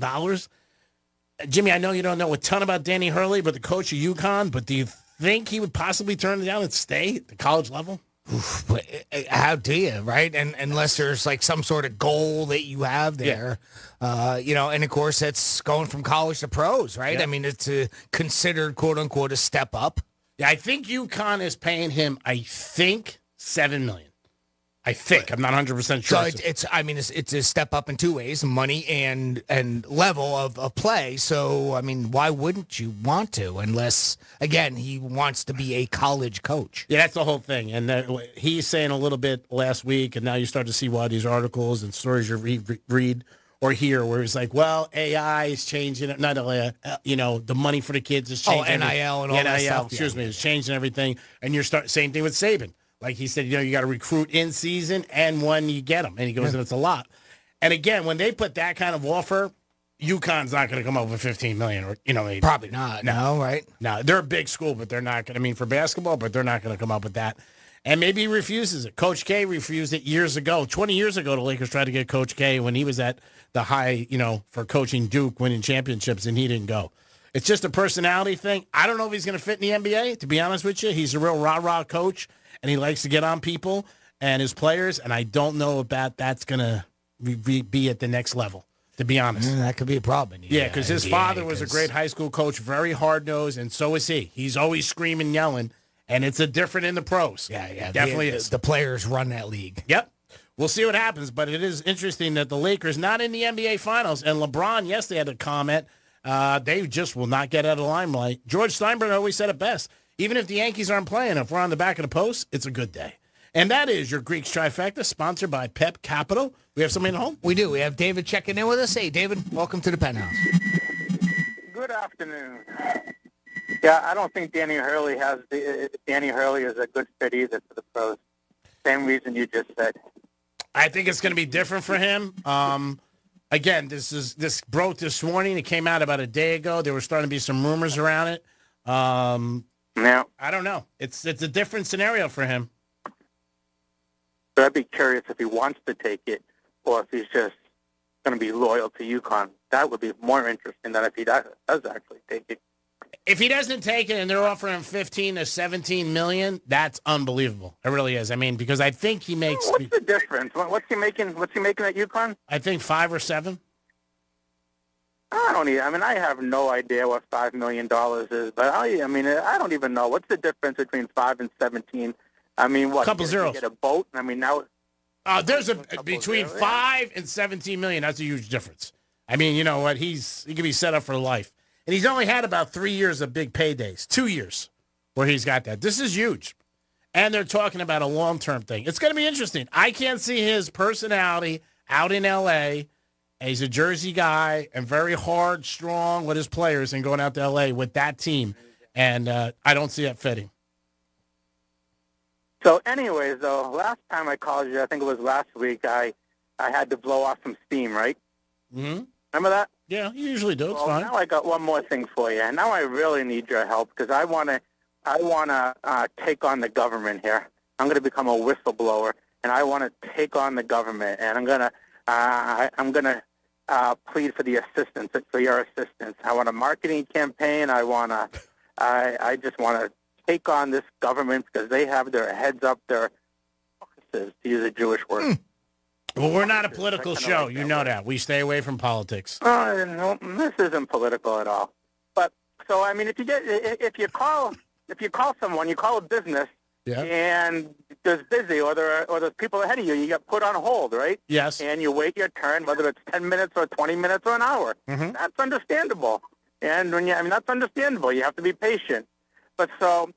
Jimmy, I know you don't know a ton about Danny Hurley, but the coach of UConn, but do you think he would possibly turn it down and stay at the college level? Oof, but how do you, right? And unless there's like some sort of goal that you have there, and of course that's going from college to pros, right? Yeah. I mean, it's considered quote unquote a step up. Yeah, I think UConn is paying him, $7 million. I think. I'm not 100% sure. So it's a step up in two ways, money and level of play. So, I mean, why wouldn't you want to unless, again, he wants to be a college coach? Yeah, that's the whole thing. And he's saying a little bit last week, and now you start to see why these articles and stories you read or hear where he's like, well, AI is changing it. Not AI, the money for the kids is changing. NIL and all that stuff. Excuse me, it's changing everything. And same thing with Saban. Like he said, you got to recruit in season and when you get them. And he goes, and it's a lot. And again, when they put that kind of offer, UConn's not going to come up with $15 million or, maybe. Probably not. No, right? No, they're a big school, but they're not going to, for basketball, but they're not going to come up with that. And maybe he refuses it. Coach K refused it years ago. 20 years ago, the Lakers tried to get Coach K when he was at the high, for coaching Duke, winning championships, and he didn't go. It's just a personality thing. I don't know if he's going to fit in the NBA, to be honest with you. He's a real rah-rah coach. and he likes to get on people and his players, and I don't know about that's going to be at the next level, to be honest. That could be a problem. Yeah, because his father was a great high school coach, very hard-nosed, and so is he. He's always screaming, yelling, and it's a different in the pros. Yeah. It definitely is. The players run that league. Yep. We'll see what happens, but it is interesting that the Lakers not in the NBA Finals, and LeBron yesterday had a comment. They just will not get out of the limelight. George Steinbrenner always said it best. Even if the Yankees aren't playing, if we're on the back of the post, it's a good day. And that is your Greeks Trifecta, sponsored by Pep Capital. We have somebody at home? We do. We have David checking in with us. Hey, David, welcome to the Penthouse. Good afternoon. Yeah, I don't think Danny Hurley is a good fit either for the pros. Same reason you just said. I think it's going to be different for him. Again, this broke this morning. It came out about a day ago. There were starting to be some rumors around it. Now, I don't know. It's a different scenario for him. But I'd be curious if he wants to take it or if he's just going to be loyal to UConn. That would be more interesting than if he does actually take it. If he doesn't take it and they're offering 15 to 17 million, that's unbelievable. It really is. I mean, because I think he makes. What's the difference? What's he making? What's he making at UConn? I think 5 or 7. I have no idea what $5 million is, but I don't even know. What's the difference between 5 and 17? I mean, what? Couple zeros. Get a boat? I mean, now. There's between 5 and 17 million. That's a huge difference. I mean, you know what? He can be set up for life. And he's only had about 3 years of big paydays, 2 years where he's got that. This is huge. And they're talking about a long-term thing. It's going to be interesting. I can't see his personality out in L.A. He's a Jersey guy and very hard, strong with his players and going out to L.A. with that team. And I don't see it fitting. So anyways, though, last time I called you, I think it was last week, I had to blow off some steam, right? Mm-hmm. Remember that? Yeah, you usually do. It's fine. Now I got one more thing for you, and now I really need your help because I want to take on the government here. I'm going to become a whistleblower, and I want to take on the government, and I'm going to plead for the assistance, for your assistance. I want a marketing campaign. I just want to take on this government because they have their heads up their offices, to use a Jewish word. Well, we're not a political show. You know that. We stay away from politics. No, this isn't political at all. But so I mean, if you call someone, you call a business, and there's busy or there's people ahead of you, you get put on hold, right? Yes. And you wait your turn, whether it's 10 minutes or 20 minutes or an hour. Mm-hmm. That's understandable. And that's understandable. You have to be patient. But so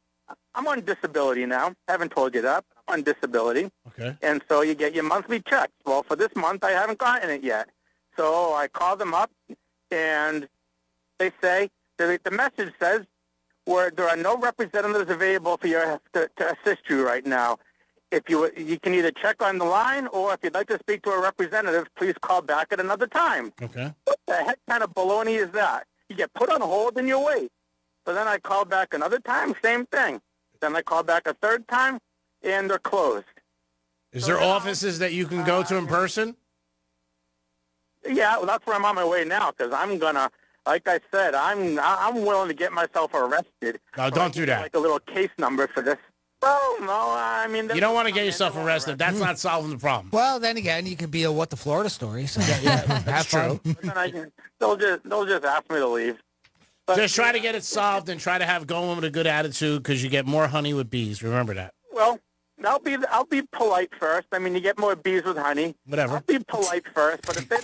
I'm on disability now. I haven't told you that. I'm on disability. Okay. And so you get your monthly checks. Well, for this month, I haven't gotten it yet. So I call them up, and they say, the message says, where there are no representatives available for to assist you right now. If you can either check on the line, or if you'd like to speak to a representative, please call back at another time. Okay. What the heck kind of baloney is that? You get put on hold and you wait. So then I call back another time, same thing. Then I call back a third time, and they're closed. Is there offices that you can go to in person? Yeah, well, that's where I'm on my way now, because I'm gonna, like I said, I'm willing to get myself arrested. No, don't do that. Like a little case number for this. Well, no, I mean, you don't want to get yourself arrested. That's not solving the problem. Well, then again, you could be a What the Florida story. So that's true. They'll just ask me to leave. But, just try to get it solved and try to go in with a good attitude because you get more honey with bees. Remember that. Well, I'll be polite first. I mean, you get more bees with honey. Whatever. I'll be polite first, but if they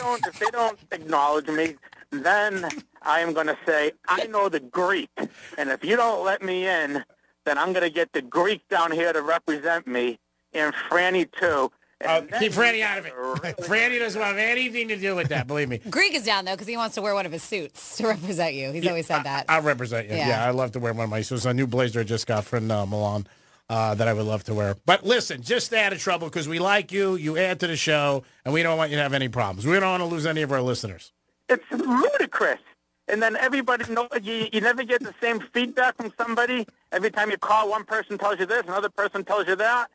don't acknowledge me, then I am going to say I know the Greek, and if you don't let me in, then I'm going to get the Greek down here to represent me, and Franny too. Keep Franny out of it. Franny doesn't have anything to do with that, believe me. Greek is down, though, because he wants to wear one of his suits to represent you. He's always said that. I'll represent you. Yeah, I love to wear one of my suits. A new blazer I just got from Milan that I would love to wear. But listen, just stay out of trouble because we like you. You add to the show, and we don't want you to have any problems. We don't want to lose any of our listeners. It's ludicrous. And then everybody knows you never get the same feedback from somebody. Every time you call, one person tells you this, another person tells you that.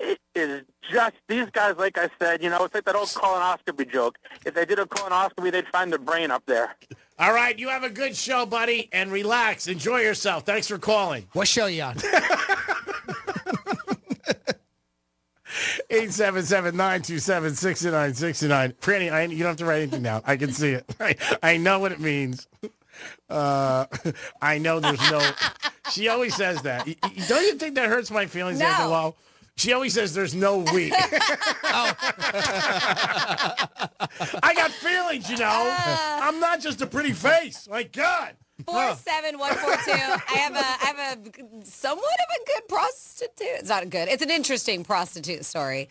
It is just, these guys, like I said, it's like that old colonoscopy joke. If they did a colonoscopy, they'd find their brain up there. All right, you have a good show, buddy, and relax. Enjoy yourself. Thanks for calling. What show you on? 877-927-6969. Franny, you don't have to write anything down. I can see it. I know what it means. I know there's no... She always says that. Don't you think that hurts my feelings after a while? She always says there's no we. I got feelings, you know. I'm not just a pretty face. My God. 47142. I have a somewhat of a good prostitute. It's not good. It's an interesting prostitute story.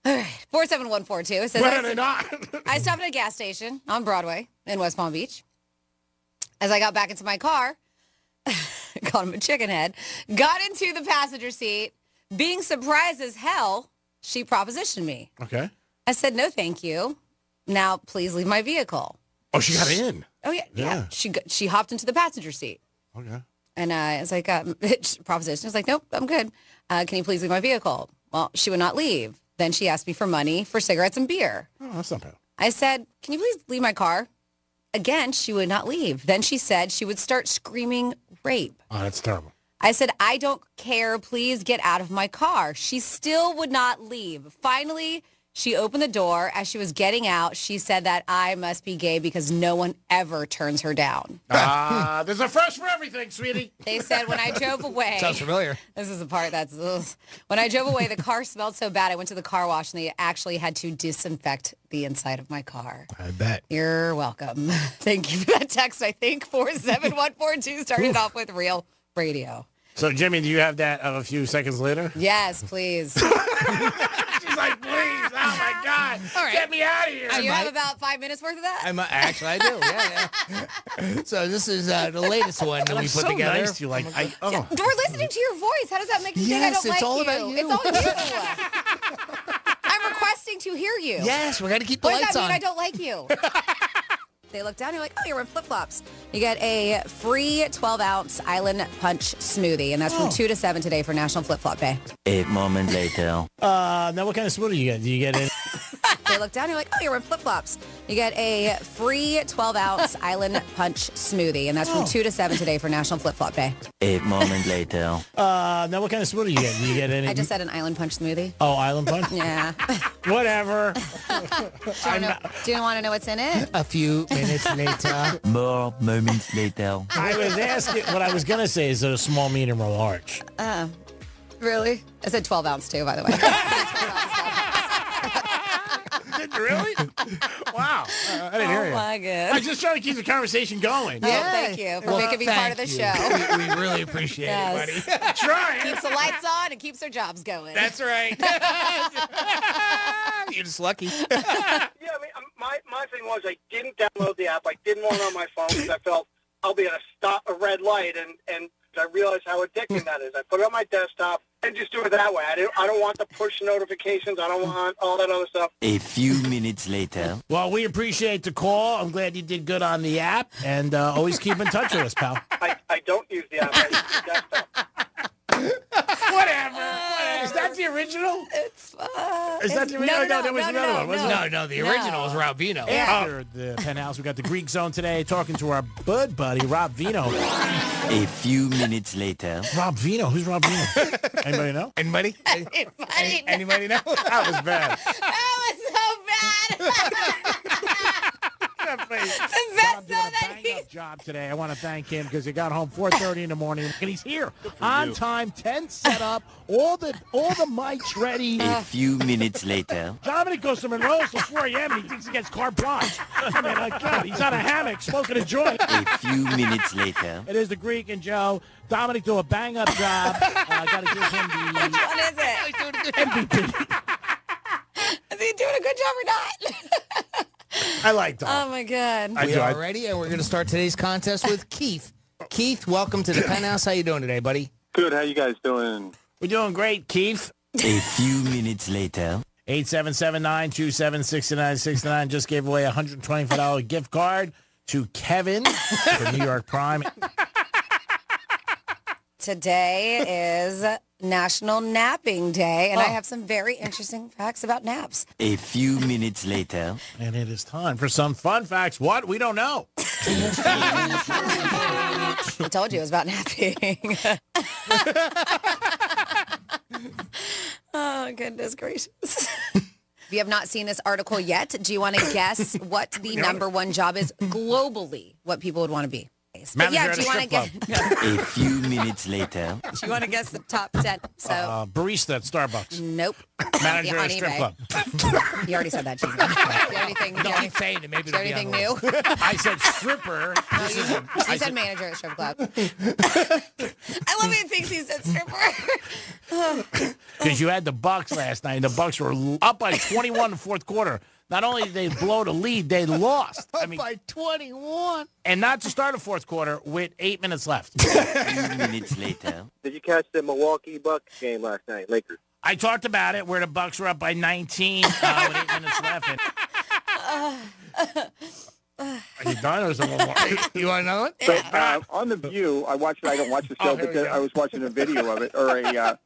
All right. 47142 says I stopped at a gas station on Broadway in West Palm Beach. As I got back into my car, called him a chicken head, got into the passenger seat. Being surprised as hell, she propositioned me. Okay. I said, no, thank you. Now, please leave my vehicle. Oh, she got in. Oh, yeah. She hopped into the passenger seat. Okay. And I was like, proposition. I was like, nope, I'm good. Can you please leave my vehicle? Well, she would not leave. Then she asked me for money for cigarettes and beer. Oh, that's not bad. I said, can you please leave my car? Again, she would not leave. Then she said she would start screaming rape. Oh, that's terrible. I said, I don't care. Please get out of my car. She still would not leave. Finally, she opened the door. As she was getting out, she said that I must be gay because no one ever turns her down. There's a first for everything, sweetie. They said when I drove away. Sounds familiar. This is the part that's... Ugh. When I drove away, the car smelled so bad. I went to the car wash, and they actually had to disinfect the inside of my car. I bet. You're welcome. Thank you for that text. I think 47142 started off with Real Radio. So, Jimmy, do you have that a few seconds later? Yes, please. She's like, please. Oh, my God. All right. Get me out of here. Do you have about 5 minutes worth of that? Actually, I do. Yeah. So this is the latest one that we put together. Nice to you. Like, We're listening to your voice. How does that make you think I don't like you? Yes, it's all about you. It's all you. I'm requesting to hear you. Yes, we're going to keep the lights on. on. What does that mean I don't like you? They look down, you're like, oh, you're wearing flip-flops. You get a free 12-ounce Island Punch smoothie, and that's from 2 to 7 today for National Flip-Flop Day. 8 moments later. Now what kind of smoothie you get? Do you get it? They look down, you're like, oh, you're wearing flip-flops. You get a free 12-ounce Island Punch smoothie, and that's from 2 to 7 today for National Flip-Flop Day. 8 moments later. Now what kind of smoothie you get? Do you get any? I just said an Island Punch smoothie. Oh, Island Punch? Yeah. Whatever. Do you want to know what's in it? A few minutes later. More moments later. I was asking, what I was going to say is a small, medium, or large. Really? I said 12-ounce too, by the way. Did you really? Wow. I didn't hear you. Oh, my God. I was just trying to keep the conversation going. Yeah. Thank you for making me part of the show. We really appreciate it, buddy. Trying. Keeps the lights on and keeps our jobs going. That's right. You're just lucky. Yeah, I mean, my thing was I didn't download the app. I didn't want it on my phone because I felt I'll be at a red light, and I realized how addicting that is. I put it on my desktop and just do it that way. I don't want the push notifications. I don't want all that other stuff. A few minutes later. Well, we appreciate the call. I'm glad you did good on the app, and always keep in touch with us, pal. I don't use the app. I use the desktop. Whatever. Is that the original? It's Is that the original? No, there was another one, wasn't it? No, the original was Rob Vino. After the Penthouse, we got the Greek Zone today, talking to our bud buddy, Rob Vino. A few minutes later. Rob Vino? Who's Rob Vino? Anybody know? Anybody? Anybody know? That was bad. That was so bad. Bob doing a bang-up job today. I want to thank him because he got home 4:30 in the morning, and he's here on time, tent set up, all the mics ready. A few minutes later. Dominic goes to Monroe's till 4 a.m. and he thinks he gets carte blanche. I mean, God, he's on a hammock smoking a joint. A few minutes later. It is the Greek and Joe. Dominic do a bang-up job. Got to give him the Which one is it? MVP. Is he doing a good job or not? I like Dom. Oh, my God. We are ready, and we're going to start today's contest with Keith. Keith, welcome to the Penthouse. How you doing today, buddy? Good. How you guys doing? We're doing great, Keith. A few minutes later. 877-927-6969 just gave away a $125 gift card to Kevin for New York Prime. Today is National Napping Day, and I have some very interesting facts about naps. A few minutes later. And it is time for some fun facts. What? We don't know. I told you it was about napping. Oh, goodness gracious. If you have not seen this article yet, do you want to guess what the number one job is globally, what people would want to be? But Manager do you at a want to strip guess? A few minutes later. Do you want to guess the top 10? So barista at Starbucks. Nope. Manager at a strip club. You already said that, Gene. Do you have anything, No, keep saying it. Maybe do you have anything new? I said stripper. No, you said manager at strip club. I love it. Thinks he said stripper. Because you had the Bucks last night, and the Bucks were up by 21 in the fourth quarter. Not only did they blow the lead, they lost. By 21. And not to start the fourth quarter with 8 minutes left. A few minutes later. Did you catch the Milwaukee Bucks game last night, Lakers? I talked about it where the Bucks were up by 19 with 8 minutes left. Are you done or is there one more? You want another one? But, on The View, I watched it. I don't watch the show, but I was watching a video of it, or a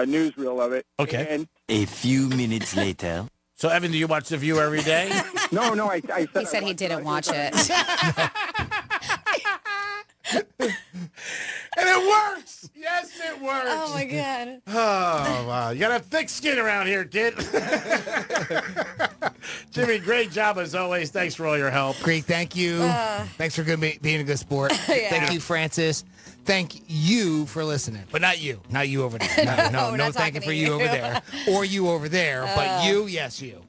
newsreel of it. Okay. And A few minutes later. So, Evan, do you watch The View every day? No, I He said he didn't watch it. And it works. Yes, it works. Oh, my God. Oh, wow. You got a thick skin around here, kid. Jimmy, great job as always. Thanks for all your help. Great. Thank you. Thanks for being a good sport. Yeah. Thank you, Francis. Thank you for listening. But not you. Not you over there. No thanking for you over there. Or you over there. But you, yes, you.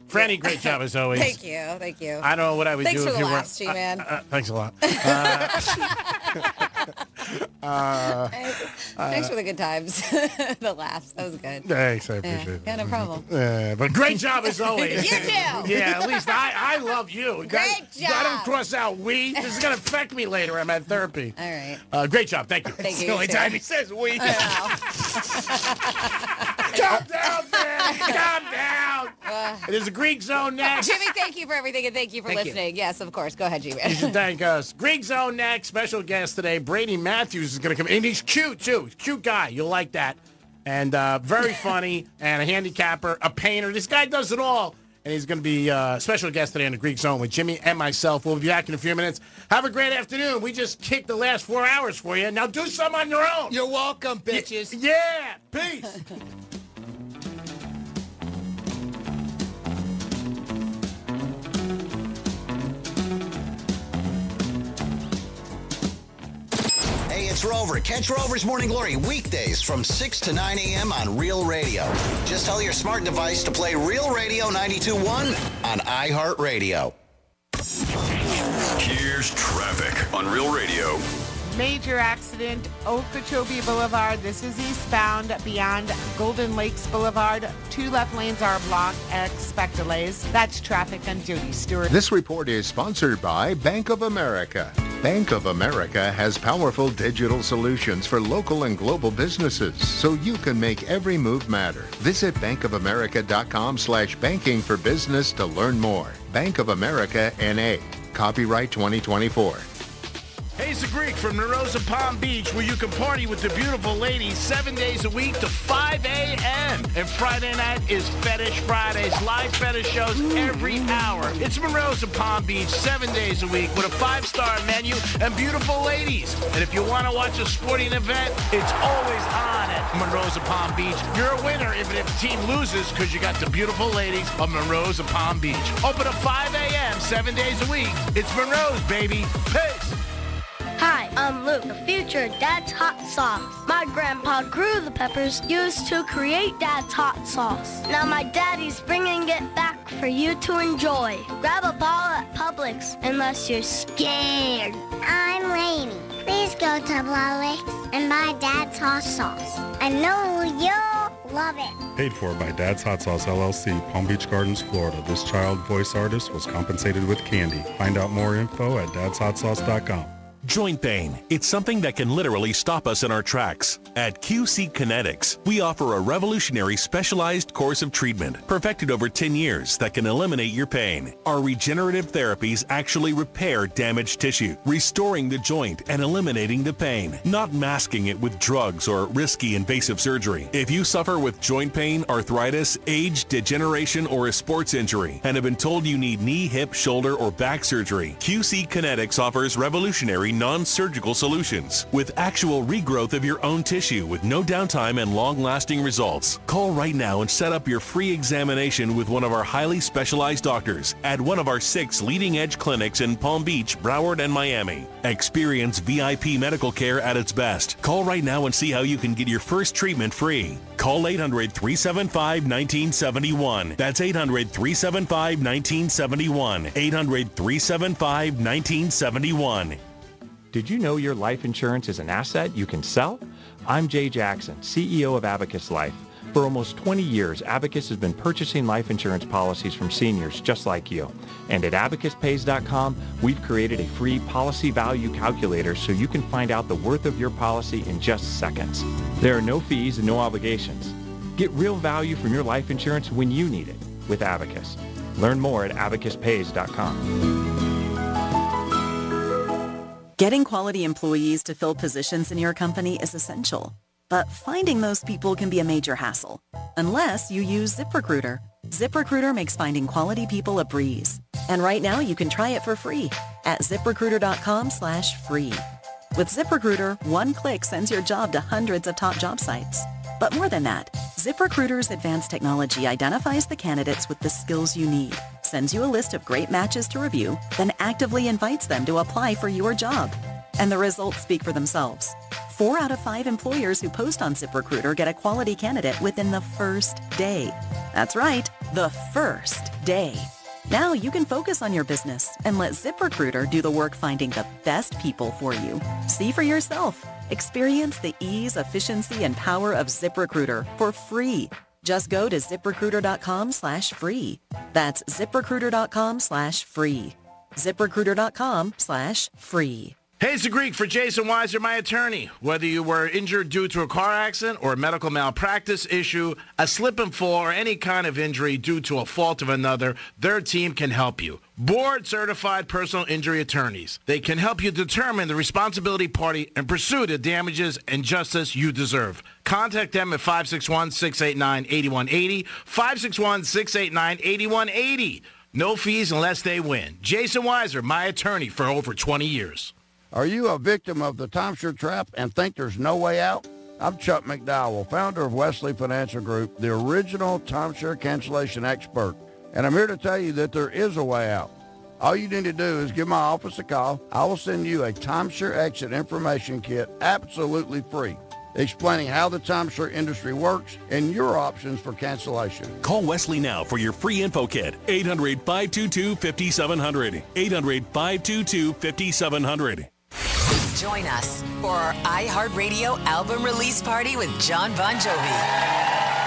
Franny, great job as always. Thank you. I don't know what I would Thanks do for if the you laughs, were. G-Man. Thanks a lot. Thanks for the good times. The laughs. That was good. Thanks, I appreciate it. Yeah, no problem. But great job as always. You too. Yeah, at least I love you. Great job. I don't cross out we. This is going to affect me later. I'm at therapy. All right. Great job. Thank you. Thank It's you, the only you too. time he says we. Calm down, man. Calm down. It is a Greek Zone next. Jimmy, thank you for everything, and thank you for listening. Yes, of course. Go ahead, Jimmy. You should thank us. Greek Zone next. Special guest today, Brady Matthews is going to come. And he's cute, too. He's a cute guy. You'll like that. And very funny. And a handicapper, a painter. This guy does it all. And he's going to be a special guest today in the Greek Zone with Jimmy and myself. We'll be back in a few minutes. Have a great afternoon. We just kicked the last 4 hours for you. Now do some on your own. You're welcome, bitches. Yeah. Peace. Hey, it's Rover. Catch Rover's Morning Glory weekdays from 6 to 9 a.m. on Real Radio. Just tell your smart device to play Real Radio 92.1 on iHeartRadio. Here's traffic on Real Radio. Major accident, Okeechobee Boulevard. This is eastbound beyond Golden Lakes Boulevard. 2 left lanes are blocked. Expect delays. That's traffic on Jody Stewart. This report is sponsored by Bank of America. Bank of America has powerful digital solutions for local and global businesses, so you can make every move matter. Visit bankofamerica.com/banking for business to learn more. Bank of America, N.A. Copyright 2024. Hey, it's the Greek from Narosa Palm Beach, where you can party with the beautiful ladies 7 days a week to 5 a.m. And Friday night is Fetish Fridays, live fetish shows every hour. It's Narosa Palm Beach 7 days a week with a 5-star menu and beautiful ladies. And if you want to watch a sporting event, it's always on at Narosa Palm Beach. You're a winner even if the team loses because you got the beautiful ladies of Narosa Palm Beach. Open at 5 a.m. 7 days a week. It's Monroe's, baby. Peace. Hi, I'm Luke, the future Dad's Hot Sauce. My grandpa grew the peppers used to create Dad's Hot Sauce. Now my daddy's bringing it back for you to enjoy. Grab a ball at Publix unless you're scared. I'm Rainy. Please go to Publix and buy Dad's Hot Sauce. I know you'll love it. Paid for by Dad's Hot Sauce LLC, Palm Beach Gardens, Florida. This child voice artist was compensated with candy. Find out more info at dadshotsauce.com. Joint pain. It's something that can literally stop us in our tracks. At QC Kinetics, we offer a revolutionary specialized course of treatment perfected over 10 years that can eliminate your pain. Our regenerative therapies actually repair damaged tissue, restoring the joint and eliminating the pain, not masking it with drugs or risky invasive surgery. If you suffer with joint pain, arthritis, age, degeneration, or a sports injury and have been told you need knee, hip, shoulder, or back surgery, QC Kinetics offers revolutionary non-surgical solutions with actual regrowth of your own tissue with no downtime and long-lasting results. Call right now and set up your free examination with one of our highly specialized doctors at one of our 6 leading-edge clinics in Palm Beach, Broward, and Miami. Experience VIP medical care at its best. Call right now and see how you can get your first treatment free. Call 800-375-1971. That's 800-375-1971. 800-375-1971. Did you know your life insurance is an asset you can sell? I'm Jay Jackson, CEO of Abacus Life. For almost 20 years, Abacus has been purchasing life insurance policies from seniors just like you. And at abacuspays.com, we've created a free policy value calculator so you can find out the worth of your policy in just seconds. There are no fees and no obligations. Get real value from your life insurance when you need it with Abacus. Learn more at abacuspays.com. Getting quality employees to fill positions in your company is essential. But finding those people can be a major hassle, unless you use ZipRecruiter. ZipRecruiter makes finding quality people a breeze. And right now you can try it for free at ZipRecruiter.com/free. With ZipRecruiter, one click sends your job to hundreds of top job sites. But more than that, ZipRecruiter's advanced technology identifies the candidates with the skills you need, sends you a list of great matches to review, then actively invites them to apply for your job. And the results speak for themselves. 4 out of 5 employers who post on ZipRecruiter get a quality candidate within the first day. That's right, the first day. Now you can focus on your business and let ZipRecruiter do the work finding the best people for you. See for yourself. Experience the ease, efficiency, and power of ZipRecruiter for free. Just go to ZipRecruiter.com/free. That's ZipRecruiter.com/free. ZipRecruiter.com/free. Hey, it's the Greek for Jason Weiser, my attorney. Whether you were injured due to a car accident or a medical malpractice issue, a slip and fall, or any kind of injury due to a fault of another, their team can help you. Board-certified personal injury attorneys. They can help you determine the responsibility party and pursue the damages and justice you deserve. Contact them at 561-689-8180, 561-689-8180. No fees unless they win. Jason Weiser, my attorney for over 20 years. Are you a victim of the timeshare trap and think there's no way out? I'm Chuck McDowell, founder of Wesley Financial Group, the original timeshare cancellation expert. And I'm here to tell you that there is a way out. All you need to do is give my office a call. I will send you a timeshare exit information kit absolutely free, explaining how the timeshare industry works and your options for cancellation. Call Wesley now for your free info kit. 800-522-5700. 800-522-5700. Join us for our iHeartRadio album release party with John Bon Jovi.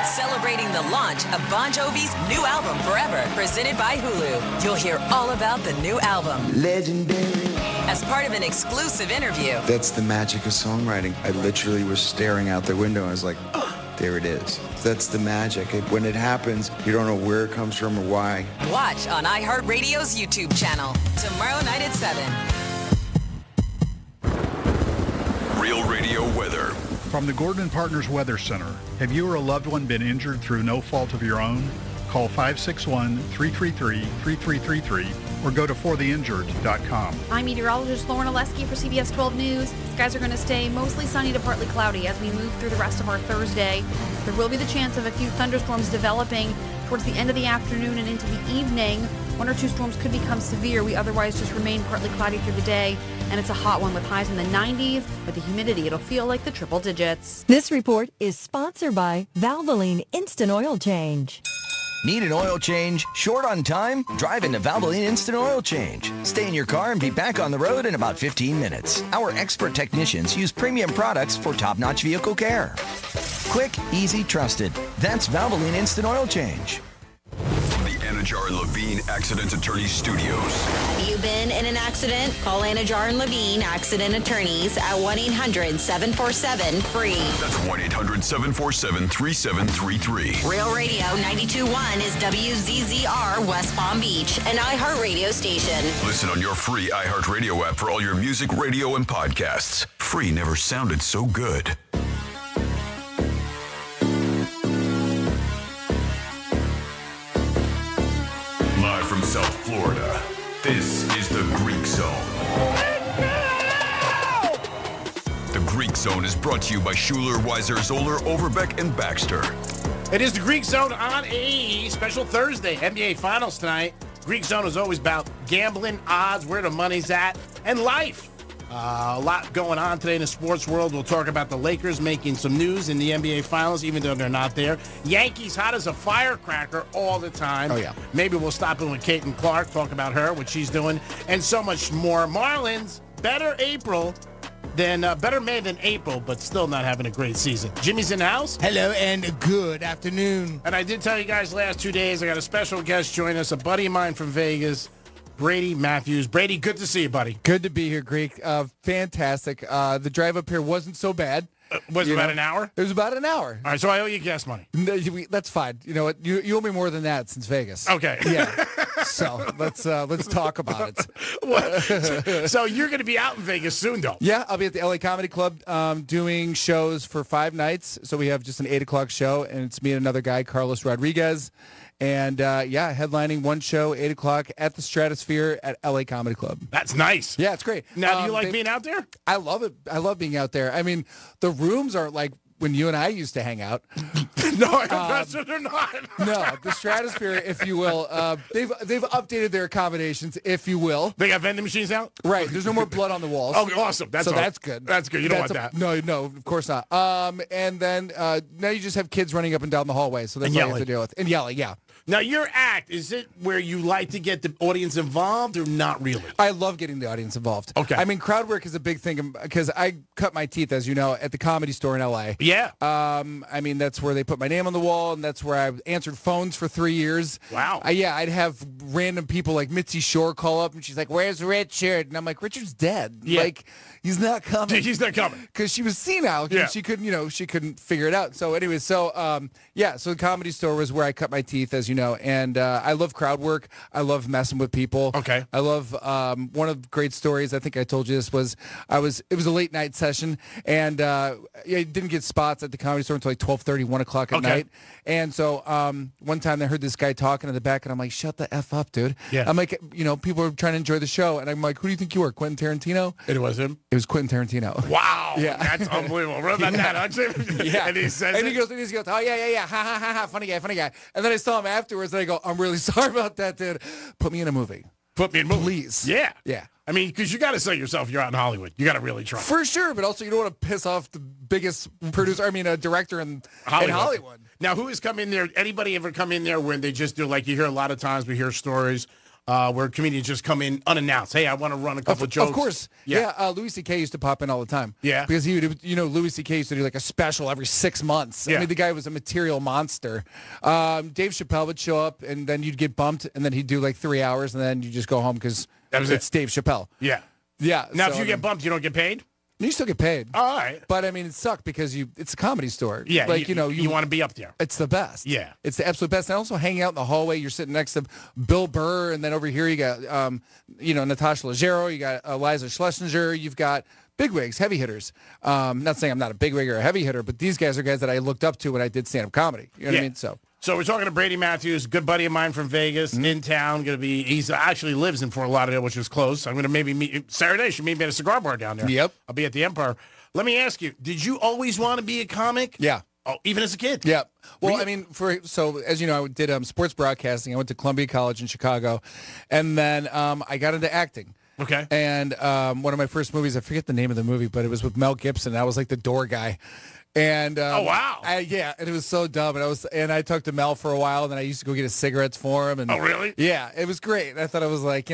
Celebrating the launch of Bon Jovi's new album, Forever, presented by Hulu. You'll hear all about the new album. Legendary. As part of an exclusive interview. That's the magic of songwriting. I literally was staring out the window. I was like, oh, there it is. That's the magic. When it happens, you don't know where it comes from or why. Watch on iHeartRadio's YouTube channel tomorrow night at 7. Real Radio weather. From the Gordon & Partners Weather Center, have you or a loved one been injured through no fault of your own? Call 561-333-3333 or go to fortheinjured.com. I'm meteorologist Lauren Oleski for CBS 12 News. Skies are going to stay mostly sunny to partly cloudy as we move through the rest of our Thursday. There will be the chance of a few thunderstorms developing towards the end of the afternoon and into the evening. 1 or 2 storms could become severe. We otherwise just remain partly cloudy through the day, and it's a hot one with highs in the 90s. With the humidity, it'll feel like the triple digits. This report is sponsored by Valvoline Instant Oil Change. Need an oil change? Short on time? Drive into Valvoline Instant Oil Change. Stay in your car and be back on the road in about 15 minutes. Our expert technicians use premium products for top-notch vehicle care. Quick, easy, trusted. That's Valvoline Instant Oil Change. From the Anajar and Levine Accident Attorney Studios. Have you been in an accident? Call Anajar and Levine Accident Attorneys at 1-800-747-FREE. That's 1-800-747-3733. Real Radio 92.1 is WZZR West Palm Beach, an iHeartRadio station. Listen on your free iHeartRadio app for all your music, radio, and podcasts. Free never sounded so good. Live from South Florida, this is the Greek Zone. Zone is brought to you by Schuler, Weiser, Zoller, Overbeck, and Baxter. It is the Greek Zone on a special Thursday. NBA Finals tonight. Greek Zone is always about gambling, odds, where the money's at, and life. A lot going on today in the sports world. We'll talk about the Lakers making some news in the NBA Finals, even though they're not there. Yankees hot as a firecracker all the time. Oh, yeah. Maybe we'll stop in with Caitlin Clark, talk about her, what she's doing, and so much more. Marlins, better May than April, but still not having a great season. Jimmy's in the house. Hello and good afternoon. And I did tell you guys last 2 days, I got a special guest join us, a buddy of mine from Vegas, Brady Matthews. Brady, good to see you, buddy. Good to be here, Greek. Fantastic. The drive up here wasn't so bad. Was it about an hour? It was about an hour. All right, so I owe you gas money. No, that's fine. You know what? You owe me more than that since Vegas. Okay. Yeah. So let's talk about it. So you're going to be out in Vegas soon, though. Yeah, I'll be at the LA Comedy Club doing shows for 5 nights. So we have just an 8 o'clock show, and it's me and another guy, Carlos Rodriguez. And, headlining one show, 8 o'clock at the Stratosphere at LA Comedy Club. That's nice. Yeah, it's great. Now, do you like being out there? I love it. I love being out there. I mean, the rooms aren't like when you and I used to hang out. No, they're not. No, the Stratosphere, if you will, they've updated their accommodations, if you will. They got vending machines out? Right. There's no more blood on the walls. Oh, awesome. That's good. That's good. You don't want that. No, of course not. And then now you just have kids running up and down the hallway, so that's all you have to deal with. And yelling, yeah. Now, your act, is it where you like to get the audience involved or not really? I love getting the audience involved. Okay. I mean, crowd work is a big thing because I cut my teeth, as you know, at the Comedy Store in L.A. Yeah. I mean, that's where they put my name on the wall, and that's where I answered phones for 3 years. Wow. I'd have random people like Mitzi Shore call up, and she's like, "Where's Richard?" And I'm like, "Richard's dead. Yeah. Like, he's not coming." He's not coming. Because she was senile. Yeah. She couldn't figure it out. So anyway, so the Comedy Store was where I cut my teeth, as you know, and I love crowd work. I love messing with people. Okay. I love one of the great stories. I think I told you this was it was a late night session, and I didn't get spots at the Comedy Store until like 12:30, 1 o'clock at night. And so one time I heard this guy talking in the back, and I'm like, "Shut the F up, dude." Yeah. I'm like, people are trying to enjoy the show, and I'm like, "Who do you think you are, Quentin Tarantino?" It was him? It was Quentin Tarantino. Wow. Yeah. That's unbelievable. What about that, actually? Yeah. And he says he goes, "Oh, yeah, ha, ha, ha, ha, funny guy. And then I saw him afterwards, and I go, "I'm really sorry about that, dude. Put me in a movie. Put me in a movie. Please." Yeah. Yeah. I mean, because you got to sell yourself. You're out in Hollywood. You got to really try. For sure, but also you don't want to piss off the biggest director in Hollywood. Now, who has come in there? Anybody ever come in there when they just do, like you hear a lot of times, we hear stories where comedians just come in unannounced. Hey, I want to run a couple of jokes. Of course. Yeah. Louis C.K. used to pop in all the time. Yeah. Because he would, Louis C.K. used to do like a special every 6 months. Yeah. I mean, the guy was a material monster. Dave Chappelle would show up, and then you'd get bumped, and then he'd do like 3 hours, and then you just go home because it's Dave Chappelle. Yeah. Yeah. Now, if you get bumped, you don't get paid? You still get paid. All right. But, I mean, it sucked because it's a Comedy Store. Yeah. Like, you want to be up there. It's the best. Yeah. It's the absolute best. And also hanging out in the hallway, you're sitting next to Bill Burr, and then over here you got, Natasha Leggero, you got Eliza Schlesinger, you've got bigwigs, heavy hitters. Not saying I'm not a bigwig or a heavy hitter, but these guys are guys that I looked up to when I did stand-up comedy. You know what I mean? So we're talking to Brady Matthews, good buddy of mine from Vegas, in town. He actually lives in Fort Lauderdale, which is close. I'm going to maybe meet Saturday. Should meet me at a cigar bar down there. Yep. I'll be at the Empire. Let me ask you, did you always want to be a comic? Yeah. Oh, even as a kid? Yeah. Well, I mean, as you know, I did sports broadcasting. I went to Columbia College in Chicago, and then I got into acting. Okay. And one of my first movies, I forget the name of the movie, but it was with Mel Gibson. I was like the door guy. And oh wow, and it was so dumb. And I talked to Mel for a while, and then I used to go get his cigarettes for him. And oh really? Yeah, it was great. I thought I was like,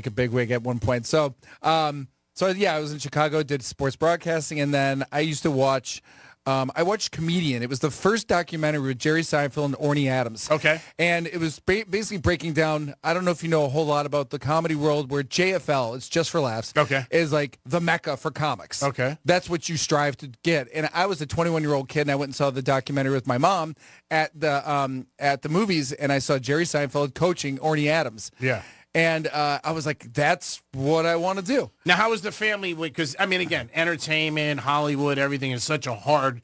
a bigwig at one point. So, I was in Chicago, did sports broadcasting, and then I used to watch. I watched Comedian. It was the first documentary with Jerry Seinfeld and Orny Adams. Okay. And it was basically breaking down, I don't know if you know a whole lot about the comedy world, where JFL, it's just for laughs, is like the mecca for comics. Okay. That's what you strive to get. And I was a 21-year-old kid, and I went and saw the documentary with my mom at the movies, and I saw Jerry Seinfeld coaching Orny Adams. Yeah. And I was like, that's what I want to do. Now, how was the family? Because, I mean, again, entertainment, Hollywood, everything is such a hard,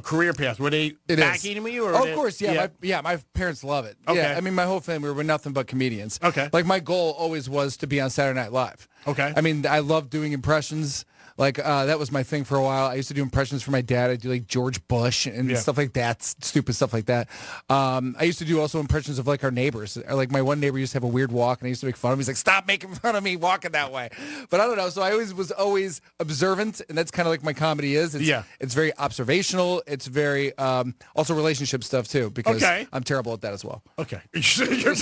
career path. Were they backing you? Or of course, yeah. My parents love it. Okay. Yeah, I mean, my whole family were nothing but comedians. Okay. Like, my goal always was to be on Saturday Night Live. Okay. I mean, I love doing impressions. Like, that was my thing for a while. I used to do impressions for my dad. I'd do like George Bush and stuff like that, stupid stuff like that. I used to do also impressions of like our neighbors. Like my one neighbor used to have a weird walk, and I used to make fun of him. He's like, stop making fun of me walking that way. But I don't know. So I was always observant, and that's kind of like my comedy is. It's very observational. It's very also relationship stuff too, because I'm terrible at that as well. Okay. You're